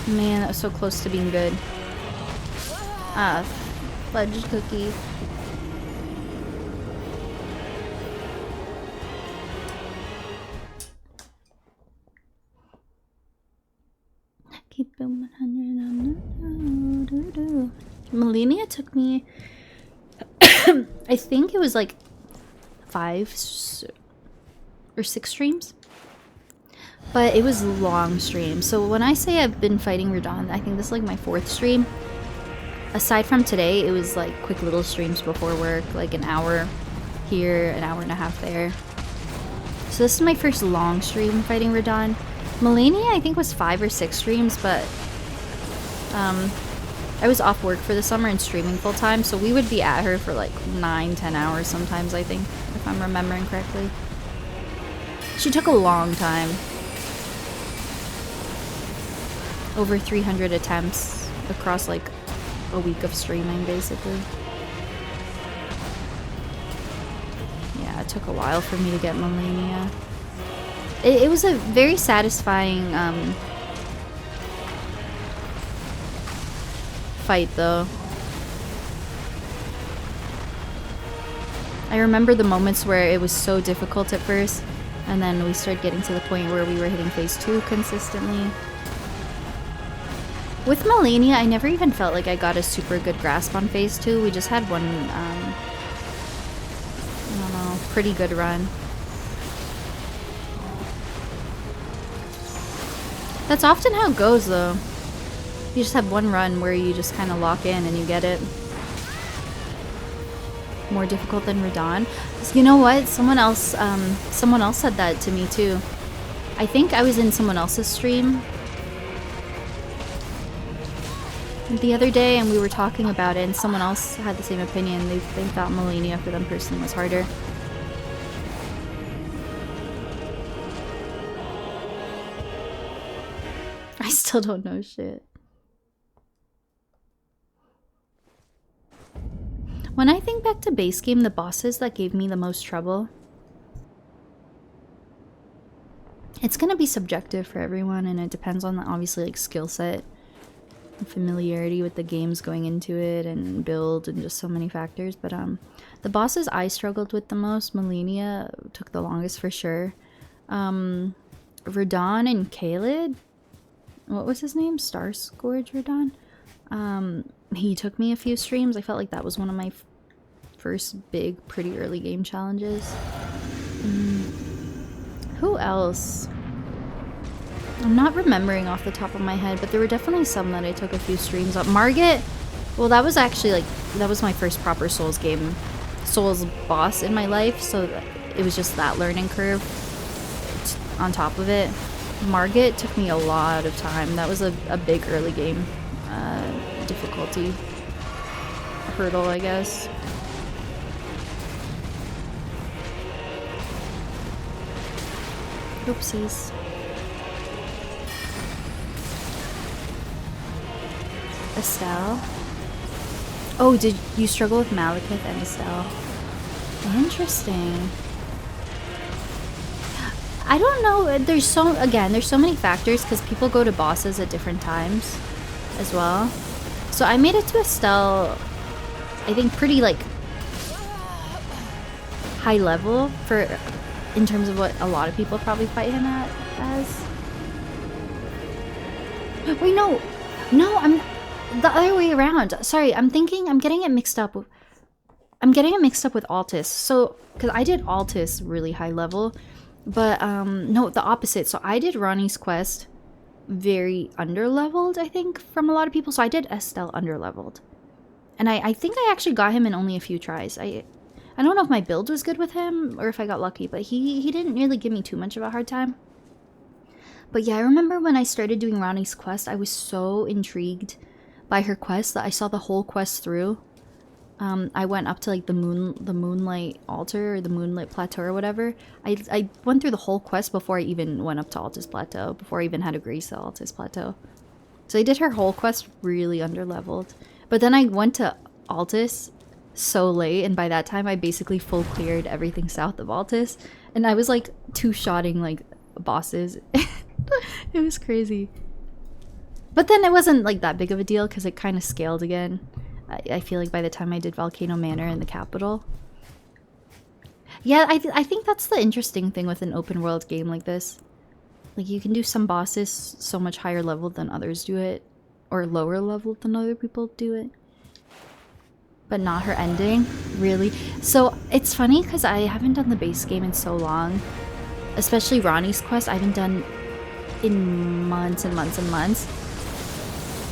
Man, that was so close to being good. Ah, fudge cookie. Keep it 100 on the Millennia took me I think it was like 5 or 6 streams. But it was long streams. So when I say I've been fighting Radahn, I think this is like my 4th stream. Aside from today, it was like quick little streams before work, like an hour here, an hour and a half there. So this is my first long stream fighting Radahn. Millennia, I think, was 5 or 6 streams, but I was off work for the summer and streaming full time, so we would be at her for like 9-10 hours sometimes, I think, if I'm remembering correctly. She took a long time. Over 300 attempts across like a week of streaming, basically. Yeah, it took a while for me to get Millennia. It was a very satisfying fight, though. I remember the moments where it was so difficult at first, and then we started getting to the point where we were hitting phase 2 consistently. With Melania, I never even felt like I got a super good grasp on phase 2. We just had one, I don't know, pretty good run. That's often how it goes, though. You just have one run where you just kind of lock in and you get it. More difficult than Radahn. You know what? Someone else said that to me too. I think I was in someone else's stream the other day and we were talking about it and someone else had the same opinion. They thought Melania for them personally was harder. I still don't know shit. When I think back to base game, the bosses that gave me the most trouble, it's gonna be subjective for everyone, and it depends on the obviously like skill set and familiarity with the games going into it and build and just so many factors. But the bosses I struggled with the most, Melania took the longest for sure. Radahn and Khalid, what was his name? Starscourge Radahn. He took me a few streams. I felt like that was one of my first big, pretty early game challenges. Who else? I'm not remembering off the top of my head, but there were definitely some that I took a few streams on. Margit, well, that was actually like, that was my first proper Souls game, Souls boss in my life, so it was just that learning curve on top of it. Margit took me a lot of time. That was a big early game difficulty hurdle, I guess. Oopsies. Estelle. Oh, did you struggle with Malekith and Estelle? Interesting. I don't know. There's so many factors because people go to bosses at different times as well. So I made it to Estelle, I think pretty like high level for in terms of what a lot of people probably fight him at as. Wait, no, I'm the other way around. Sorry, I'm getting it mixed up with Altus. So, because I did Altus really high level, but no, the opposite. So I did Ronnie's quest very underleveled, I think, from a lot of people. So I did Estelle underleveled, and I think I actually got him in only a few tries. I don't know if my build was good with him or if I got lucky, but he didn't really give me too much of a hard time. But yeah, I remember when I started doing Ronnie's quest, I was so intrigued by her quest that I saw the whole quest through. I went up to like the Moonlight Altar or the Moonlight Plateau or whatever. I went through the whole quest before I even went up to Altus Plateau, before I even had to grace the Altus Plateau. So I did her whole quest really underleveled. But then I went to Altus so late, and by that time I basically full cleared everything south of Altus, and I was like two-shotting like bosses. It was crazy. But then it wasn't like that big of a deal because it kind of scaled again. I feel like by the time I did Volcano Manor in the capital. Yeah, I think that's the interesting thing with an open world game like this. Like, you can do some bosses so much higher level than others do it, or lower level than other people do it. But not her ending, really. So it's funny because I haven't done the base game in so long, especially Ronnie's quest. I haven't done in months and months and months.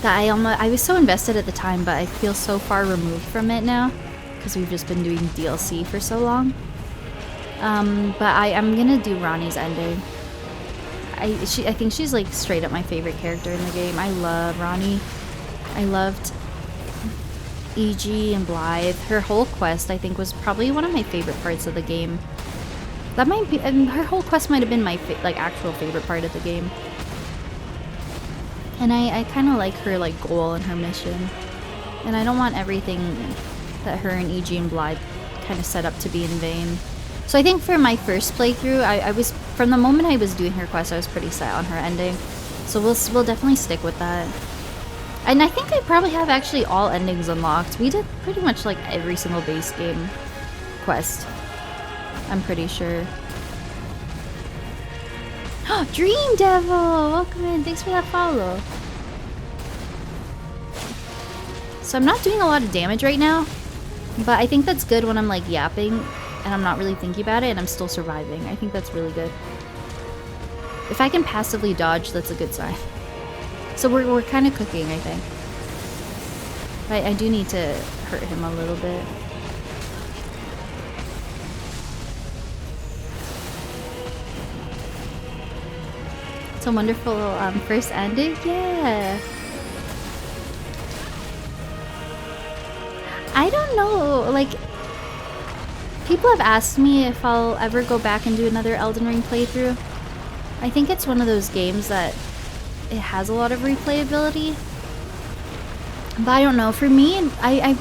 That I was so invested at the time, but I feel so far removed from it now because we've just been doing DLC for so long. But I'm gonna do Ronnie's ending. I think she's like straight up my favorite character in the game. I love Ronnie. I loved E.G. and Blythe. Her whole quest, I think, was probably one of my favorite parts of the game. That might be, and her whole quest might have been my like actual favorite part of the game. And I kind of like her like goal and her mission. And I don't want everything that her and E.G. and Blythe kind of set up to be in vain. So I think for my first playthrough, I was, from the moment I was doing her quest, I was pretty set on her ending. So we'll definitely stick with that. And I think I probably have actually all endings unlocked. We did pretty much like every single base game quest. I'm pretty sure. Dream Devil! Welcome in. Thanks for that follow. So I'm not doing a lot of damage right now, but I think that's good when I'm like yapping and I'm not really thinking about it and I'm still surviving. I think that's really good. If I can passively dodge, that's a good sign. So we're kind of cooking, I think. But I do need to hurt him a little bit. It's a wonderful first ending. Yeah. I don't know. Like, people have asked me if I'll ever go back and do another Elden Ring playthrough. I think it's one of those games that it has a lot of replayability. But I don't know. For me, I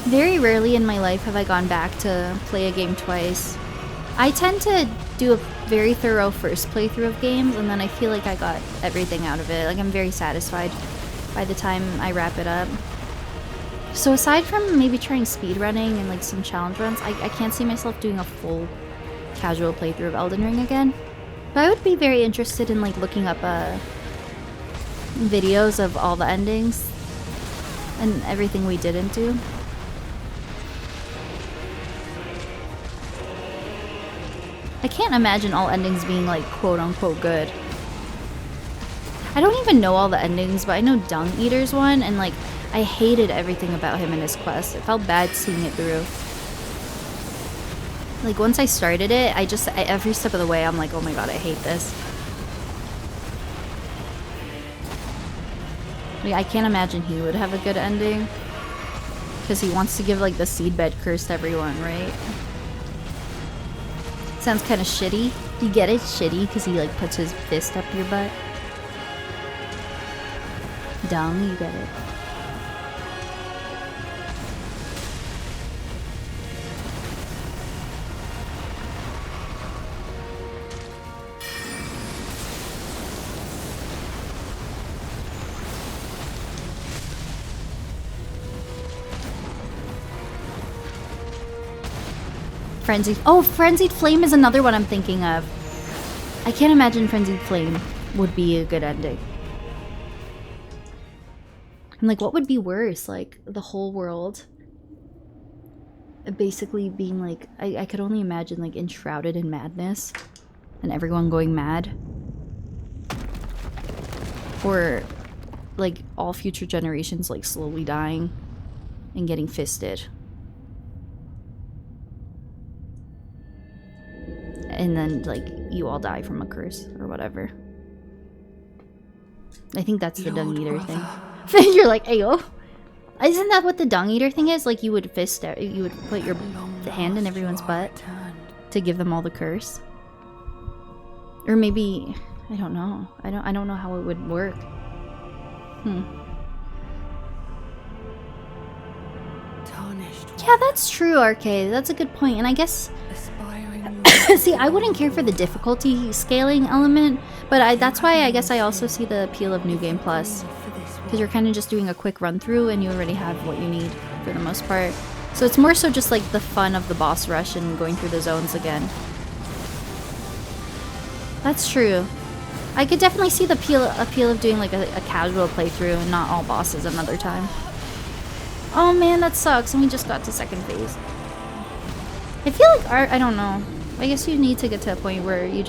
very rarely in my life have I gone back to play a game twice. I tend to do a very thorough first playthrough of games, and then I feel like I got everything out of it. Like, I'm very satisfied by the time I wrap it up. So aside from maybe trying speedrunning and like some challenge runs, I can't see myself doing a full casual playthrough of Elden Ring again. But I would be very interested in like looking up videos of all the endings and everything we didn't do. I can't imagine all endings being like quote-unquote good. I don't even know all the endings, but I know Dung Eater's one, and like I hated everything about him and his quest. It felt bad seeing it through. Like once I started it, every step of the way I'm like, oh my god, I hate this. Like, I can't imagine he would have a good ending. Because he wants to give like the seedbed curse to everyone, right? Sounds kind of shitty. You get it? Shitty because he like puts his fist up your butt. Dumb, you get it. Frenzied Flame is another one I'm thinking of. I can't imagine Frenzied Flame would be a good ending. I'm like, what would be worse? Like, the whole world basically being like, I could only imagine like enshrouded in madness and everyone going mad. Or like all future generations like slowly dying and getting fisted. And then, like, you all die from a curse or whatever. I think that's the Dung Eater thing. You're like, ayo. Isn't that what the Dung Eater thing is? Like, you would you would put your hand in everyone's butt to give them all the curse. Or maybe, I don't know. I don't know how it would work. Yeah, that's true, Arcade. That's a good point. And I guess... See, I wouldn't care for the difficulty scaling element, but that's why I guess I also see the appeal of New Game Plus. Because you're kind of just doing a quick run through and you already have what you need for the most part. So it's more so just like the fun of the boss rush and going through the zones again. That's true. I could definitely see the appeal of doing like a casual playthrough and not all bosses another time. Oh man, that sucks, and we just got to second phase. I feel like I don't know. I guess you need to get to a point where you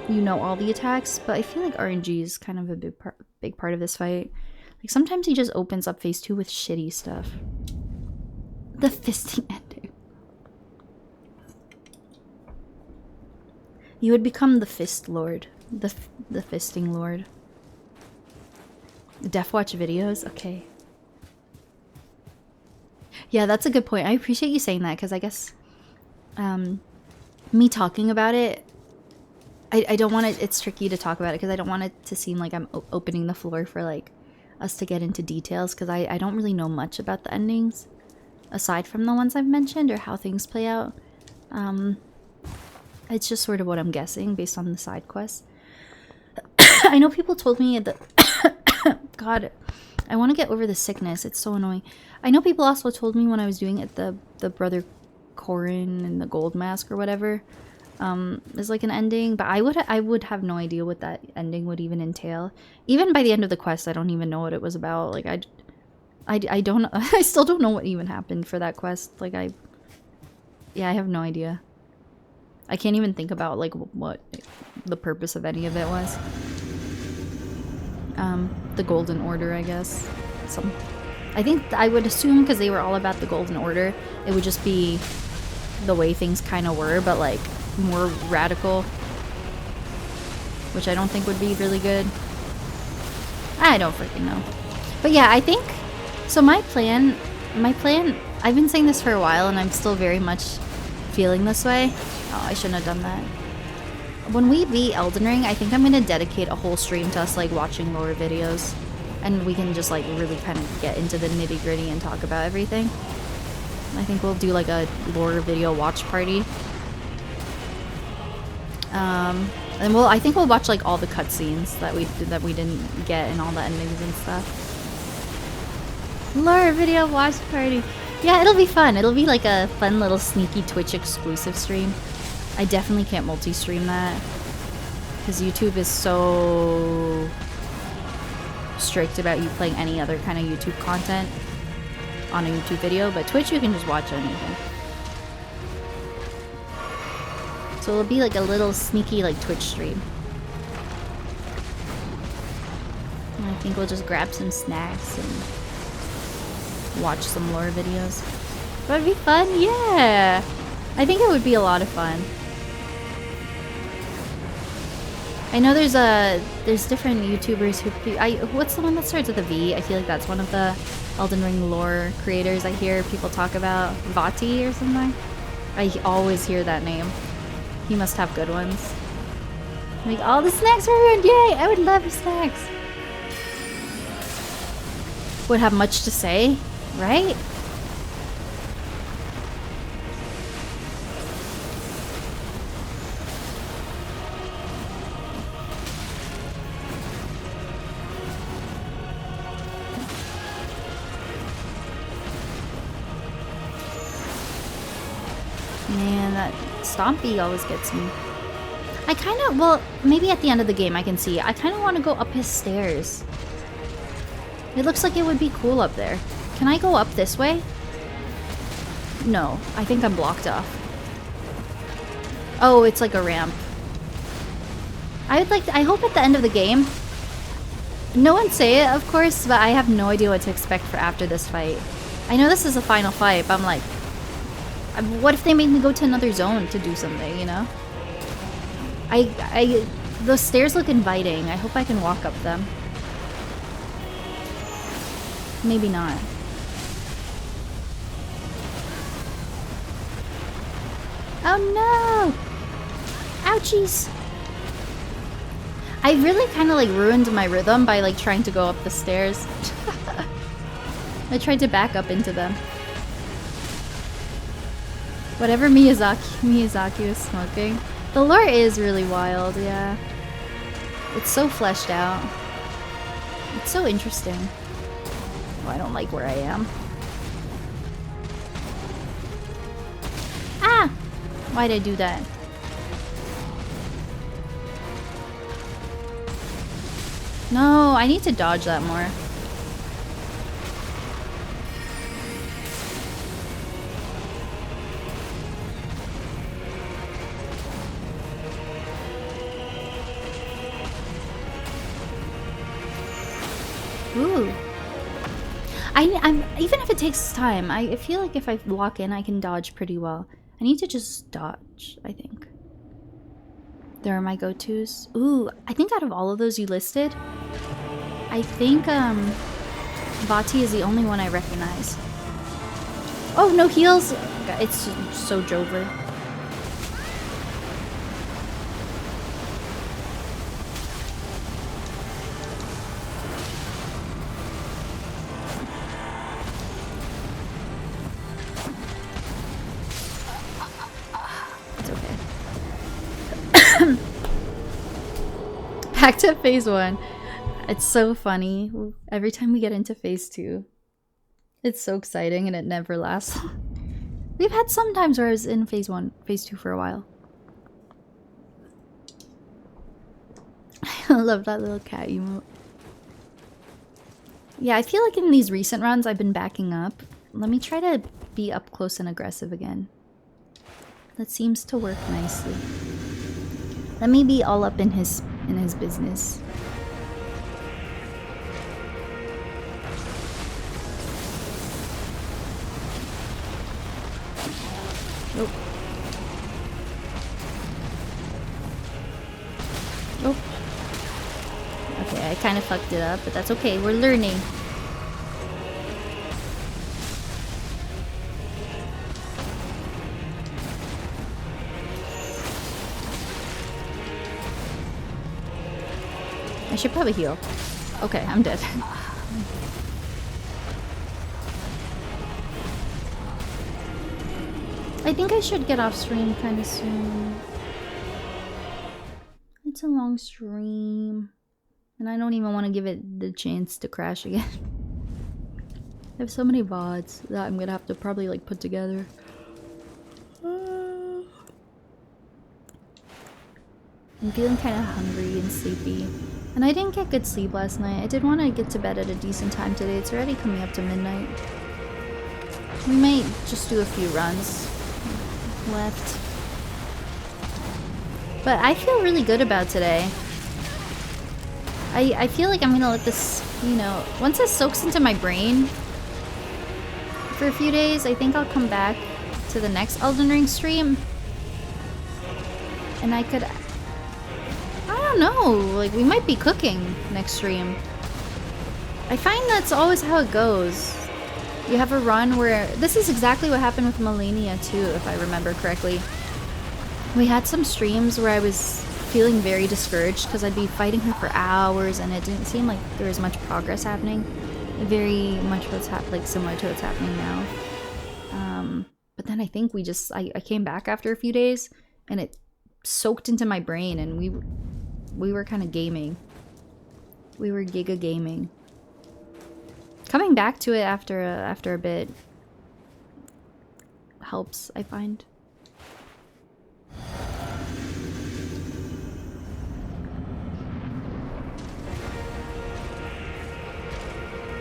know all the attacks, but I feel like RNG is kind of a big part of this fight. Like sometimes he just opens up phase 2 with shitty stuff. The fisting ending. You would become the Fist Lord. The Fisting Lord. Deathwatch videos? Okay. Yeah, that's a good point. I appreciate you saying that, because I guess... me talking about it, I don't want it, it's tricky to talk about it because I don't want it to seem like I'm opening the floor for like us to get into details, because I don't really know much about the endings aside from the ones I've mentioned or how things play out. It's just sort of what I'm guessing based on the side quests. I know people told me that... God, I want to get over the sickness. It's so annoying. I know people also told me when I was doing it, the Brother Corin and the Gold Mask or whatever is like an ending, but I would have no idea what that ending would even entail. Even by the end of the quest, I don't even know what it was about. Like I don't I still don't know what even happened for that quest. Like I have no idea. I can't even think about like what the purpose of any of it was. The Golden Order, I guess. I think I would assume because they were all about the Golden Order, it would just be the way things kind of were, but like more radical, which I don't think would be really good. I don't freaking know. But yeah, I think so. My plan, I've been saying this for a while and I'm still very much feeling this way. Oh, I shouldn't have done that. When we beat Elden Ring, I think I'm gonna dedicate a whole stream to us like watching lore videos, and we can just like really kind of get into the nitty-gritty and talk about everything. I think we'll do like a lore video watch party. And I think we'll watch like all the cutscenes that we didn't get and all the endings and stuff. Lore video watch party. Yeah, it'll be fun. It'll be like a fun little sneaky Twitch exclusive stream. I definitely can't multi-stream that because YouTube is so strict about you playing any other kind of YouTube content on a YouTube video, but Twitch you can just watch anything. So it'll be like a little sneaky like Twitch stream. And I think we'll just grab some snacks and watch some lore videos. That'd be fun, yeah! I think it would be a lot of fun. I know there's different YouTubers who what's the one that starts with a V? I feel like that's one of the Elden Ring lore creators I hear people talk about. Vati or something? I always hear that name. He must have good ones. Like, all the snacks are ruined! Yay! I would love snacks! Would have much to say, right? Man, that Stompy always gets me. I kind of, well, maybe at the end of the game I can see. I kind of want to go up his stairs. It looks like it would be cool up there. Can I go up this way? No, I think I'm blocked off. Oh, it's like a ramp. I hope at the end of the game, no one say it, of course, but I have no idea what to expect for after this fight. I know this is a final fight, but I'm like, what if they make me go to another zone to do something, you know? Those stairs look inviting. I hope I can walk up them. Maybe not. Oh no! Ouchies! I really kind of like ruined my rhythm by like trying to go up the stairs. I tried to back up into them. Whatever Miyazaki is smoking. The lore is really wild, yeah. It's so fleshed out. It's so interesting. Oh, I don't like where I am. Ah! Why'd I do that? No, I need to dodge that more. Ooh. I'm even if it takes time, I feel like if I walk in, I can dodge pretty well. I need to just dodge, I think. There are my go-tos. Ooh, I think out of all of those you listed, I think Vati is the only one I recognize. Oh, no heals! It's so Jover. back to phase 1. It's so funny. Every time we get into phase 2, it's so exciting and it never lasts. We've had some times where I was in phase 1, phase 2 for a while. I love that little cat emote. Yeah, I feel like in these recent runs I've been backing up. Let me try to be up close and aggressive again. That seems to work nicely. Let me be all up in his business. Nope. Nope. Okay, I kind of fucked it up, but that's okay. We're learning. I should probably heal. Okay, I'm dead. I think I should get off stream kind of soon. It's a long stream. And I don't even want to give it the chance to crash again. I have so many VODs that I'm gonna have to probably like put together. I'm feeling kind of hungry and sleepy. And I didn't get good sleep last night. I did want to get to bed at a decent time today. It's already coming up to midnight. We might just do a few runs left. But I feel really good about today. I feel like I'm gonna let this, you know, once this soaks into my brain for a few days, I think I'll come back to the next Elden Ring stream. And I could, I don't know, like we might be cooking next stream. I find that's always how it goes. You have a run where, this is exactly what happened with Melania too, if I remember correctly. We had some streams where I was feeling very discouraged because I'd be fighting her for hours and it didn't seem like there was much progress happening. Very much what's like similar to what's happening now. But then I think we just, I came back after a few days and it soaked into my brain and we were kind of gaming. We were giga gaming. Coming back to it after a bit helps, I find.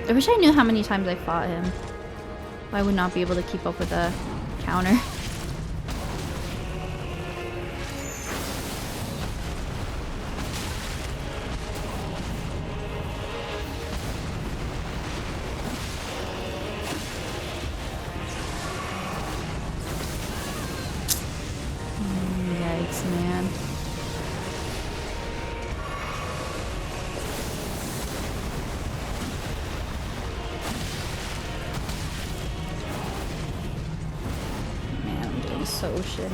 I wish I knew how many times I fought him. I would not be able to keep up with a counter. Yikes, man. So shitty.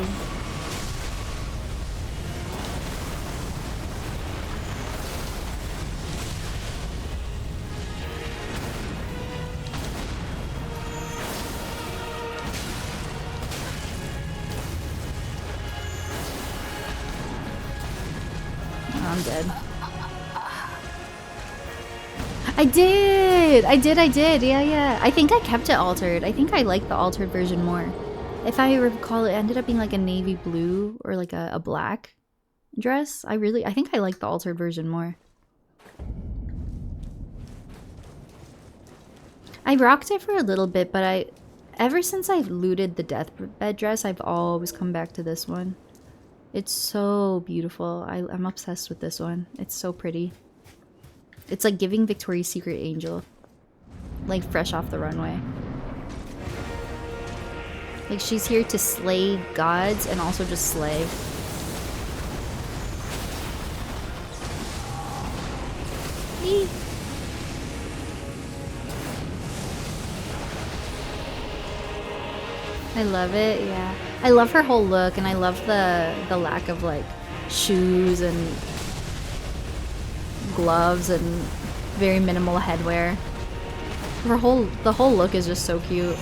Oh, I'm dead. I did. Yeah. I think I kept it altered. I think I like the altered version more. If I recall, it ended up being like a navy blue or like a black dress. I think I like the altered version more. I rocked it for a little bit, but ever since I looted the deathbed dress, I've always come back to this one. It's so beautiful. I'm obsessed with this one. It's so pretty. It's like giving Victoria's Secret Angel. Like fresh off the runway. Like, she's here to slay gods and also just slay. Eee. I love it, yeah. I love her whole look, and I love the lack of, like, shoes and gloves and very minimal headwear. The whole look is just so cute.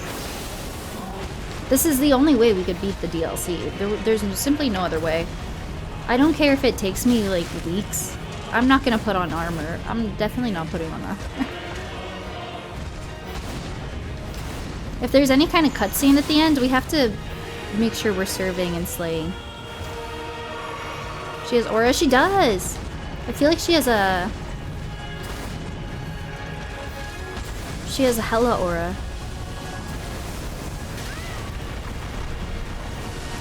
This is the only way we could beat the DLC. There's simply no other way. I don't care if it takes me like weeks. I'm not gonna put on armor. I'm definitely not putting on armor. If there's any kind of cutscene at the end, we have to make sure we're serving and slaying. She has aura? She does! I feel like she has a... She has a hella aura.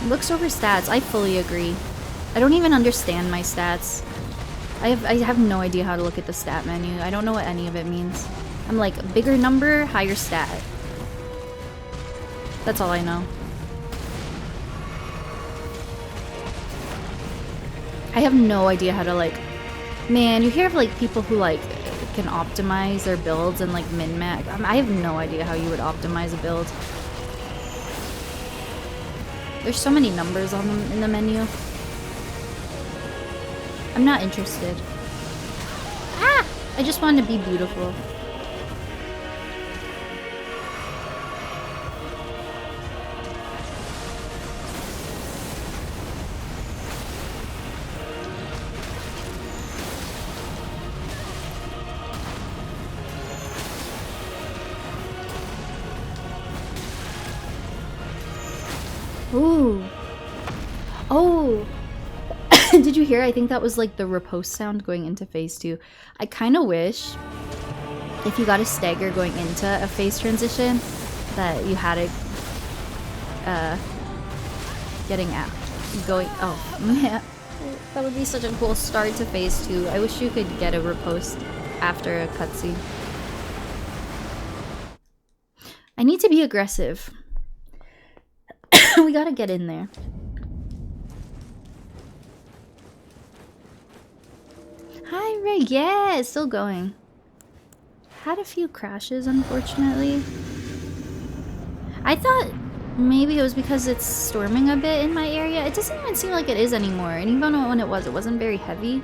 Looks over stats. I fully agree. I don't even understand my stats. I have no idea how to look at the stat menu. I don't know what any of it means. I'm like, bigger number, higher stat. That's all I know. I have no idea how to like... Man, you hear of like people who like can optimize their builds and like min-max. I have no idea how you would optimize a build. There's so many numbers on them in the menu. I'm not interested. Ah! I just want to be beautiful. Ooh. Oh. Did you hear? I think that was like the riposte sound going into phase 2. I kind of wish if you got a stagger going into a phase transition that you had it getting out. Going. Oh, man. That would be such a cool start to phase 2. I wish you could get a riposte after a cutscene. I need to be aggressive. We gotta get in there. Hi, Ray. Yeah, it's still going. Had a few crashes, unfortunately. I thought maybe it was because it's storming a bit in my area. It doesn't even seem like it is anymore. And even when it wasn't very heavy.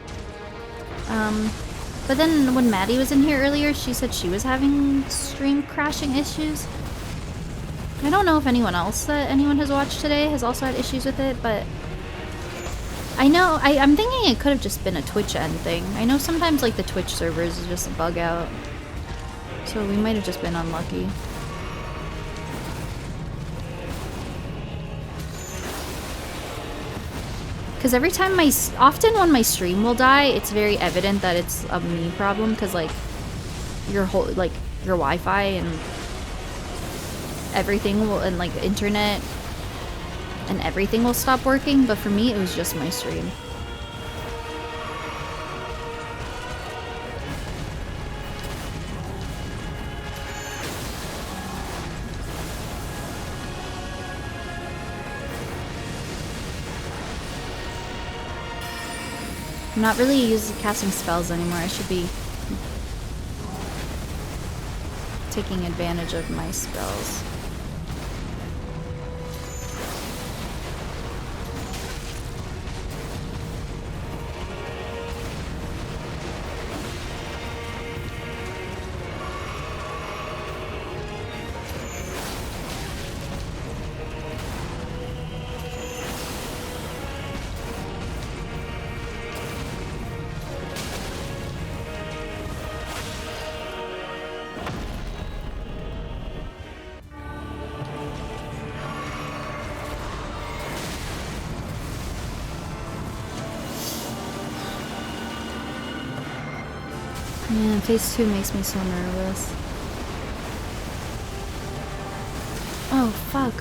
But then when Maddie was in here earlier, she said she was having stream crashing issues. I don't know if anyone else that anyone has watched today has also had issues with it, but I know, I'm thinking it could have just been a Twitch end thing. I know sometimes like the Twitch servers just bug out, so we might have just been unlucky. Because every time often when my stream will die, it's very evident that it's a me problem, because like your Wi-Fi and everything will, and like internet and everything will stop working, but for me it was just my stream. I'm not really casting spells anymore. I should be taking advantage of my spells. Man, phase 2 makes me so nervous. Oh, fuck.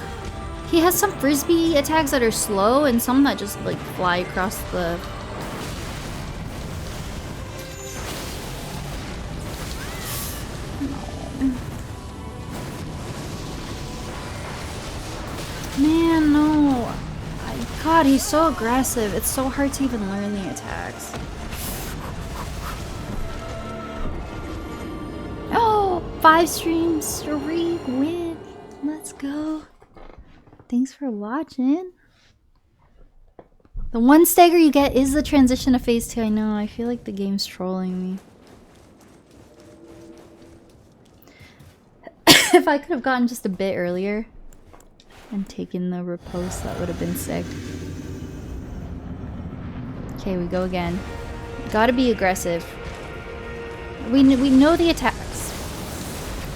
He has some frisbee attacks that are slow and some that just, like, fly across the... Man, no. God, he's so aggressive. It's so hard to even learn the attacks. Oh, 5 streams, 3 win. Let's go. Thanks for watching. The one stagger you get is the transition to phase 2. I know, I feel like the game's trolling me. If I could have gotten just a bit earlier and taken the riposte, that would have been sick. Okay, we go again. Gotta be aggressive. We know the attacks.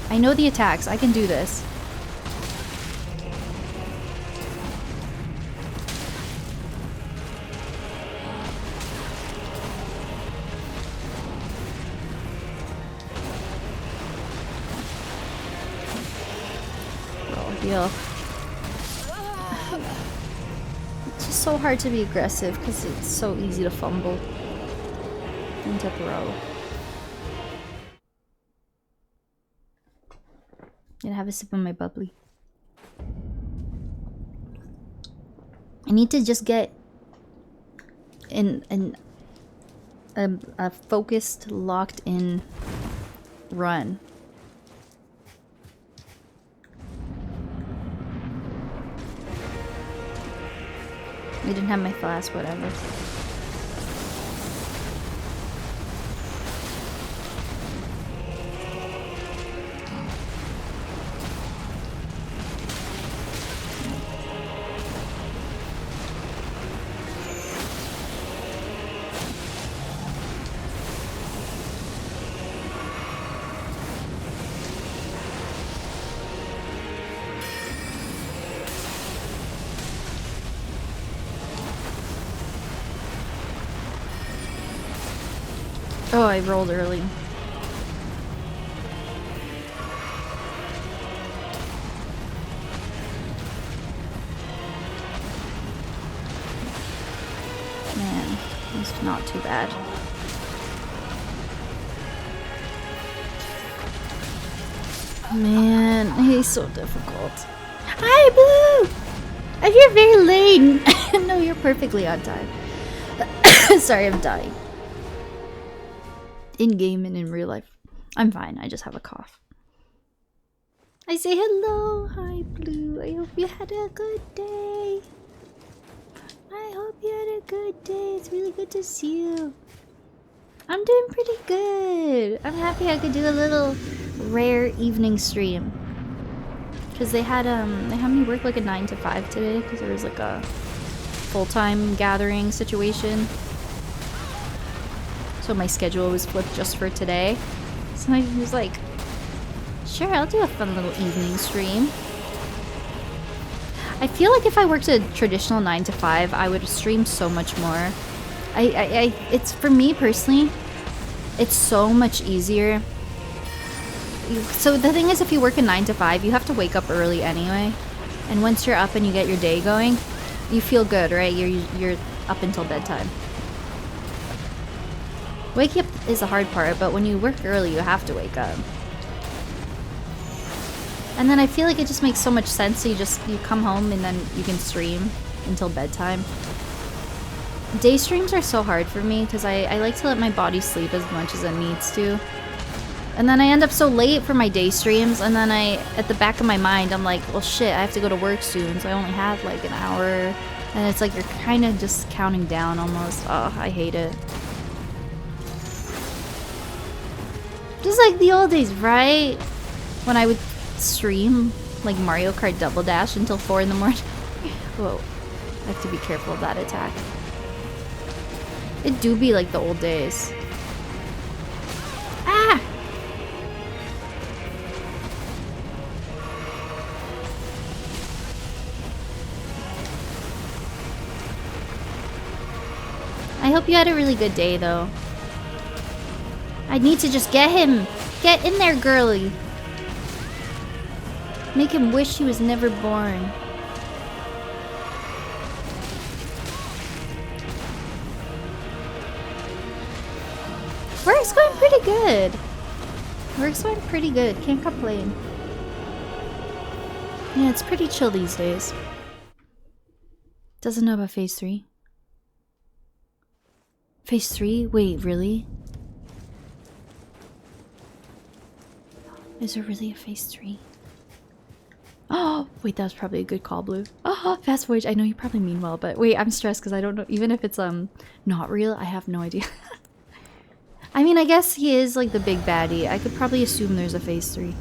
I know the attacks. I can do this. Heal. It's just so hard to be aggressive because it's so easy to fumble and to throw. Gonna have a sip of my bubbly. I need to just get in a focused, locked in run. I didn't have my flask, whatever. Oh, I rolled early. Man, it's not too bad. Man, he's so difficult. Hi, Blue! I'm here very late. No, you're perfectly on time. Sorry, I'm dying. In game and in real life. I'm fine, I just have a cough. I say hello. Hi, Blue. I hope you had a good day. I hope you had a good day. It's really good to see you. I'm doing pretty good. I'm happy I could do a little rare evening stream. Because they had me work like a 9 to 5 today because there was like a full-time gathering situation. So my schedule was flipped just for today. So I was like, sure, I'll do a fun little evening stream. I feel like if I worked a traditional 9 to 5, I would stream so much more. It's for me personally, it's so much easier. So the thing is, if you work a 9 to 5, you have to wake up early anyway. And once you're up and you get your day going, you feel good, right? You're up until bedtime. Waking up is the hard part, but when you work early, you have to wake up. And then I feel like it just makes so much sense, so you come home and then you can stream until bedtime. Day streams are so hard for me, because I like to let my body sleep as much as it needs to. And then I end up so late for my day streams, and then at the back of my mind, I'm like, well shit, I have to go to work soon, so I only have like an hour. And it's like you're kind of just counting down almost. Oh, I hate it. Just like the old days, right? When I would stream like Mario Kart Double Dash until 4 in the morning. Whoa, I have to be careful of that attack. It do be like the old days. Ah! I hope you had a really good day though. I need to just get him. Get in there, girly. Make him wish he was never born. Work's going pretty good. Work's going pretty good. Can't complain. Yeah, it's pretty chill these days. Doesn't know about phase 3. Phase 3? Wait, really? Is there really a phase 3? Oh, wait, that was probably a good call, Blue. Oh, fast voyage. I know you probably mean well, but wait, I'm stressed because I don't know. Even if it's not real, I have no idea. I mean, I guess he is like the big baddie. I could probably assume there's a phase 3.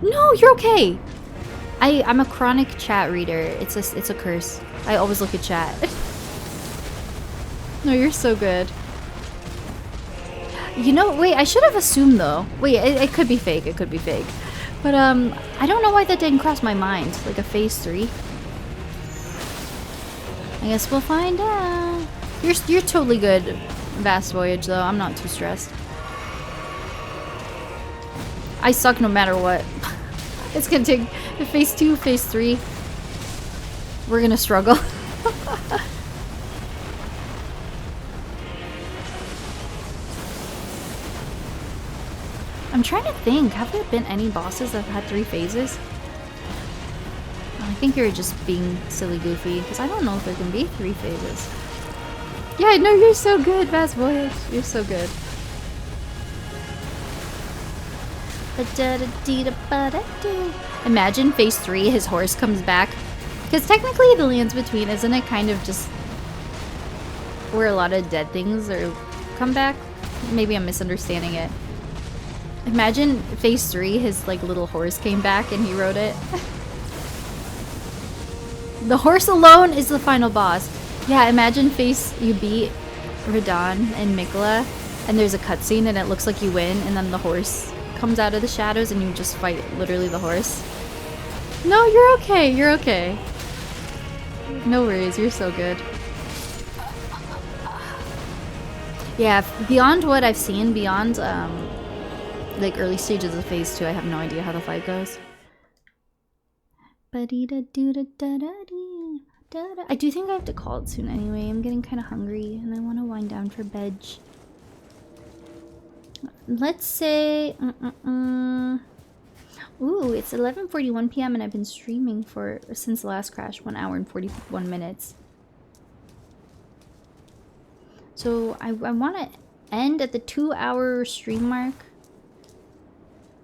No, you're okay. I'm a chronic chat reader. It's a curse. I always look at chat. No, you're so good. You know, wait, I should have assumed though. Wait, it could be fake, it could be fake. But I don't know why that didn't cross my mind. Like a phase 3. I guess we'll find out. You're totally good, Vast Voyage though. I'm not too stressed. I suck no matter what. It's gonna take phase 2, phase 3. We're gonna struggle. I'm trying to think, have there been any bosses that have had 3 phases? I think you're just being silly goofy, because I don't know if there can be 3 phases. Yeah, no, you're so good, Vast Voyage. You're so good. Imagine phase 3, his horse comes back. Because technically the Lands Between, isn't it kind of just where a lot of dead things come back? Maybe I'm misunderstanding it. Imagine phase 3, his like little horse came back and he rode it. The horse alone is the final boss. Yeah, imagine you beat Radahn and Mikla and there's a cutscene and it looks like you win and then the horse comes out of the shadows and you just fight literally the horse. No, you're okay, you're okay. No worries, you're so good. Yeah, beyond what I've seen, beyond like early stages of phase 2, I have no idea how the fight goes. I do think I have to call it soon anyway. I'm getting kind of hungry and I want to wind down for bed. Let's say ooh, it's 11:41 p.m. and I've been streaming since the last crash, 1 hour and 41 minutes. So I want to end at the 2-hour stream mark.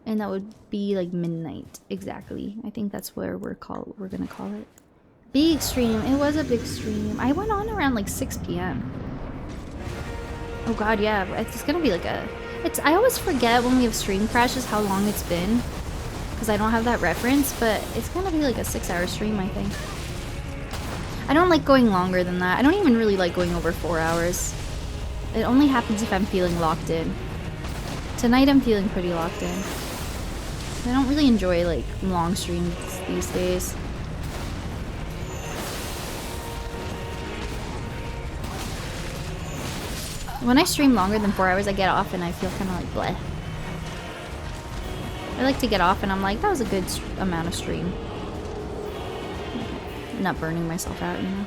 And that would be like midnight exactly. I think that's where we're gonna call it. Big stream. It was a big stream. I went on around like 6 p.m. Oh god, yeah. It's gonna be like I always forget when we have stream crashes how long it's been. Because I don't have that reference, but it's gonna be like a 6-hour stream, I think. I don't like going longer than that. I don't even really like going over 4 hours. It only happens if I'm feeling locked in. Tonight I'm feeling pretty locked in. I don't really enjoy like long streams these days. When I stream longer than 4 hours, I get off and I feel kind of like bleh. I like to get off and I'm like, that was a good amount of stream. I'm not burning myself out, you know?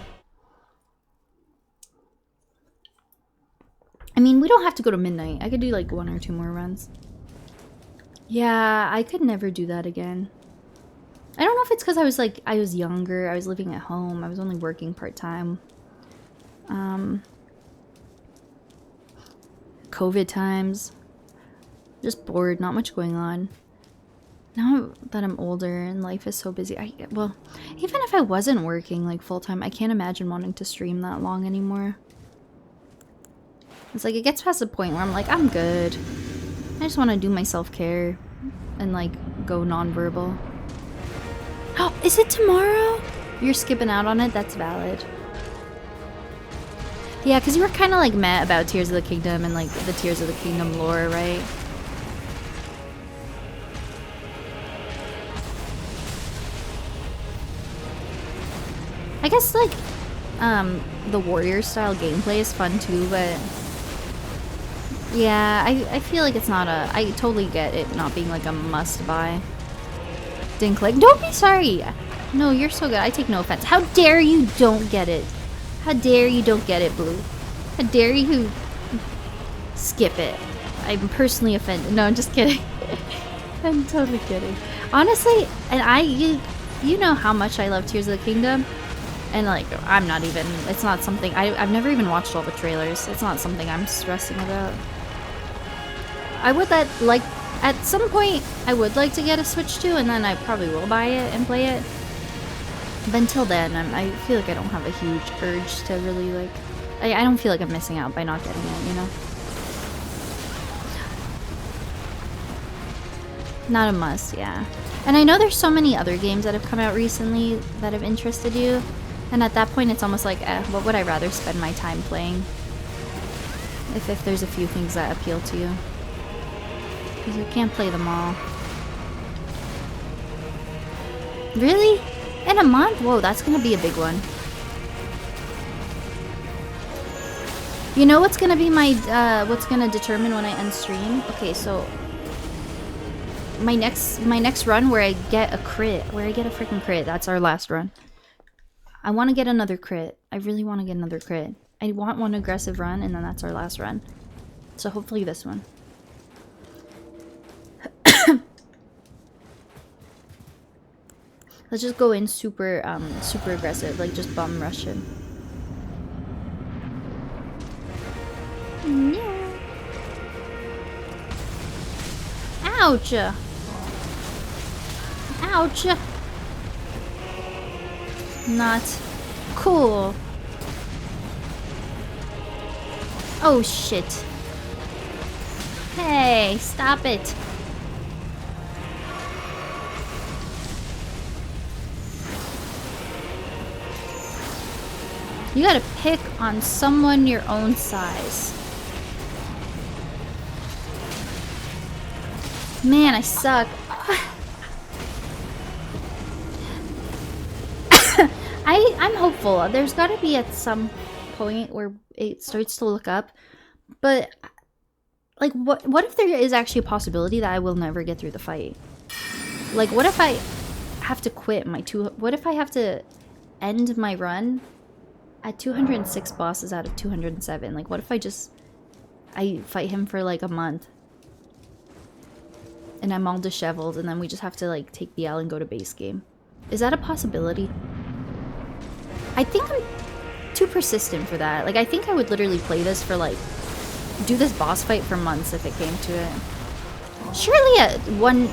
I mean, we don't have to go to midnight. I could do like 1 or 2 more runs. Yeah, I could never do that again. I don't know if it's because I was younger, I was living at home, I was only working part-time. COVID times. Just bored, not much going on. Now that I'm older and life is so busy, well, even if I wasn't working like full-time, I can't imagine wanting to stream that long anymore. It's like, it gets past the point where I'm like, I'm good. I just want to do my self-care and like go non-verbal. Oh, is it tomorrow? You're skipping out on it? That's valid. Yeah, because you were kind of like meh about Tears of the Kingdom and like the Tears of the Kingdom lore, right? I guess like the warrior style gameplay is fun too, but yeah, I feel like it's not I totally get it not being like a must-buy. Didn't click. Don't be sorry. No, you're so good. I take no offense. How dare you don't get it? How dare you don't get it, Blue? How dare you skip it? I'm personally offended. No, I'm just kidding. I'm totally kidding. Honestly, and you know how much I love Tears of the Kingdom. And like, I'm not even, it's not something, I've never even watched all the trailers. It's not something I'm stressing about. I would at some point, I would like to get a Switch too, and then I probably will buy it and play it. But until then, I feel like I don't have a huge urge to really like, I don't feel like I'm missing out by not getting it, you know? Not a must, yeah. And I know there's so many other games that have come out recently that have interested you. And at that point, it's almost like, what would I rather spend my time playing? If there's a few things that appeal to you. Because you can't play them all. Really? In a month? Whoa, that's gonna be a big one. You know what's gonna be my, what's gonna determine when I end stream? Okay, so my next run where I get a crit, where I get a freaking crit, that's our last run. I want to get another crit. I really want to get another crit. I want one aggressive run, and then that's our last run. So hopefully this one. Let's just go in super, super aggressive, like just bum rush him. Yeah. Ouch! Ouch! Not cool. Oh shit. Hey, stop it. You gotta pick on someone your own size. Man, I suck. I'm hopeful. There's gotta be at some point where it starts to look up. But, like, what if there is actually a possibility that I will never get through the fight? Like, what if I have to quit my what if I have to end my run at 206 bosses out of 207? Like, what if I fight him for, like, a month? And I'm all disheveled, and then we just have to, like, take the L and go to base game. Is that a possibility? I think I'm too persistent for that. Like, I think I would literally play this for, like, do this boss fight for months if it came to it. Surely at one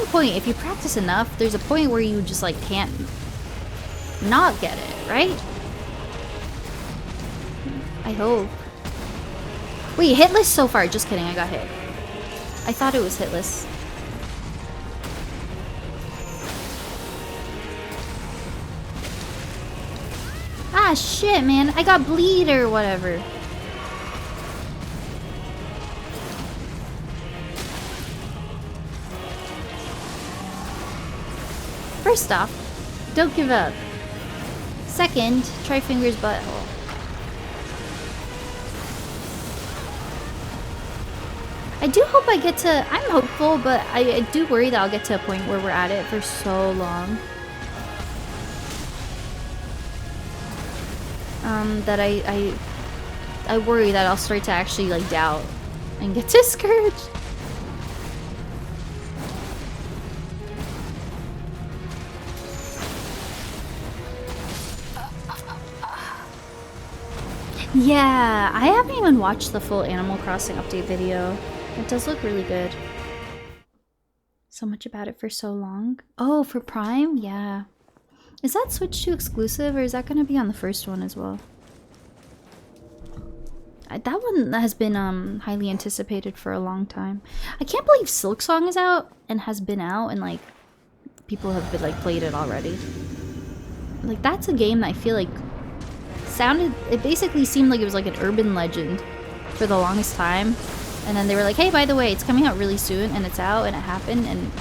point, if you practice enough, there's a point where you just, like, can't not get it, right? I hope. Wait, hitless so far. Just kidding, I got hit. I thought it was hitless. Ah, shit, man. I got bleed or whatever. First off, don't give up. Second, try Finger's butthole. I do hope I get to... I'm hopeful, but I do worry that I'll get to a point where we're at it for so long. That I worry that I'll start to actually, like, doubt and get discouraged. Yeah, I haven't even watched the full Animal Crossing update video. It does look really good. So much about it for so long. Oh, for Prime? Yeah. Is that Switch 2 exclusive, or is that going to be on the first one as well? That one has been highly anticipated for a long time. I can't believe Silksong is out and has been out, and like people have been like played it already. Like, that's a game that I feel like it basically seemed like it was like an urban legend for the longest time, and then they were like, hey, by the way, it's coming out really soon, and it's out, and it happened, and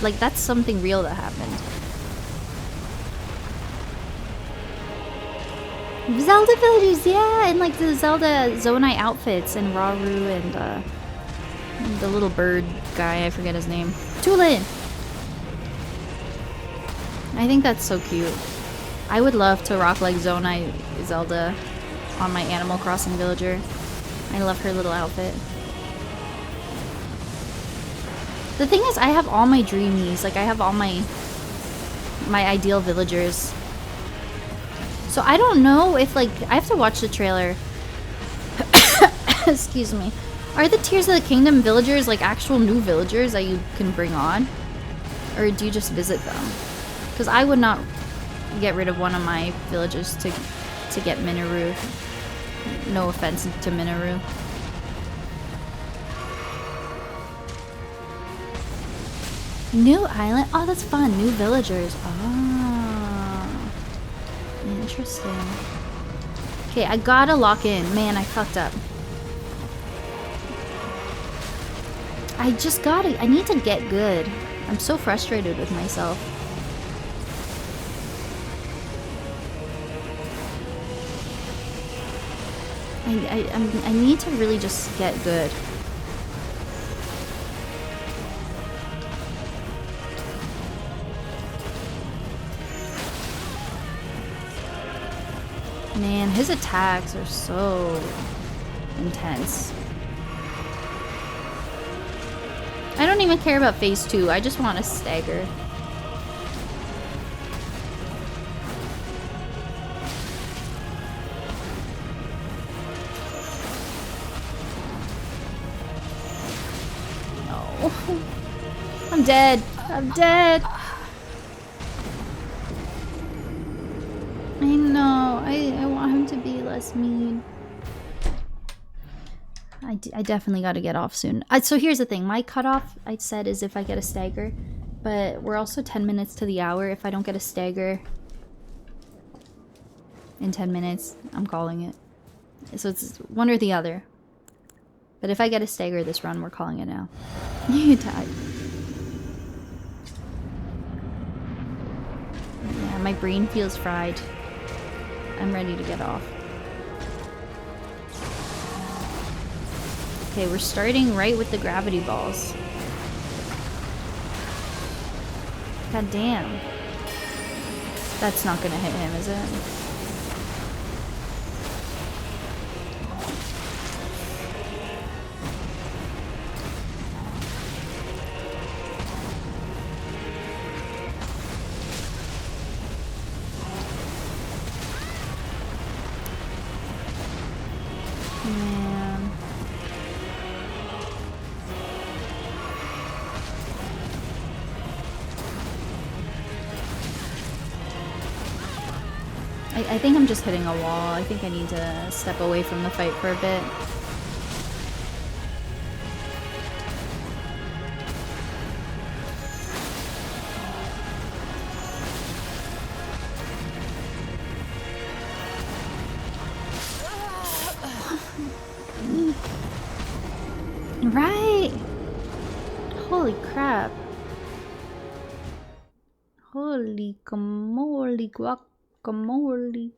like that's something real that happened. Zelda villagers, yeah, and like the Zelda Zonai outfits and Rauru and the little bird guy, I forget his name. Tulin! I think that's so cute. I would love to rock like Zonai Zelda on my Animal Crossing villager. I love her little outfit. The thing is, I have all my dreamies, like I have all my ideal villagers. So I don't know if, like, I have to watch the trailer. Excuse me. Are the Tears of the Kingdom villagers, like, actual new villagers that you can bring on? Or do you just visit them? Because I would not get rid of one of my villagers to get Minoru. No offense to Minoru. New island? Oh, that's fun. New villagers. Oh. Interesting. Okay, I gotta lock in. Man, I fucked up. I just gotta, I need to get good. I'm so frustrated with myself. I need to really just get good. Man, his attacks are so intense. I don't even care about phase 2. I just want to stagger. No. I'm dead. I'm dead. I know. I want him to be less mean. I definitely got to get off soon. So here's the thing. My cutoff, I said, is if I get a stagger. But we're also 10 minutes to the hour. If I don't get a stagger in 10 minutes, I'm calling it. So it's one or the other. But if I get a stagger this run, we're calling it now. You died. Yeah, my brain feels fried. I'm ready to get off. Okay, we're starting right with the gravity balls. God damn. That's not gonna hit him, is it? I think I'm just hitting a wall. I think I need to step away from the fight for a bit. Right! Holy crap. Holy guacamole, guacamole.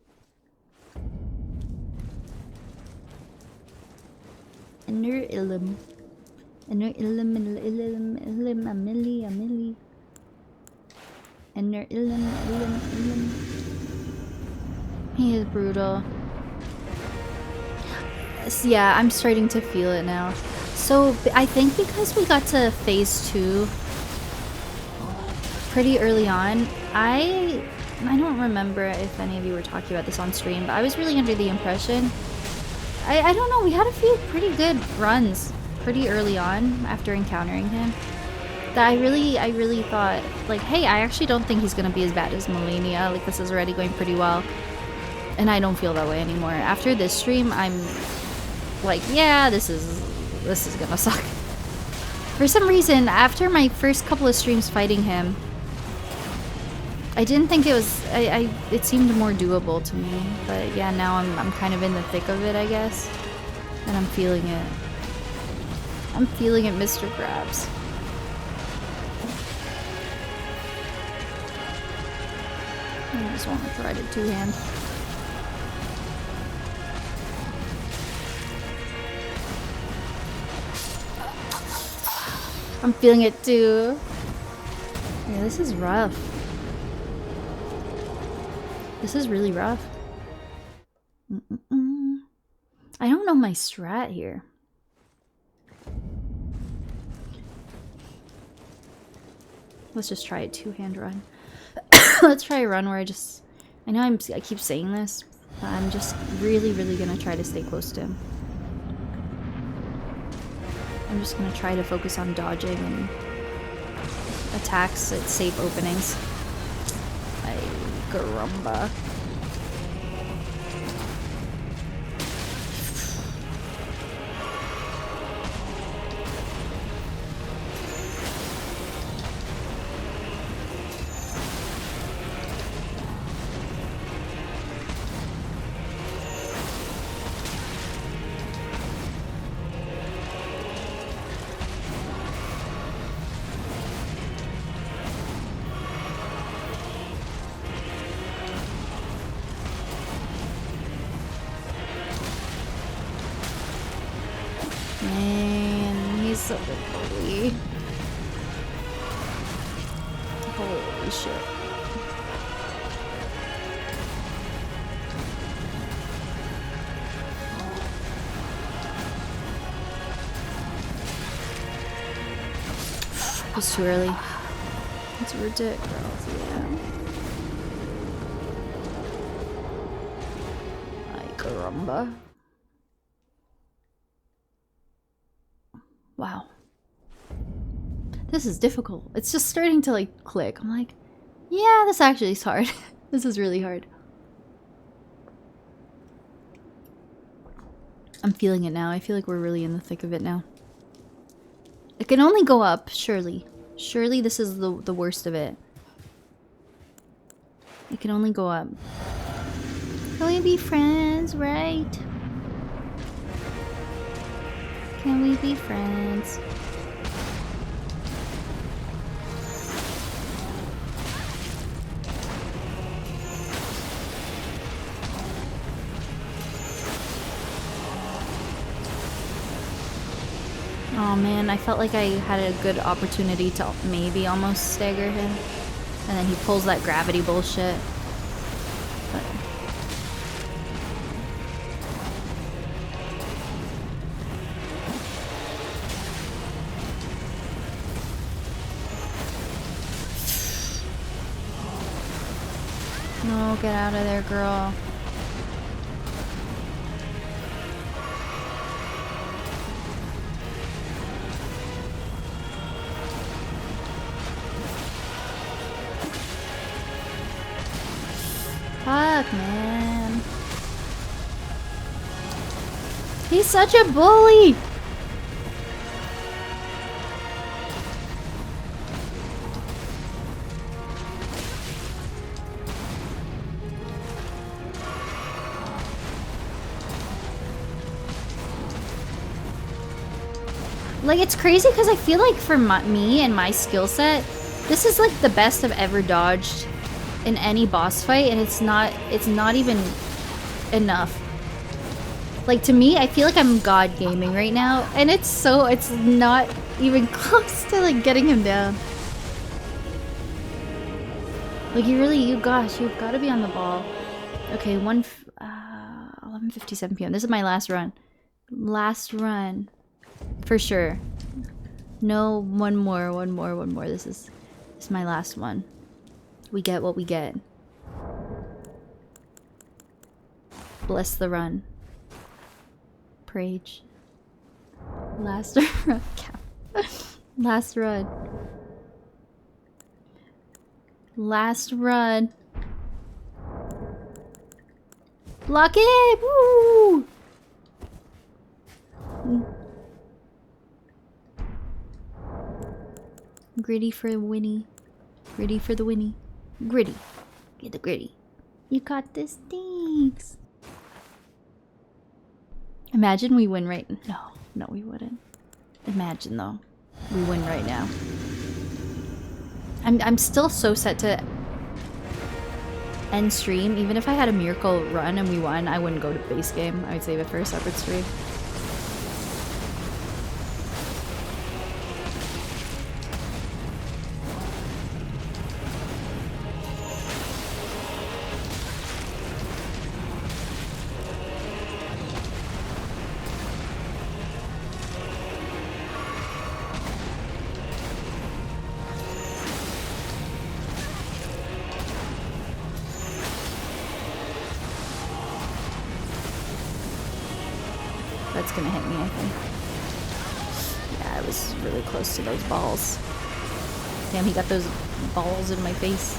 Inner ilum. Inner ilum, ilum, a milli. Inner ilum. He is brutal. Yeah, I'm starting to feel it now. So, I think because we got to phase 2 pretty early on, I don't remember if any of you were talking about this on stream, but I was really under the impression, I don't know, we had a few pretty good runs pretty early on after encountering him, that I really thought, like, hey, I actually don't think he's gonna be as bad as Melania, like, this is already going pretty well, and I don't feel that way anymore. After this stream, I'm like, yeah, this is gonna suck. For some reason, after my first couple of streams fighting him, I didn't think it was, it seemed more doable to me, but yeah, now I'm kind of in the thick of it, I guess, and I'm feeling it. I'm feeling it, Mr. Krabs. I just want to try to two-hand. I'm feeling it too. Yeah, this is rough. This is really rough. I don't know my strat here. Let's just try a two-hand run. Let's try a run where I know I keep saying this, but I'm just really gonna try to stay close to him. I'm just gonna try to focus on dodging and attacks at safe openings. Ay, caramba. so good, holy. Holy shit. It was too early. It's ridiculous, yeah. Ay, caramba. Wow. This is difficult. It's just starting to like click. I'm like, yeah, this actually is hard. This is really hard. I'm feeling it now. I feel like we're really in the thick of it now. It can only go up, surely. Surely this is the worst of it. It can only go up. Can we be friends, right? Can we be friends? Oh man, I felt like I had a good opportunity to maybe almost stagger him. And then he pulls that gravity bullshit. But... no, get out of there, girl. Fuck, man. He's such a bully! Like, it's crazy because I feel like for me and my skill set, this is like the best I've ever dodged in any boss fight, and it's not even enough. Like, to me, I feel like I'm god gaming right now, and it's not even close to like getting him down. Like, you've got to be on the ball. Okay, 11:57 p.m. This is my last run. Last run. For sure. No, one more. This is my last one. We get what we get. Bless the run. Prage. Last run. Last run. Last run. Block it! Woo! Gritty for the Winnie. Gritty for the Winnie. Gritty. Get the gritty. You got this, thanks. Imagine we win right... No, we wouldn't. Imagine, though. We win right now. I'm still so set to end stream. Even if I had a miracle run and we won, I wouldn't go to base game. I would save it for a separate stream. That's gonna hit me, I think. Yeah, I was really close to those balls. Damn, he got those balls in my face.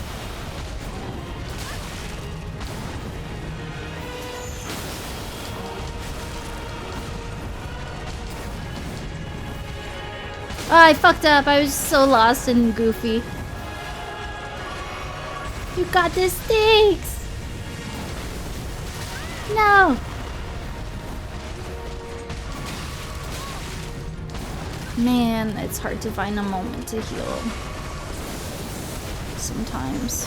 Oh, I fucked up. I was so lost and goofy. You got this, thanks! No! Man, it's hard to find a moment to heal. Sometimes.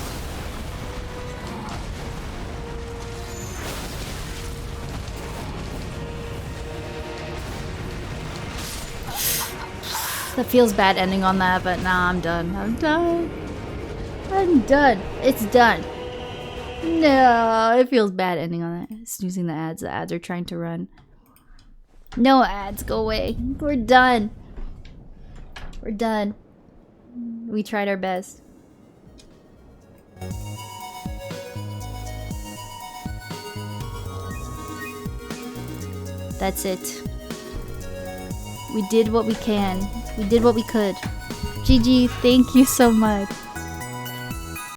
That feels bad ending on that, but nah, I'm done. I'm done. I'm done. It's done. No, it feels bad ending on that. Snoozing the ads. The ads are trying to run. No ads, go away. We're done. We're done. We tried our best. That's it. We did what we can. We did what we could. GG, thank you so much.